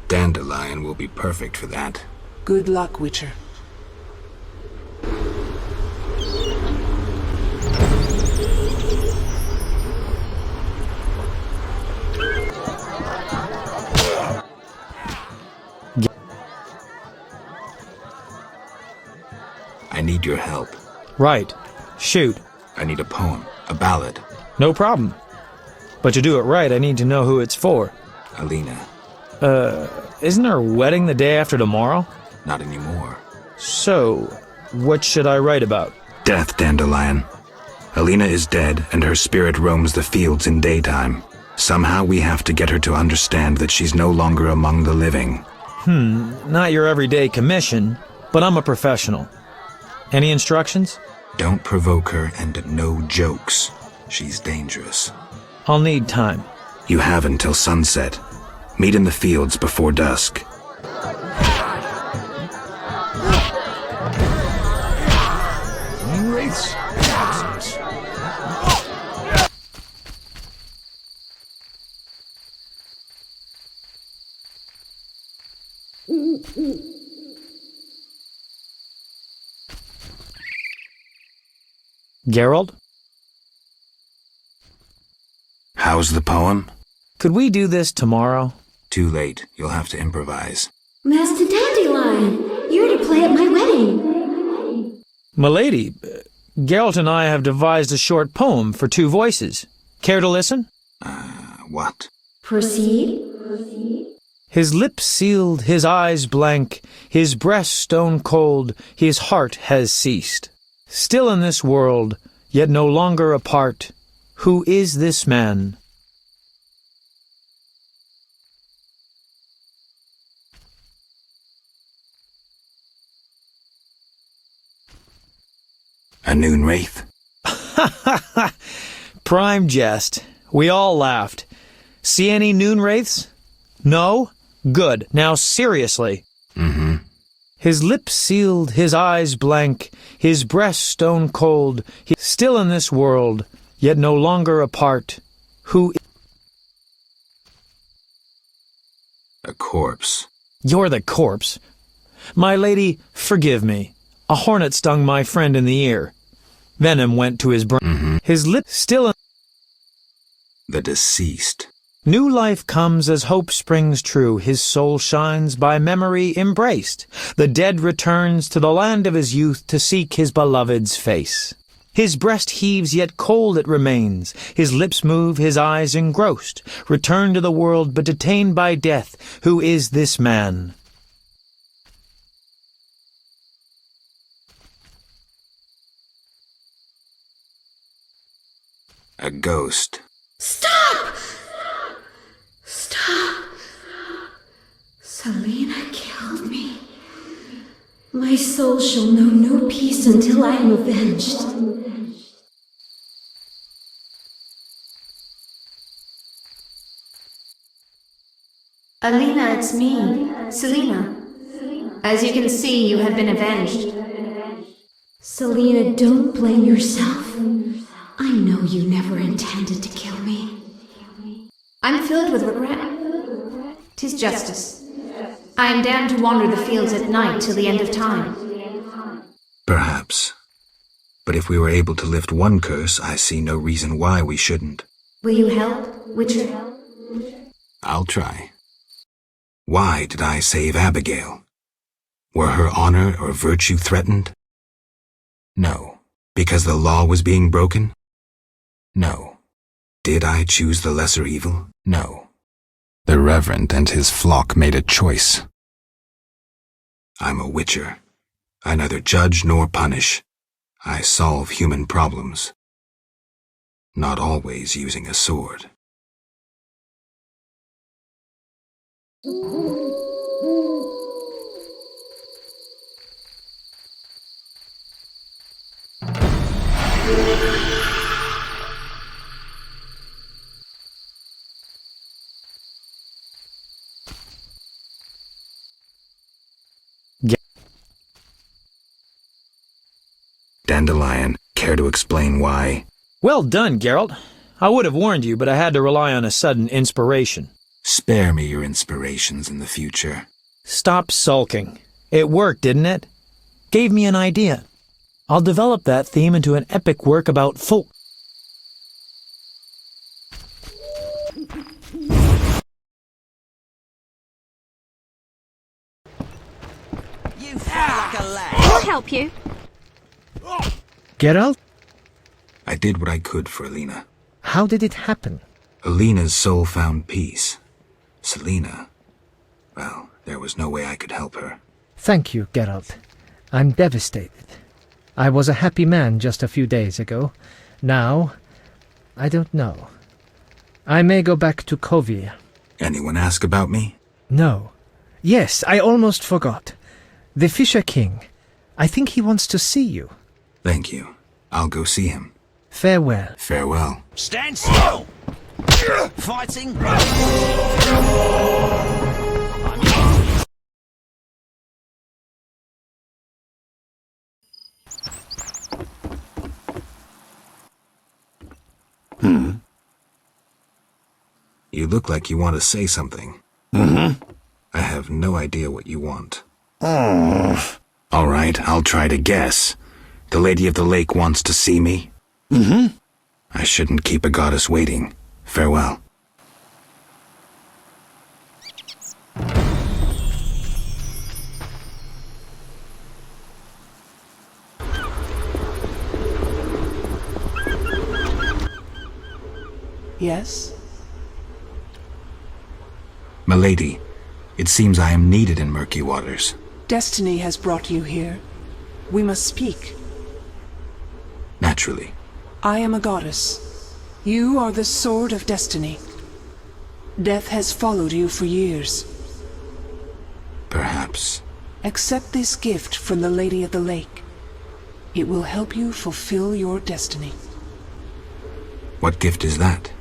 [SPEAKER 3] Dandelion will be perfect for that.
[SPEAKER 8] Good luck, Witcher.
[SPEAKER 3] need your help.
[SPEAKER 12] Right. Shoot.
[SPEAKER 3] I need a poem, a ballad.
[SPEAKER 12] No problem. But to do it right, I need to know who it's for.
[SPEAKER 3] Alina.
[SPEAKER 12] Isn't her wedding the day after tomorrow?
[SPEAKER 3] Not anymore.
[SPEAKER 12] So, what should I write about?
[SPEAKER 3] Death, Dandelion. Alina is dead, and her spirit roams the fields in daytime. Somehow we have to get her to understand that she's no longer among the living.
[SPEAKER 12] Not your everyday commission, but I'm a professional. Any instructions?
[SPEAKER 3] Don't provoke her, and no jokes. She's dangerous.
[SPEAKER 12] I'll need time.
[SPEAKER 3] You have until sunset. Meet in the fields before dusk.
[SPEAKER 4] Wraiths.
[SPEAKER 12] Geralt?
[SPEAKER 3] How's the poem?
[SPEAKER 12] Could we do this tomorrow?
[SPEAKER 3] Too late. You'll have to improvise.
[SPEAKER 22] Master Dandelion, you're to play at my wedding.
[SPEAKER 12] Milady, Geralt and I have devised a short poem for 2 voices. Care to listen?
[SPEAKER 3] What?
[SPEAKER 22] Proceed.
[SPEAKER 12] His lips sealed, his eyes blank, his breast stone cold, his heart has ceased. Still in this world, yet no longer apart. Who is this man?
[SPEAKER 3] A noon wraith?
[SPEAKER 12] Prime jest. We all laughed. See any noon wraiths? No? Good. Now seriously.
[SPEAKER 3] Mm-hmm.
[SPEAKER 12] His lips sealed, his eyes blank, his breast stone cold, still in this world, yet no longer apart. Who?
[SPEAKER 3] A corpse.
[SPEAKER 12] You're the corpse. My lady, forgive me. A hornet stung my friend in the ear. Venom went to his brain.
[SPEAKER 3] Mm-hmm.
[SPEAKER 12] His lips still.
[SPEAKER 3] The deceased.
[SPEAKER 12] New life comes as hope springs true. His soul shines by memory embraced. The dead returns to the land of his youth to seek his beloved's face. His breast heaves, yet cold it remains. His lips move, his eyes engrossed. Return to the world, but detained by death. Who is this man?
[SPEAKER 3] A ghost.
[SPEAKER 22] Stop! Stop! Selena killed me. My soul shall know no peace until I am avenged.
[SPEAKER 2] Alina, it's me, Selena. As you can see, you have been avenged.
[SPEAKER 22] Selena, don't blame yourself. I know you never intended to kill me.
[SPEAKER 2] I'm filled with regret. 'Tis justice. I am damned to wander the fields at night till the end of time.
[SPEAKER 3] Perhaps. But if we were able to lift one curse, I see no reason why we shouldn't.
[SPEAKER 2] Will you help, Witcher?
[SPEAKER 3] I'll try. Why did I save Abigail? Were her honor or virtue threatened? No. Because the law was being broken? No. Did I choose the lesser evil? No. The Reverend and his flock made a choice. I'm a witcher. I neither judge nor punish. I solve human problems. Not always using a sword. Dandelion, care to explain why?
[SPEAKER 12] Well done, Geralt. I would have warned you, but I had to rely on a sudden inspiration.
[SPEAKER 3] Spare me your inspirations in the future.
[SPEAKER 12] Stop sulking. It worked, didn't it? Gave me an idea. I'll develop that theme into an epic work about folk.
[SPEAKER 2] I'll help you.
[SPEAKER 7] Geralt?
[SPEAKER 3] I did what I could for Alina.
[SPEAKER 7] How did it happen?
[SPEAKER 3] Alina's soul found peace. Selena, well, there was no way I could help her.
[SPEAKER 7] Thank you, Geralt. I'm devastated. I was a happy man just a few days ago. Now, I don't know. I may go back to Kovir.
[SPEAKER 3] Anyone ask about me?
[SPEAKER 7] No. Yes, I almost forgot. The Fisher King. I think he wants to see you.
[SPEAKER 3] Thank you. I'll go see him.
[SPEAKER 7] Farewell.
[SPEAKER 3] Farewell.
[SPEAKER 5] Stand still! Fighting!
[SPEAKER 3] You look like you want to say something.
[SPEAKER 21] Mm-hmm.
[SPEAKER 3] I have no idea what you want. All right, I'll try to guess. The Lady of the Lake wants to see me?
[SPEAKER 21] Mm-hmm.
[SPEAKER 3] I shouldn't keep a goddess waiting. Farewell.
[SPEAKER 8] Yes?
[SPEAKER 3] Milady, it seems I am needed in murky waters.
[SPEAKER 8] Destiny has brought you here. We must speak.
[SPEAKER 3] Naturally.
[SPEAKER 8] I am a goddess. You are the sword of destiny. Death has followed you for years.
[SPEAKER 3] Perhaps.
[SPEAKER 8] Accept this gift from the Lady of the Lake. It will help you fulfill your destiny.
[SPEAKER 3] What gift is that?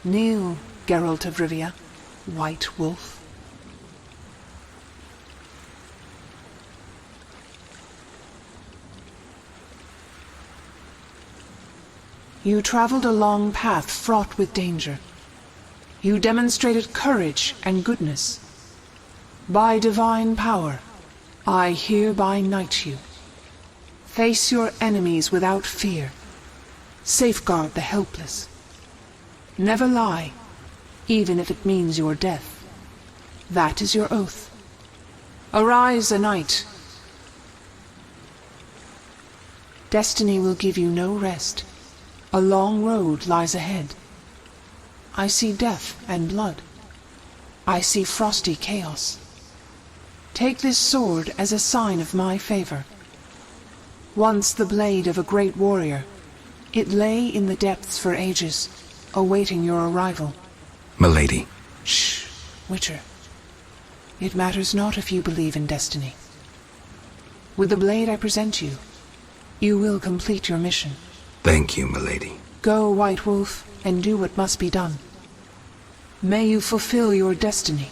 [SPEAKER 8] Kneel, Geralt of Rivia, White Wolf. You traveled a long path fraught with danger. You demonstrated courage and goodness. By divine power, I hereby knight you. Face your enemies without fear. Safeguard the helpless. Never lie, even if it means your death. That is your oath. Arise, a knight. Destiny will give you no rest. A long road lies ahead. I see death and blood. I see frosty chaos. Take this sword as a sign of my favor. Once the blade of a great warrior, it lay in the depths for ages, awaiting your arrival.
[SPEAKER 3] Milady.
[SPEAKER 8] Shh, Witcher. It matters not if you believe in destiny. With the blade I present you, you will complete your mission.
[SPEAKER 3] Thank you, milady.
[SPEAKER 8] Go, White Wolf, and do what must be done. May you fulfill your destiny.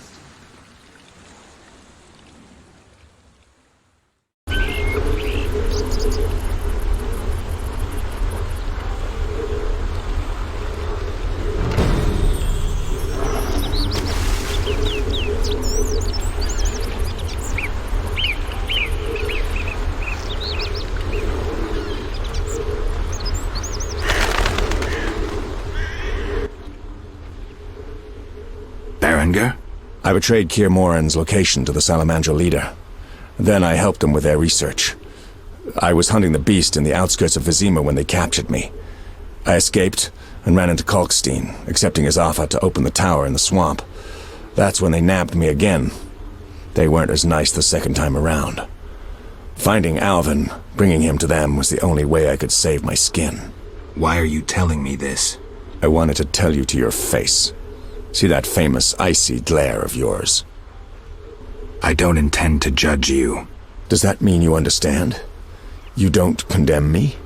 [SPEAKER 21] I betrayed Keir Moran's location to the Salamandra leader. Then I helped them with their research. I was hunting the beast in the outskirts of Vizima when they captured me. I escaped and ran into Kalkstein, accepting his offer to open the tower in the swamp. That's when they nabbed me again. They weren't as nice the second time around. Finding Alvin, bringing him to them, was the only way I could save my skin.
[SPEAKER 3] Why are you telling me this?
[SPEAKER 21] I wanted to tell you to your face. See that famous icy glare of yours?
[SPEAKER 3] I don't intend to judge you.
[SPEAKER 21] Does that mean you understand? You don't condemn me?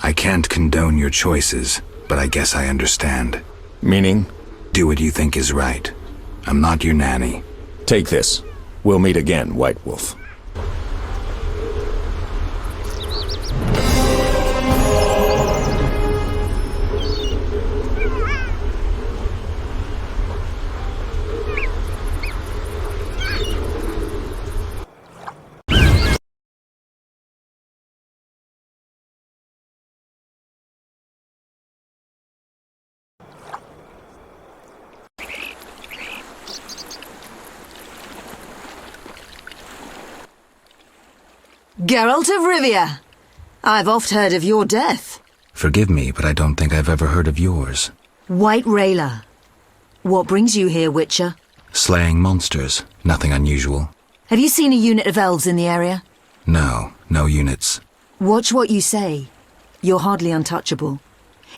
[SPEAKER 3] I can't condone your choices, but I guess I understand.
[SPEAKER 21] Meaning?
[SPEAKER 3] Do what you think is right. I'm not your nanny.
[SPEAKER 21] Take this. We'll meet again, White Wolf.
[SPEAKER 11] Geralt of Rivia! I've oft heard of your death.
[SPEAKER 3] Forgive me, but I don't think I've ever heard of yours.
[SPEAKER 11] White Rayla. What brings you here, Witcher?
[SPEAKER 3] Slaying monsters. Nothing unusual.
[SPEAKER 11] Have you seen a unit of elves in the area?
[SPEAKER 3] No units.
[SPEAKER 11] Watch what you say. You're hardly untouchable.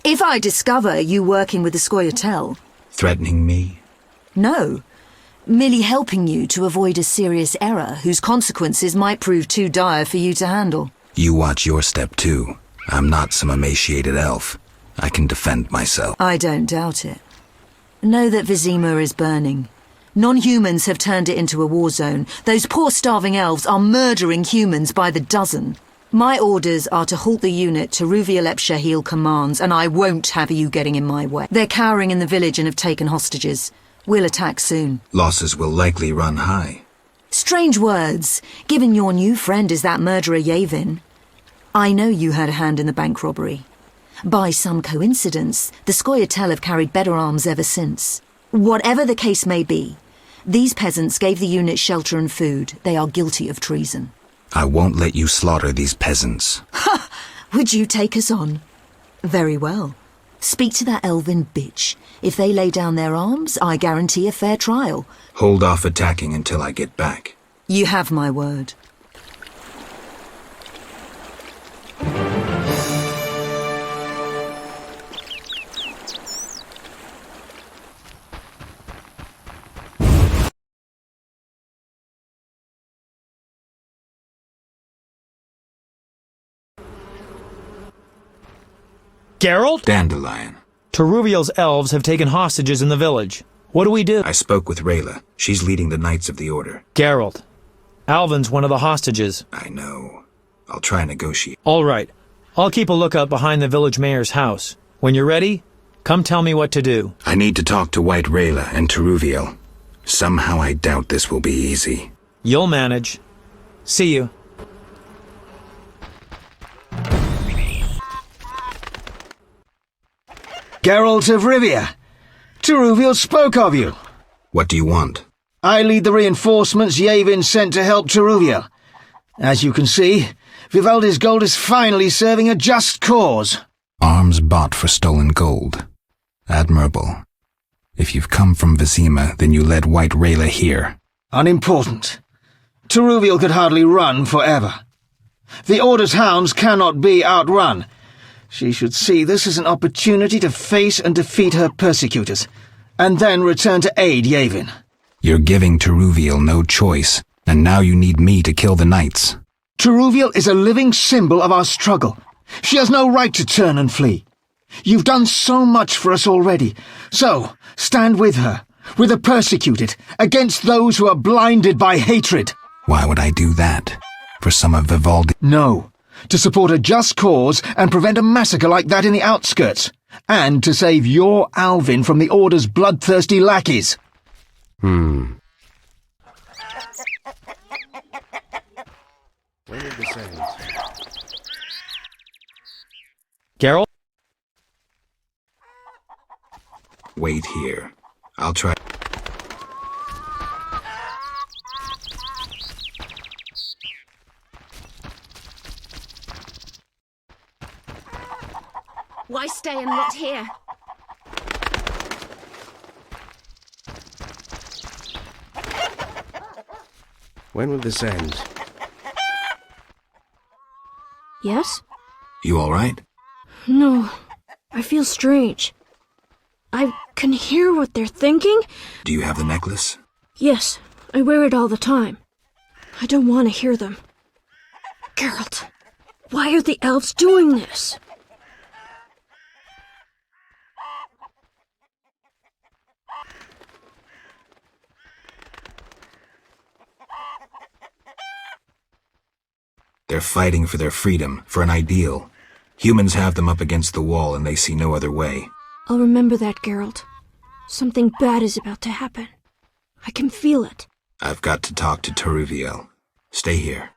[SPEAKER 11] If I discover you working with the Scoia'tael...
[SPEAKER 3] Threatening me?
[SPEAKER 11] No. Merely helping you to avoid a serious error whose consequences might prove too dire for you to handle.
[SPEAKER 3] You watch your step too. I'm not some emaciated elf. I can defend myself.
[SPEAKER 11] I don't doubt it. Know that Vizima is burning. Non-humans have turned it into a war zone. Those poor starving elves are murdering humans by the dozen. My orders are to halt the unit Teruvia Lepshahil commands, and I won't have you getting in my way. They're cowering in the village and have taken hostages. We'll attack soon.
[SPEAKER 3] Losses will likely run high.
[SPEAKER 11] Strange words, given your new friend is that murderer Yavin. I know you had a hand in the bank robbery. By some coincidence, the Scoia'tael have carried better arms ever since. Whatever the case may be, these peasants gave the unit shelter and food. They are guilty of treason.
[SPEAKER 3] I won't let you slaughter these peasants.
[SPEAKER 11] Ha! Would you take us on? Very well. Speak to that elven bitch. If they lay down their arms, I guarantee a fair trial.
[SPEAKER 3] Hold off attacking until I get back.
[SPEAKER 11] You have my word.
[SPEAKER 12] Geralt?
[SPEAKER 3] Dandelion.
[SPEAKER 12] Teruviel's elves have taken hostages in the village. What do we do?
[SPEAKER 3] I spoke with Rayla. She's leading the Knights of the Order.
[SPEAKER 12] Geralt. Alvin's one of the hostages.
[SPEAKER 3] I know. I'll try and negotiate.
[SPEAKER 12] All right. I'll keep a lookout behind the village mayor's house. When you're ready, come tell me what to do.
[SPEAKER 3] I need to talk to White Rayla and Teruviel. Somehow I doubt this will be easy.
[SPEAKER 12] You'll manage. See you.
[SPEAKER 14] Geralt of Rivia. Teruviel spoke of you.
[SPEAKER 3] What do you want?
[SPEAKER 14] I lead the reinforcements Yavin sent to help Teruviel. As you can see, Vivaldi's gold is finally serving a just cause.
[SPEAKER 3] Arms bought for stolen gold. Admirable. If you've come from Vizima, then you led White Rayla here.
[SPEAKER 14] Unimportant. Teruviel could hardly run forever. The Order's hounds cannot be outrun. She should see this as an opportunity to face and defeat her persecutors, and then return to aid Yavin.
[SPEAKER 3] You're giving Teruviel no choice, and now you need me to kill the knights.
[SPEAKER 14] Teruviel is a living symbol of our struggle. She has no right to turn and flee. You've done so much for us already, so stand with her, with the persecuted, against those who are blinded by hatred.
[SPEAKER 3] Why would I do that? For some of Vivaldi?
[SPEAKER 14] No. To support a just cause and prevent a massacre like that in the outskirts, and to save your Alvin from the Order's bloodthirsty lackeys.
[SPEAKER 17] When did this end?
[SPEAKER 12] Geralt?
[SPEAKER 3] Wait here. I'll try.
[SPEAKER 19] Why stay and rot here?
[SPEAKER 17] When will this end?
[SPEAKER 22] Yes?
[SPEAKER 3] You all right?
[SPEAKER 22] No, I feel strange. I can hear what they're thinking.
[SPEAKER 3] Do you have the necklace?
[SPEAKER 22] Yes, I wear it all the time. I don't want to hear them. Geralt, why are the elves doing this?
[SPEAKER 3] They're fighting for their freedom, for an ideal. Humans have them up against the wall and they see no other way.
[SPEAKER 22] I'll remember that, Geralt. Something bad is about to happen. I can feel it.
[SPEAKER 3] I've got to talk to Teruviel. Stay here.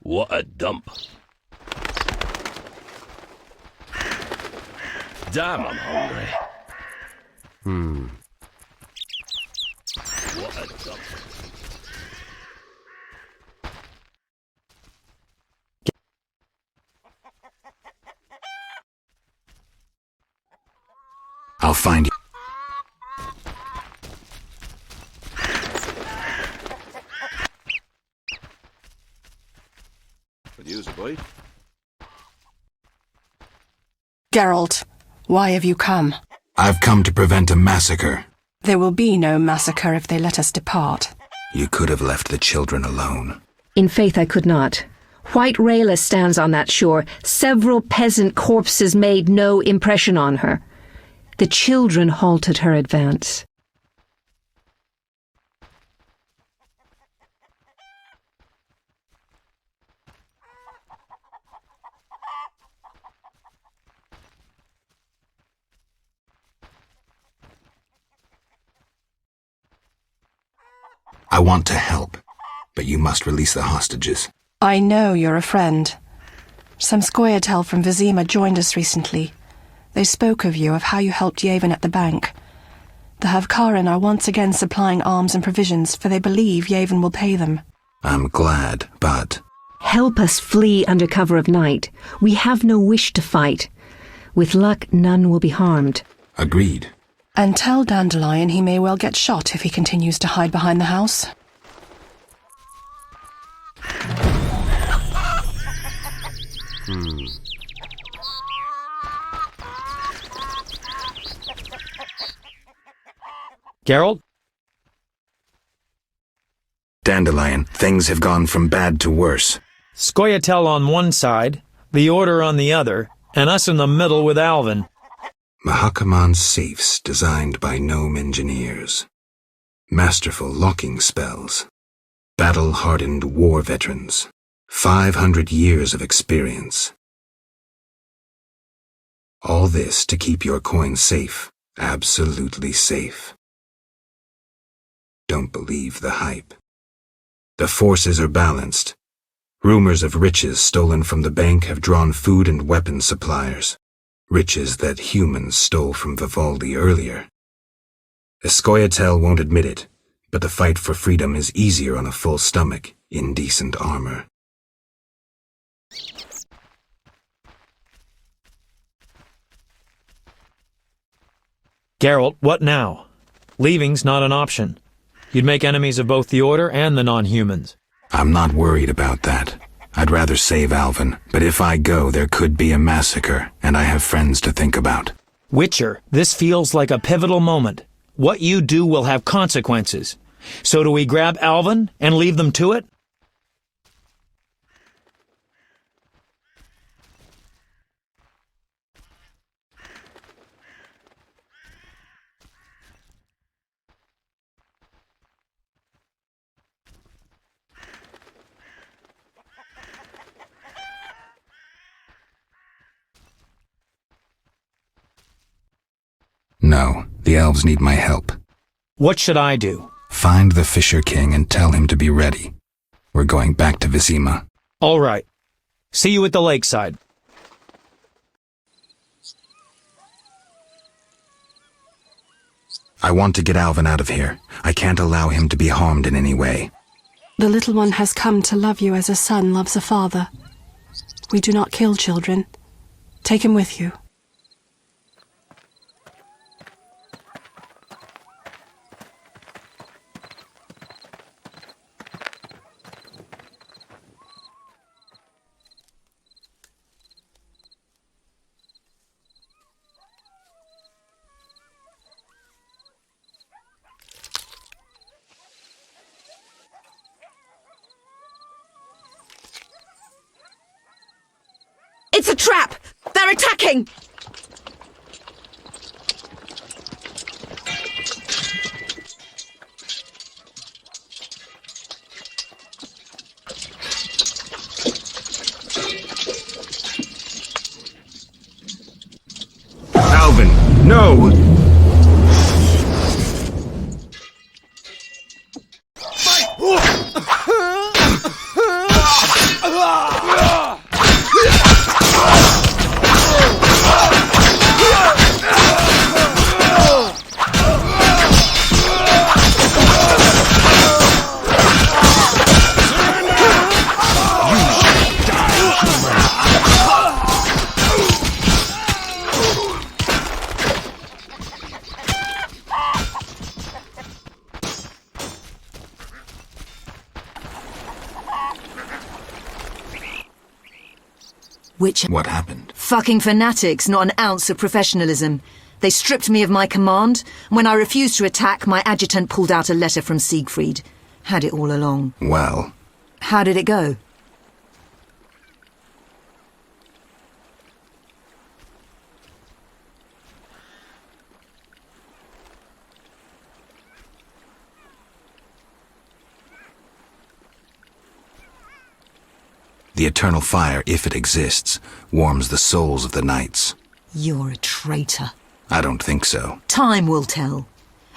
[SPEAKER 10] What a dump. Damn, I'm hungry. What a dump.
[SPEAKER 3] I'll find you.
[SPEAKER 15] Could use a bite.
[SPEAKER 9] Geralt, why have you come?
[SPEAKER 3] I've come to prevent a massacre.
[SPEAKER 9] There will be no massacre if they let us depart.
[SPEAKER 3] You could have left the children alone.
[SPEAKER 16] In faith I could not. White Rayla stands on that shore. Several peasant corpses made no impression on her. The children halted her advance.
[SPEAKER 3] I want to help, but you must release the hostages.
[SPEAKER 9] I know you're a friend. Some Scoia'tael from Vizima joined us recently. They spoke of you, of how you helped Yevon at the bank. The Havkarin are once again supplying arms and provisions, for they believe Yevon will pay them.
[SPEAKER 3] I'm glad, but...
[SPEAKER 16] Help us flee under cover of night. We have no wish to fight. With luck, none will be harmed.
[SPEAKER 3] Agreed.
[SPEAKER 9] And tell Dandelion he may well get shot if he continues to hide behind the house.
[SPEAKER 12] Geralt?
[SPEAKER 3] Dandelion, things have gone from bad to worse.
[SPEAKER 12] Scoia'tael on one side, the Order on the other, and us in the middle with Alvin.
[SPEAKER 3] Mahakaman safes designed by gnome engineers. Masterful locking spells. Battle-hardened war veterans. 500 years of experience. All this to keep your coin safe. Absolutely safe. Don't believe the hype. The forces are balanced. Rumors of riches stolen from the bank have drawn food and weapon suppliers. Riches that humans stole from Vivaldi earlier. Scoia'tael won't admit it, but the fight for freedom is easier on a full stomach, in decent armor.
[SPEAKER 12] Geralt, what now? Leaving's not an option. You'd make enemies of both the Order and the non-humans.
[SPEAKER 3] I'm not worried about that. I'd rather save Alvin, but if I go, there could be a massacre, and I have friends to think about.
[SPEAKER 12] Witcher, this feels like a pivotal moment. What you do will have consequences. So do we grab Alvin and leave them to it?
[SPEAKER 3] No, the elves need my help.
[SPEAKER 12] What should I do?
[SPEAKER 3] Find the Fisher King and tell him to be ready. We're going back to Vizima.
[SPEAKER 12] All right. See you at the lakeside.
[SPEAKER 3] I want to get Alvin out of here. I can't allow him to be harmed in any way.
[SPEAKER 9] The little one has come to love you as a son loves a father. We do not kill children. Take him with you.
[SPEAKER 16] It's a trap! They're attacking!
[SPEAKER 3] Alvin, no!
[SPEAKER 11] Witcher.
[SPEAKER 3] What happened?
[SPEAKER 11] Fucking fanatics, not an ounce of professionalism. They stripped me of my command. When I refused to attack, my adjutant pulled out a letter from Siegfried. Had it all along.
[SPEAKER 3] Well.
[SPEAKER 11] How did it go?
[SPEAKER 3] The eternal fire, if it exists, warms the souls of the knights.
[SPEAKER 11] You're a traitor.
[SPEAKER 3] I don't think so.
[SPEAKER 11] Time will tell.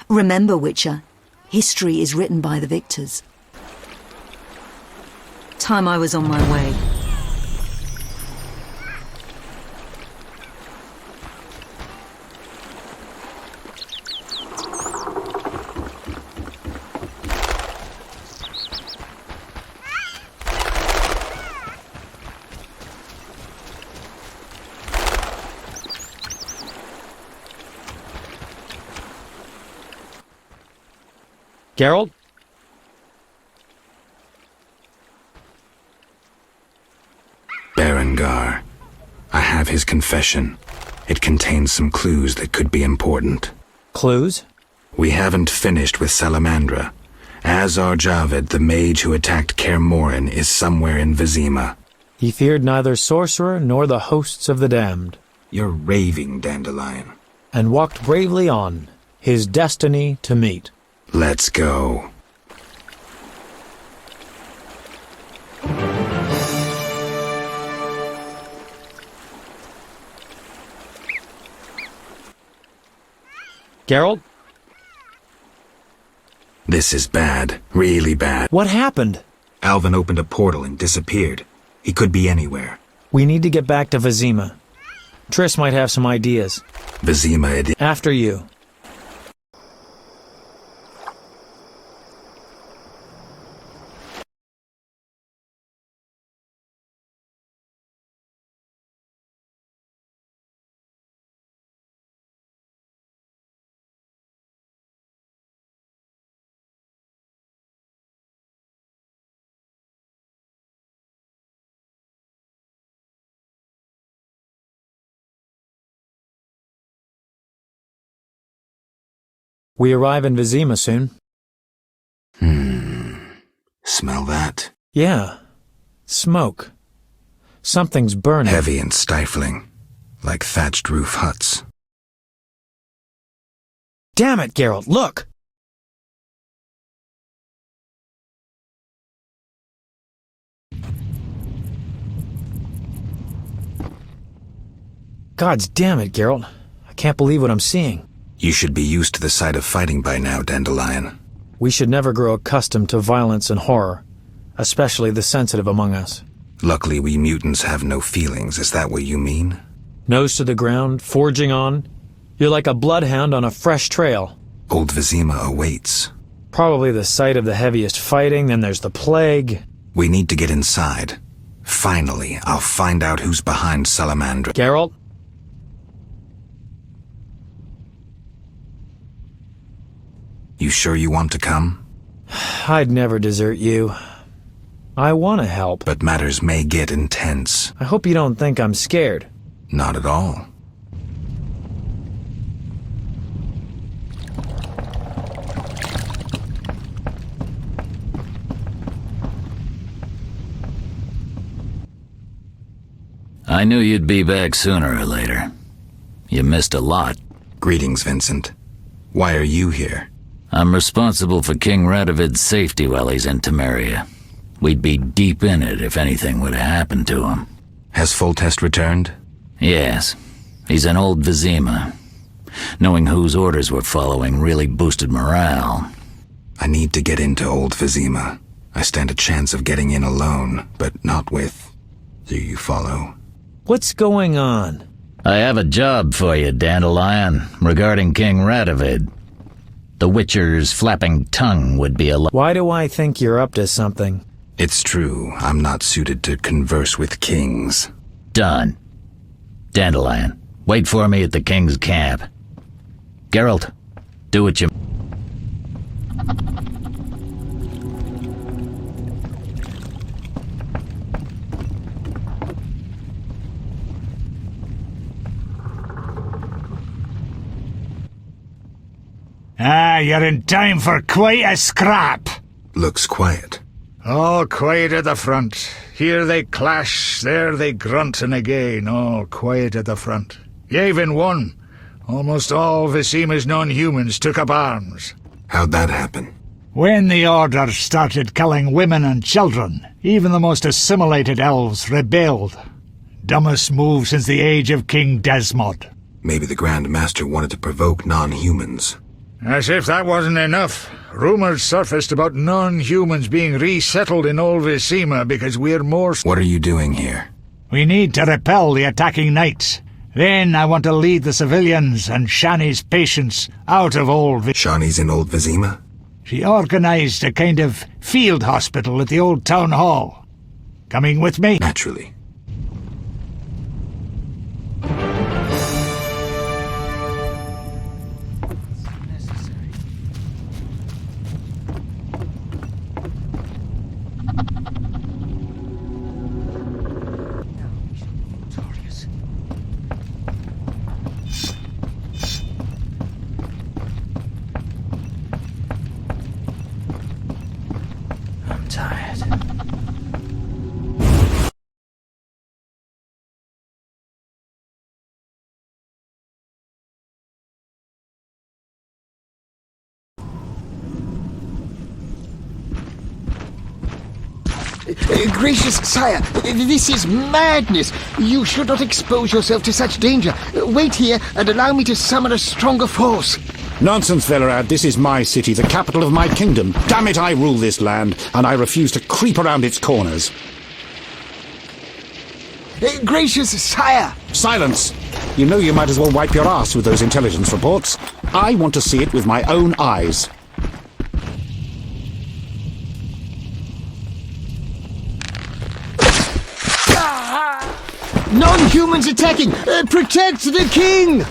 [SPEAKER 11] Remember, Witcher, history is written by the victors. Time I was on my way.
[SPEAKER 12] Geralt?
[SPEAKER 3] Berengar. I have his confession. It contains some clues that could be important.
[SPEAKER 12] Clues?
[SPEAKER 3] We haven't finished with Salamandra. Azar Javed, the mage who attacked Kaer Morhen, is somewhere in Vizima.
[SPEAKER 12] He feared neither sorcerer nor the hosts of the damned.
[SPEAKER 3] You're raving, Dandelion.
[SPEAKER 12] And walked bravely on, his destiny to meet.
[SPEAKER 3] Let's go.
[SPEAKER 12] Geralt?
[SPEAKER 3] This is bad. Really bad.
[SPEAKER 12] What happened?
[SPEAKER 3] Alvin opened a portal and disappeared. He could be anywhere.
[SPEAKER 12] We need to get back to Vizima. Triss might have some ideas.
[SPEAKER 3] Vizima
[SPEAKER 12] After you. We arrive in Vizima soon.
[SPEAKER 3] Smell that?
[SPEAKER 12] Yeah. Smoke. Something's burning.
[SPEAKER 3] Heavy and stifling. Like thatched roof huts.
[SPEAKER 12] Damn it, Geralt, look! Gods damn it, Geralt. I can't believe what I'm seeing.
[SPEAKER 3] You should be used to the sight of fighting by now, Dandelion.
[SPEAKER 12] We should never grow accustomed to violence and horror, especially the sensitive among us.
[SPEAKER 3] Luckily, we mutants have no feelings. Is that what you mean?
[SPEAKER 12] Nose to the ground, forging on. You're like a bloodhound on a fresh trail.
[SPEAKER 3] Old Vizima awaits.
[SPEAKER 12] Probably the site of the heaviest fighting, then there's the plague.
[SPEAKER 3] We need to get inside. Finally, I'll find out who's behind Salamandra.
[SPEAKER 12] Geralt?
[SPEAKER 3] You sure you want to come?
[SPEAKER 12] I'd never desert you. I want to help.
[SPEAKER 3] But matters may get intense.
[SPEAKER 12] I hope you don't think I'm scared.
[SPEAKER 3] Not at all.
[SPEAKER 1] I knew you'd be back sooner or later. You missed a lot.
[SPEAKER 3] Greetings, Vincent. Why are you here?
[SPEAKER 1] I'm responsible for King Radovid's safety while he's in Temeria. We'd be deep in it if anything would have happened to him.
[SPEAKER 3] Has Foltest returned?
[SPEAKER 1] Yes. He's in old Vizima. Knowing whose orders we're following really boosted morale.
[SPEAKER 3] I need to get into old Vizima. I stand a chance of getting in alone, but not with... Do you follow?
[SPEAKER 12] What's going on?
[SPEAKER 1] I have a job for you, Dandelion, regarding King Radovid. The Witcher's flapping tongue would be a...
[SPEAKER 12] Why do I think you're up to something?
[SPEAKER 3] It's true. I'm not suited to converse with kings.
[SPEAKER 1] Done. Dandelion, wait for me at the king's camp. Geralt, do what you...
[SPEAKER 13] Ah, you're in time for quite a scrap.
[SPEAKER 3] Looks quiet.
[SPEAKER 13] All quiet at the front. Here they clash, there they grunt, and again all quiet at the front. Yavin won. Almost all Vizima's non-humans took up arms.
[SPEAKER 3] How'd that happen?
[SPEAKER 13] When the Order started killing women and children, even the most assimilated elves rebelled. Dumbest move since the age of King Desmod.
[SPEAKER 3] Maybe the Grand Master wanted to provoke non-humans.
[SPEAKER 13] As if that wasn't enough, rumours surfaced about non-humans being resettled in old Vizima because we're more...
[SPEAKER 3] What are you doing here?
[SPEAKER 13] We need to repel the attacking knights. Then I want to lead the civilians and Shani's patients out of old
[SPEAKER 3] Shani's in old Vizima?
[SPEAKER 13] She organised a kind of field hospital at the old town hall. Coming with me?
[SPEAKER 3] Naturally.
[SPEAKER 20] Gracious sire, this is madness. You should not expose yourself to such danger. Wait here and allow me to summon a stronger force.
[SPEAKER 23] Nonsense, Velerad. This is my city, the capital of my kingdom. Damn it, I rule this land, and I refuse to creep around its corners.
[SPEAKER 20] Gracious sire!
[SPEAKER 23] Silence! You know you might as well wipe your ass with those intelligence reports. I want to see it with my own eyes.
[SPEAKER 20] Non-humans attacking! Protect the king!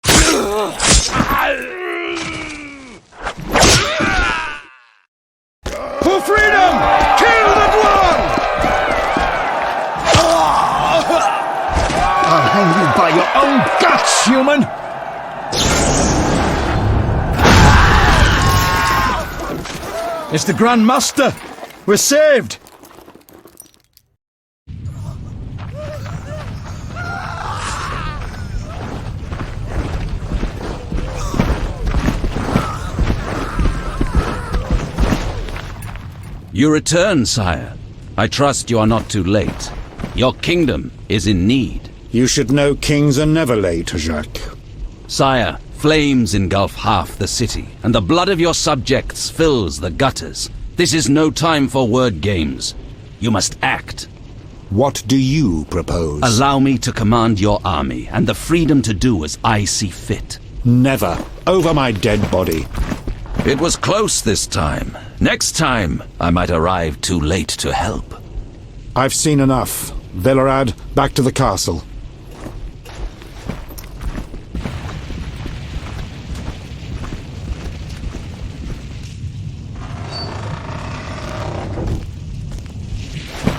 [SPEAKER 13] For freedom! Kill the dwarf!
[SPEAKER 20] I'll hang you by your own guts, human!
[SPEAKER 13] It's the Grand Master! We're saved!
[SPEAKER 6] You return, sire. I trust you are not too late. Your kingdom is in need.
[SPEAKER 23] You should know kings are never late, Jacques.
[SPEAKER 6] Sire, flames engulf half the city, and the blood of your subjects fills the gutters. This is no time for word games. You must act.
[SPEAKER 23] What do you propose?
[SPEAKER 6] Allow me to command your army, and the freedom to do as I see fit.
[SPEAKER 23] Never. Over my dead body.
[SPEAKER 6] It was close this time. Next time, I might arrive too late to help.
[SPEAKER 23] I've seen enough. Velerad, back to the castle.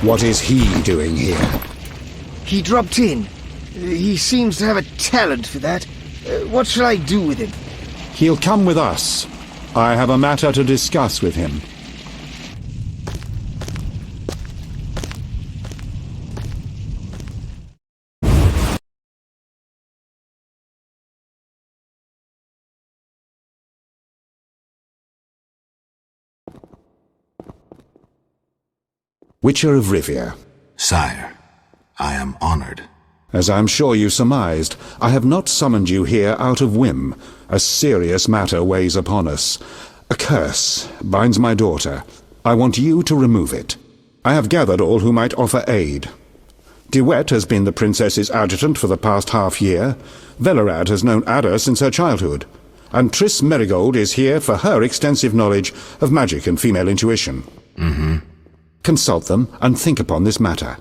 [SPEAKER 23] What is he doing here?
[SPEAKER 20] He dropped in. He seems to have a talent for that. What shall I do with him?
[SPEAKER 23] He'll come with us. I have a matter to discuss with him. Witcher of Rivia.
[SPEAKER 3] Sire, I am honored.
[SPEAKER 23] As I'm sure you surmised, I have not summoned you here out of whim. A serious matter weighs upon us. A curse binds my daughter. I want you to remove it. I have gathered all who might offer aid. DeWitt has been the princess's adjutant for the past half-year. Velerad has known Ada since her childhood. And Triss Merigold is here for her extensive knowledge of magic and female intuition. Consult them and think upon this matter.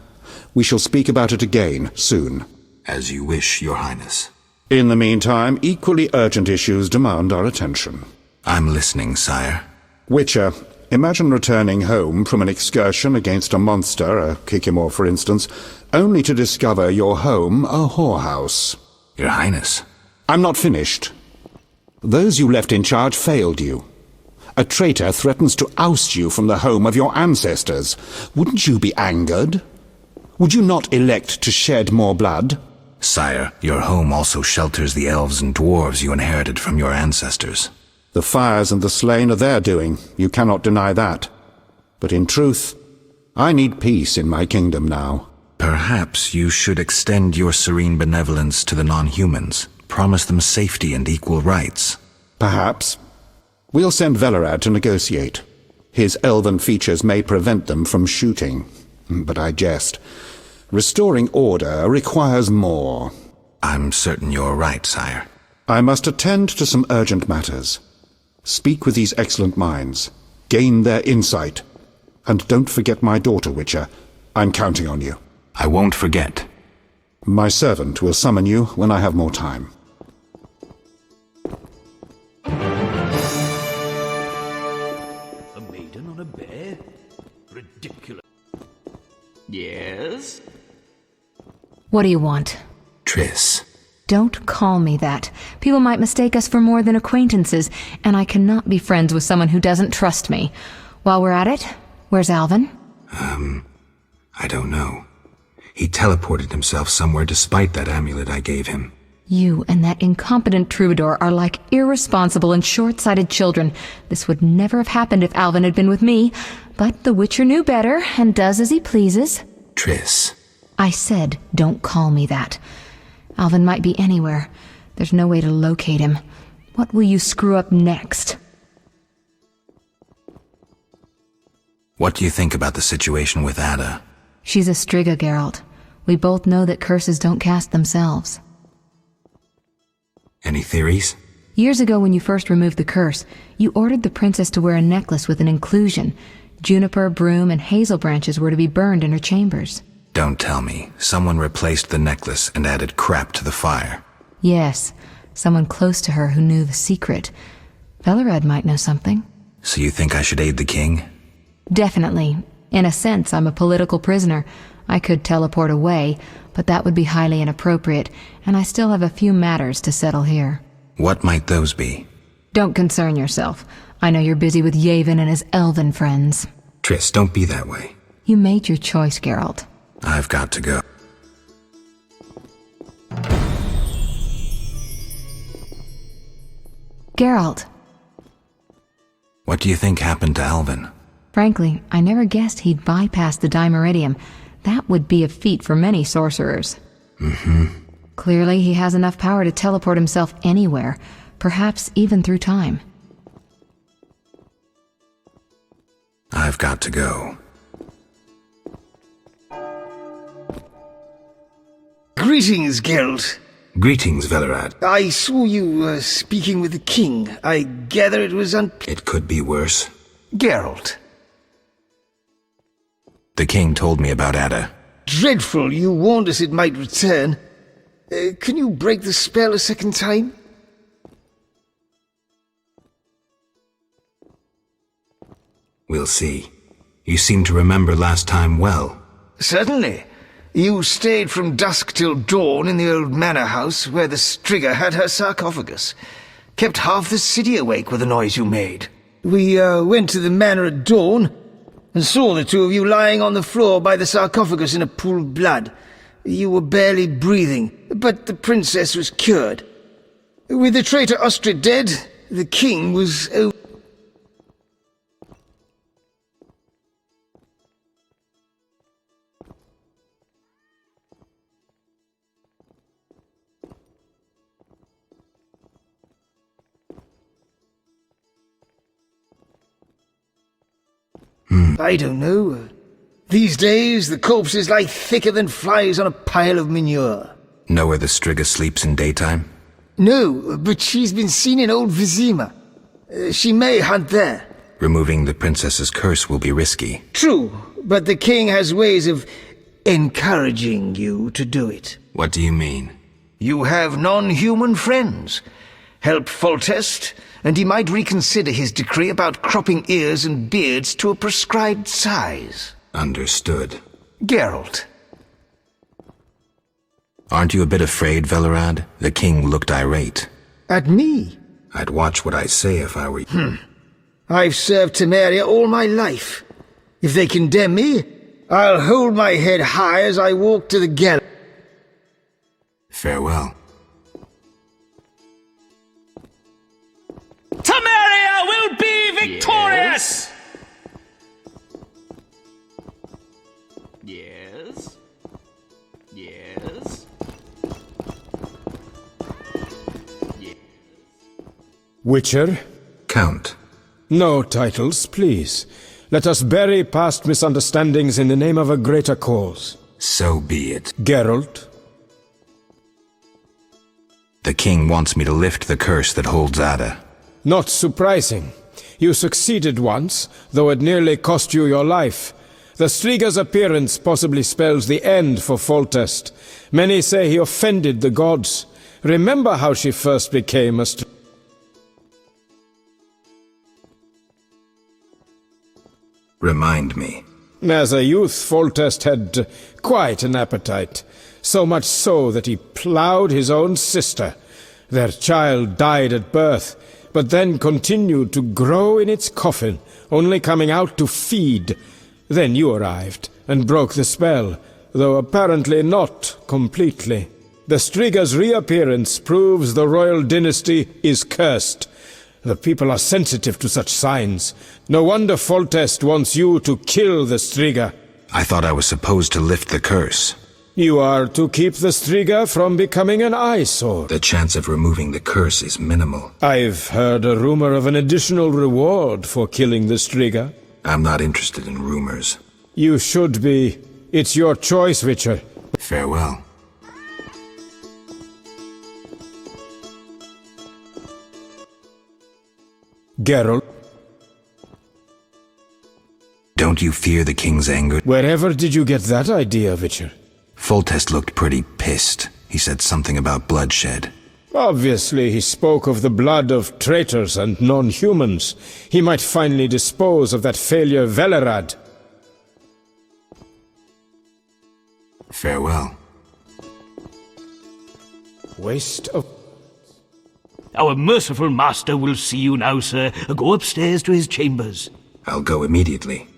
[SPEAKER 23] We shall speak about it again soon.
[SPEAKER 3] As you wish, Your Highness.
[SPEAKER 23] In the meantime, equally urgent issues demand our attention.
[SPEAKER 3] I'm listening, sire.
[SPEAKER 23] Witcher, imagine returning home from an excursion against a monster, a Kikimor for instance, only to discover your home a whorehouse.
[SPEAKER 3] Your Highness.
[SPEAKER 23] I'm not finished. Those you left in charge failed you. A traitor threatens to oust you from the home of your ancestors. Wouldn't you be angered? Would you not elect to shed more blood?
[SPEAKER 3] Sire, your home also shelters the elves and dwarves you inherited from your ancestors.
[SPEAKER 23] The fires and the slain are their doing, you cannot deny that. But in truth, I need peace in my kingdom now.
[SPEAKER 3] Perhaps you should extend your serene benevolence to the non-humans. Promise them safety and equal rights.
[SPEAKER 23] Perhaps. We'll send Velerad to negotiate. His elven features may prevent them from shooting. But I jest. Restoring order requires more.
[SPEAKER 3] I'm certain you're right, sire.
[SPEAKER 23] I must attend to some urgent matters. Speak with these excellent minds. Gain their insight. And don't forget my daughter, Witcher. I'm counting on you.
[SPEAKER 3] I won't forget.
[SPEAKER 23] My servant will summon you when I have more time.
[SPEAKER 10] A maiden on a bear? Ridiculous. Yes?
[SPEAKER 16] What do you want?
[SPEAKER 3] Triss.
[SPEAKER 16] Don't call me that. People might mistake us for more than acquaintances, and I cannot be friends with someone who doesn't trust me. While we're at it, where's Alvin?
[SPEAKER 3] I don't know. He teleported himself somewhere despite that amulet I gave him.
[SPEAKER 16] You and that incompetent troubadour are like irresponsible and short-sighted children. This would never have happened if Alvin had been with me, but the Witcher knew better and does as he pleases.
[SPEAKER 3] Triss.
[SPEAKER 16] I said, don't call me that. Alvin might be anywhere. There's no way to locate him. What will you screw up next?
[SPEAKER 3] What do you think about the situation with Ada?
[SPEAKER 16] She's a Striga, Geralt. We both know that curses don't cast themselves.
[SPEAKER 3] Any theories?
[SPEAKER 16] Years ago when you first removed the curse, you ordered the princess to wear a necklace with an inclusion. Juniper, broom, and hazel branches were to be burned in her chambers.
[SPEAKER 3] Don't tell me. Someone replaced the necklace and added crap to the fire.
[SPEAKER 16] Yes, someone close to her who knew the secret. Velerad might know something.
[SPEAKER 3] So you think I should aid the king?
[SPEAKER 16] Definitely. In a sense, I'm a political prisoner. I could teleport away, but that would be highly inappropriate, and I still have a few matters to settle here.
[SPEAKER 3] What might those be?
[SPEAKER 16] Don't concern yourself. I know you're busy with Yavin and his elven friends.
[SPEAKER 3] Triss, don't be that way.
[SPEAKER 16] You made your choice, Geralt.
[SPEAKER 3] I've got to go.
[SPEAKER 16] Geralt.
[SPEAKER 3] What do you think happened to Alvin?
[SPEAKER 16] Frankly, I never guessed he'd bypass the Dimeridium. That would be a feat for many sorcerers. Clearly, he has enough power to teleport himself anywhere, perhaps even through time.
[SPEAKER 3] I've got to go.
[SPEAKER 14] Greetings, Geralt.
[SPEAKER 3] Greetings, Velerad.
[SPEAKER 14] I saw you speaking with the king. I gather it was
[SPEAKER 3] It could be worse.
[SPEAKER 14] Geralt.
[SPEAKER 3] The king told me about Ada.
[SPEAKER 14] Dreadful, you warned us it might return. Can you break the spell a second time?
[SPEAKER 3] We'll see. You seem to remember last time well.
[SPEAKER 14] Certainly. You stayed from dusk till dawn in the old manor house where the Striga had her sarcophagus. Kept half the city awake with the noise you made. We went to the manor at dawn and saw the two of you lying on the floor by the sarcophagus in a pool of blood. You were barely breathing, but the princess was cured. With the traitor Ostrid dead, the king was... I don't know. These days, the corpses lie thicker than flies on a pile of manure.
[SPEAKER 3] Know where the Striga sleeps in daytime?
[SPEAKER 14] No, but she's been seen in old Vizima. She may hunt there.
[SPEAKER 3] Removing the princess's curse will be risky.
[SPEAKER 14] True, but the king has ways of encouraging you to do it.
[SPEAKER 3] What do you mean?
[SPEAKER 14] You have non-human friends. Help Foltest, and he might reconsider his decree about cropping ears and beards to a prescribed size.
[SPEAKER 3] Understood.
[SPEAKER 14] Geralt.
[SPEAKER 3] Aren't you a bit afraid, Velerad? The king looked irate.
[SPEAKER 14] At me?
[SPEAKER 3] I'd watch what I say if I were you.
[SPEAKER 14] I've served Temeria all my life. If they condemn me, I'll hold my head high as I walk to the gallows.
[SPEAKER 3] Farewell.
[SPEAKER 10] Temeria will be victorious!
[SPEAKER 5] Yes. Yes. Yes.
[SPEAKER 2] Witcher?
[SPEAKER 3] Count.
[SPEAKER 2] No titles, please. Let us bury past misunderstandings in the name of a greater cause.
[SPEAKER 3] So be it.
[SPEAKER 2] Geralt?
[SPEAKER 3] The king wants me to lift the curse that holds Ada.
[SPEAKER 2] Not surprising. You succeeded once, though it nearly cost you your life. The Striga's appearance possibly spells the end for Foltest. Many say he offended the gods. Remember how she first became a
[SPEAKER 3] Remind me.
[SPEAKER 2] As a youth, Foltest had quite an appetite. So much so that he ploughed his own sister. Their child died at birth, but then continued to grow in its coffin, only coming out to feed. Then you arrived, and broke the spell, though apparently not completely. The Striga's reappearance proves the royal dynasty is cursed. The people are sensitive to such signs. No wonder Foltest wants you to kill the Striga.
[SPEAKER 3] I thought I was supposed to lift the curse.
[SPEAKER 2] You are to keep the Striga from becoming an eyesore.
[SPEAKER 3] The chance of removing the curse is minimal.
[SPEAKER 2] I've heard a rumor of an additional reward for killing the Striga.
[SPEAKER 3] I'm not interested in rumors.
[SPEAKER 2] You should be. It's your choice, Witcher.
[SPEAKER 3] Farewell.
[SPEAKER 2] Geralt.
[SPEAKER 3] Don't you fear the king's anger?
[SPEAKER 2] Wherever did you get that idea, Witcher?
[SPEAKER 3] Foltest looked pretty pissed. He said something about bloodshed.
[SPEAKER 2] Obviously, he spoke of the blood of traitors and non-humans. He might finally dispose of that failure Velerad.
[SPEAKER 3] Farewell.
[SPEAKER 2] Waste of...
[SPEAKER 10] Our merciful master will see you now, sir. Go upstairs to his chambers.
[SPEAKER 3] I'll go immediately.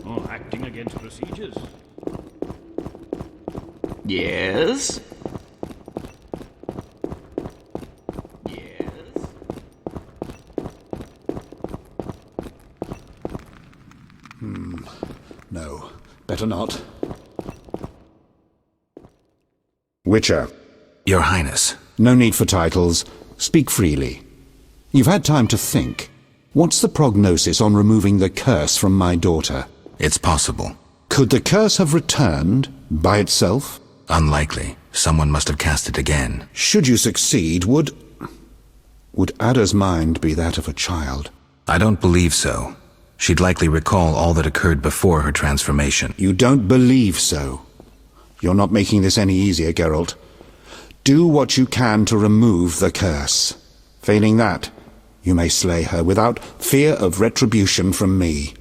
[SPEAKER 10] Oh, acting against procedures.
[SPEAKER 5] Yes.
[SPEAKER 23] No, better not. Witcher.
[SPEAKER 3] Your Highness.
[SPEAKER 23] No need for titles. Speak freely. You've had time to think. What's the prognosis on removing the curse from my daughter?
[SPEAKER 3] It's possible.
[SPEAKER 23] Could the curse have returned by itself?
[SPEAKER 3] Unlikely. Someone must have cast it again.
[SPEAKER 23] Should you succeed, would Ada's mind be that of a child?
[SPEAKER 3] I don't believe so. She'd likely recall all that occurred before her transformation.
[SPEAKER 23] You don't believe so? You're not making this any easier, Geralt. Do what you can to remove the curse. Failing that, you may slay her without fear of retribution from me.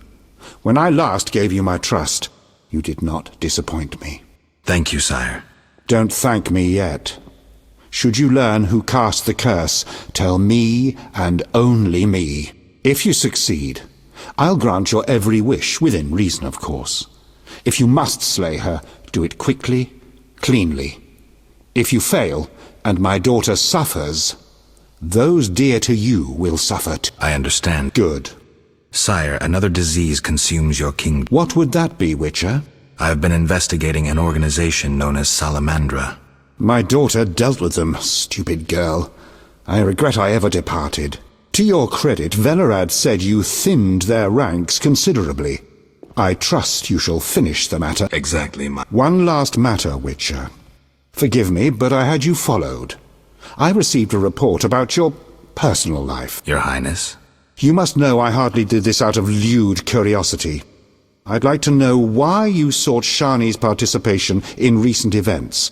[SPEAKER 23] When I last gave you my trust, you did not disappoint me.
[SPEAKER 3] Thank you, sire.
[SPEAKER 23] Don't thank me yet. Should you learn who cast the curse, tell me and only me. If you succeed, I'll grant your every wish, within reason, of course. If you must slay her, do it quickly, cleanly. If you fail, and my daughter suffers, those dear to you will suffer too.
[SPEAKER 3] I understand.
[SPEAKER 23] Good.
[SPEAKER 3] Sire, another disease consumes your kingdom.
[SPEAKER 23] What would that be, Witcher?
[SPEAKER 3] I have been investigating an organization known as Salamandra.
[SPEAKER 23] My daughter dealt with them, stupid girl. I regret I ever departed. To your credit, Velerad said you thinned their ranks considerably. I trust you shall finish the matter.
[SPEAKER 3] Exactly,
[SPEAKER 23] One last matter, Witcher. Forgive me, but I had you followed. I received a report about your personal life.
[SPEAKER 3] Your Highness?
[SPEAKER 23] You must know I hardly did this out of lewd curiosity. I'd like to know why you sought Shani's participation in recent events.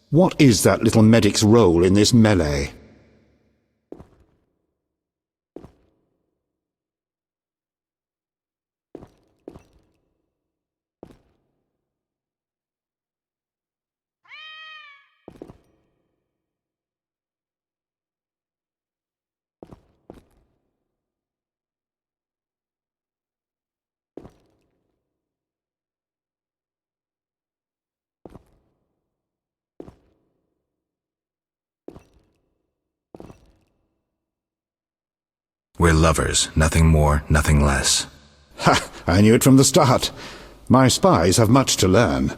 [SPEAKER 23] What is that little medic's role in this melee?
[SPEAKER 3] We're lovers, nothing more, nothing less.
[SPEAKER 23] Ha! I knew it from the start. My spies have much to learn.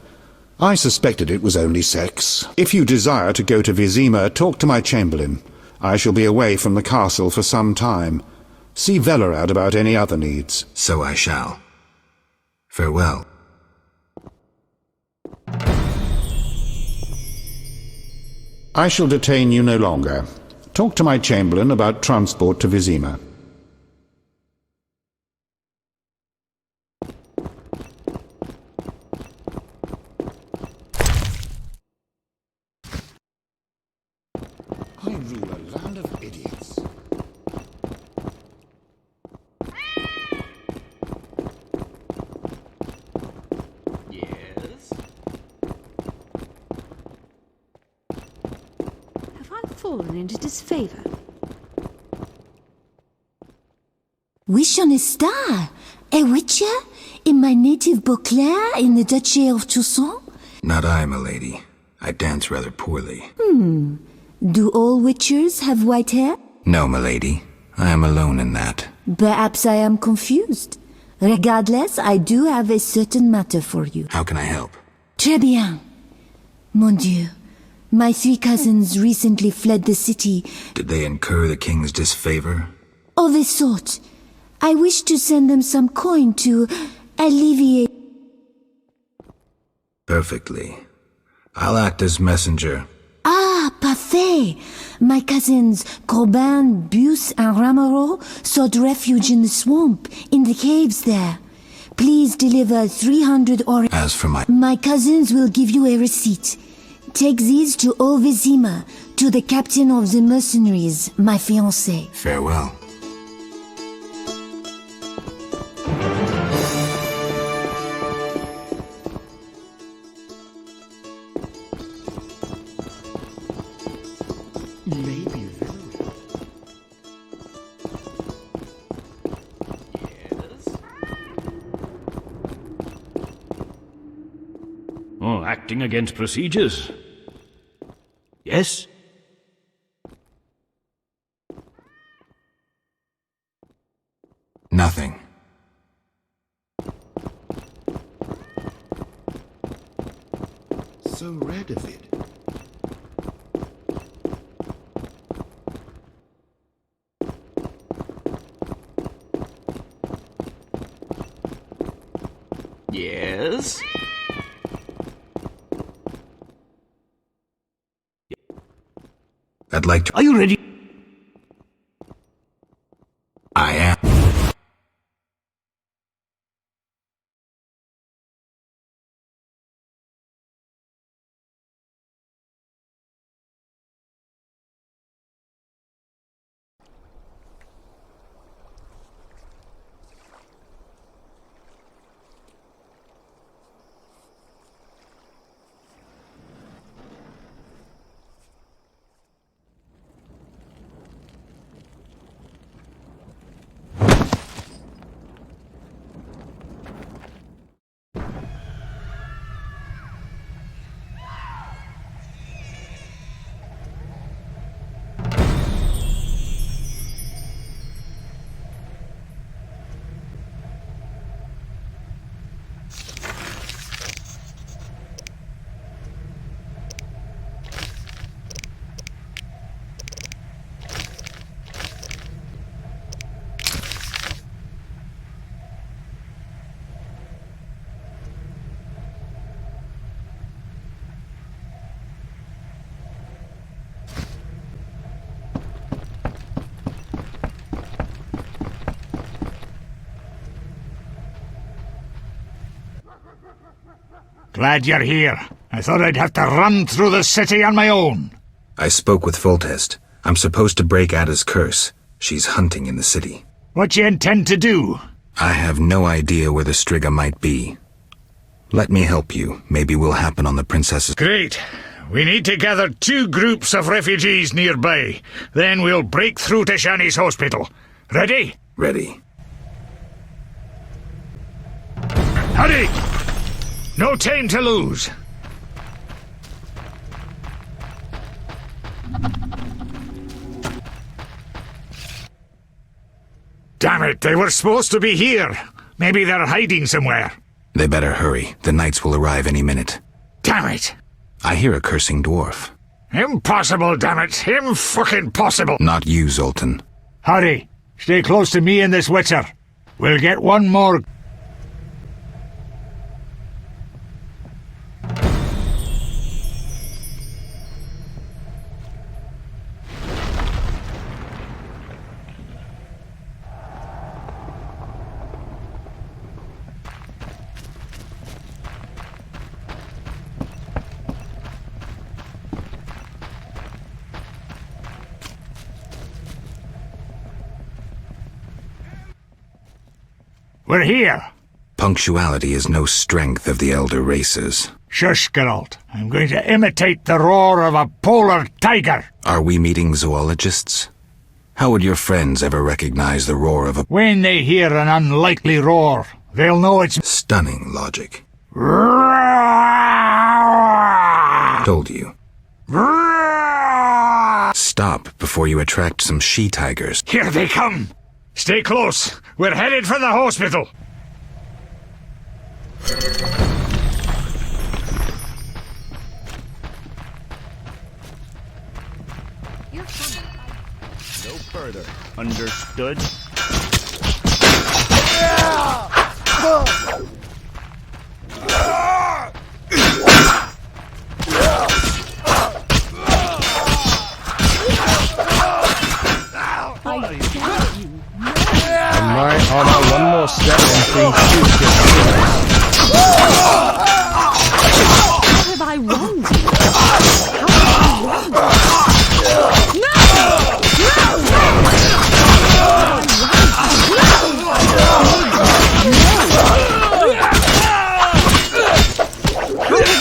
[SPEAKER 23] I suspected it was only sex. If you desire to go to Vizima, talk to my chamberlain. I shall be away from the castle for some time. See Velerad about any other needs.
[SPEAKER 3] So I shall. Farewell.
[SPEAKER 23] I shall detain you no longer. Talk to my chamberlain about transport to Vizima. I rule a land of idiots.
[SPEAKER 5] Yes?
[SPEAKER 4] Have I fallen into disfavor?
[SPEAKER 7] Wish on a star? A witcher? In my native Beauclair in the Duchy of Toussaint?
[SPEAKER 3] Not I, milady. I dance rather poorly.
[SPEAKER 7] Do all witchers have white hair?
[SPEAKER 3] No, milady. I am alone in that.
[SPEAKER 7] Perhaps I am confused. Regardless, I do have a certain matter for you.
[SPEAKER 3] How can I help?
[SPEAKER 7] Très bien. Mon Dieu. My 3 cousins recently fled the city.
[SPEAKER 3] Did they incur the king's disfavor?
[SPEAKER 7] Of a sort. I wish to send them some coin to alleviate...
[SPEAKER 3] Perfectly. I'll act as messenger.
[SPEAKER 7] Ah, parfait! My cousins Corbin, Buse, and Ramiro sought refuge in the swamp, in the caves there. Please deliver 300
[SPEAKER 3] As for
[SPEAKER 7] My cousins will give you a receipt. Take these to Vizima, to the captain of the mercenaries, my fiancé.
[SPEAKER 3] Farewell.
[SPEAKER 10] Oh, acting against procedures. Yes?
[SPEAKER 3] Nothing.
[SPEAKER 23] So red of it.
[SPEAKER 5] Yes?
[SPEAKER 3] I'd like to...
[SPEAKER 10] Are you ready?
[SPEAKER 3] I am.
[SPEAKER 13] Glad you're here. I thought I'd have to run through the city on my own.
[SPEAKER 3] I spoke with Foltest. I'm supposed to break Ada's curse. She's hunting in the city.
[SPEAKER 13] What you intend to do?
[SPEAKER 3] I have no idea where the Striga might be. Let me help you. Maybe we'll happen on the princess's...
[SPEAKER 13] Great. We need to gather 2 groups of refugees nearby. Then we'll break through to Shani's hospital. Ready?
[SPEAKER 3] Ready.
[SPEAKER 13] Hurry! No time to lose. Damn it, they were supposed to be here. Maybe they're hiding somewhere.
[SPEAKER 3] They better hurry. The knights will arrive any minute.
[SPEAKER 13] Damn it.
[SPEAKER 3] I hear a cursing dwarf.
[SPEAKER 13] Impossible, damn it. Impossible.
[SPEAKER 3] Not you, Zoltan.
[SPEAKER 13] Hurry. Stay close to me and this witcher. We'll get one more... We're here.
[SPEAKER 3] Punctuality is no strength of the elder races.
[SPEAKER 13] Shush, Geralt. I'm going to imitate the roar of a polar tiger.
[SPEAKER 3] Are we meeting zoologists? How would your friends ever recognize the roar of a...
[SPEAKER 13] When they hear an unlikely roar, they'll know it's...
[SPEAKER 3] Stunning logic. Told you. Stop before you attract some she-tigers.
[SPEAKER 13] Here they come. Stay close. We're headed for the hospital.
[SPEAKER 8] No further. Understood?
[SPEAKER 2] On my honor, one more step and things shoot get
[SPEAKER 4] How have I wronged you? How have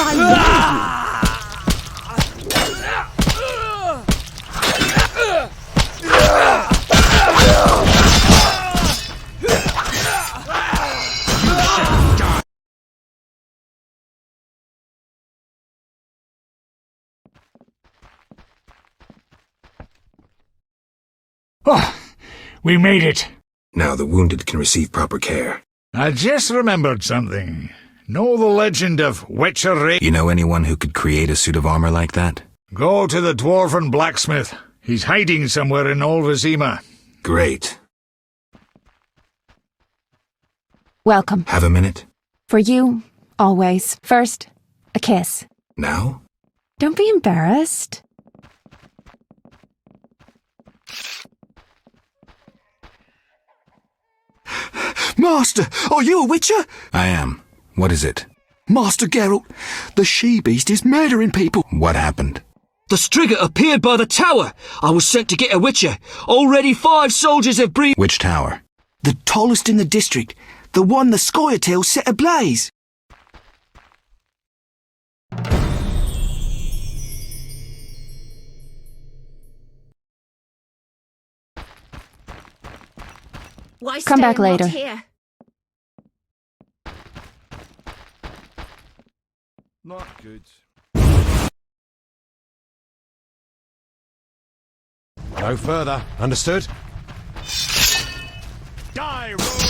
[SPEAKER 4] I wronged you?
[SPEAKER 13] Oh, we made it.
[SPEAKER 3] Now the wounded can receive proper care.
[SPEAKER 13] I just remembered something. Know the legend of Witcher Ray?
[SPEAKER 3] You know anyone who could create a suit of armor like that?
[SPEAKER 13] Go to the dwarven blacksmith. He's hiding somewhere in Old Vizima.
[SPEAKER 3] Great.
[SPEAKER 18] Welcome.
[SPEAKER 3] Have a minute?
[SPEAKER 18] For you, always. First, a kiss.
[SPEAKER 3] Now?
[SPEAKER 18] Don't be embarrassed.
[SPEAKER 21] Master, are you a witcher?
[SPEAKER 3] I am. What is it?
[SPEAKER 21] Master Geralt, the she-beast is murdering people.
[SPEAKER 3] What happened?
[SPEAKER 21] The Striga appeared by the tower. I was sent to get a witcher. Already 5 soldiers have breathed.
[SPEAKER 3] Which tower?
[SPEAKER 21] The tallest in the district. The one the Scoia'tael set ablaze.
[SPEAKER 19] Why
[SPEAKER 18] Come
[SPEAKER 19] stay
[SPEAKER 18] back
[SPEAKER 19] and not
[SPEAKER 18] later.
[SPEAKER 19] Here?
[SPEAKER 8] Not good.
[SPEAKER 2] No further. Understood?
[SPEAKER 8] Die, rogue!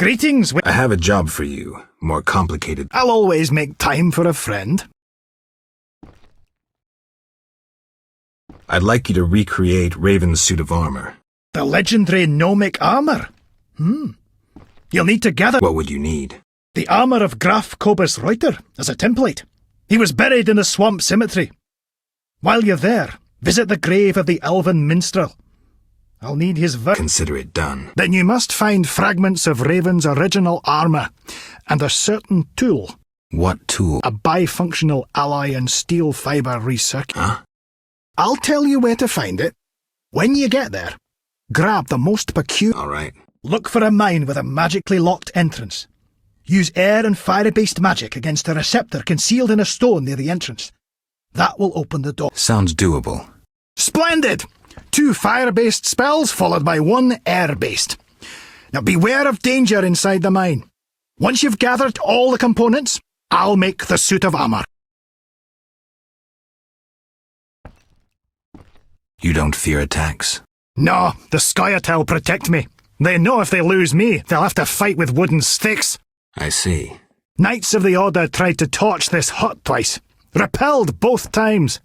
[SPEAKER 13] Greetings.
[SPEAKER 3] I have a job for you. More complicated.
[SPEAKER 13] I'll always make time for a friend.
[SPEAKER 3] I'd like you to recreate Raven's suit of armor.
[SPEAKER 13] The legendary gnomic armor. You'll need to gather...
[SPEAKER 3] What would you need?
[SPEAKER 13] The armor of Graf Kobus Reuter as a template.
[SPEAKER 15] He was buried in the swamp cemetery. While you're there, visit the grave of the elven minstrel. I'll need his
[SPEAKER 3] Consider it done.
[SPEAKER 15] Then you must find fragments of Raven's original armour, and a certain tool.
[SPEAKER 3] What tool?
[SPEAKER 15] A bifunctional alloy and steel fibre recircuit.
[SPEAKER 3] Huh?
[SPEAKER 15] I'll tell you where to find it. When you get there, grab the most peculiar...
[SPEAKER 3] All right.
[SPEAKER 15] Look for a mine with a magically locked entrance. Use air and fire-based magic against a receptor concealed in a stone near the entrance. That will open the door.
[SPEAKER 3] Sounds doable.
[SPEAKER 15] Splendid! 2 fire-based spells followed by 1 air-based. Now beware of danger inside the mine. Once you've gathered all the components, I'll make the suit of armour.
[SPEAKER 3] You don't fear attacks?
[SPEAKER 15] No, the Scoia'tael protect me. They know if they lose me, they'll have to fight with wooden sticks.
[SPEAKER 3] I see.
[SPEAKER 15] Knights of the Order tried to torch this hut twice. Repelled both times.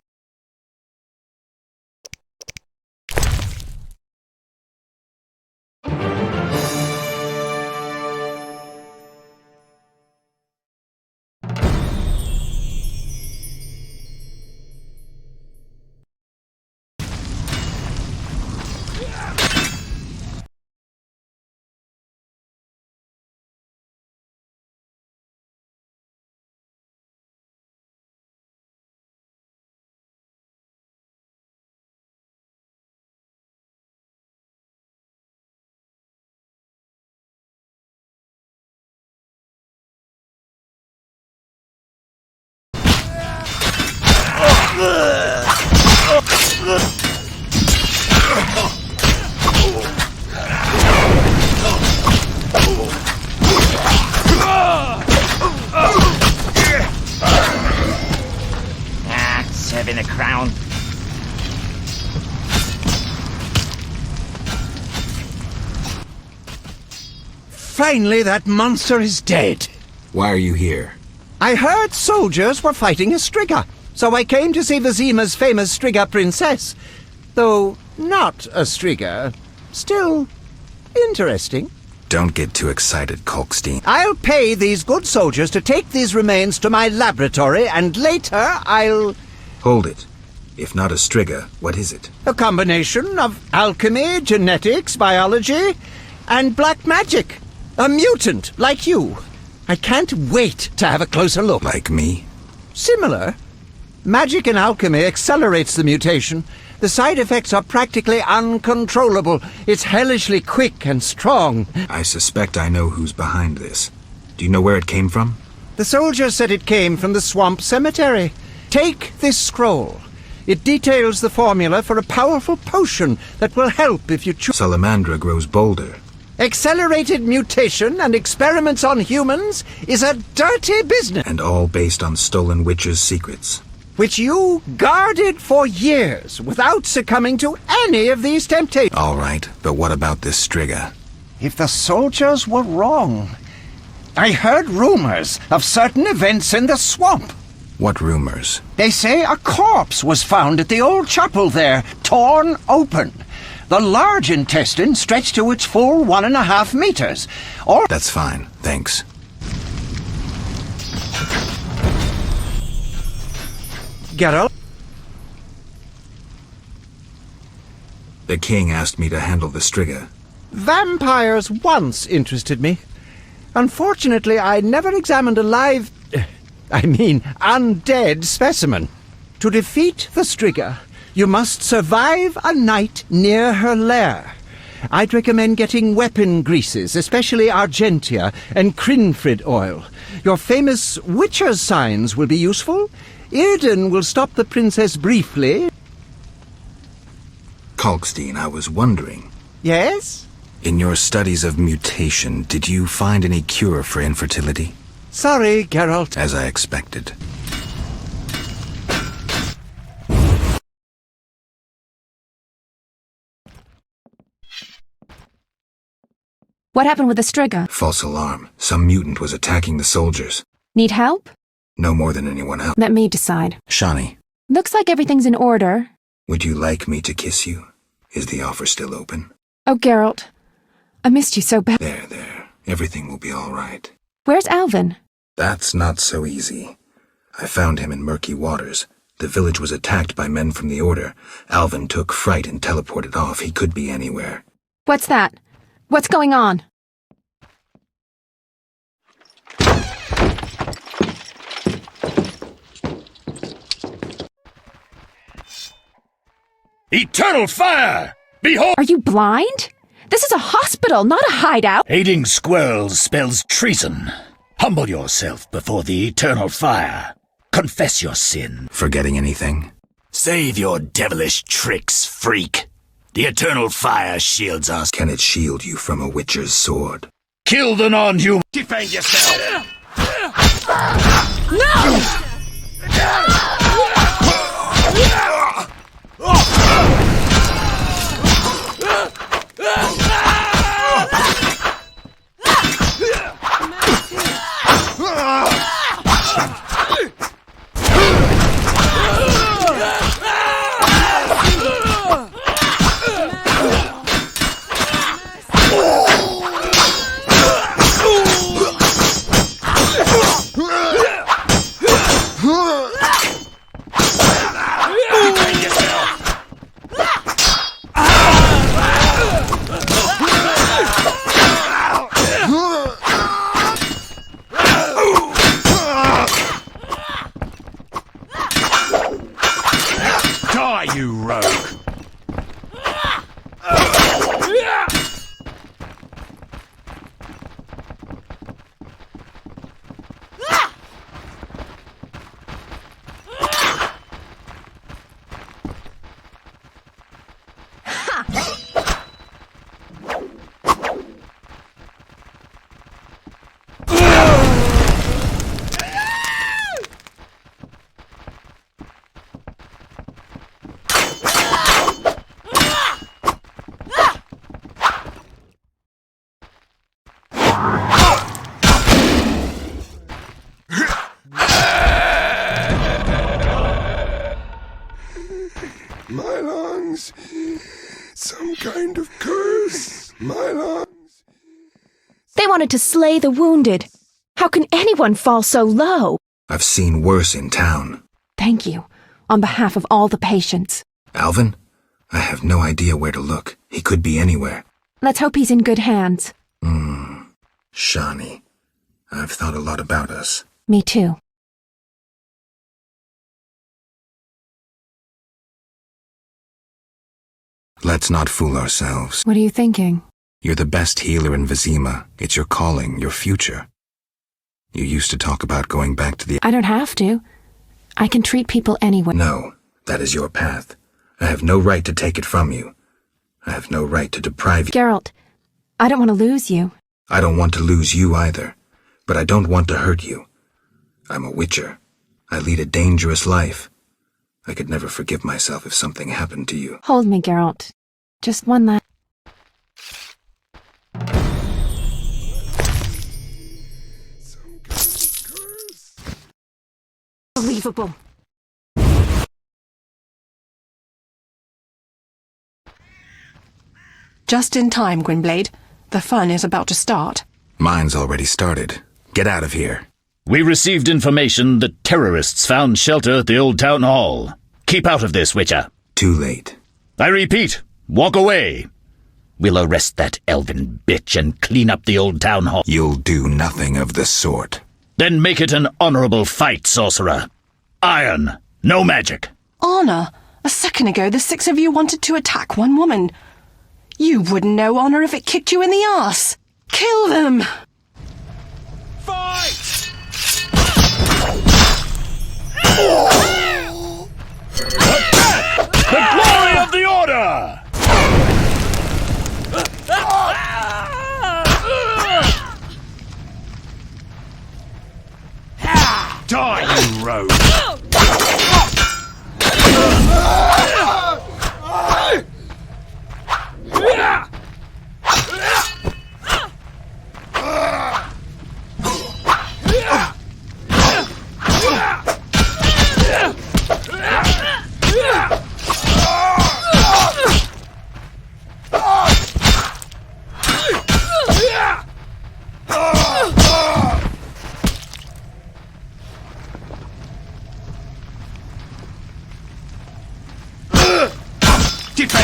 [SPEAKER 5] Serving a crown.
[SPEAKER 17] Finally, that monster is dead.
[SPEAKER 3] Why are you here?
[SPEAKER 17] I heard soldiers were fighting a Striga, so I came to see Vizima's famous Striga princess. Though not a Striga, still interesting.
[SPEAKER 3] Don't get too excited, Kalkstein.
[SPEAKER 17] I'll pay these good soldiers to take these remains to my laboratory, and later I'll...
[SPEAKER 3] Hold it. If not a Striga, what is it?
[SPEAKER 17] A combination of alchemy, genetics, biology, and black magic. A mutant, like you. I can't wait to have a closer look.
[SPEAKER 3] Like me?
[SPEAKER 17] Similar. Magic and alchemy accelerates the mutation. The side effects are practically uncontrollable. It's hellishly quick and strong.
[SPEAKER 3] I suspect I know who's behind this. Do you know where it came from?
[SPEAKER 17] The soldier said it came from the swamp cemetery. Take this scroll. It details the formula for a powerful potion that will help if you choose.
[SPEAKER 3] Salamandra grows bolder.
[SPEAKER 17] Accelerated mutation and experiments on humans is a dirty business.
[SPEAKER 3] And all based on stolen witches' secrets.
[SPEAKER 17] Which you guarded for years without succumbing to any of these temptations.
[SPEAKER 3] All right, but what about this Striga?
[SPEAKER 17] If the soldiers were wrong, I heard rumors of certain events in the swamp.
[SPEAKER 3] What rumors?
[SPEAKER 17] They say a corpse was found at the old chapel there, torn open. The large intestine stretched to its full 1.5 meters. Or...
[SPEAKER 3] That's fine, thanks.
[SPEAKER 17] Geralt?
[SPEAKER 3] The king asked me to handle the Striga.
[SPEAKER 17] Vampires once interested me. Unfortunately, I never examined a live... undead specimen. To defeat the Striga, you must survive a night near her lair. I'd recommend getting weapon greases, especially Argentia and Crinfrid oil. Your famous Witcher's signs will be useful. Irden will stop the princess briefly.
[SPEAKER 3] Kalkstein, I was wondering.
[SPEAKER 17] Yes?
[SPEAKER 3] In your studies of mutation, did you find any cure for infertility?
[SPEAKER 17] Sorry, Geralt.
[SPEAKER 3] As I expected.
[SPEAKER 18] What happened with the Striga?
[SPEAKER 3] False alarm. Some mutant was attacking the soldiers.
[SPEAKER 18] Need help?
[SPEAKER 3] No more than anyone else.
[SPEAKER 18] Let me decide.
[SPEAKER 3] Shani,
[SPEAKER 18] Looks like everything's in order.
[SPEAKER 3] would you like me to kiss you? Is the offer still open?
[SPEAKER 18] Oh, Geralt. I missed you so bad.
[SPEAKER 3] There. Everything will be all right.
[SPEAKER 18] Where's Alvin?
[SPEAKER 3] That's not so easy. I found him in murky waters. The village was attacked by men from the Order. Alvin took fright and teleported off. He could be anywhere.
[SPEAKER 18] What's that? What's going on?
[SPEAKER 10] Eternal fire! Behold!
[SPEAKER 18] Are you blind? This is a hospital, not a hideout.
[SPEAKER 10] Aiding squirrels spells treason. Humble yourself before the eternal fire. Confess your sin.
[SPEAKER 3] Forgetting anything?
[SPEAKER 10] Save your devilish tricks, freak. The eternal fire shields us.
[SPEAKER 3] Can it shield you from a witcher's sword?
[SPEAKER 10] Kill the non-human. Defend yourself.
[SPEAKER 18] No!
[SPEAKER 9] My lungs. Some kind of curse. My lungs.
[SPEAKER 18] They wanted to slay the wounded. How can anyone fall so low?
[SPEAKER 3] I've seen worse in town.
[SPEAKER 18] Thank you, on behalf of all the patients.
[SPEAKER 3] Alvin? I have no idea where to look. He could be anywhere.
[SPEAKER 18] Let's hope he's in good hands.
[SPEAKER 3] Shani. I've thought a lot about us.
[SPEAKER 18] Me too.
[SPEAKER 3] Let's not fool ourselves.
[SPEAKER 18] What are you thinking?
[SPEAKER 3] You're the best healer in Vizima. It's your calling, your future. You used to talk about going back to the...
[SPEAKER 18] I don't have to. I can treat people anyway.
[SPEAKER 3] No, that is your path. I have no right to take it from you. I have no right to deprive you.
[SPEAKER 18] Geralt, I don't want to lose you.
[SPEAKER 3] I don't want to lose you either, but I don't want to hurt you. I'm a witcher. I lead a dangerous life. I could never forgive myself if something happened to you.
[SPEAKER 18] Hold me, Geralt. Just one last... Unbelievable.
[SPEAKER 11] Just in time, Gwynblade. The fun is about to start.
[SPEAKER 3] Mine's already started. Get out of here.
[SPEAKER 10] We received information that terrorists found shelter at the old town hall. Keep out of this, Witcher.
[SPEAKER 3] Too late.
[SPEAKER 10] I repeat, walk away. We'll arrest that elven bitch and clean up the old town hall.
[SPEAKER 3] You'll do nothing of the sort.
[SPEAKER 10] Then make it an honorable fight, sorcerer. Iron, no magic.
[SPEAKER 11] Honor? A second ago, the six of you wanted to attack one woman. You wouldn't know honor if it kicked you in the arse. Kill them!
[SPEAKER 8] Fight!
[SPEAKER 10] Attack! The glory of the Order! Die, you rogue!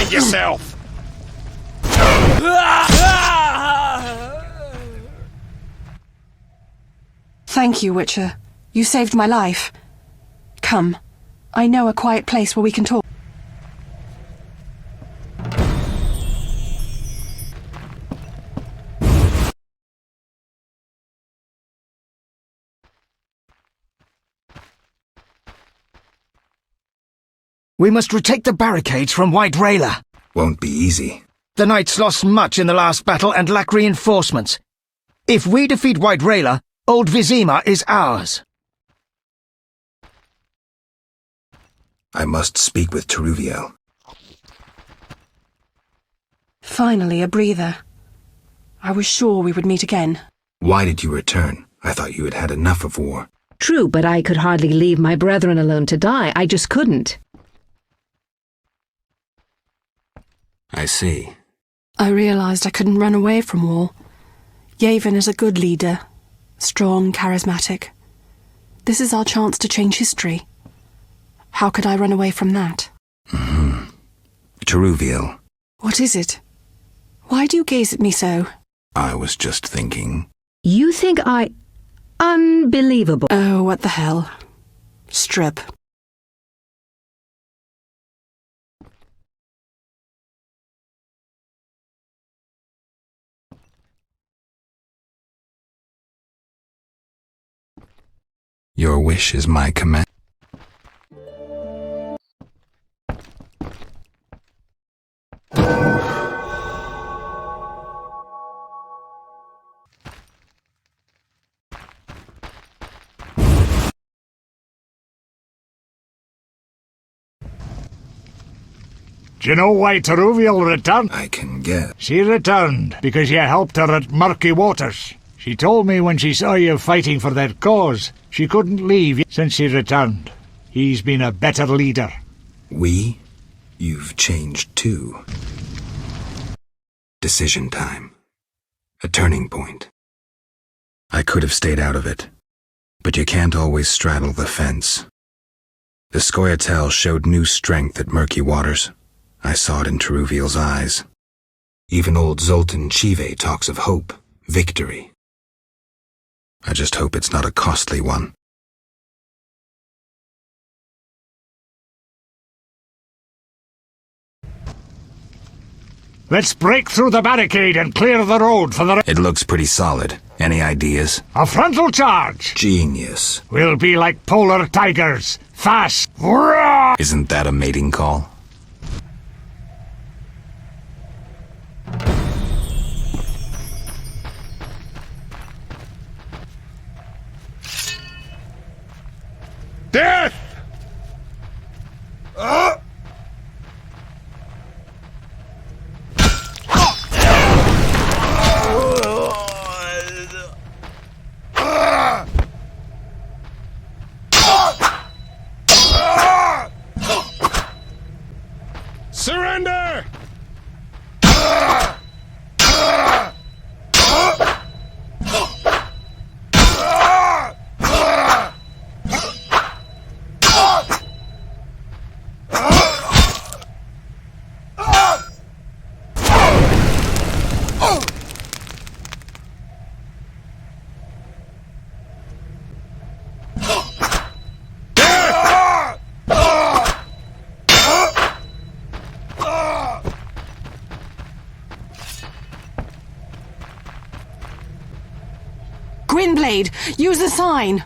[SPEAKER 8] Mind yourself!
[SPEAKER 11] Thank you, Witcher. You saved my life. Come. I know a quiet place where we can talk.
[SPEAKER 14] We must retake the barricades from White Railer.
[SPEAKER 3] Won't be easy.
[SPEAKER 14] The Knights lost much in the last battle and lack reinforcements. If we defeat White Railer, Old Vizima is ours.
[SPEAKER 3] I must speak with Teruviel.
[SPEAKER 11] Finally, a breather. I was sure we would meet again.
[SPEAKER 3] Why did you return? I thought you had had enough of war.
[SPEAKER 1] True, but I could hardly leave my brethren alone to die. I just couldn't.
[SPEAKER 3] I see.
[SPEAKER 11] I realized I couldn't run away from war. Yavin is a good leader. Strong, charismatic. This is our chance to change history. How could I run away from that?
[SPEAKER 3] Teruviel.
[SPEAKER 11] What is it? Why do you gaze at me so?
[SPEAKER 3] I was just thinking.
[SPEAKER 1] You think Unbelievable.
[SPEAKER 11] Oh, what the hell. Strip.
[SPEAKER 3] Your wish is my command.
[SPEAKER 13] Do you know why Teruviel returned?
[SPEAKER 3] I can guess.
[SPEAKER 13] She returned because you helped her at murky waters. She told me when she saw you fighting for their cause, she couldn't leave since she returned. He's been a better leader.
[SPEAKER 3] We? You've changed too. Decision time. A turning point. I could have stayed out of it, but you can't always straddle the fence. The Scoia'tael showed new strength at murky waters. I saw it in Teruviel's eyes. Even old Zoltan Chive talks of hope, victory. I just hope it's not a costly one.
[SPEAKER 13] Let's break through the barricade and clear the road for the...
[SPEAKER 3] It looks pretty solid. Any ideas?
[SPEAKER 13] A frontal charge!
[SPEAKER 3] Genius.
[SPEAKER 13] We'll be like polar tigers. Fast. Roar!
[SPEAKER 3] Isn't that a mating call?
[SPEAKER 8] Death! Surrender!
[SPEAKER 11] Gwynblade, use the sign!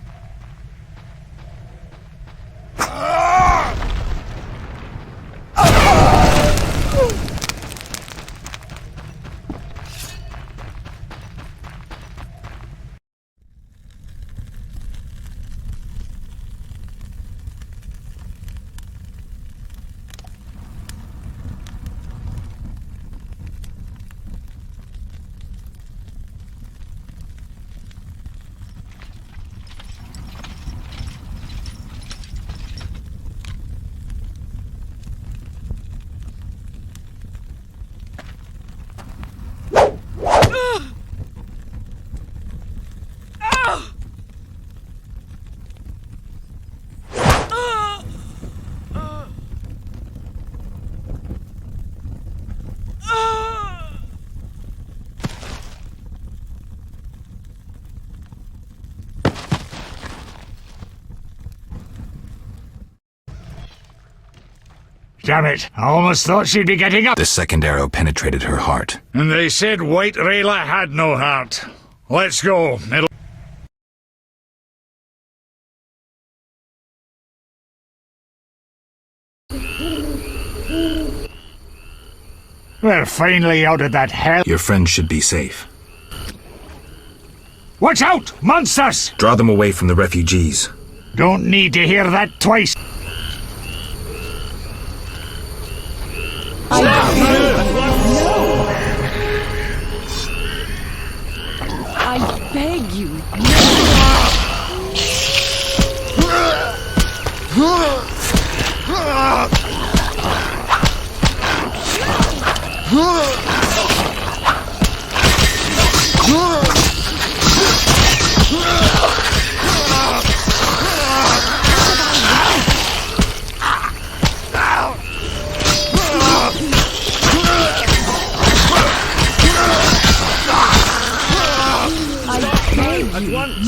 [SPEAKER 13] Damn it, I almost thought she'd be getting up.
[SPEAKER 3] The second arrow penetrated her heart.
[SPEAKER 13] And they said White Rayla had no heart. Let's go. We're finally out of that hell.
[SPEAKER 3] Your friends should be safe.
[SPEAKER 13] Watch out! Monsters!
[SPEAKER 3] Draw them away from the refugees.
[SPEAKER 13] Don't need to hear that twice.
[SPEAKER 4] I beg you.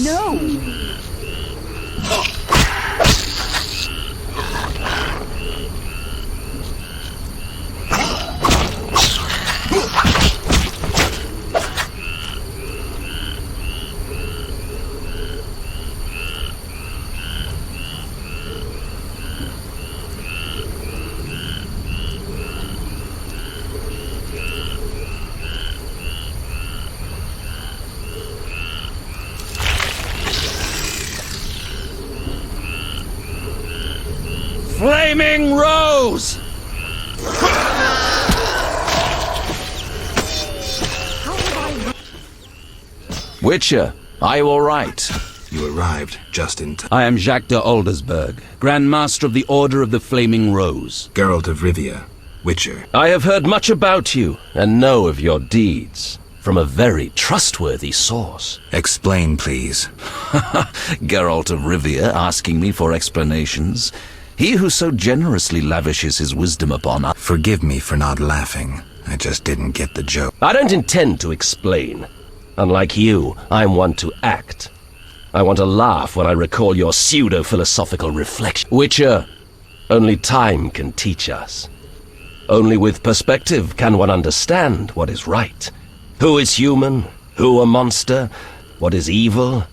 [SPEAKER 4] No!
[SPEAKER 21] Flaming Rose!
[SPEAKER 6] Witcher, are you all right?
[SPEAKER 3] You arrived just in time.
[SPEAKER 6] I am Jacques de Aldersberg, Grand Master of the Order of the Flaming Rose.
[SPEAKER 3] Geralt of Rivia, Witcher.
[SPEAKER 6] I have heard much about you and know of your deeds from a very trustworthy source.
[SPEAKER 3] Explain, please.
[SPEAKER 6] Geralt of Rivia asking me for explanations. He who so generously lavishes his wisdom upon us.
[SPEAKER 3] Forgive me for not laughing. I just didn't get the joke.
[SPEAKER 6] I don't intend to explain. Unlike you, I'm one to act. I want to laugh when I recall your pseudo-philosophical reflection. Witcher, only time can teach us. Only with perspective can one understand what is right. Who is human, who a monster, what is evil,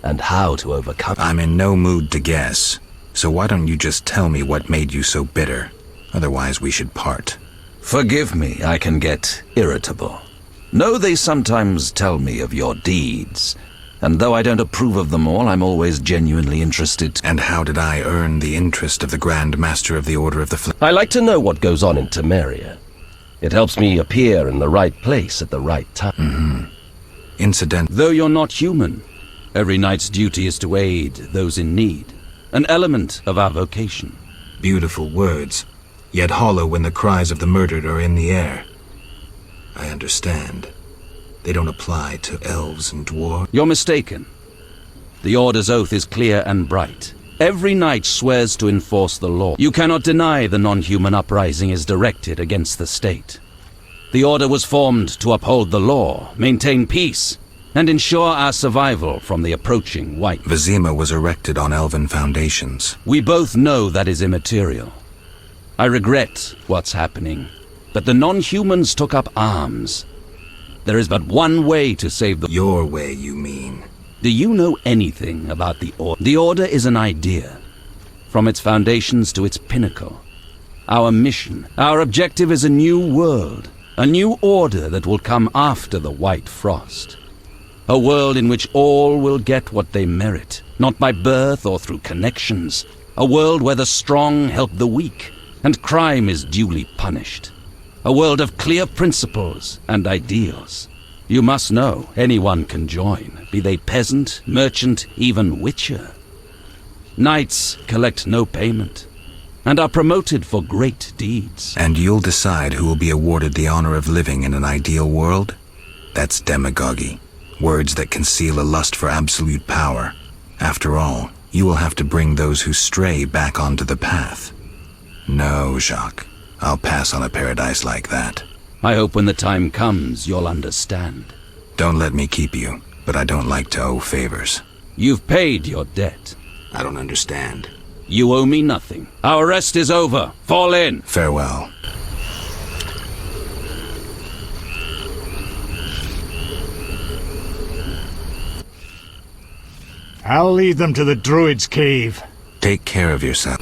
[SPEAKER 6] and how to overcome.
[SPEAKER 3] I'm in no mood to guess. So why don't you just tell me what made you so bitter? Otherwise we should part.
[SPEAKER 6] Forgive me, I can get irritable. Know they sometimes tell me of your deeds, and though I don't approve of them all, I'm always genuinely interested.
[SPEAKER 3] And how did I earn the interest of the Grand Master of the Order of the
[SPEAKER 6] I like to know what goes on in Temeria. It helps me appear in the right place at the right time.
[SPEAKER 3] Incident.
[SPEAKER 6] Though you're not human, every knight's duty is to aid those in need. An element of our vocation.
[SPEAKER 3] Beautiful words, yet hollow when the cries of the murdered are in the air. I understand. They don't apply to elves and dwarves.
[SPEAKER 6] You're mistaken. The Order's oath is clear and bright. Every knight swears to enforce the law. You cannot deny the non-human uprising is directed against the state. The Order was formed to uphold the law, maintain peace, and ensure our survival from the approaching white.
[SPEAKER 3] Vizima was erected on elven foundations.
[SPEAKER 6] We both know that is immaterial. I regret what's happening, but the non-humans took up arms. There is but one way to save the—
[SPEAKER 3] Your way, you mean?
[SPEAKER 6] Do you know anything about the Order? The Order is an idea, from its foundations to its pinnacle. Our mission, our objective is a new world, a new order that will come after the White Frost. A world in which all will get what they merit, not by birth or through connections. A world where the strong help the weak, and crime is duly punished. A world of clear principles and ideals. You must know anyone can join, be they peasant, merchant, even witcher. Knights collect no payment, and are promoted for great deeds.
[SPEAKER 3] And you'll decide who will be awarded the honor of living in an ideal world? That's demagogy. Words that conceal a lust for absolute power. After all, you will have to bring those who stray back onto the path. No, Jacques. I'll pass on a paradise like that.
[SPEAKER 6] I hope when the time comes, you'll understand.
[SPEAKER 3] Don't let me keep you, but I don't like to owe favors.
[SPEAKER 6] You've paid your debt.
[SPEAKER 3] I don't understand.
[SPEAKER 6] You owe me nothing. Our rest is over. Fall in.
[SPEAKER 3] Farewell.
[SPEAKER 13] I'll lead them to the druid's cave.
[SPEAKER 3] Take care of yourself.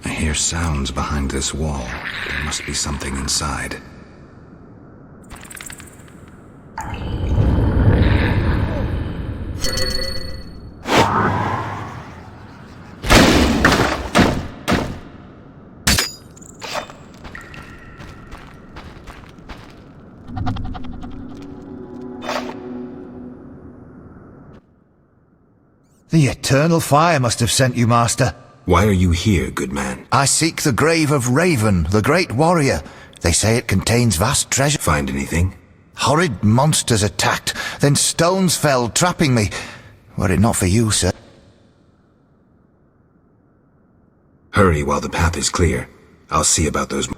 [SPEAKER 3] I hear sounds behind this wall. There must be something inside.
[SPEAKER 12] The eternal fire must have sent you, Master.
[SPEAKER 3] Why are you here, good man?
[SPEAKER 12] I seek the grave of Raven, the great warrior. They say it contains vast treasure.
[SPEAKER 3] Find anything?
[SPEAKER 12] Horrid monsters attacked, then stones fell, trapping me. Were it not for you, sir.
[SPEAKER 3] Hurry while the path is clear. I'll see about those...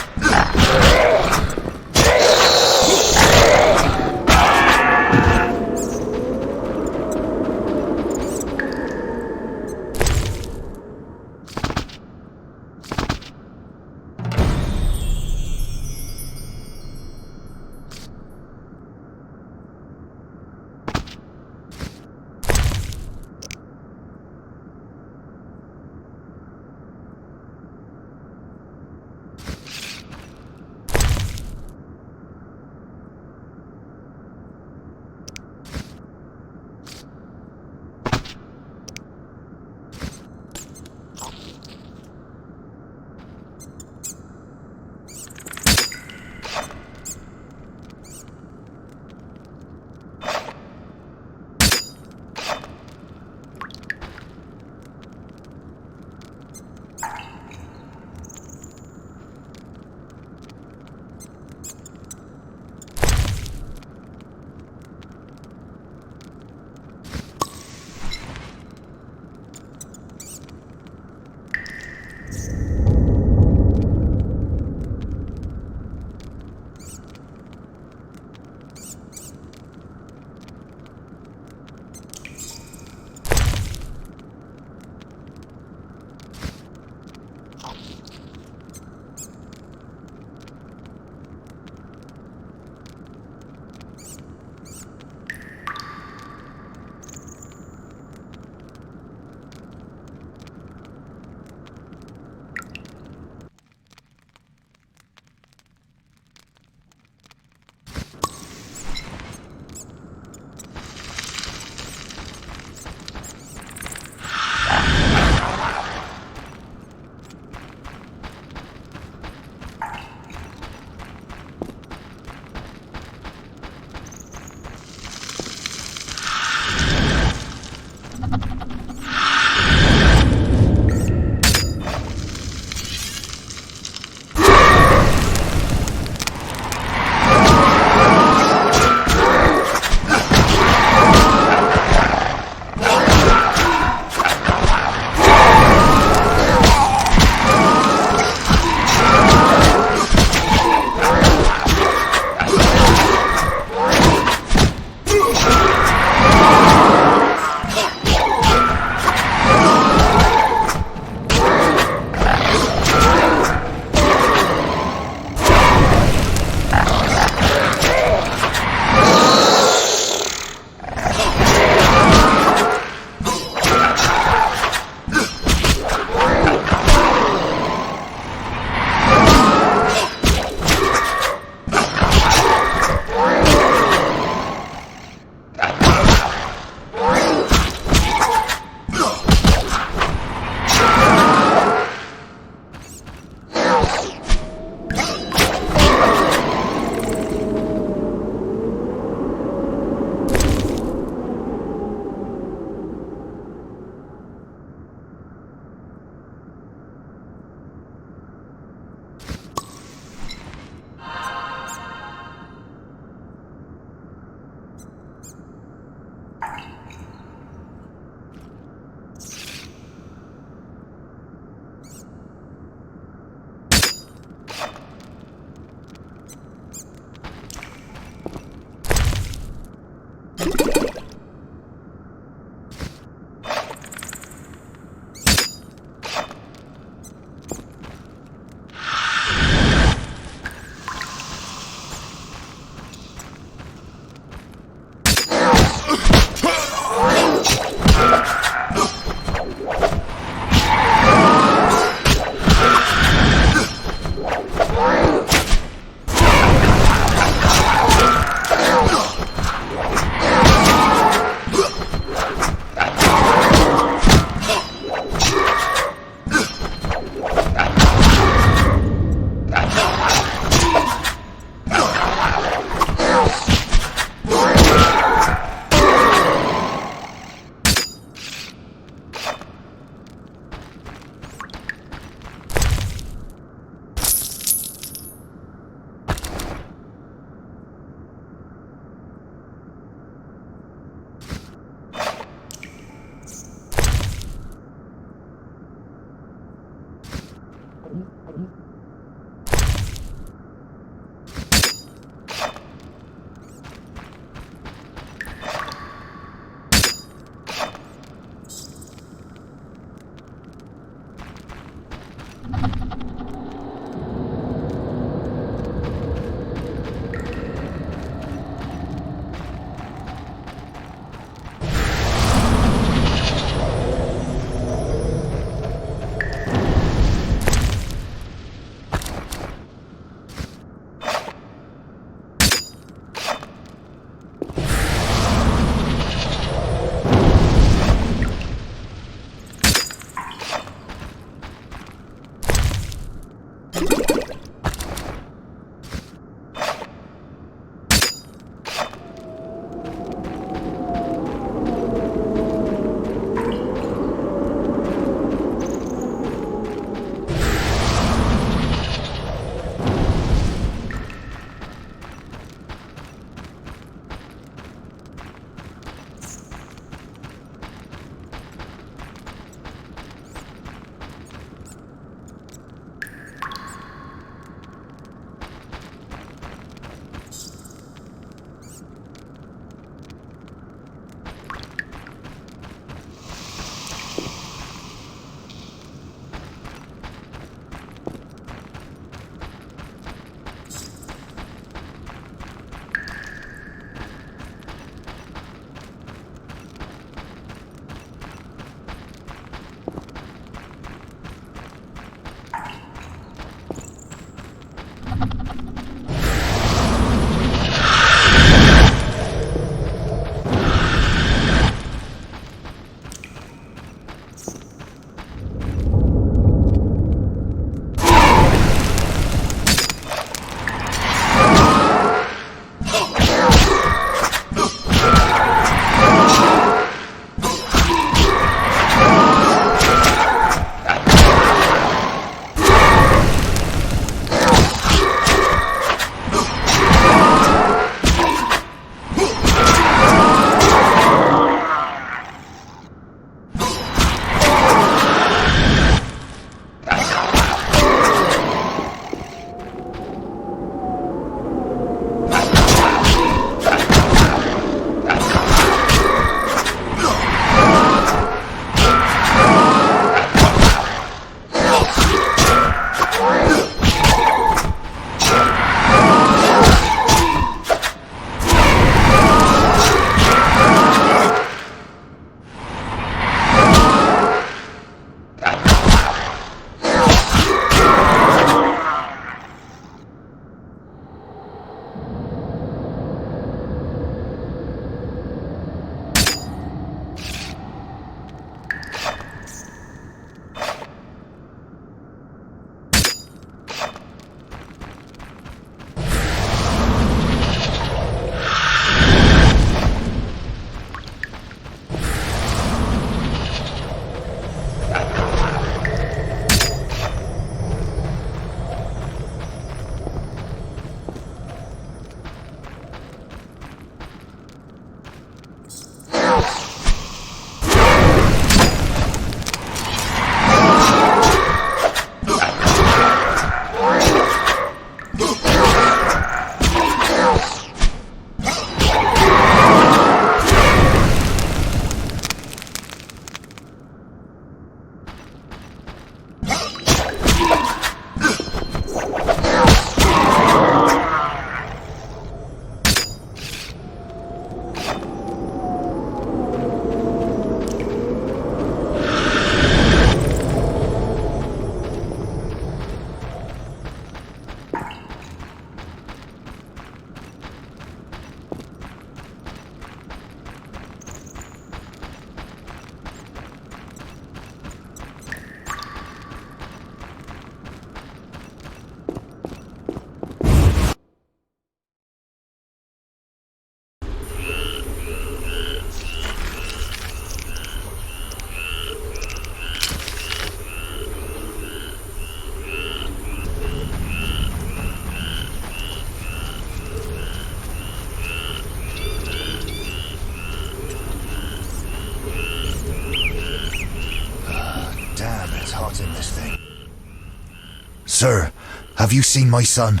[SPEAKER 12] Sir, have you seen my son?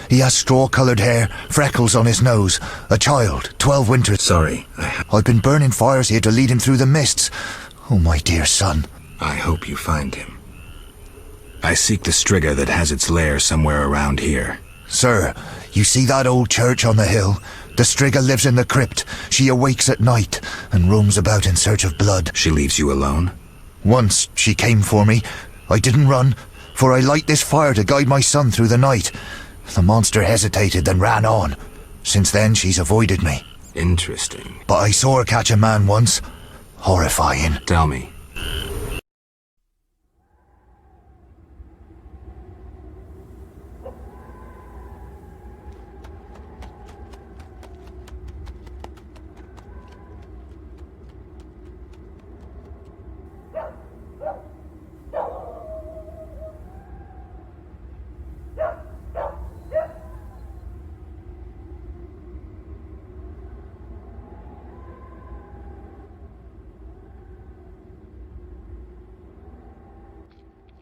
[SPEAKER 12] He has straw-coloured hair, freckles on his nose. A child, 12 winters.
[SPEAKER 3] Sorry,
[SPEAKER 12] I've been burning fires here to lead him through the mists. Oh, my dear son.
[SPEAKER 3] I hope you find him. I seek the Striga that has its lair somewhere around here.
[SPEAKER 12] Sir, you see that old church on the hill? The Striga lives in the crypt. She awakes at night and roams about in search of blood.
[SPEAKER 3] She leaves you alone?
[SPEAKER 12] Once she came for me. I didn't run, for I light this fire to guide my son through the night. The monster hesitated, then ran on. Since then, she's avoided me.
[SPEAKER 3] Interesting.
[SPEAKER 12] But I saw her catch a man once. Horrifying.
[SPEAKER 3] Tell me.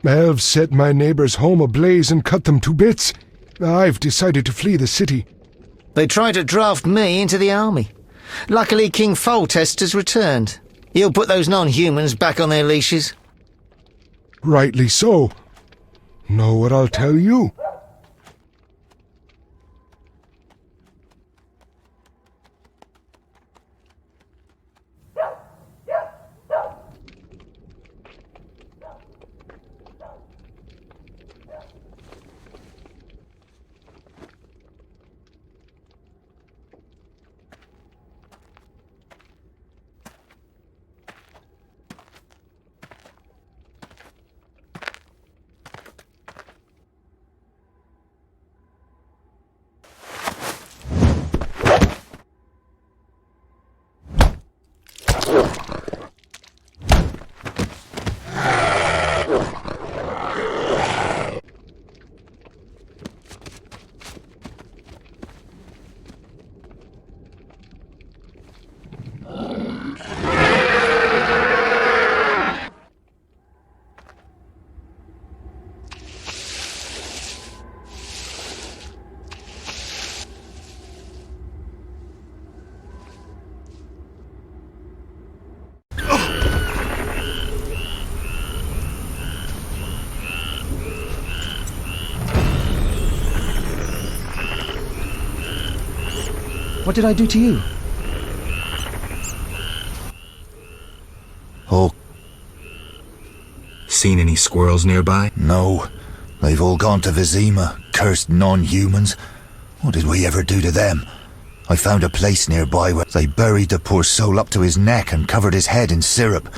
[SPEAKER 9] Elves set my neighbor's home ablaze and cut them to bits. I've decided to flee the city.
[SPEAKER 14] They tried to draft me into the army. Luckily, King Foltest has returned. He'll put those non-humans back on their leashes.
[SPEAKER 9] Rightly so. Know what I'll tell you?
[SPEAKER 14] What did I do to you?
[SPEAKER 12] Oh.
[SPEAKER 3] Seen any squirrels nearby?
[SPEAKER 12] No. They've all gone to Vizima, cursed non-humans. What did we ever do to them? I found a place nearby where they buried the poor soul up to his neck and covered his head in syrup.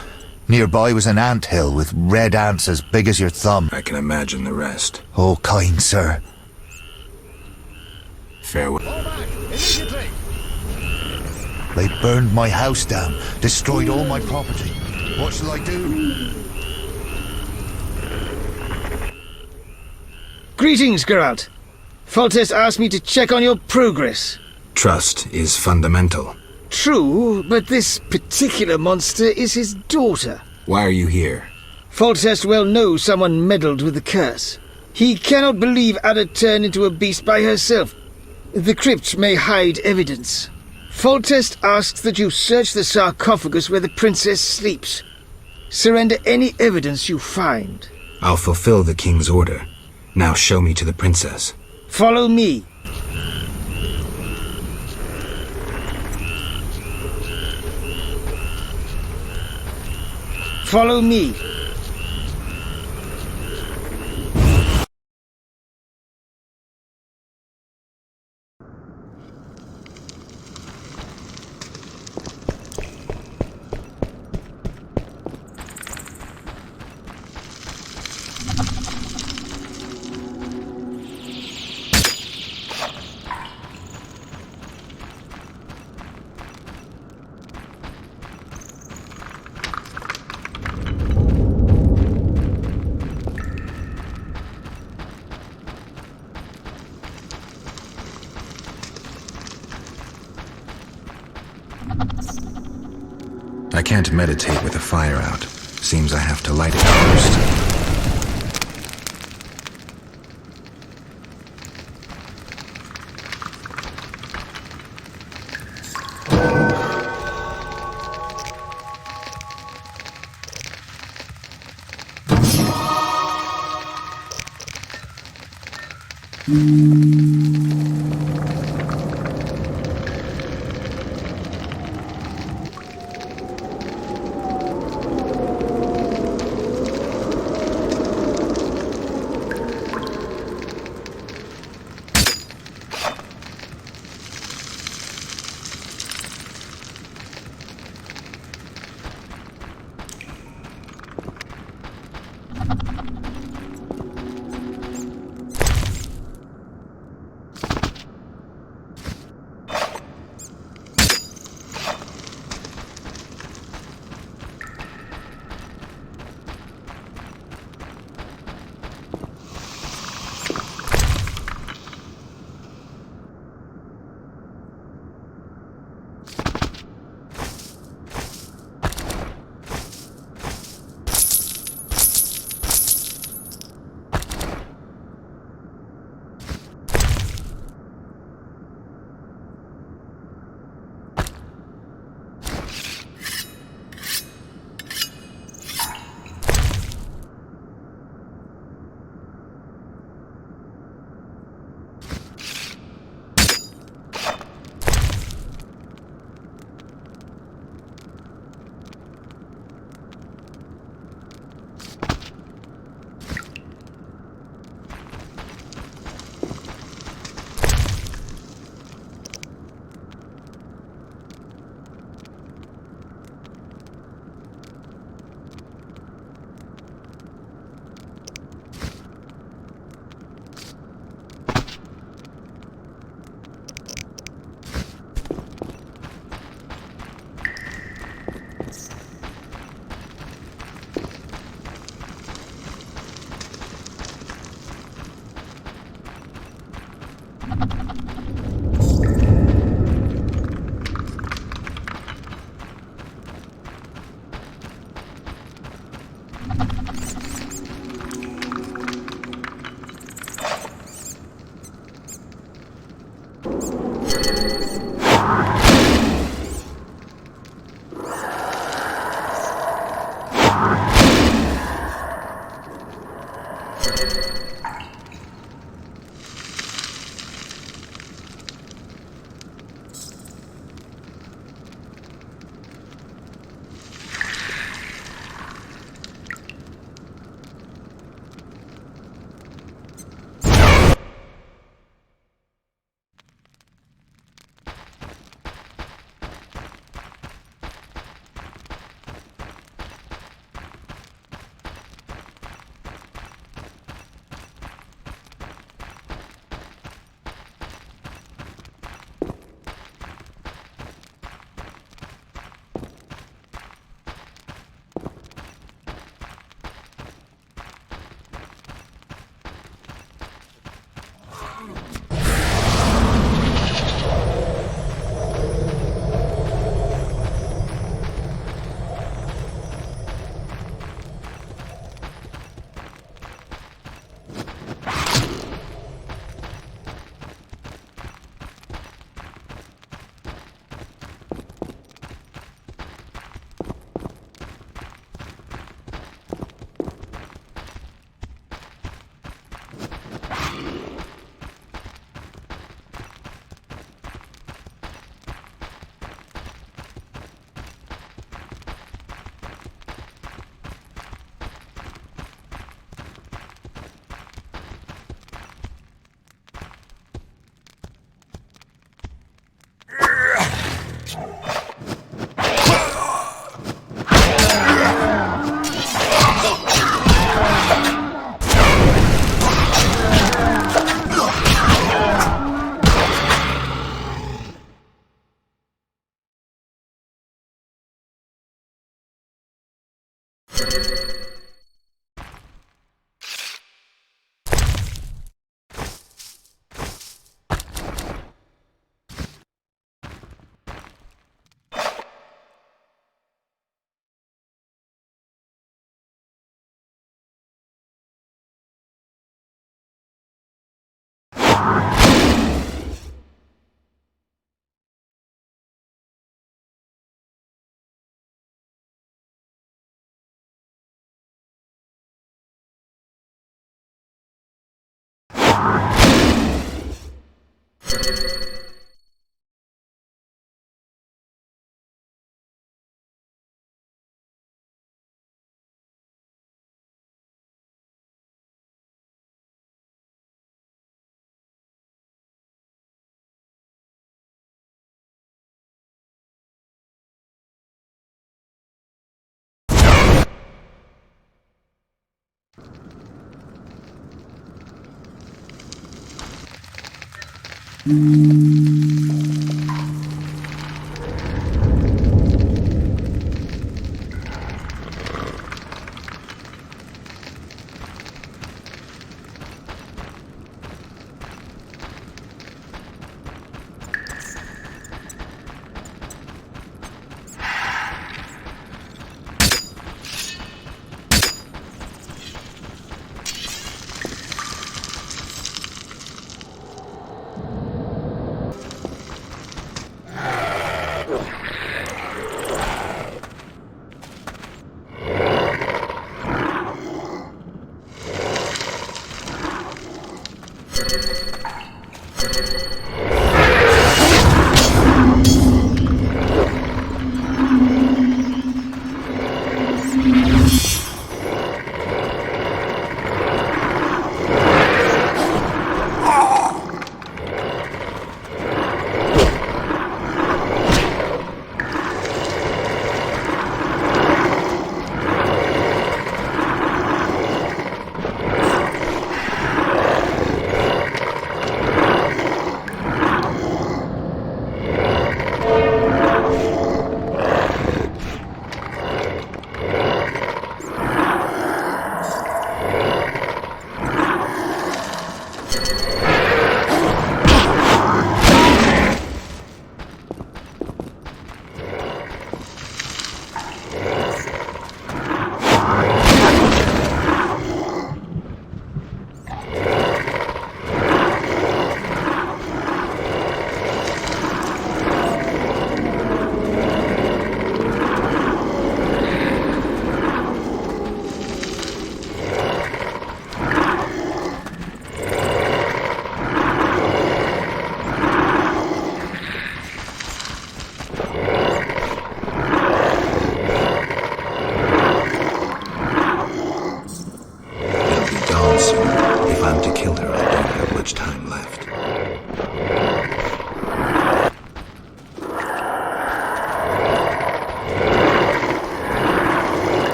[SPEAKER 12] Nearby was an ant hill with red ants as big as your thumb.
[SPEAKER 3] I can imagine the rest.
[SPEAKER 12] Oh, kind sir.
[SPEAKER 3] Farewell.
[SPEAKER 12] They burned my house down, destroyed all my property. What shall I do?
[SPEAKER 14] Greetings, Geralt. Foltest asked me to check on your progress.
[SPEAKER 3] Trust is fundamental.
[SPEAKER 14] True, but this particular monster is his daughter.
[SPEAKER 3] Why are you here?
[SPEAKER 14] Foltest well knows someone meddled with the curse. He cannot believe Ada turned into a beast by herself. The crypt may hide evidence. Foltest asks that you search the sarcophagus where the princess sleeps. Surrender any evidence you find.
[SPEAKER 3] I'll fulfill the king's order. Now show me to the princess.
[SPEAKER 14] Follow me. Follow me.
[SPEAKER 3] I can't meditate with the fire out. Seems I have to light it first.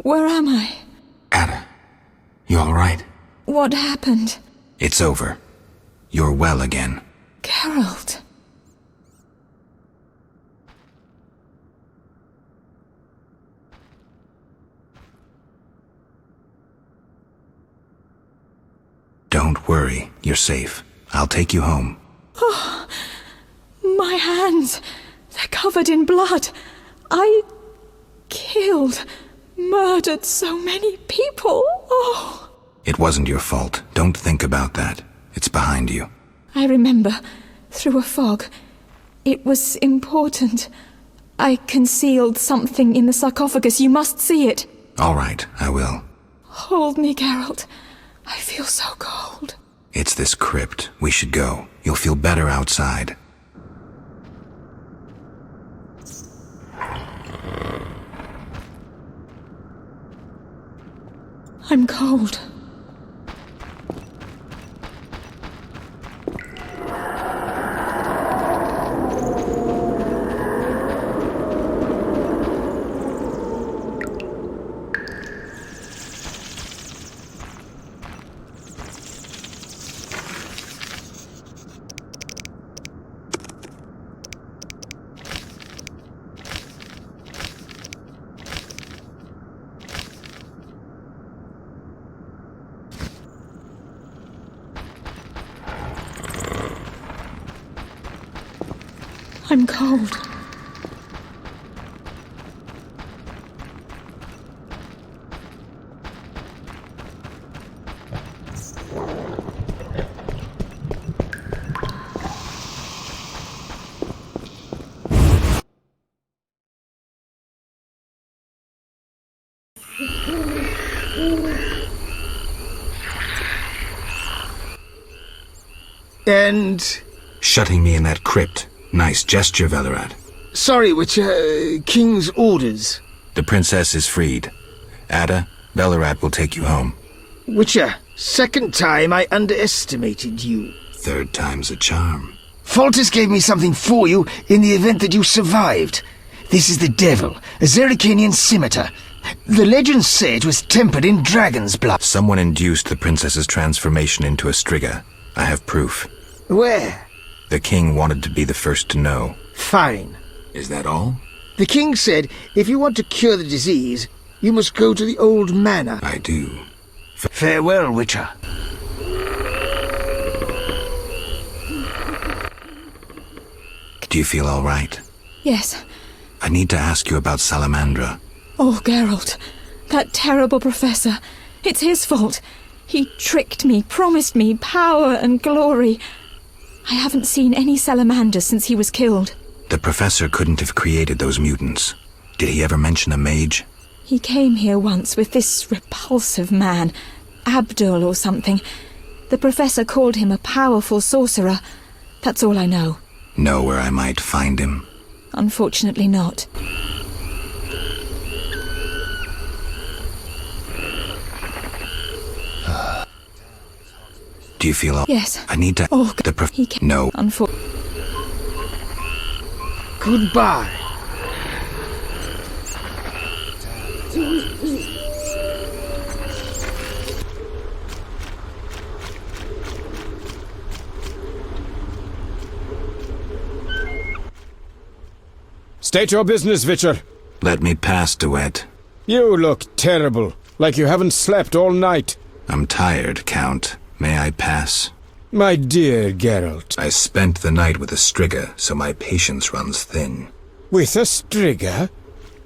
[SPEAKER 16] Where am I?
[SPEAKER 3] Ada, you all right?
[SPEAKER 16] What happened?
[SPEAKER 3] It's over. You're well again.
[SPEAKER 16] Geralt.
[SPEAKER 3] Don't worry, you're safe. I'll take you home.
[SPEAKER 16] Oh, my hands. They're covered in blood. I killed, murdered so many people. Oh.
[SPEAKER 3] It wasn't your fault. Don't think about that. It's behind you.
[SPEAKER 16] I remember, through a fog. It was important. I concealed something in the sarcophagus. You must see it.
[SPEAKER 3] All right, I will.
[SPEAKER 16] Hold me, Geralt. I feel so cold.
[SPEAKER 3] It's this crypt. We should go. You'll feel better outside.
[SPEAKER 16] I'm cold. I'm cold.
[SPEAKER 14] And...
[SPEAKER 3] Shutting me in that crypt. Nice gesture, Velorad.
[SPEAKER 14] Sorry, Witcher. King's orders.
[SPEAKER 3] The princess is freed. Ada, Velorad will take you home.
[SPEAKER 14] Witcher, second time I underestimated you.
[SPEAKER 3] Third time's a charm.
[SPEAKER 14] Foltest gave me something for you in the event that you survived. This is the devil, a Zerrikanian scimitar. The legends say it was tempered in dragon's blood.
[SPEAKER 3] Someone induced the princess's transformation into a striga. I have proof.
[SPEAKER 14] Where?
[SPEAKER 3] The king wanted to be the first to know.
[SPEAKER 14] Fine.
[SPEAKER 3] Is that all?
[SPEAKER 14] The king said if you want to cure the disease, you must go to the old manor.
[SPEAKER 3] I do.
[SPEAKER 14] Farewell, Witcher.
[SPEAKER 3] Do you feel all right?
[SPEAKER 16] Yes.
[SPEAKER 3] I need to ask you about Salamandra.
[SPEAKER 16] Oh, Geralt. That terrible professor. It's his fault. He tricked me, promised me power and glory. I haven't seen any salamanders since he was killed.
[SPEAKER 3] The professor couldn't have created those mutants. Did he ever mention a mage?
[SPEAKER 16] He came here once with this repulsive man, Abdul or something. The professor called him a powerful sorcerer. That's all I know.
[SPEAKER 3] Know where I might find him?
[SPEAKER 16] Unfortunately not.
[SPEAKER 3] Do you feel all...
[SPEAKER 16] Yes.
[SPEAKER 3] I need to...
[SPEAKER 16] Oh,
[SPEAKER 3] he can... No.
[SPEAKER 14] Goodbye.
[SPEAKER 2] State your business, Witcher.
[SPEAKER 3] Let me pass, Duet.
[SPEAKER 2] You look terrible, like you haven't slept all night.
[SPEAKER 3] I'm tired, Count. May I pass?
[SPEAKER 2] My dear Geralt.
[SPEAKER 3] I spent the night with a striga, so my patience runs thin.
[SPEAKER 2] With a striga?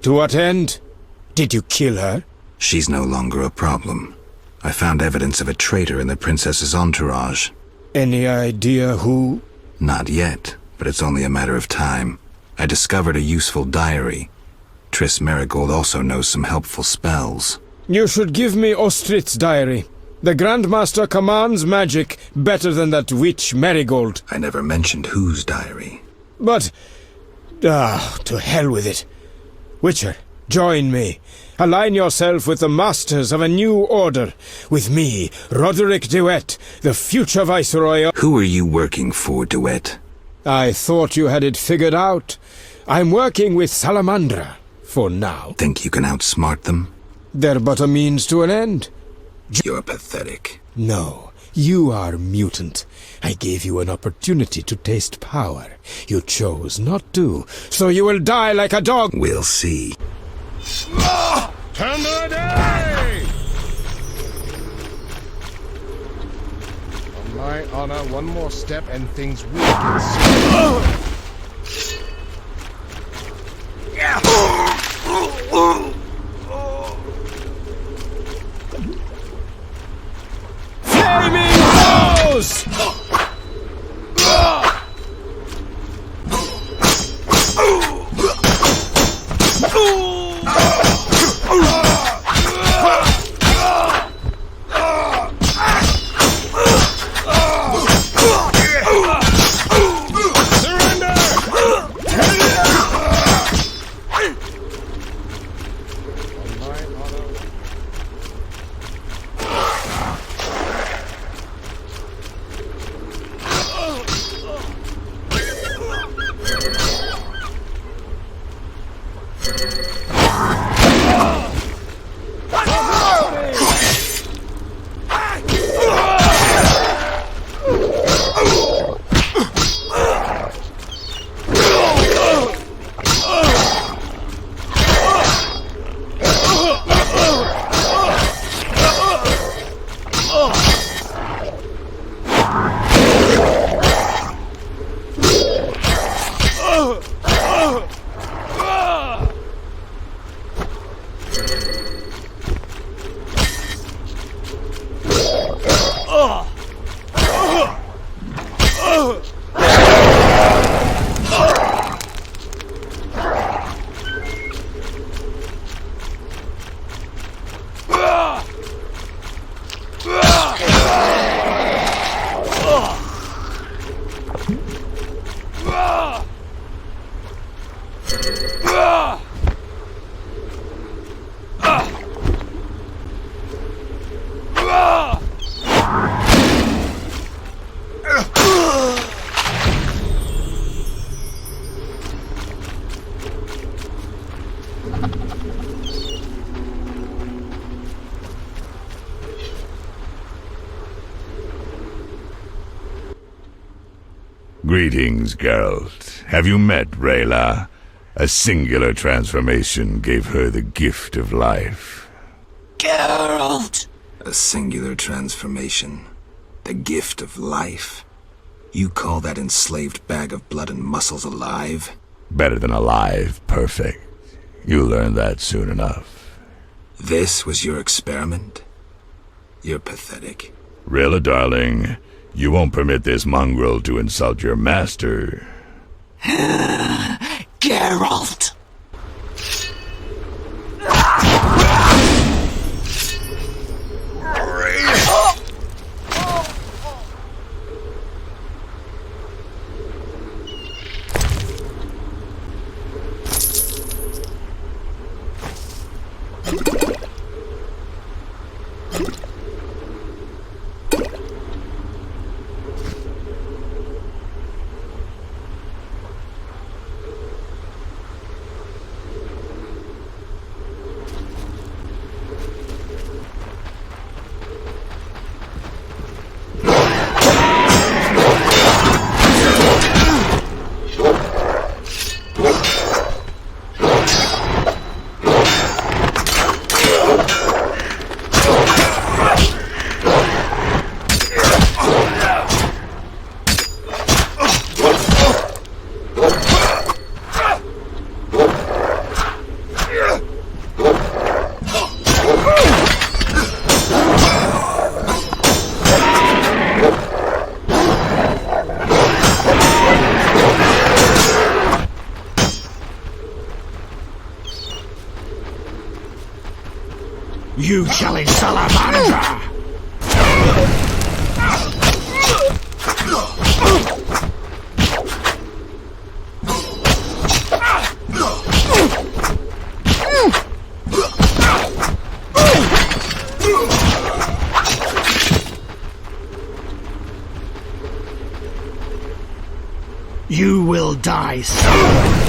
[SPEAKER 2] To what end? Did you kill her?
[SPEAKER 3] She's no longer a problem. I found evidence of a traitor in the princess's entourage.
[SPEAKER 2] Any idea who?
[SPEAKER 3] Not yet, but it's only a matter of time. I discovered a useful diary. Triss Merigold also knows some helpful spells.
[SPEAKER 2] You should give me Ostrit's diary. The Grandmaster commands magic better than that witch Marigold.
[SPEAKER 3] I never mentioned whose diary.
[SPEAKER 2] But... to hell with it. Witcher, join me. Align yourself with the masters of a new order. With me, Roderick Duet, the future Viceroy of...
[SPEAKER 3] Who are you working for, Duet?
[SPEAKER 2] I thought you had it figured out. I'm working with Salamandra, for now.
[SPEAKER 3] Think you can outsmart them?
[SPEAKER 2] They're but a means to an end.
[SPEAKER 3] You're pathetic.
[SPEAKER 2] No, you are mutant. I gave you an opportunity to taste power. You chose not to, so you will die like a dog.
[SPEAKER 3] We'll see.
[SPEAKER 8] Turn the day! On my honor, one more step and things will get serious.
[SPEAKER 2] Flaming blows!
[SPEAKER 7] Greetings, Geralt. Have you met Rayla? A singular transformation gave her the gift of life.
[SPEAKER 3] Geralt! A singular transformation. The gift of life. You call that enslaved bag of blood and muscles alive?
[SPEAKER 7] Better than alive, perfect. You'll learn that soon enough.
[SPEAKER 3] This was your experiment? You're pathetic.
[SPEAKER 7] Rayla, darling, you won't permit this mongrel to insult your master.
[SPEAKER 20] Geralt!
[SPEAKER 13] You killing salamander! You will die soon.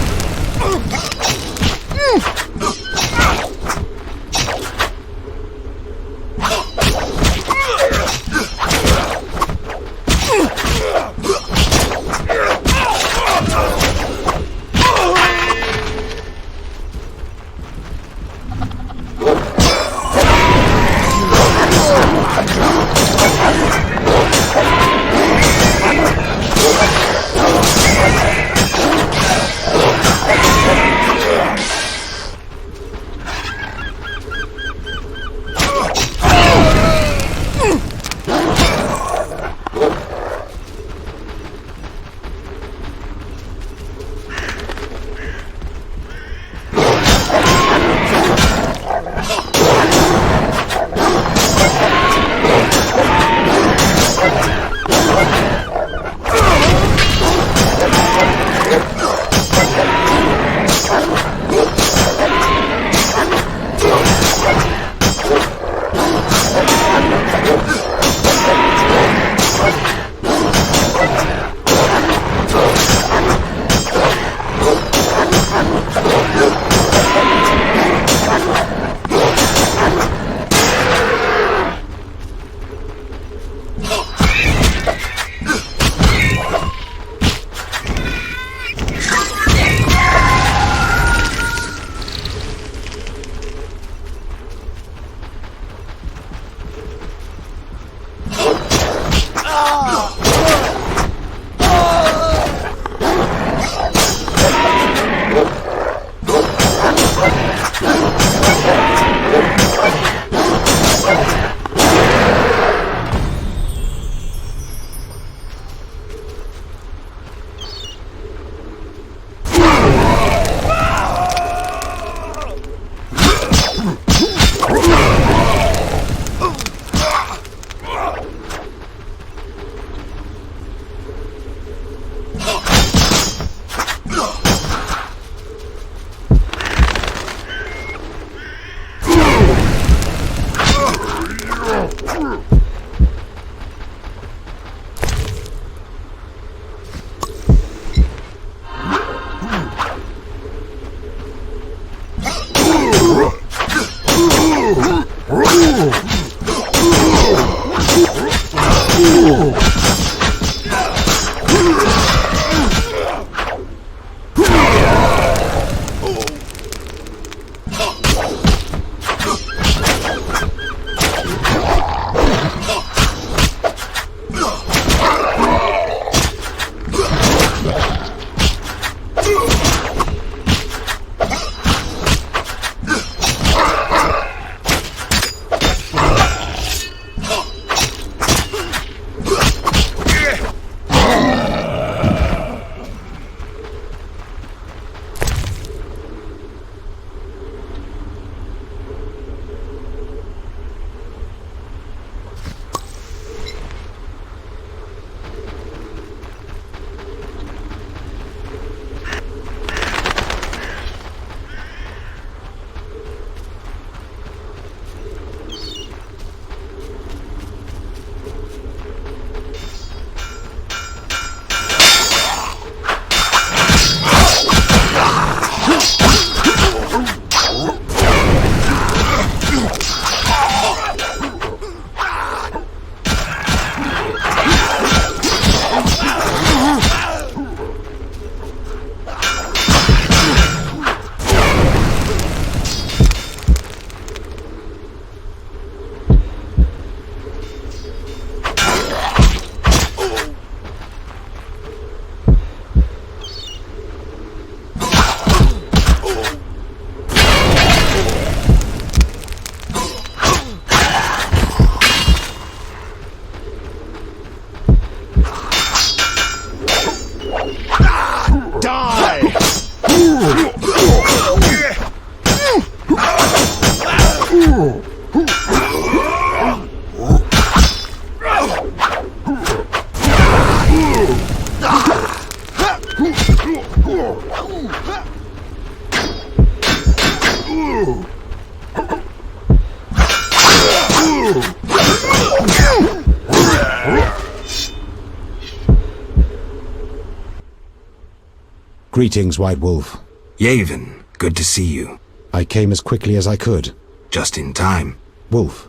[SPEAKER 20] Greetings, White Wolf.
[SPEAKER 3] Yavin, good to see you.
[SPEAKER 20] I came as quickly as I could.
[SPEAKER 3] Just in time.
[SPEAKER 20] Wolf.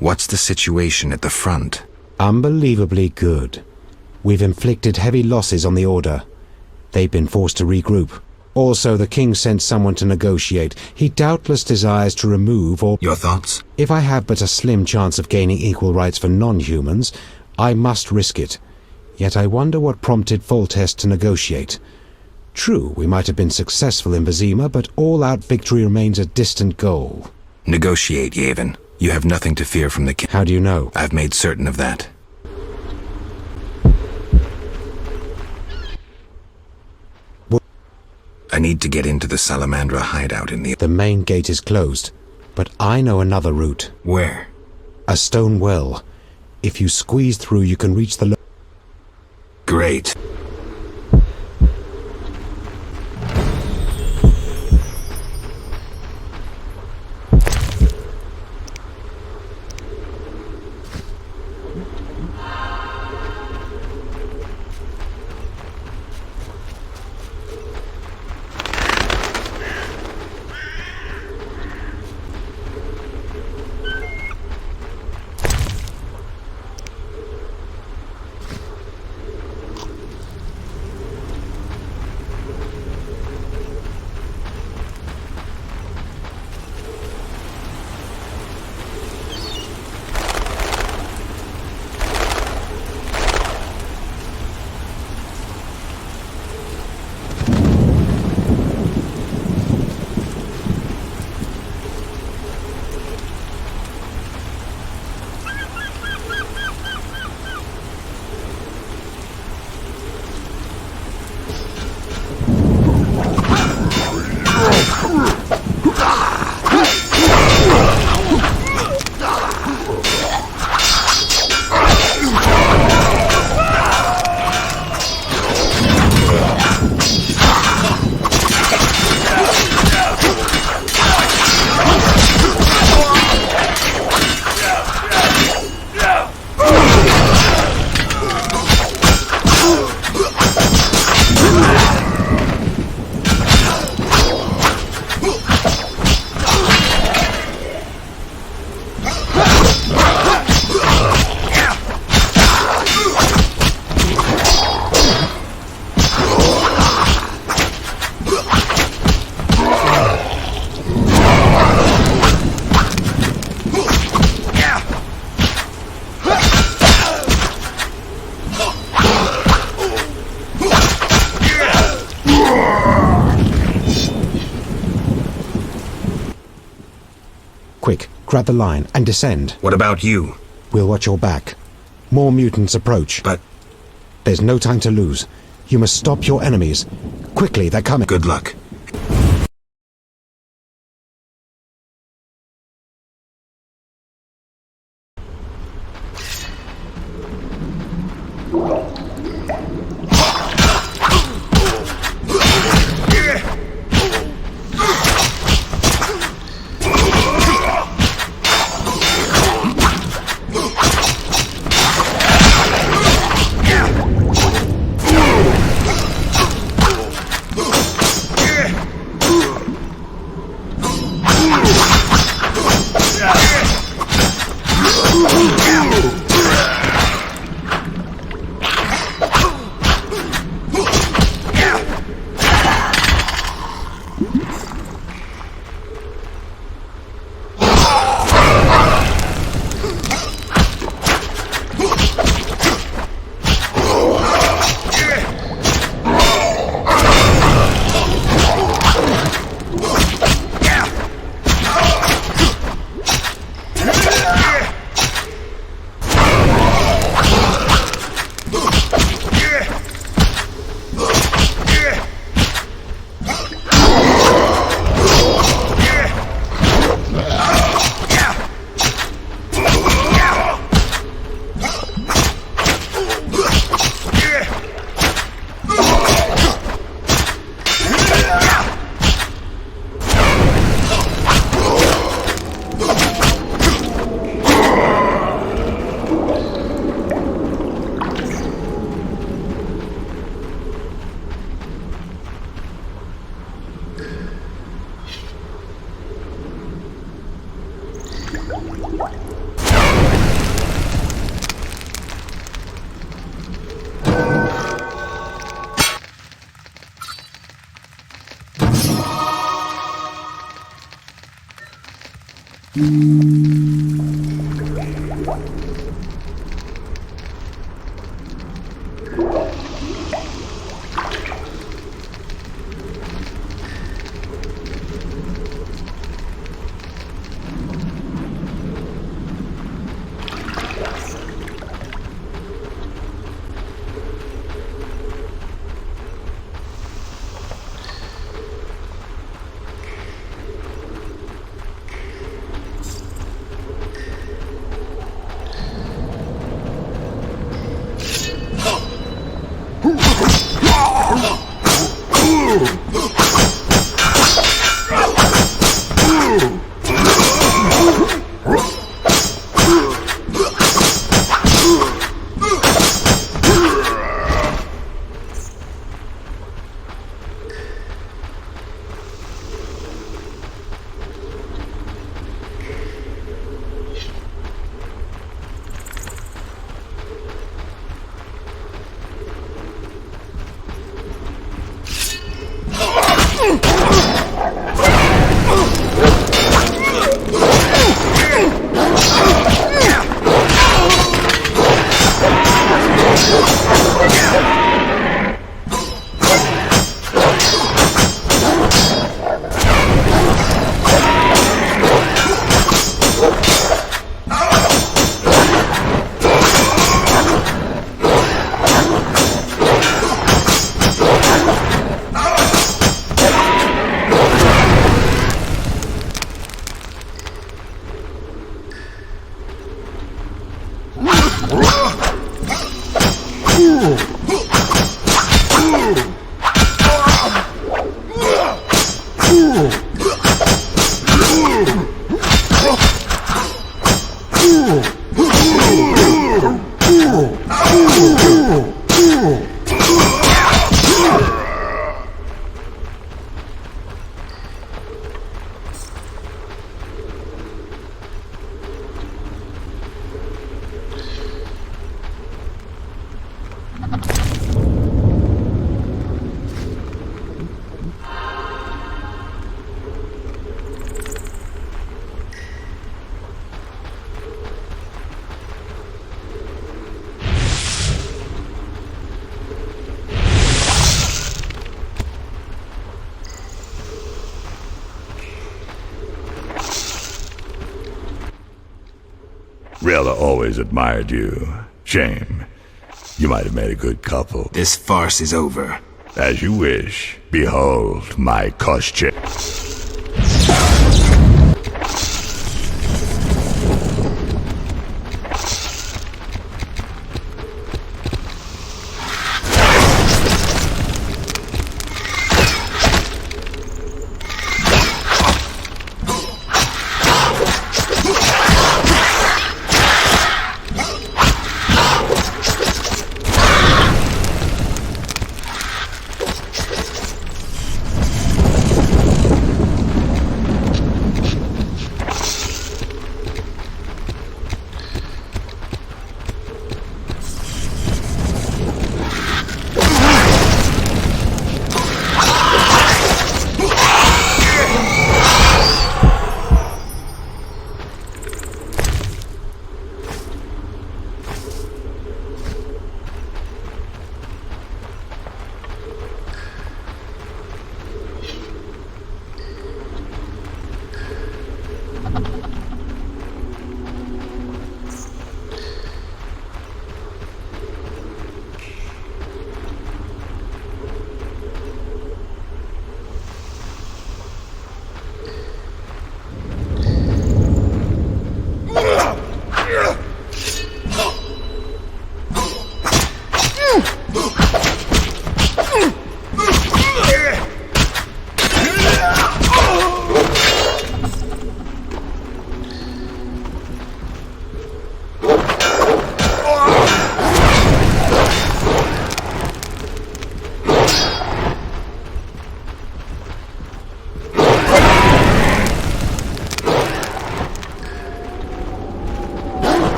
[SPEAKER 3] What's the situation at the front?
[SPEAKER 20] Unbelievably good. We've inflicted heavy losses on the Order. They've been forced to regroup. Also, the King sent someone to negotiate. He doubtless desires to remove or...
[SPEAKER 3] Your thoughts?
[SPEAKER 20] If I have but a slim chance of gaining equal rights for non-humans, I must risk it. Yet I wonder what prompted Foltest to negotiate. True, we might have been successful in Vizima, but all-out victory remains a distant goal.
[SPEAKER 3] Negotiate, Yavin. You have nothing to fear from the King.
[SPEAKER 20] How do you know?
[SPEAKER 3] I've made certain of that. I need to get into the Salamandra hideout in the...
[SPEAKER 20] The main gate is closed, but I know another route.
[SPEAKER 3] Where?
[SPEAKER 20] A stone well. If you squeeze through, you can reach the...
[SPEAKER 3] Great.
[SPEAKER 20] Quick, grab the line and descend.
[SPEAKER 3] What about you?
[SPEAKER 20] We'll watch your back. More mutants approach.
[SPEAKER 3] But...
[SPEAKER 20] There's no time to lose. You must stop your enemies. Quickly, they're coming.
[SPEAKER 3] Good luck.
[SPEAKER 7] Rayla always admired you. Shame. You might have made a good couple.
[SPEAKER 3] This farce is over.
[SPEAKER 7] As you wish. Behold my costume.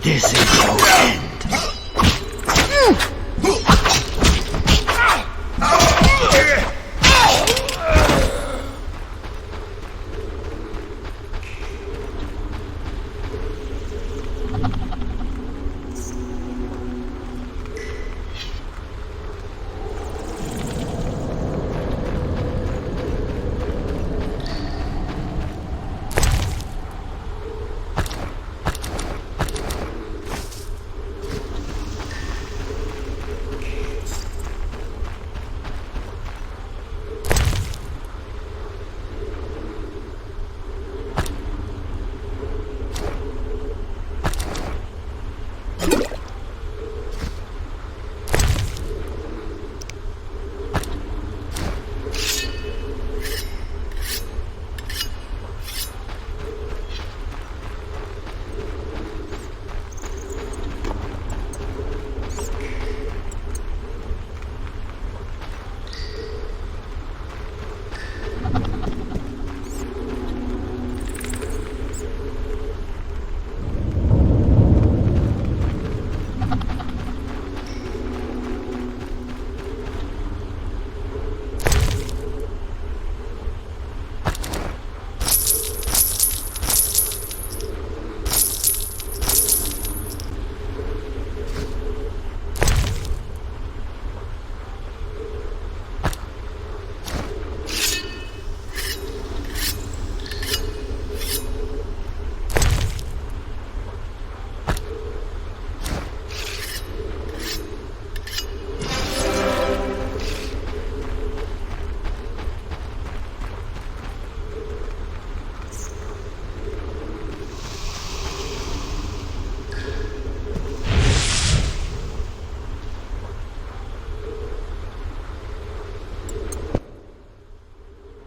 [SPEAKER 21] This is your end.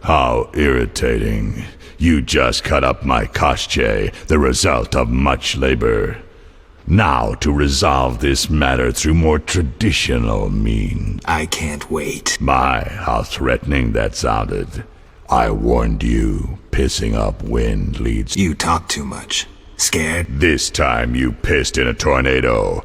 [SPEAKER 7] How irritating. You just cut up my koshche, the result of much labor. Now to resolve this matter through more traditional means.
[SPEAKER 3] I can't wait.
[SPEAKER 7] My, how threatening that sounded. I warned you, pissing up wind leads...
[SPEAKER 3] You talk too much. Scared?
[SPEAKER 7] This time you pissed in a tornado.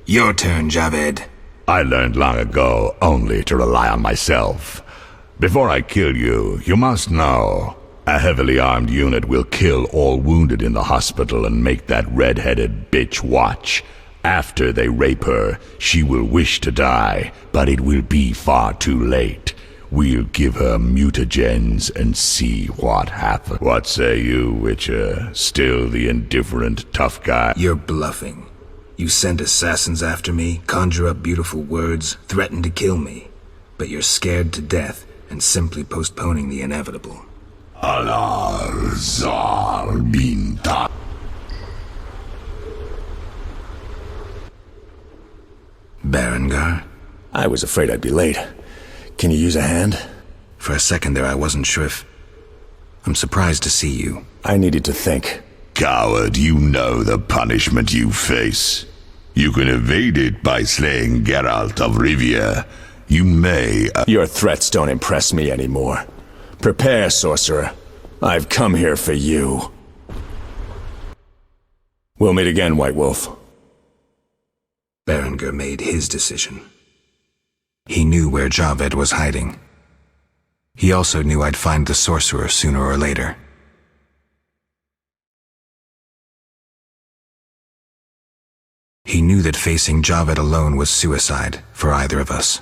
[SPEAKER 3] Your turn, Javed.
[SPEAKER 7] I learned long ago only to rely on myself. Before I kill you, you must know, a heavily armed unit will kill all wounded in the hospital and make that red-headed bitch watch. After they rape her, she will wish to die, but it will be far too late. We'll give her mutagens and see what happens. What say you, Witcher? Still the indifferent tough guy?
[SPEAKER 3] You're bluffing. You send assassins after me, conjure up beautiful words, threaten to kill me. But you're scared to death and simply postponing the inevitable.
[SPEAKER 7] Alar Zar Binta.
[SPEAKER 3] Berengar?
[SPEAKER 19] I was afraid I'd be late. Can you use a hand?
[SPEAKER 3] For a second there I wasn't sure if... I'm surprised to see you.
[SPEAKER 19] I needed to think.
[SPEAKER 7] Coward, you know the punishment you face. You can evade it by slaying Geralt of Rivia. You may...
[SPEAKER 19] Your threats don't impress me anymore. Prepare, sorcerer. I've come here for you. We'll meet again, White Wolf.
[SPEAKER 3] Berengar made his decision. He knew where Javed was hiding. He also knew I'd find the sorcerer sooner or later. He knew that facing Javed alone was suicide for either of us.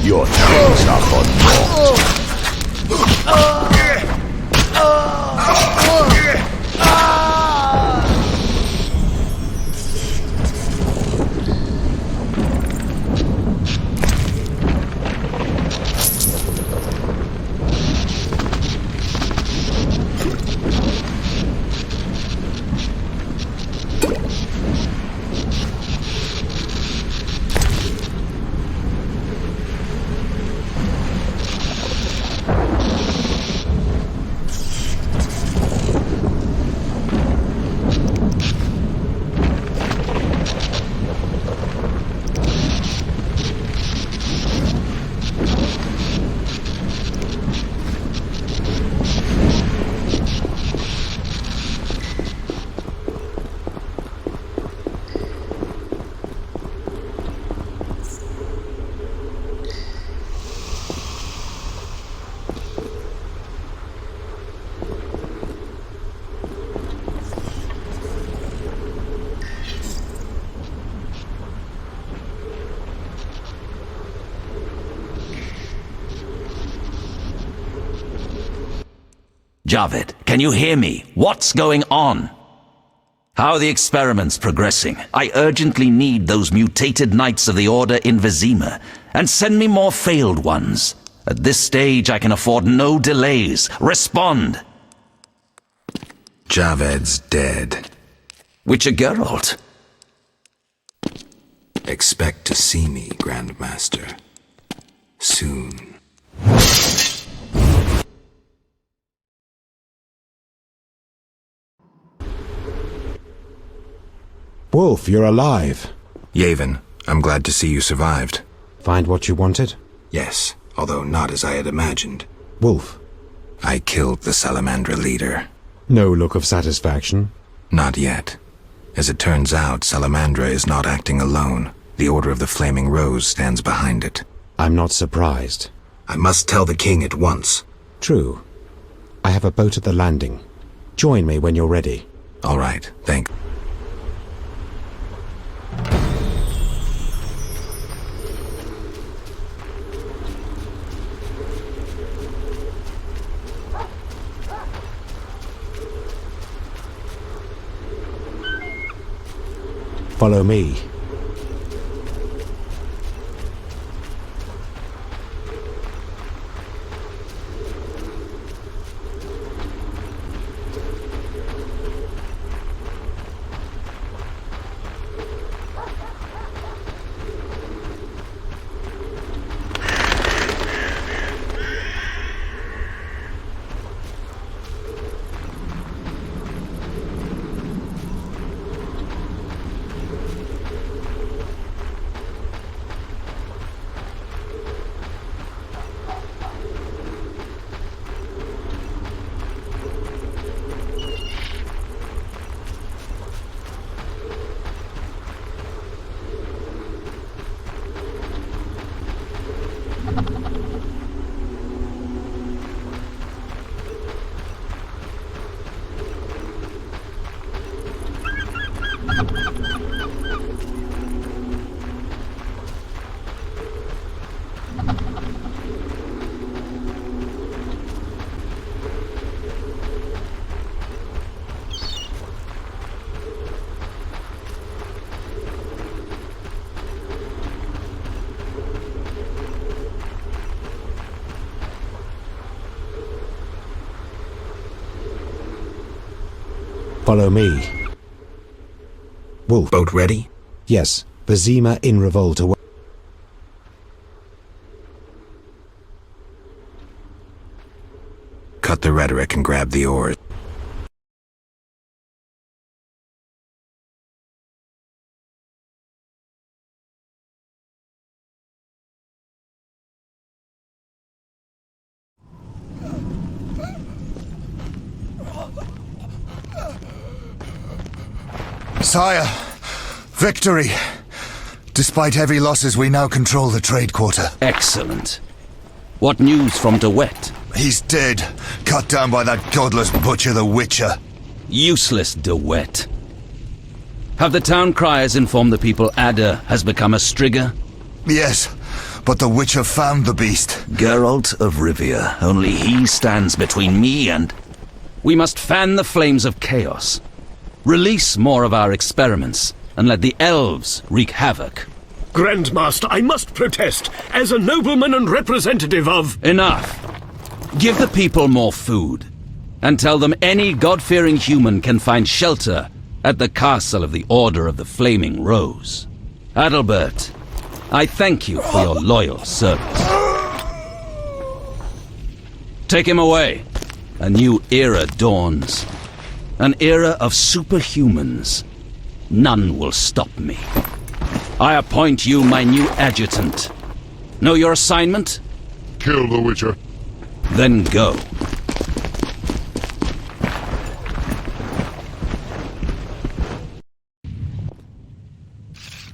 [SPEAKER 7] Your chains are unlocked.
[SPEAKER 6] Javed, can you hear me? What's going on? How are the experiments progressing? I urgently need those mutated knights of the Order in Vizima, and send me more failed ones. At this stage, I can afford no delays. Respond!
[SPEAKER 3] Javed's dead.
[SPEAKER 6] Witcher Geralt?
[SPEAKER 3] Expect to see me, Grandmaster. Soon.
[SPEAKER 20] Wolf, you're alive.
[SPEAKER 3] Yavin, I'm glad to see you survived.
[SPEAKER 20] Find what you wanted?
[SPEAKER 3] Yes, although not as I had imagined.
[SPEAKER 20] Wolf.
[SPEAKER 3] I killed the Salamandra leader.
[SPEAKER 20] No look of satisfaction?
[SPEAKER 3] Not yet. As it turns out, Salamandra is not acting alone. The Order of the Flaming Rose stands behind it.
[SPEAKER 20] I'm not surprised.
[SPEAKER 3] I must tell the king at once.
[SPEAKER 20] True. I have a boat at the landing. Join me when you're ready.
[SPEAKER 3] All right, thanks.
[SPEAKER 20] Follow me. Follow me. Wolf.
[SPEAKER 3] Boat ready?
[SPEAKER 20] Yes. Vizima in revolt away.
[SPEAKER 3] Cut the rhetoric and grab the oars.
[SPEAKER 12] Sire, victory! Despite heavy losses, we now control the trade quarter.
[SPEAKER 6] Excellent. What news from DeWitt?
[SPEAKER 12] He's dead, cut down by that godless butcher, the Witcher.
[SPEAKER 6] Useless DeWitt. Have the town criers informed the people Ada has become a Strigger?
[SPEAKER 12] Yes, but the Witcher found the beast.
[SPEAKER 6] Geralt of Rivia. Only he stands between me and... We must fan the flames of chaos. Release more of our experiments, and let the elves wreak havoc.
[SPEAKER 15] Grandmaster, I must protest, as a nobleman and representative of...
[SPEAKER 6] Enough. Give the people more food, and tell them any God-fearing human can find shelter at the castle of the Order of the Flaming Rose. Adalbert, I thank you for your loyal service. Take him away. A new era dawns. An era of superhumans. None will stop me. I appoint you my new adjutant. Know your assignment?
[SPEAKER 22] Kill the Witcher.
[SPEAKER 6] Then go.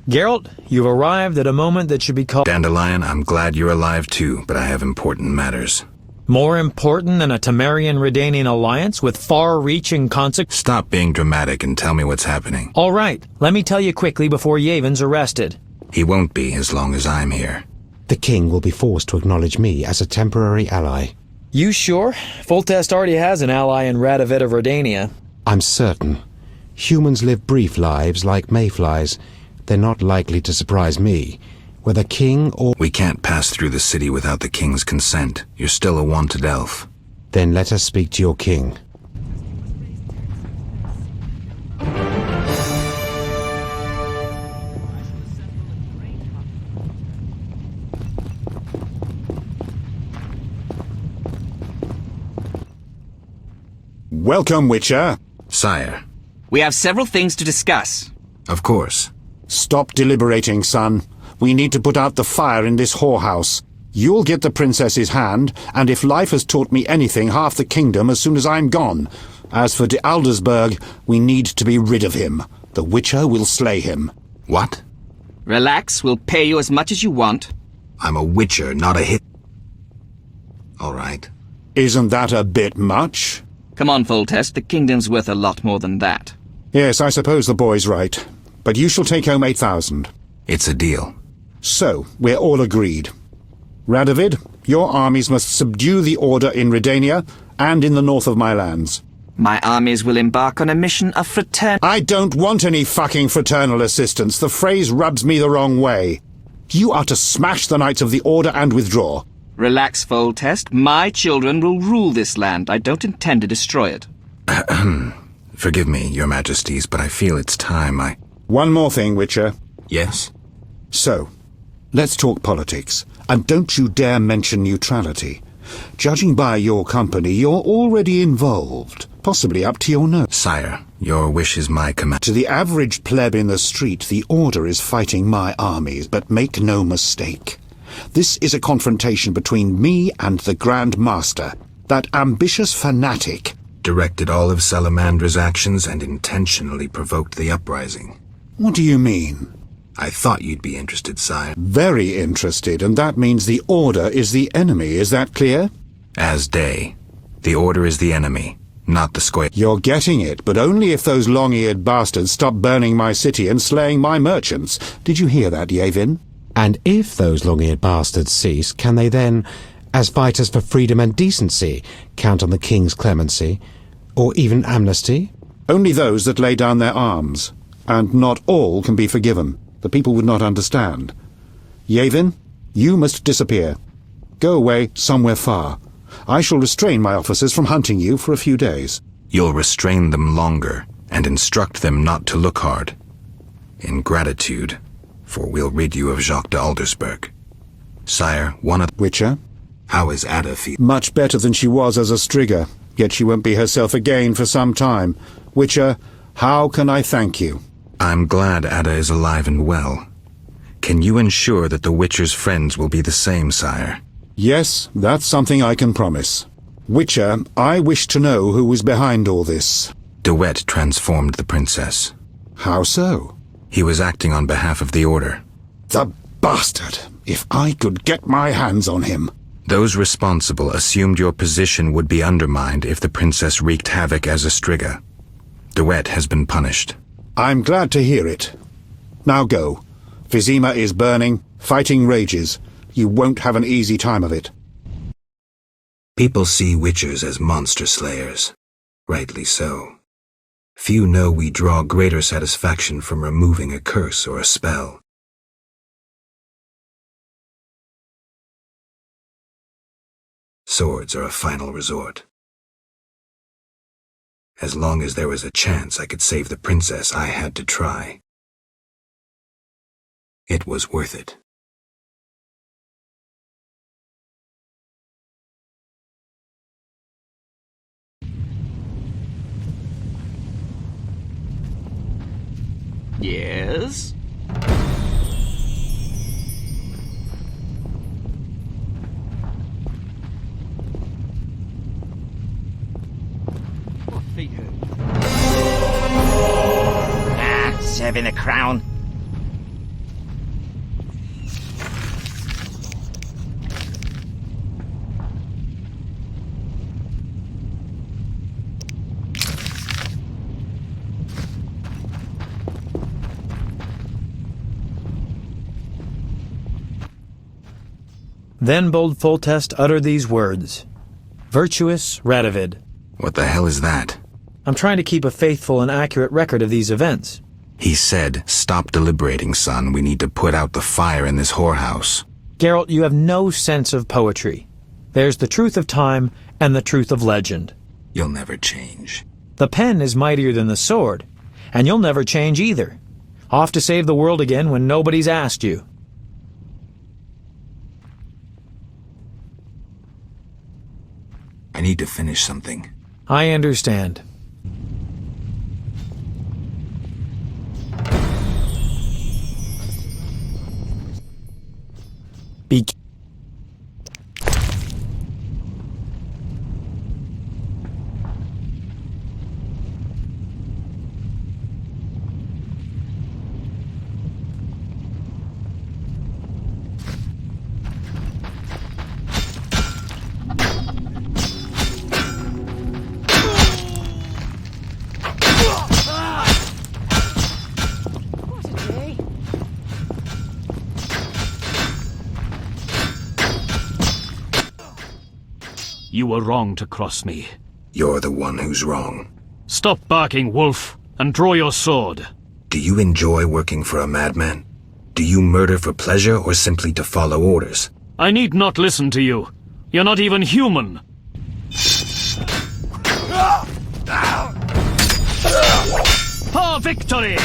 [SPEAKER 23] Geralt, you've arrived at a moment that should be called...
[SPEAKER 3] Dandelion, I'm glad you're alive too, but I have important matters.
[SPEAKER 23] More important than a Temerian-Redanian alliance with far-reaching consequences?
[SPEAKER 3] Stop being dramatic and tell me what's happening.
[SPEAKER 23] All right, let me tell you quickly before Yevon's arrested.
[SPEAKER 3] He won't be as long as I'm here.
[SPEAKER 20] The king will be forced to acknowledge me as a temporary ally.
[SPEAKER 23] You sure? Foltest already has an ally in Radovid of Redania.
[SPEAKER 20] I'm certain. Humans live brief lives like mayflies. They're not likely to surprise me. Whether king or...
[SPEAKER 3] We can't pass through the city without the king's consent. You're still a wanted elf.
[SPEAKER 20] Then let us speak to your king.
[SPEAKER 24] Welcome, Witcher.
[SPEAKER 3] Sire.
[SPEAKER 25] We have several things to discuss.
[SPEAKER 3] Of course.
[SPEAKER 24] Stop deliberating, son. We need to put out the fire in this whorehouse. You'll get the princess's hand, and if life has taught me anything, half the kingdom as soon as I'm gone. As for de Aldersberg, we need to be rid of him. The Witcher will slay him.
[SPEAKER 3] What?
[SPEAKER 25] Relax, we'll pay you as much as you want.
[SPEAKER 3] I'm a Witcher, not a hit. All right.
[SPEAKER 24] Isn't that a bit much?
[SPEAKER 25] Come on, Foltest, the kingdom's worth a lot more than that.
[SPEAKER 24] Yes, I suppose the boy's right. But you shall take home 8,000.
[SPEAKER 3] It's a deal.
[SPEAKER 24] So, we're all agreed. Radovid, your armies must subdue the Order in Redania and in the north of my lands.
[SPEAKER 25] My armies will embark on a mission of fraternal...
[SPEAKER 24] I don't want any fucking fraternal assistance. The phrase rubs me the wrong way. You are to smash the Knights of the Order and withdraw.
[SPEAKER 25] Relax, Foltest. My children will rule this land. I don't intend to destroy it.
[SPEAKER 3] Forgive me, your majesties, but I feel it's time I...
[SPEAKER 24] One more thing, Witcher.
[SPEAKER 3] Yes?
[SPEAKER 24] So, let's talk politics. And don't you dare mention neutrality. Judging by your company, you're already involved. Possibly up to your nose.
[SPEAKER 3] Sire, your wish is my command.
[SPEAKER 24] To the average pleb in the street, the Order is fighting my armies, but make no mistake. This is a confrontation between me and the Grand Master, that ambitious fanatic.
[SPEAKER 3] Directed all of Salamandra's actions and intentionally provoked the uprising.
[SPEAKER 24] What do you mean?
[SPEAKER 3] I thought you'd be interested, sire.
[SPEAKER 24] Very interested, and that means the Order is the enemy, is that clear?
[SPEAKER 3] As day. The Order is the enemy, not the square.
[SPEAKER 24] You're getting it, but only if those long-eared bastards stop burning my city and slaying my merchants. Did you hear that, Yevon?
[SPEAKER 20] And if those long-eared bastards cease, can they then, as fighters for freedom and decency, count on the king's clemency? Or even amnesty?
[SPEAKER 24] Only those that lay down their arms. And not all can be forgiven. The people would not understand. Yevon, you must disappear. Go away somewhere far. I shall restrain my officers from hunting you for a few days.
[SPEAKER 3] You'll restrain them longer. and instruct them not to look hard. In gratitude, for we'll rid you of Jacques de Aldersberg. Sire, one of...
[SPEAKER 24] Witcher?
[SPEAKER 3] How is Ada feeling?
[SPEAKER 24] Much better than she was as a Strigger, yet she won't be herself again for some time. Witcher, how can I thank you?
[SPEAKER 3] I'm glad Ada is alive and well. Can you ensure that the Witcher's friends will be the same, sire?
[SPEAKER 24] Yes, that's something I can promise. Witcher, I wish to know who was behind all this.
[SPEAKER 3] De Wet transformed the princess.
[SPEAKER 24] How so?
[SPEAKER 3] He was acting on behalf of the Order.
[SPEAKER 24] The bastard! If I could get my hands on him.
[SPEAKER 3] Those responsible assumed your position would be undermined if the princess wreaked havoc as a Strigger. De Wet has been punished.
[SPEAKER 24] I'm glad to hear it. Now go. Vizima is burning, fighting rages. You won't have an easy time of it.
[SPEAKER 3] People see Witchers as monster slayers. Rightly so. Few know we draw greater satisfaction from removing a curse or a spell. Swords are a final resort. As long as there was a chance I could save the princess, I had to try. It was worth it.
[SPEAKER 25] Yes?
[SPEAKER 5] Serving a crown.
[SPEAKER 23] Then bold Foltest uttered these words. Virtuous Radovid.
[SPEAKER 3] What the hell is that?
[SPEAKER 23] I'm trying to keep a faithful and accurate record of these events.
[SPEAKER 3] He said, "Stop deliberating, son. We need to put out the fire in this whorehouse."
[SPEAKER 23] Geralt, you have no sense of poetry. There's the truth of time and the truth of legend.
[SPEAKER 3] You'll never change.
[SPEAKER 23] The pen is mightier than the sword, and you'll never change either. Off to save the world again when nobody's asked you.
[SPEAKER 3] I need to finish something.
[SPEAKER 23] I understand. Be
[SPEAKER 15] You were wrong to cross me.
[SPEAKER 3] You're the one who's wrong.
[SPEAKER 15] Stop barking, wolf, and draw your sword.
[SPEAKER 3] Do you enjoy working for a madman? Do you murder for pleasure or simply to follow orders?
[SPEAKER 15] I need not listen to you. You're not even human. For victory!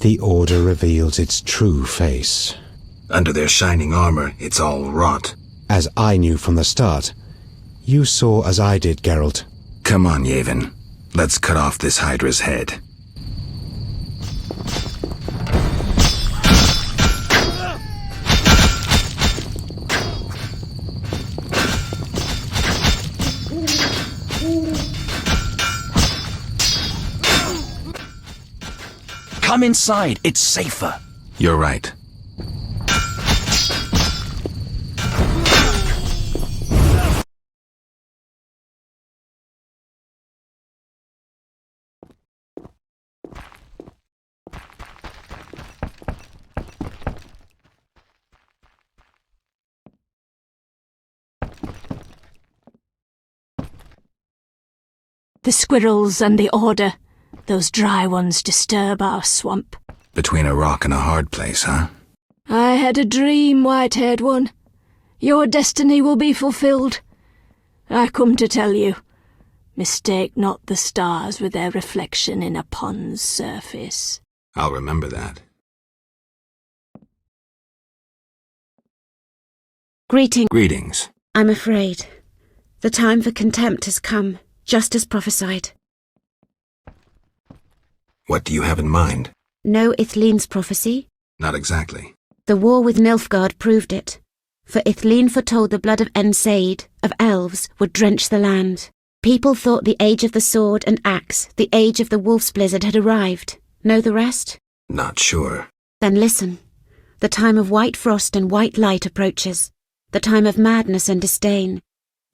[SPEAKER 20] The Order reveals its true face.
[SPEAKER 3] Under their shining armor, it's all rot.
[SPEAKER 20] As I knew from the start. You saw as I did, Geralt.
[SPEAKER 3] Come on, Yavin. Let's cut off this Hydra's head.
[SPEAKER 6] Come inside, it's safer.
[SPEAKER 3] You're right.
[SPEAKER 5] The squirrels and the Order. Those dry ones disturb our swamp.
[SPEAKER 3] Between a rock and a hard place, huh?
[SPEAKER 5] I had a dream, white-haired one. Your destiny will be fulfilled. I come to tell you. Mistake not the stars with their reflection in a pond's surface.
[SPEAKER 3] I'll remember that.
[SPEAKER 10] Greetings.
[SPEAKER 3] I'm
[SPEAKER 10] afraid. The time for contempt has come, just as prophesied.
[SPEAKER 3] What do you have in mind?
[SPEAKER 10] Know Ithleen's prophecy?
[SPEAKER 3] Not exactly.
[SPEAKER 10] The war with Nilfgaard proved it. For Ithleen foretold the blood of Ensaid, of elves, would drench the land. People thought the age of the sword and axe, the age of the wolf's blizzard had arrived. Know the rest?
[SPEAKER 3] Not sure.
[SPEAKER 10] Then listen. The time of white frost and white light approaches. The time of madness and disdain.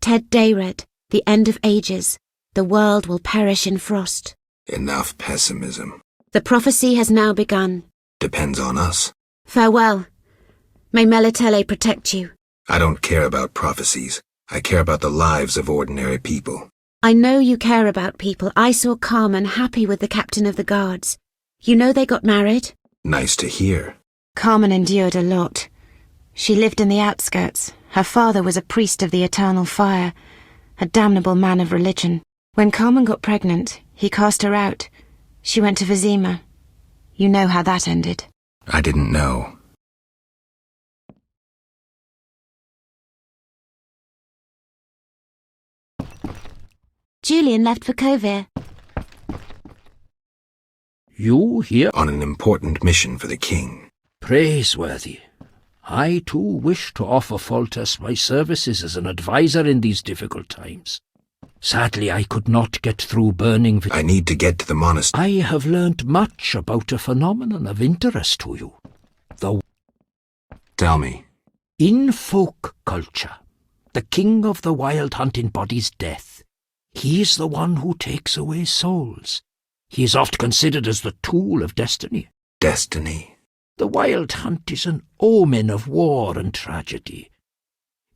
[SPEAKER 10] Ted Dayred, the end of ages. The world will perish in frost.
[SPEAKER 3] Enough pessimism.
[SPEAKER 10] The prophecy has now begun.
[SPEAKER 3] Depends on us.
[SPEAKER 10] Farewell. May Melitele protect you.
[SPEAKER 3] I don't care about prophecies. I care about the lives of ordinary people.
[SPEAKER 10] I know you care about people. I saw Carmen happy with the captain of the guards. You know they got married?
[SPEAKER 3] Nice to hear.
[SPEAKER 10] Carmen endured a lot. She lived in the outskirts. Her father was a priest of the eternal fire, a damnable man of religion. When Carmen got pregnant, he cast her out. She went to Vizima. You know how that ended.
[SPEAKER 3] I didn't know.
[SPEAKER 10] Julian left for Kovir.
[SPEAKER 15] You here?
[SPEAKER 3] On an important mission for the king.
[SPEAKER 15] Praiseworthy. I too wish to offer Foltest my services as an advisor in these difficult times. Sadly, I could not get through burning...
[SPEAKER 3] I need to get to the monastery.
[SPEAKER 15] I have learnt much about a phenomenon of interest to you.
[SPEAKER 3] Tell me.
[SPEAKER 15] In folk culture, the king of the wild hunt embodies death. He is the one who takes away souls. He is oft considered as the tool of destiny.
[SPEAKER 3] Destiny?
[SPEAKER 15] The wild hunt is an omen of war and tragedy.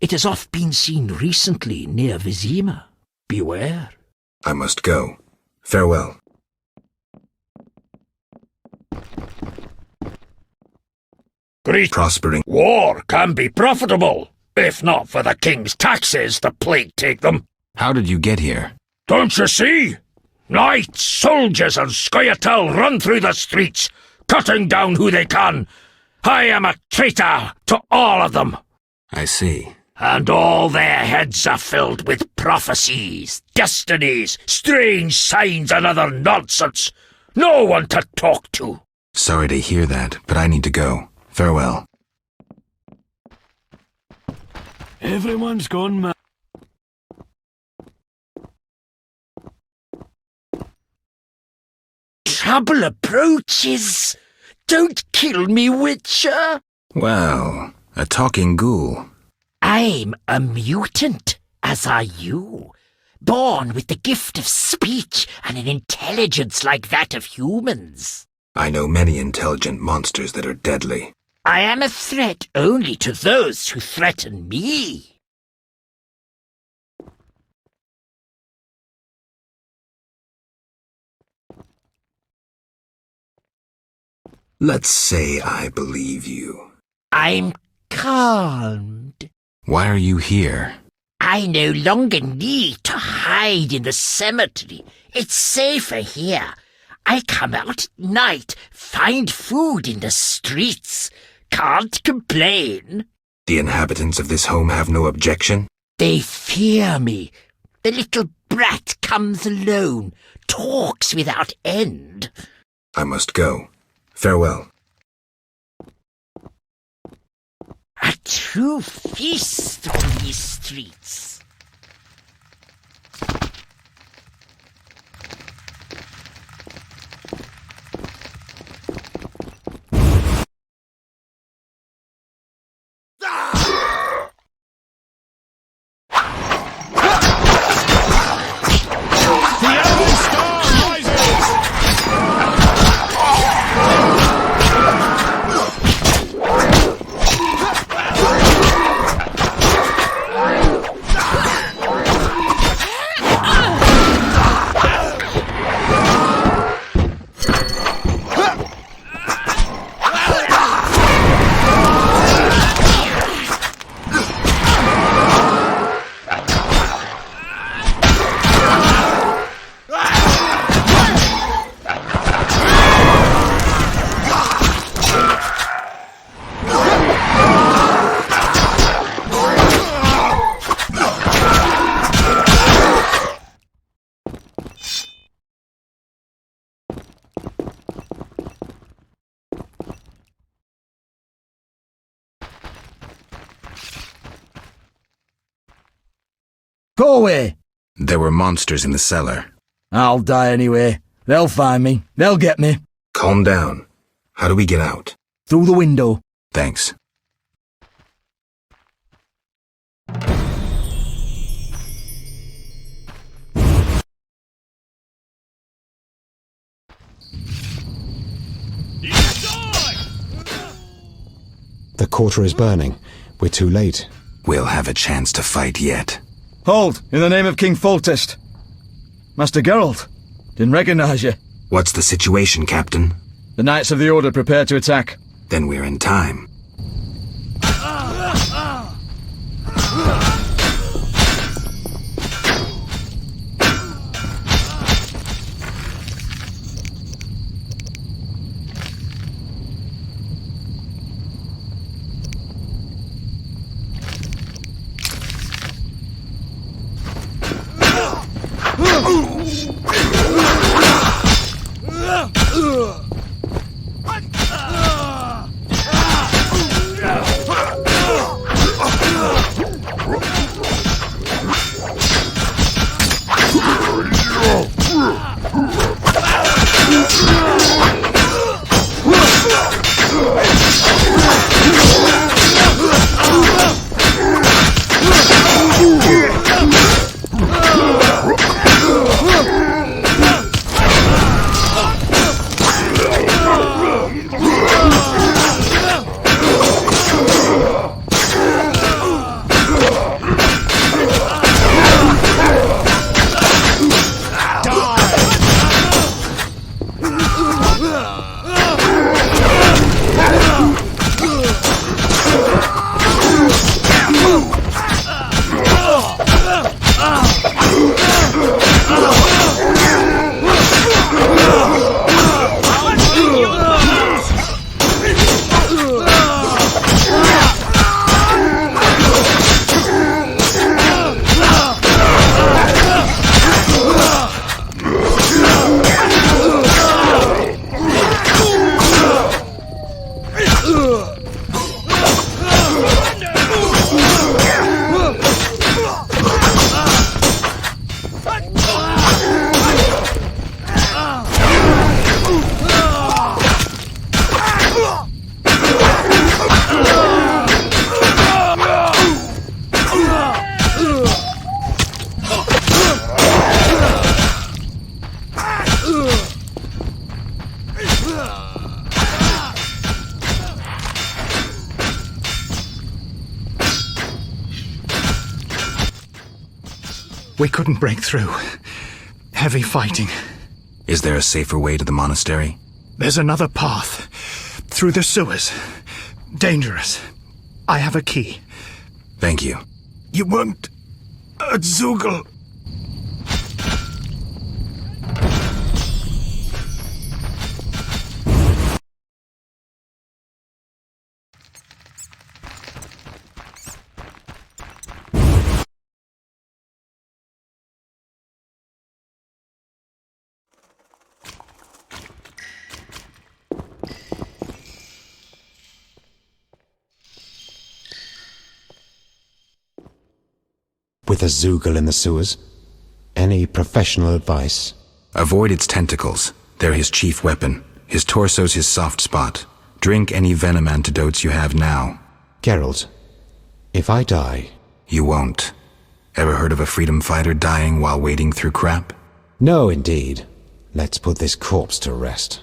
[SPEAKER 15] It has oft been seen recently near Vizima. Beware.
[SPEAKER 3] I must go. Farewell.
[SPEAKER 15] Great
[SPEAKER 3] prospering
[SPEAKER 15] war can be profitable. If not for the king's taxes, the plague take them.
[SPEAKER 3] How did you get here?
[SPEAKER 15] Don't you see? Knights, soldiers, and Scoia'tael run through the streets, cutting down who they can. I am a traitor to all of them.
[SPEAKER 3] I see.
[SPEAKER 15] And all their heads are filled with prophecies, destinies, strange signs, and other nonsense. No one to talk to.
[SPEAKER 3] Sorry to hear that, but I need to go. Farewell.
[SPEAKER 15] Everyone's gone mad. Trouble approaches. Don't kill me, Witcher.
[SPEAKER 3] Well, a talking ghoul.
[SPEAKER 15] I'm a mutant, as are you. Born with the gift of speech and an intelligence like that of humans.
[SPEAKER 3] I know many intelligent monsters that are deadly.
[SPEAKER 15] I am a threat only to those who threaten me.
[SPEAKER 3] Let's say I believe you.
[SPEAKER 15] I'm calmed.
[SPEAKER 3] Why are you here?
[SPEAKER 15] I no longer need to hide in the cemetery. It's safer here.
[SPEAKER 1] I come out at night, find food in the streets. Can't complain.
[SPEAKER 3] The inhabitants of this home have no objection?
[SPEAKER 1] They fear me. The little brat comes alone, talks without end.
[SPEAKER 3] I must go. Farewell.
[SPEAKER 1] A true feast on these streets.
[SPEAKER 11] Go away!
[SPEAKER 3] There were monsters in the cellar.
[SPEAKER 11] I'll die anyway. They'll find me. They'll get me.
[SPEAKER 3] Calm down. How do we get out?
[SPEAKER 11] Through the window.
[SPEAKER 3] Thanks.
[SPEAKER 20] The quarter is burning. We're too late.
[SPEAKER 3] We'll have a chance to fight yet.
[SPEAKER 11] Hold, in the name of King Foltest. Master Geralt, didn't recognize you.
[SPEAKER 3] What's the situation, Captain?
[SPEAKER 11] The Knights of the Order prepare to attack.
[SPEAKER 3] Then we're in time.
[SPEAKER 13] We couldn't break through. Heavy fighting.
[SPEAKER 3] Is there a safer way to the monastery?
[SPEAKER 13] There's another path. Through the sewers. Dangerous. I have a key.
[SPEAKER 3] Thank you.
[SPEAKER 13] You weren't a Zugel.
[SPEAKER 20] with a Zoogle in the sewers. Any professional advice?
[SPEAKER 3] Avoid its tentacles. They're his chief weapon. His torso's his soft spot. Drink any venom antidotes you have now.
[SPEAKER 20] Geralt, if I die...
[SPEAKER 3] You won't. Ever heard of a freedom fighter dying while wading through crap?
[SPEAKER 20] No, indeed. Let's put this corpse to rest.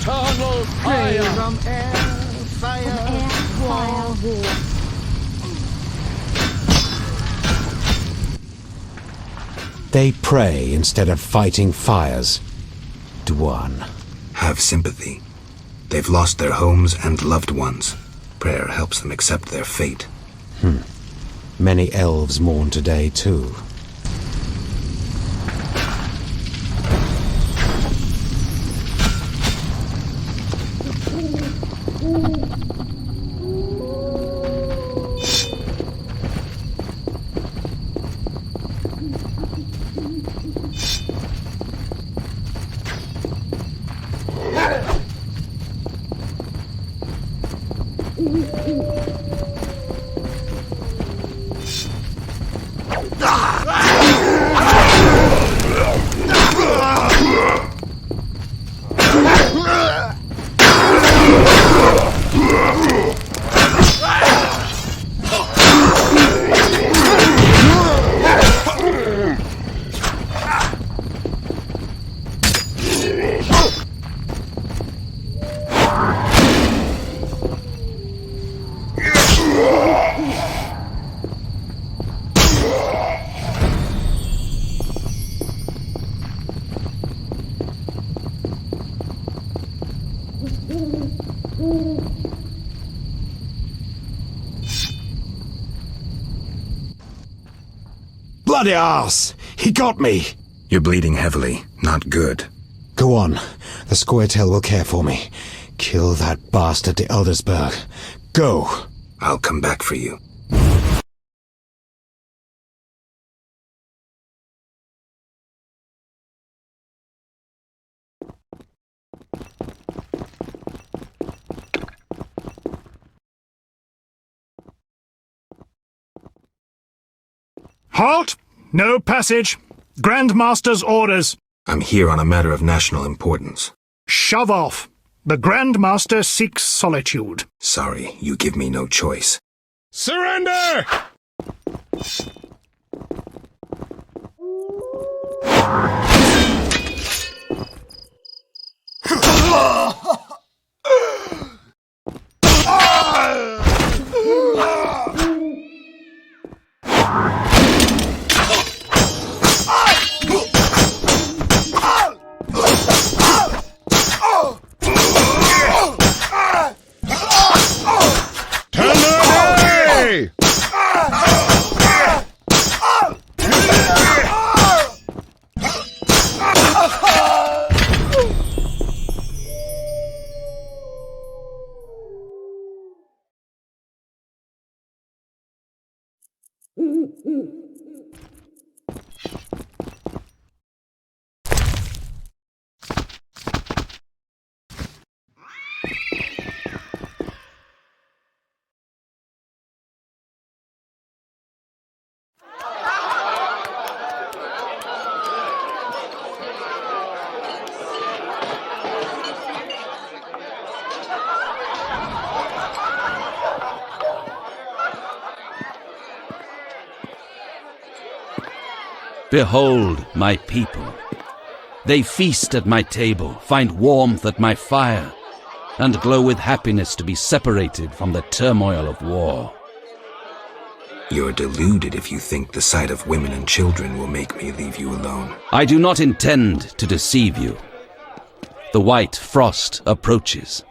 [SPEAKER 4] Eternal fire!
[SPEAKER 9] From air, fire, war.
[SPEAKER 20] They pray instead of fighting fires. Dwan.
[SPEAKER 3] Have sympathy. They've lost their homes and loved ones. Prayer helps them accept their fate.
[SPEAKER 20] Many elves mourn today, too.
[SPEAKER 24] Bloody arse! He got me!
[SPEAKER 3] You're bleeding heavily. Not good.
[SPEAKER 20] Go on. The Squirtel will care for me. Kill that bastard to Eldersburg. Go!
[SPEAKER 3] I'll come back for you.
[SPEAKER 4] Halt! No passage. Grandmaster's orders.
[SPEAKER 3] I'm here on a matter of national importance.
[SPEAKER 4] Shove off. The Grandmaster seeks solitude.
[SPEAKER 3] Sorry, you give me no choice.
[SPEAKER 2] Surrender!
[SPEAKER 6] Behold my people. They feast at my table, find warmth at my fire, and glow with happiness to be separated from the turmoil of war.
[SPEAKER 3] You're deluded if you think the sight of women and children will make me leave you alone.
[SPEAKER 6] I do not intend to deceive you. The white frost approaches,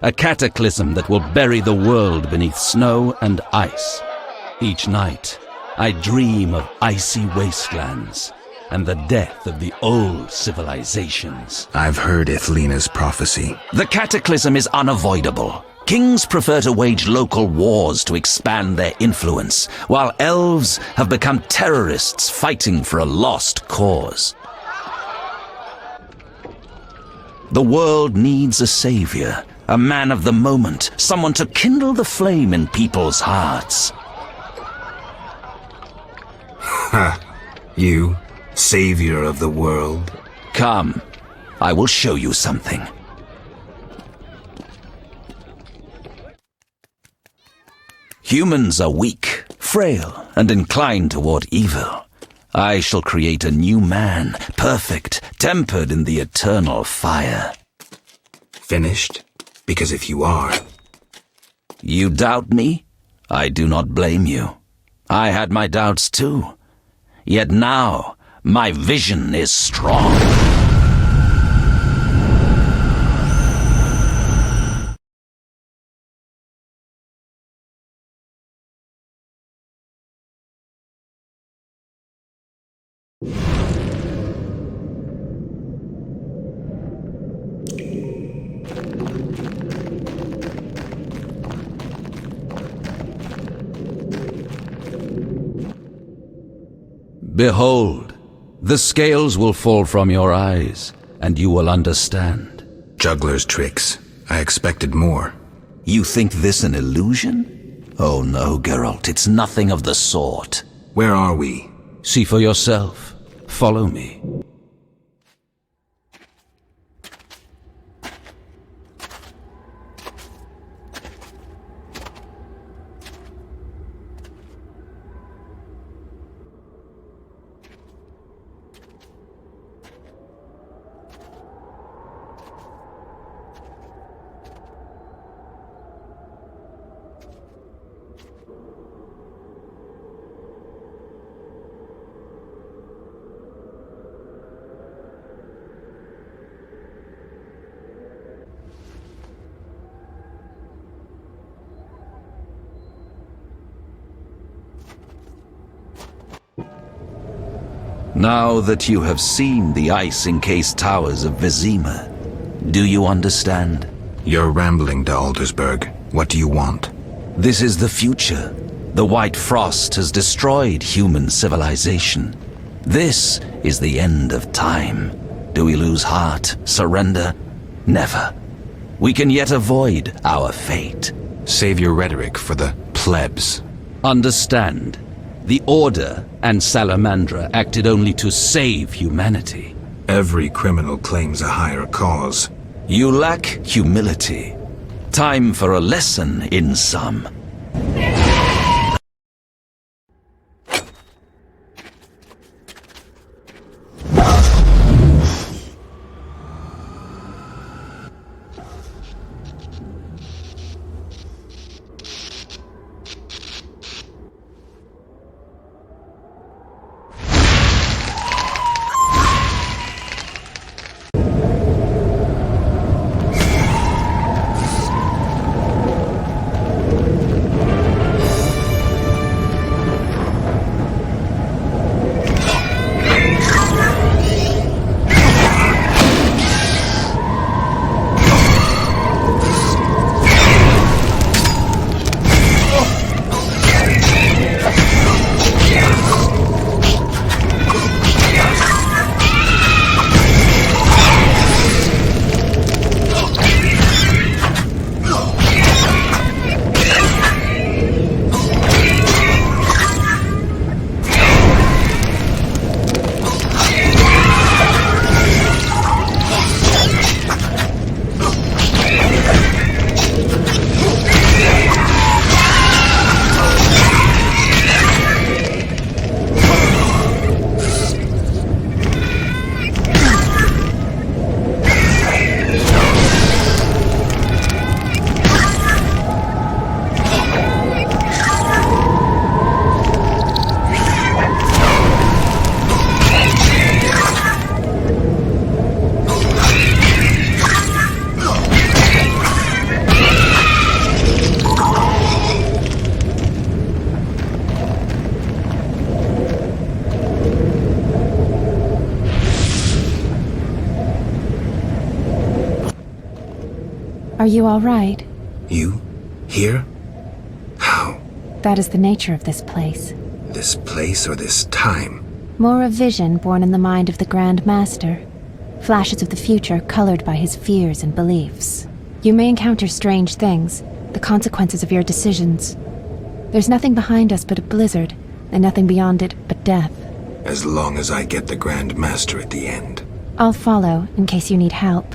[SPEAKER 6] a cataclysm that will bury the world beneath snow and ice. Each night, I dream of icy wastelands and the death of the old civilizations.
[SPEAKER 3] I've heard Ithlena's prophecy.
[SPEAKER 1] The cataclysm is unavoidable. Kings prefer to wage local wars to expand their influence, while elves have become terrorists fighting for a lost cause. The world needs a savior, a man of the moment, someone to kindle the flame in people's hearts.
[SPEAKER 3] Ha! You, savior of the world?
[SPEAKER 1] Come, I will show you something. Humans are weak, frail, and inclined toward evil. I shall create a new man, perfect, tempered in the eternal fire.
[SPEAKER 3] Finished? Because if you are...
[SPEAKER 1] You doubt me? I do not blame you. I had my doubts too. Yet now, my vision is strong.
[SPEAKER 6] Behold, the scales will fall from your eyes, and you will understand.
[SPEAKER 3] Juggler's tricks. I expected more.
[SPEAKER 1] You think this an illusion? Oh no, Geralt, it's nothing of the sort.
[SPEAKER 3] Where are we?
[SPEAKER 6] See for yourself. Follow me.
[SPEAKER 1] Now that you have seen the ice-encased towers of Vizima, do you understand?
[SPEAKER 3] You're rambling to Aldersburg. What do you want?
[SPEAKER 1] This is the future. The white frost has destroyed human civilization. This is the end of time. Do we lose heart, surrender? Never. We can yet avoid our fate.
[SPEAKER 3] Save your rhetoric for the plebs.
[SPEAKER 6] Understand. The Order and Salamandra acted only to save humanity.
[SPEAKER 3] Every criminal claims a higher cause.
[SPEAKER 1] You lack humility. Time for a lesson in some.
[SPEAKER 10] Are you all right?
[SPEAKER 3] You? Here? How?
[SPEAKER 10] That is the nature of this place.
[SPEAKER 3] This place or this time?
[SPEAKER 10] More of vision born in the mind of the Grand Master. Flashes of the future colored by his fears and beliefs. You may encounter strange things, the consequences of your decisions. There's nothing behind us but a blizzard, and nothing beyond it but death.
[SPEAKER 3] As long as I get the Grand Master at the end.
[SPEAKER 10] I'll follow in case you need help.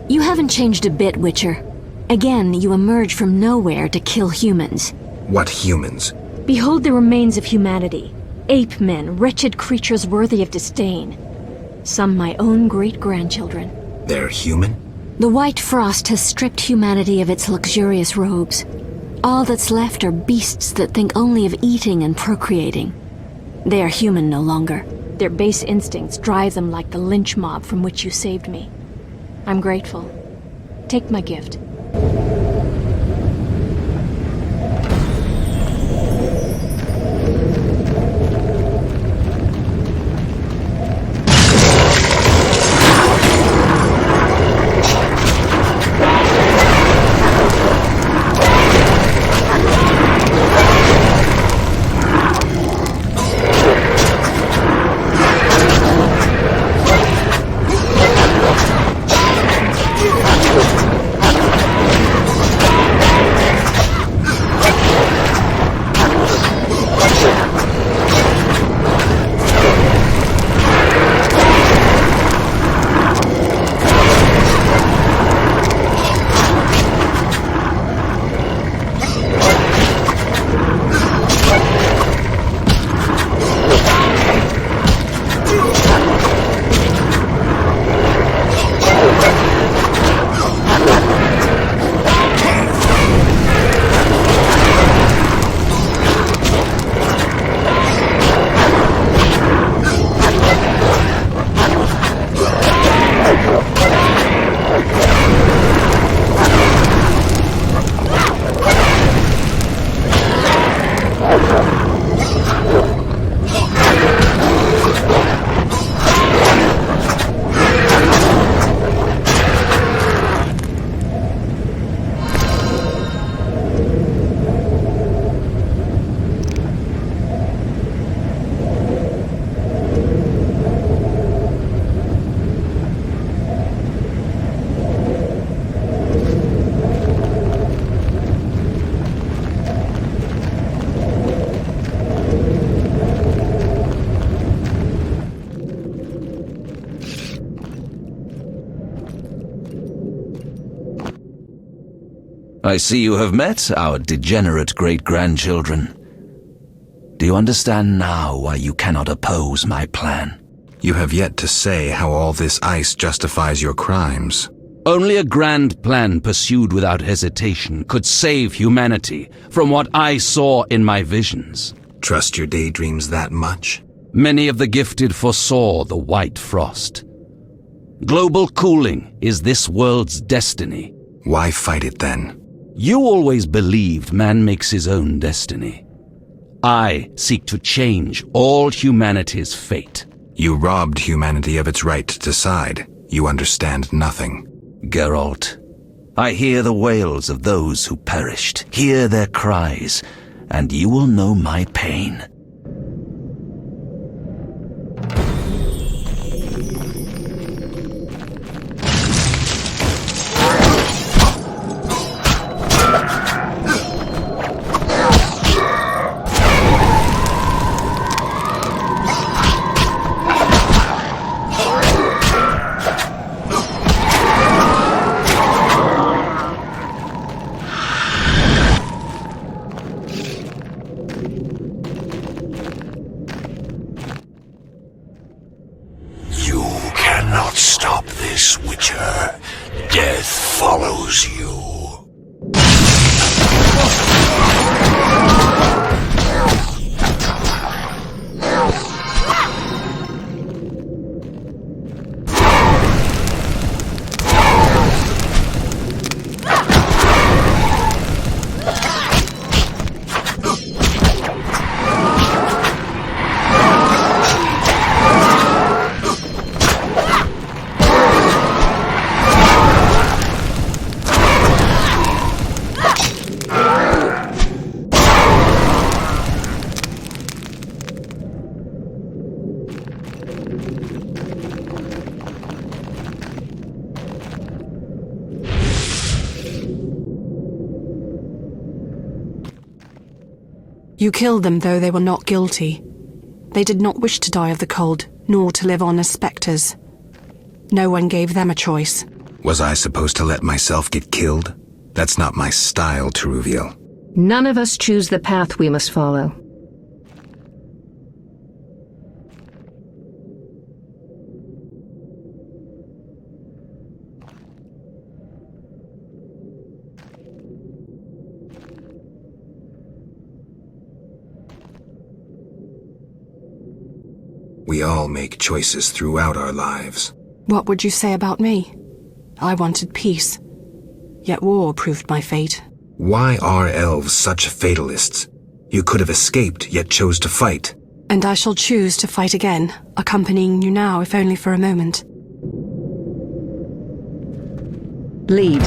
[SPEAKER 14] You haven't changed a bit, Witcher. Again, you emerge from nowhere to kill humans.
[SPEAKER 3] What humans?
[SPEAKER 14] Behold the remains of humanity. Ape men, wretched creatures worthy of disdain. Some my own great-grandchildren.
[SPEAKER 3] They're human?
[SPEAKER 14] The white frost has stripped humanity of its luxurious robes. All that's left are beasts that think only of eating and procreating. They are human no longer. Their base instincts drive them like the lynch mob from which you saved me. I'm grateful. Take my gift.
[SPEAKER 1] I see you have met our degenerate great-grandchildren. Do you understand now why you cannot oppose my plan?
[SPEAKER 3] You have yet to say how all this ice justifies your crimes.
[SPEAKER 6] Only a grand plan pursued without hesitation could save humanity from what I saw in my visions.
[SPEAKER 3] Trust your daydreams that much?
[SPEAKER 6] Many of the gifted foresaw the white frost. Global cooling is this world's destiny.
[SPEAKER 3] Why fight it then?
[SPEAKER 6] You always believed man makes his own destiny. I seek to change all humanity's fate.
[SPEAKER 3] You robbed humanity of its right to decide. You understand nothing.
[SPEAKER 1] Geralt, I hear the wails of those who perished, hear their cries, and you will know my pain.
[SPEAKER 16] Witcher, death follows you.
[SPEAKER 17] You killed them, though they were not guilty. They did not wish to die of the cold, nor to live on as spectres. No one gave them a choice.
[SPEAKER 3] Was I supposed to let myself get killed? That's not my style to reveal.
[SPEAKER 8] None of us choose the path we must follow.
[SPEAKER 3] We all make choices throughout our lives.
[SPEAKER 17] What would you say about me? I wanted peace. Yet war proved my fate.
[SPEAKER 3] Why are elves such fatalists? You could have escaped, yet chose to fight.
[SPEAKER 17] And I shall choose to fight again, accompanying you now, if only for a moment.
[SPEAKER 8] Lead.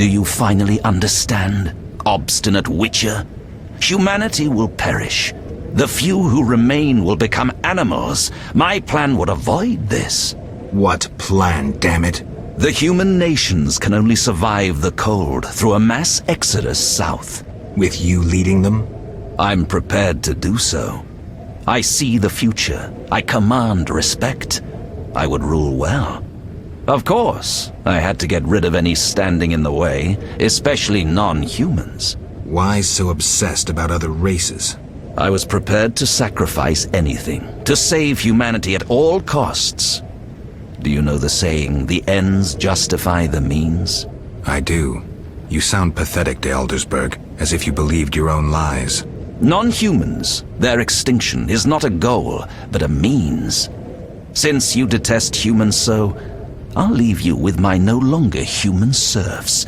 [SPEAKER 1] Do you finally understand, obstinate witcher? Humanity will perish. The few who remain will become animals. My plan would avoid this.
[SPEAKER 3] What plan, damn it?
[SPEAKER 1] The human nations can only survive the cold through a mass exodus south.
[SPEAKER 3] With you leading them?
[SPEAKER 1] I'm prepared to do so. I see the future. I command respect. I would rule well. Of course, I had to get rid of any standing in the way, especially non-humans.
[SPEAKER 3] Why so obsessed about other races?
[SPEAKER 1] I was prepared to sacrifice anything, to save humanity at all costs. Do you know the saying, the ends justify the means?
[SPEAKER 3] I do. You sound pathetic, de Aldersberg, as if you believed your own lies.
[SPEAKER 1] Non-humans, their extinction is not a goal, but a means. Since you detest humans so, I'll leave you with my no longer human serfs.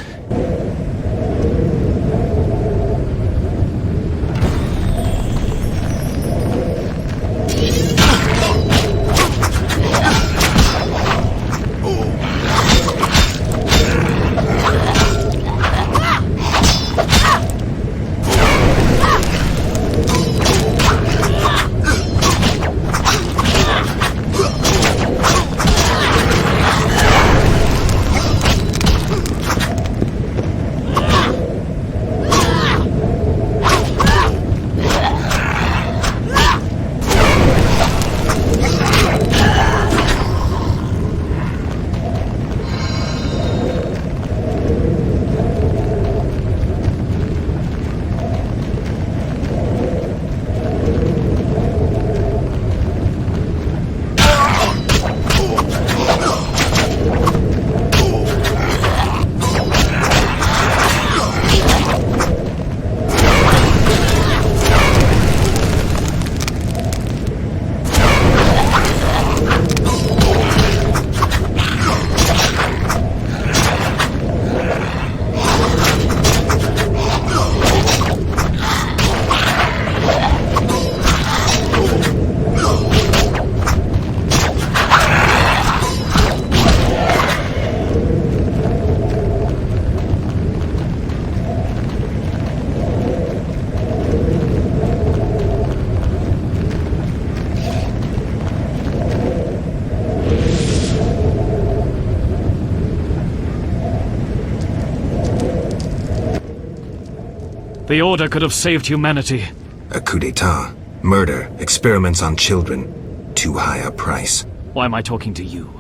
[SPEAKER 7] The Order could have saved humanity.
[SPEAKER 3] A coup d'etat, murder, experiments on children. Too high a price.
[SPEAKER 7] Why am I talking to you?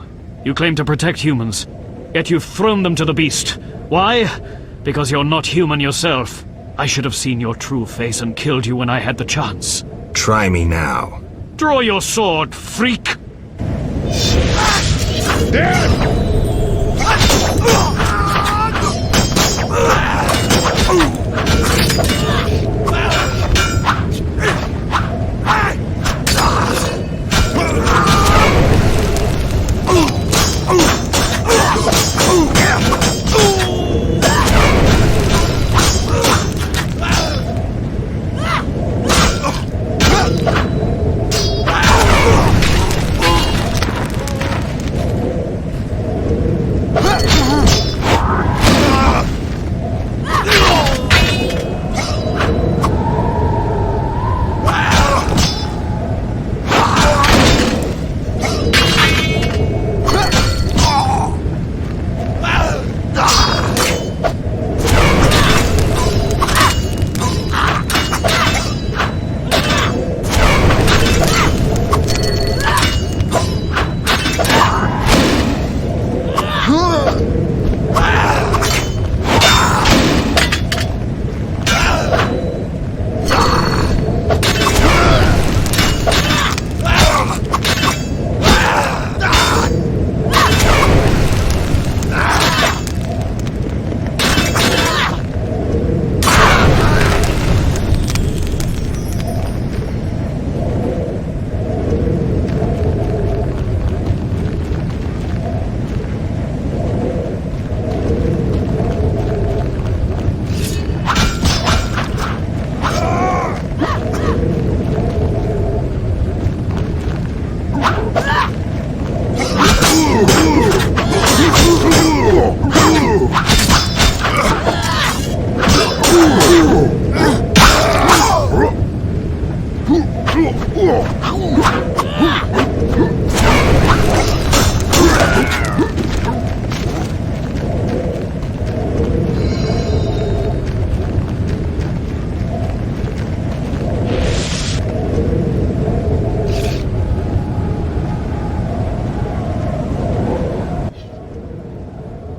[SPEAKER 7] You claim to protect humans, yet you've thrown them to the beast. Why? Because you're not human yourself. I should have seen your true face and killed you when I had the chance.
[SPEAKER 3] Try me now.
[SPEAKER 7] Draw your sword, freak!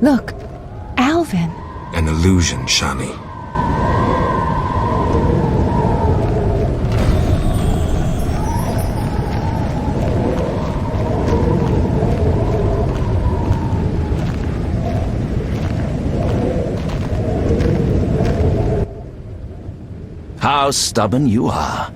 [SPEAKER 10] Look, Alvin.
[SPEAKER 3] An illusion, Shani.
[SPEAKER 1] How stubborn you are.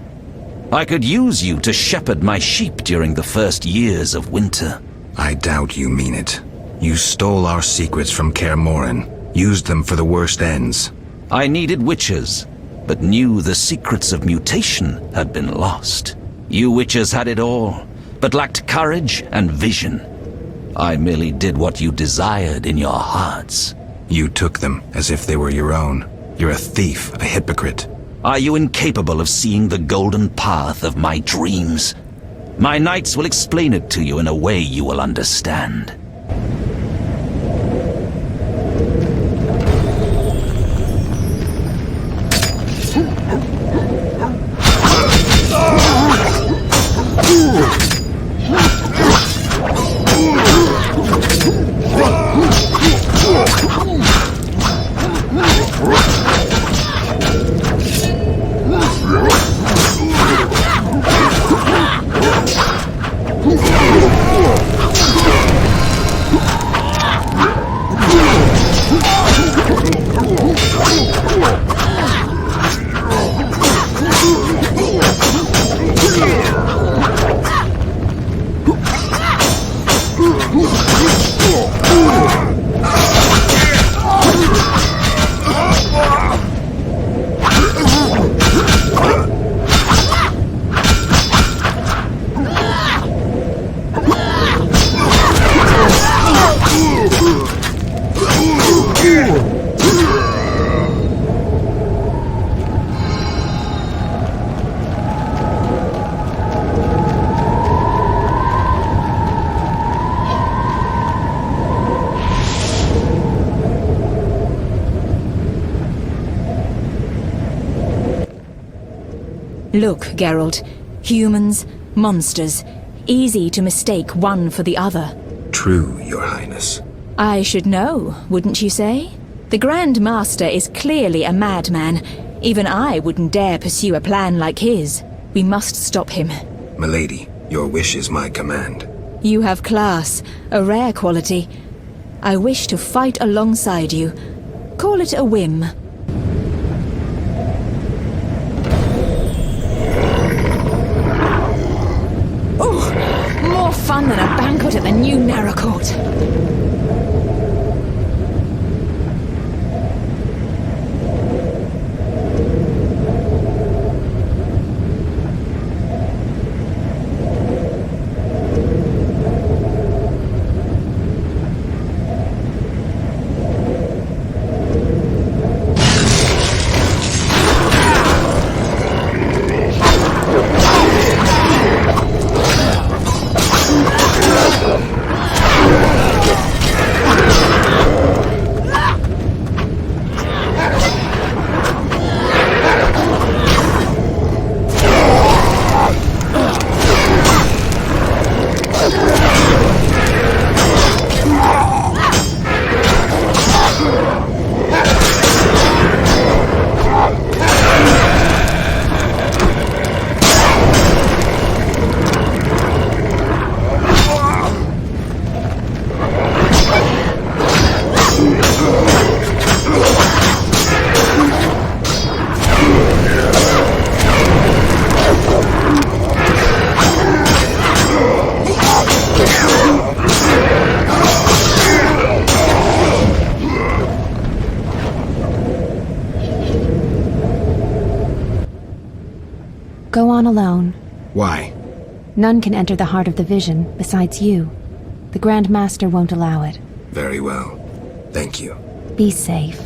[SPEAKER 1] I could use you to shepherd my sheep during the first years of winter.
[SPEAKER 3] I doubt you mean it. You stole our secrets from Kaer Morhen, used them for the worst ends.
[SPEAKER 1] I needed witches, but knew the secrets of mutation had been lost. You witches had it all, but lacked courage and vision. I merely did what you desired in your hearts.
[SPEAKER 3] You took them as if they were your own. You're a thief, a hypocrite.
[SPEAKER 1] Are you incapable of seeing the golden path of my dreams? My knights will explain it to you in a way you will understand.
[SPEAKER 12] Look, Geralt. Humans, monsters. Easy to mistake one for the other.
[SPEAKER 3] True, Your Highness.
[SPEAKER 12] I should know, wouldn't you say? The Grand Master is clearly a madman. Even I wouldn't dare pursue a plan like his. We must stop him.
[SPEAKER 3] Milady, your wish is my command.
[SPEAKER 12] You have class, a rare quality. I wish to fight alongside you. Call it a whim. More fun than a banquet at the new Narracourt.
[SPEAKER 10] Go on alone.
[SPEAKER 3] Why?
[SPEAKER 10] None can enter the heart of the vision besides you. The Grand Master won't allow it.
[SPEAKER 3] Very well. Thank you.
[SPEAKER 10] Be safe.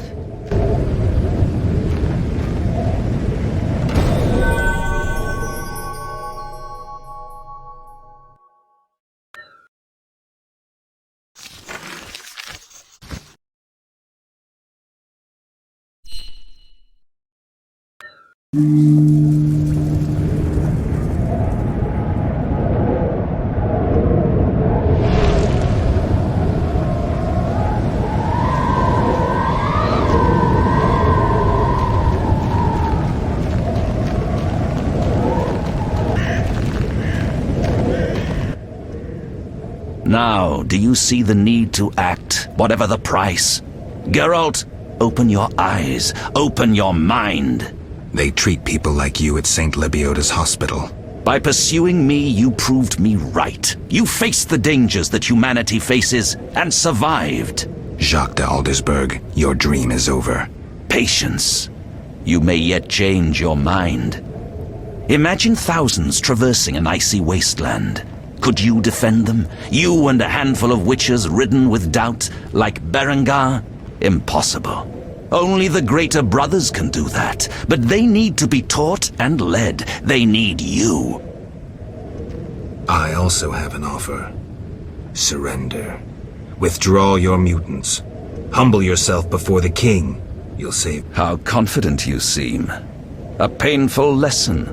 [SPEAKER 1] Now, do you see the need to act, whatever the price? Geralt, open your eyes, open your mind.
[SPEAKER 3] They treat people like you at St. Lebioda's hospital.
[SPEAKER 1] By pursuing me, you proved me right. You faced the dangers that humanity faces and survived.
[SPEAKER 3] Jacques de Aldersberg, your dream is over.
[SPEAKER 1] Patience. You may yet change your mind. Imagine thousands traversing an icy wasteland. Could you defend them? You and a handful of witches ridden with doubt, like Berengar? Impossible. Only the greater brothers can do that, but they need to be taught and led. They need you.
[SPEAKER 3] I also have an offer. Surrender. Withdraw your mutants. Humble yourself before the king. You'll save...
[SPEAKER 1] How confident you seem. A painful lesson.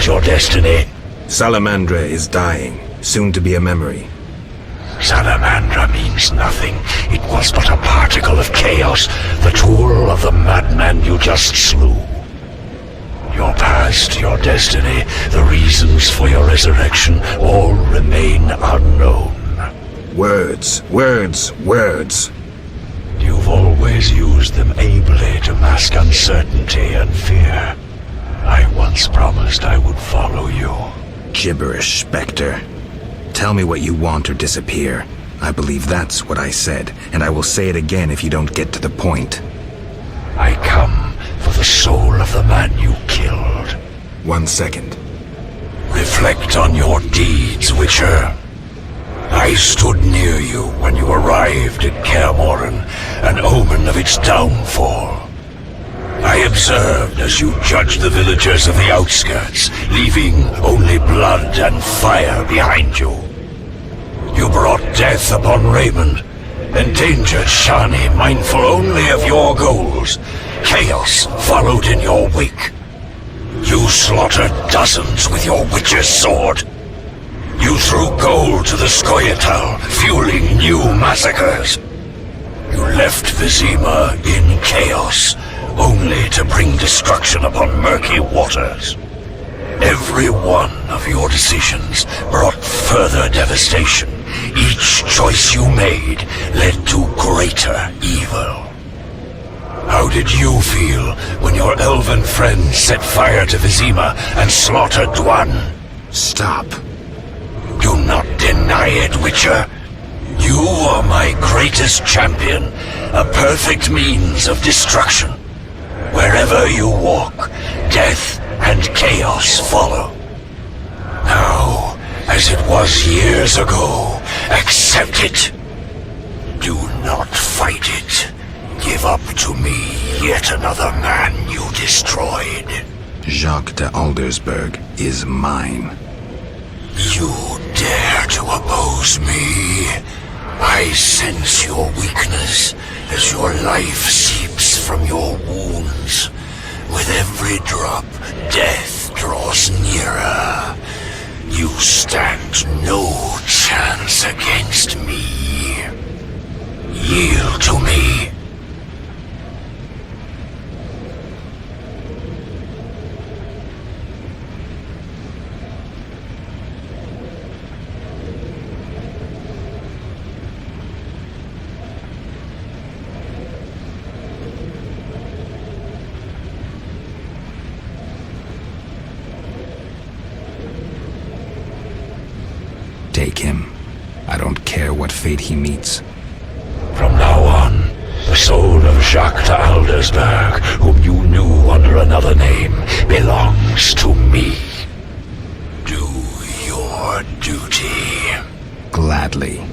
[SPEAKER 16] Your destiny.
[SPEAKER 3] Salamandra is dying, soon to be a memory.
[SPEAKER 16] Salamandra means nothing. It was but a particle of chaos, the tool of the madman you just slew. Your past, your destiny, the reasons for your resurrection, all remain unknown.
[SPEAKER 3] Words, words, words.
[SPEAKER 16] You've always used them ably to mask uncertainty and fear. I once promised I would follow you.
[SPEAKER 3] Gibberish, Spectre. Tell me what you want or disappear. I believe that's what I said, and I will say it again if you don't get to the point.
[SPEAKER 16] I come for the soul of the man you killed.
[SPEAKER 3] 1 second.
[SPEAKER 16] Reflect on your deeds, Witcher. I stood near you when you arrived at Kaer Morhen, an omen of its downfall. I observed as you judged the villagers of the outskirts, leaving only blood and fire behind you. You brought death upon Raymond, endangered Shani, mindful only of your goals. Chaos followed in your wake. You slaughtered dozens with your witch's sword. You threw gold to the Scoia'tael, fueling new massacres. You left Vizima in chaos, only to bring destruction upon murky waters. Every one of your decisions brought further devastation. Each choice you made led to greater evil. How did you feel when your elven friends set fire to Vizima and slaughtered Dwan?
[SPEAKER 3] Stop.
[SPEAKER 16] Do not deny it, Witcher. You are my greatest champion, a perfect means of destruction. Wherever you walk, death and chaos follow. Now, as it was years ago, accept it. Do not fight it. Give up to me yet another man you destroyed.
[SPEAKER 3] Jacques de Aldersberg is mine.
[SPEAKER 16] You dare to oppose me? I sense your weakness as your life seeps from your wounds. With every drop, death draws nearer. You stand no chance against me. Yield to me.
[SPEAKER 3] Take him. I don't care what fate he meets.
[SPEAKER 16] From now on, the soul of Jacques de Aldersberg, whom you knew under another name, belongs to me. Do your duty.
[SPEAKER 3] Gladly.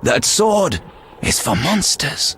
[SPEAKER 1] That sword is for monsters.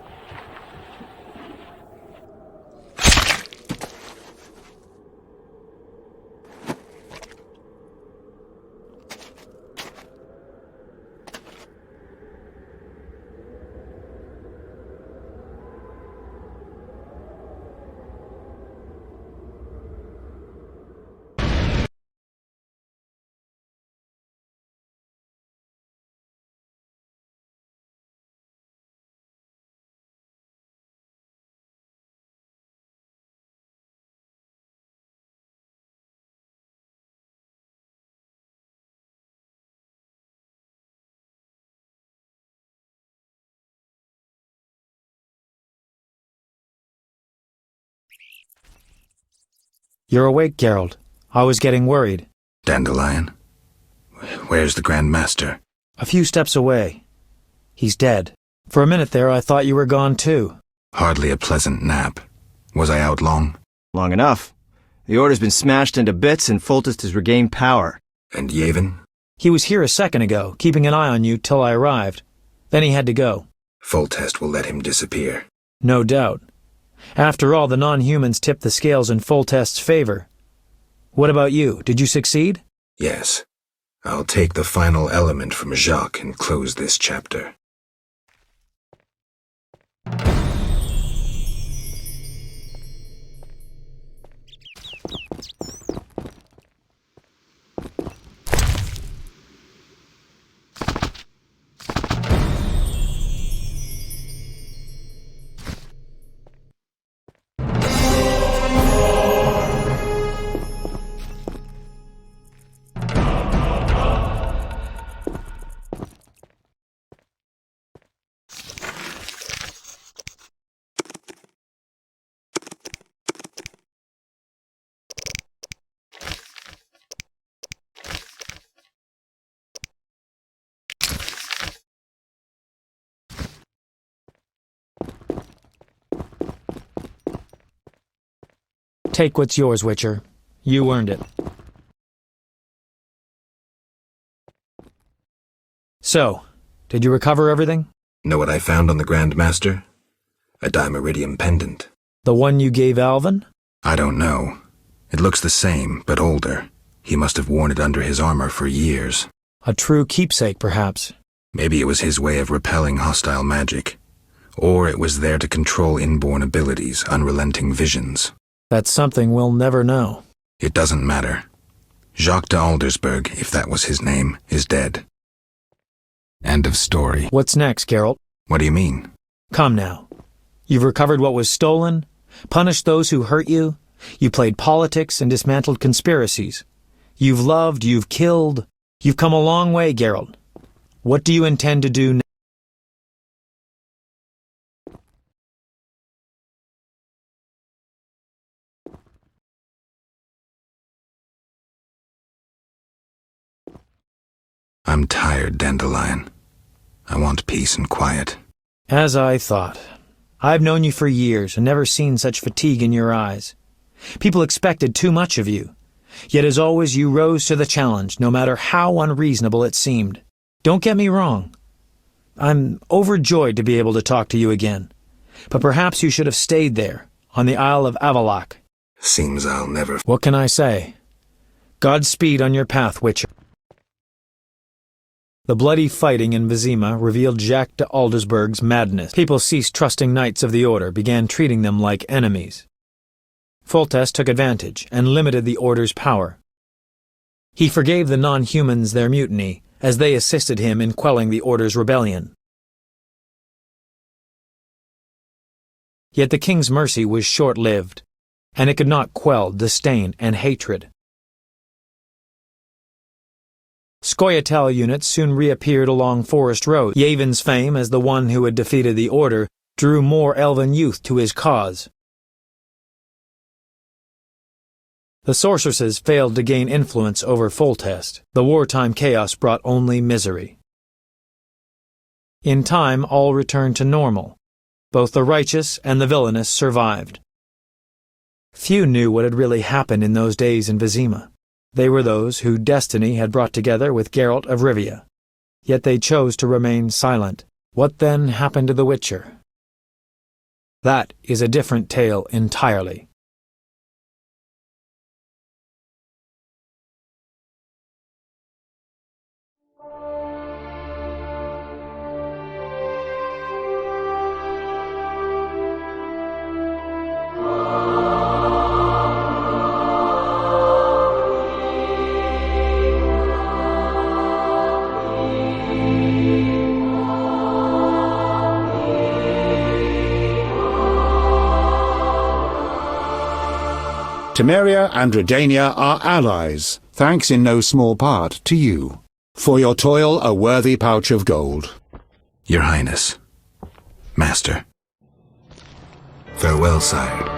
[SPEAKER 23] You're awake, Geralt. I was getting worried.
[SPEAKER 3] Dandelion? Where's the Grand Master?
[SPEAKER 23] A few steps away. He's dead. For a minute there, I thought you were gone too.
[SPEAKER 3] Hardly a pleasant nap. Was I out long?
[SPEAKER 18] Long enough. The Order's been smashed into bits and Foltest has regained power.
[SPEAKER 3] And Yavin?
[SPEAKER 23] He was here a second ago, keeping an eye on you till I arrived. Then he had to go.
[SPEAKER 3] Foltest will let him disappear.
[SPEAKER 23] No doubt. After all, the non-humans tipped the scales in Foltest's favor. What about you? Did you succeed?
[SPEAKER 3] Yes. I'll take the final element from Jacques and close this chapter.
[SPEAKER 23] Take what's yours, Witcher. You earned it. So, did you recover everything?
[SPEAKER 3] Know what I found on the Grand Master? A dimeritium pendant.
[SPEAKER 23] The one you gave Alvin?
[SPEAKER 3] I don't know. It looks the same, but older. He must have worn it under his armor for years.
[SPEAKER 23] A true keepsake, perhaps.
[SPEAKER 3] Maybe it was his way of repelling hostile magic. Or it was there to control inborn abilities, unrelenting visions.
[SPEAKER 23] That's something we'll never know.
[SPEAKER 3] It doesn't matter. Jacques de Aldersberg, if that was his name, is dead. End of story.
[SPEAKER 23] What's next, Geralt?
[SPEAKER 3] What do you mean?
[SPEAKER 23] Come now. You've recovered what was stolen, punished those who hurt you, you played politics and dismantled conspiracies. You've loved, you've killed, You've come a long way, Geralt. What do you intend to do now?
[SPEAKER 3] I'm tired, Dandelion. I want peace and quiet.
[SPEAKER 23] As I thought. I've known you for years and never seen such fatigue in your eyes. People expected too much of you. Yet as always you rose to the challenge, no matter how unreasonable it seemed. Don't get me wrong. I'm overjoyed to be able to talk to you again. But perhaps you should have stayed there, on the Isle of Avallac'h.
[SPEAKER 3] Seems I'll never...
[SPEAKER 23] What can I say? Godspeed on your path, Witcher. The bloody fighting in Vizima revealed Jacques de Aldersberg's madness. People ceased trusting knights of the Order, began treating them like enemies. Foltest took advantage and limited the Order's power. He forgave the non-humans their mutiny, as they assisted him in quelling the Order's rebellion. Yet the king's mercy was short-lived, and it could not quell disdain and hatred. Scoia'tael units soon reappeared along forest roads. Yhaven's fame as the one who had defeated the Order drew more elven youth to his cause. The sorceresses failed to gain influence over Foltest. The wartime chaos brought only misery. In time, all returned to normal. Both the righteous and the villainous survived. Few knew what had really happened in those days in Vizima. They were those who destiny had brought together with Geralt of Rivia. Yet they chose to remain silent. What then happened to the Witcher? That is a different tale entirely.
[SPEAKER 24] Temeria and Redania are allies, thanks in no small part to you. For your toil, a worthy pouch of gold.
[SPEAKER 3] Your Highness. Master. Farewell, sire.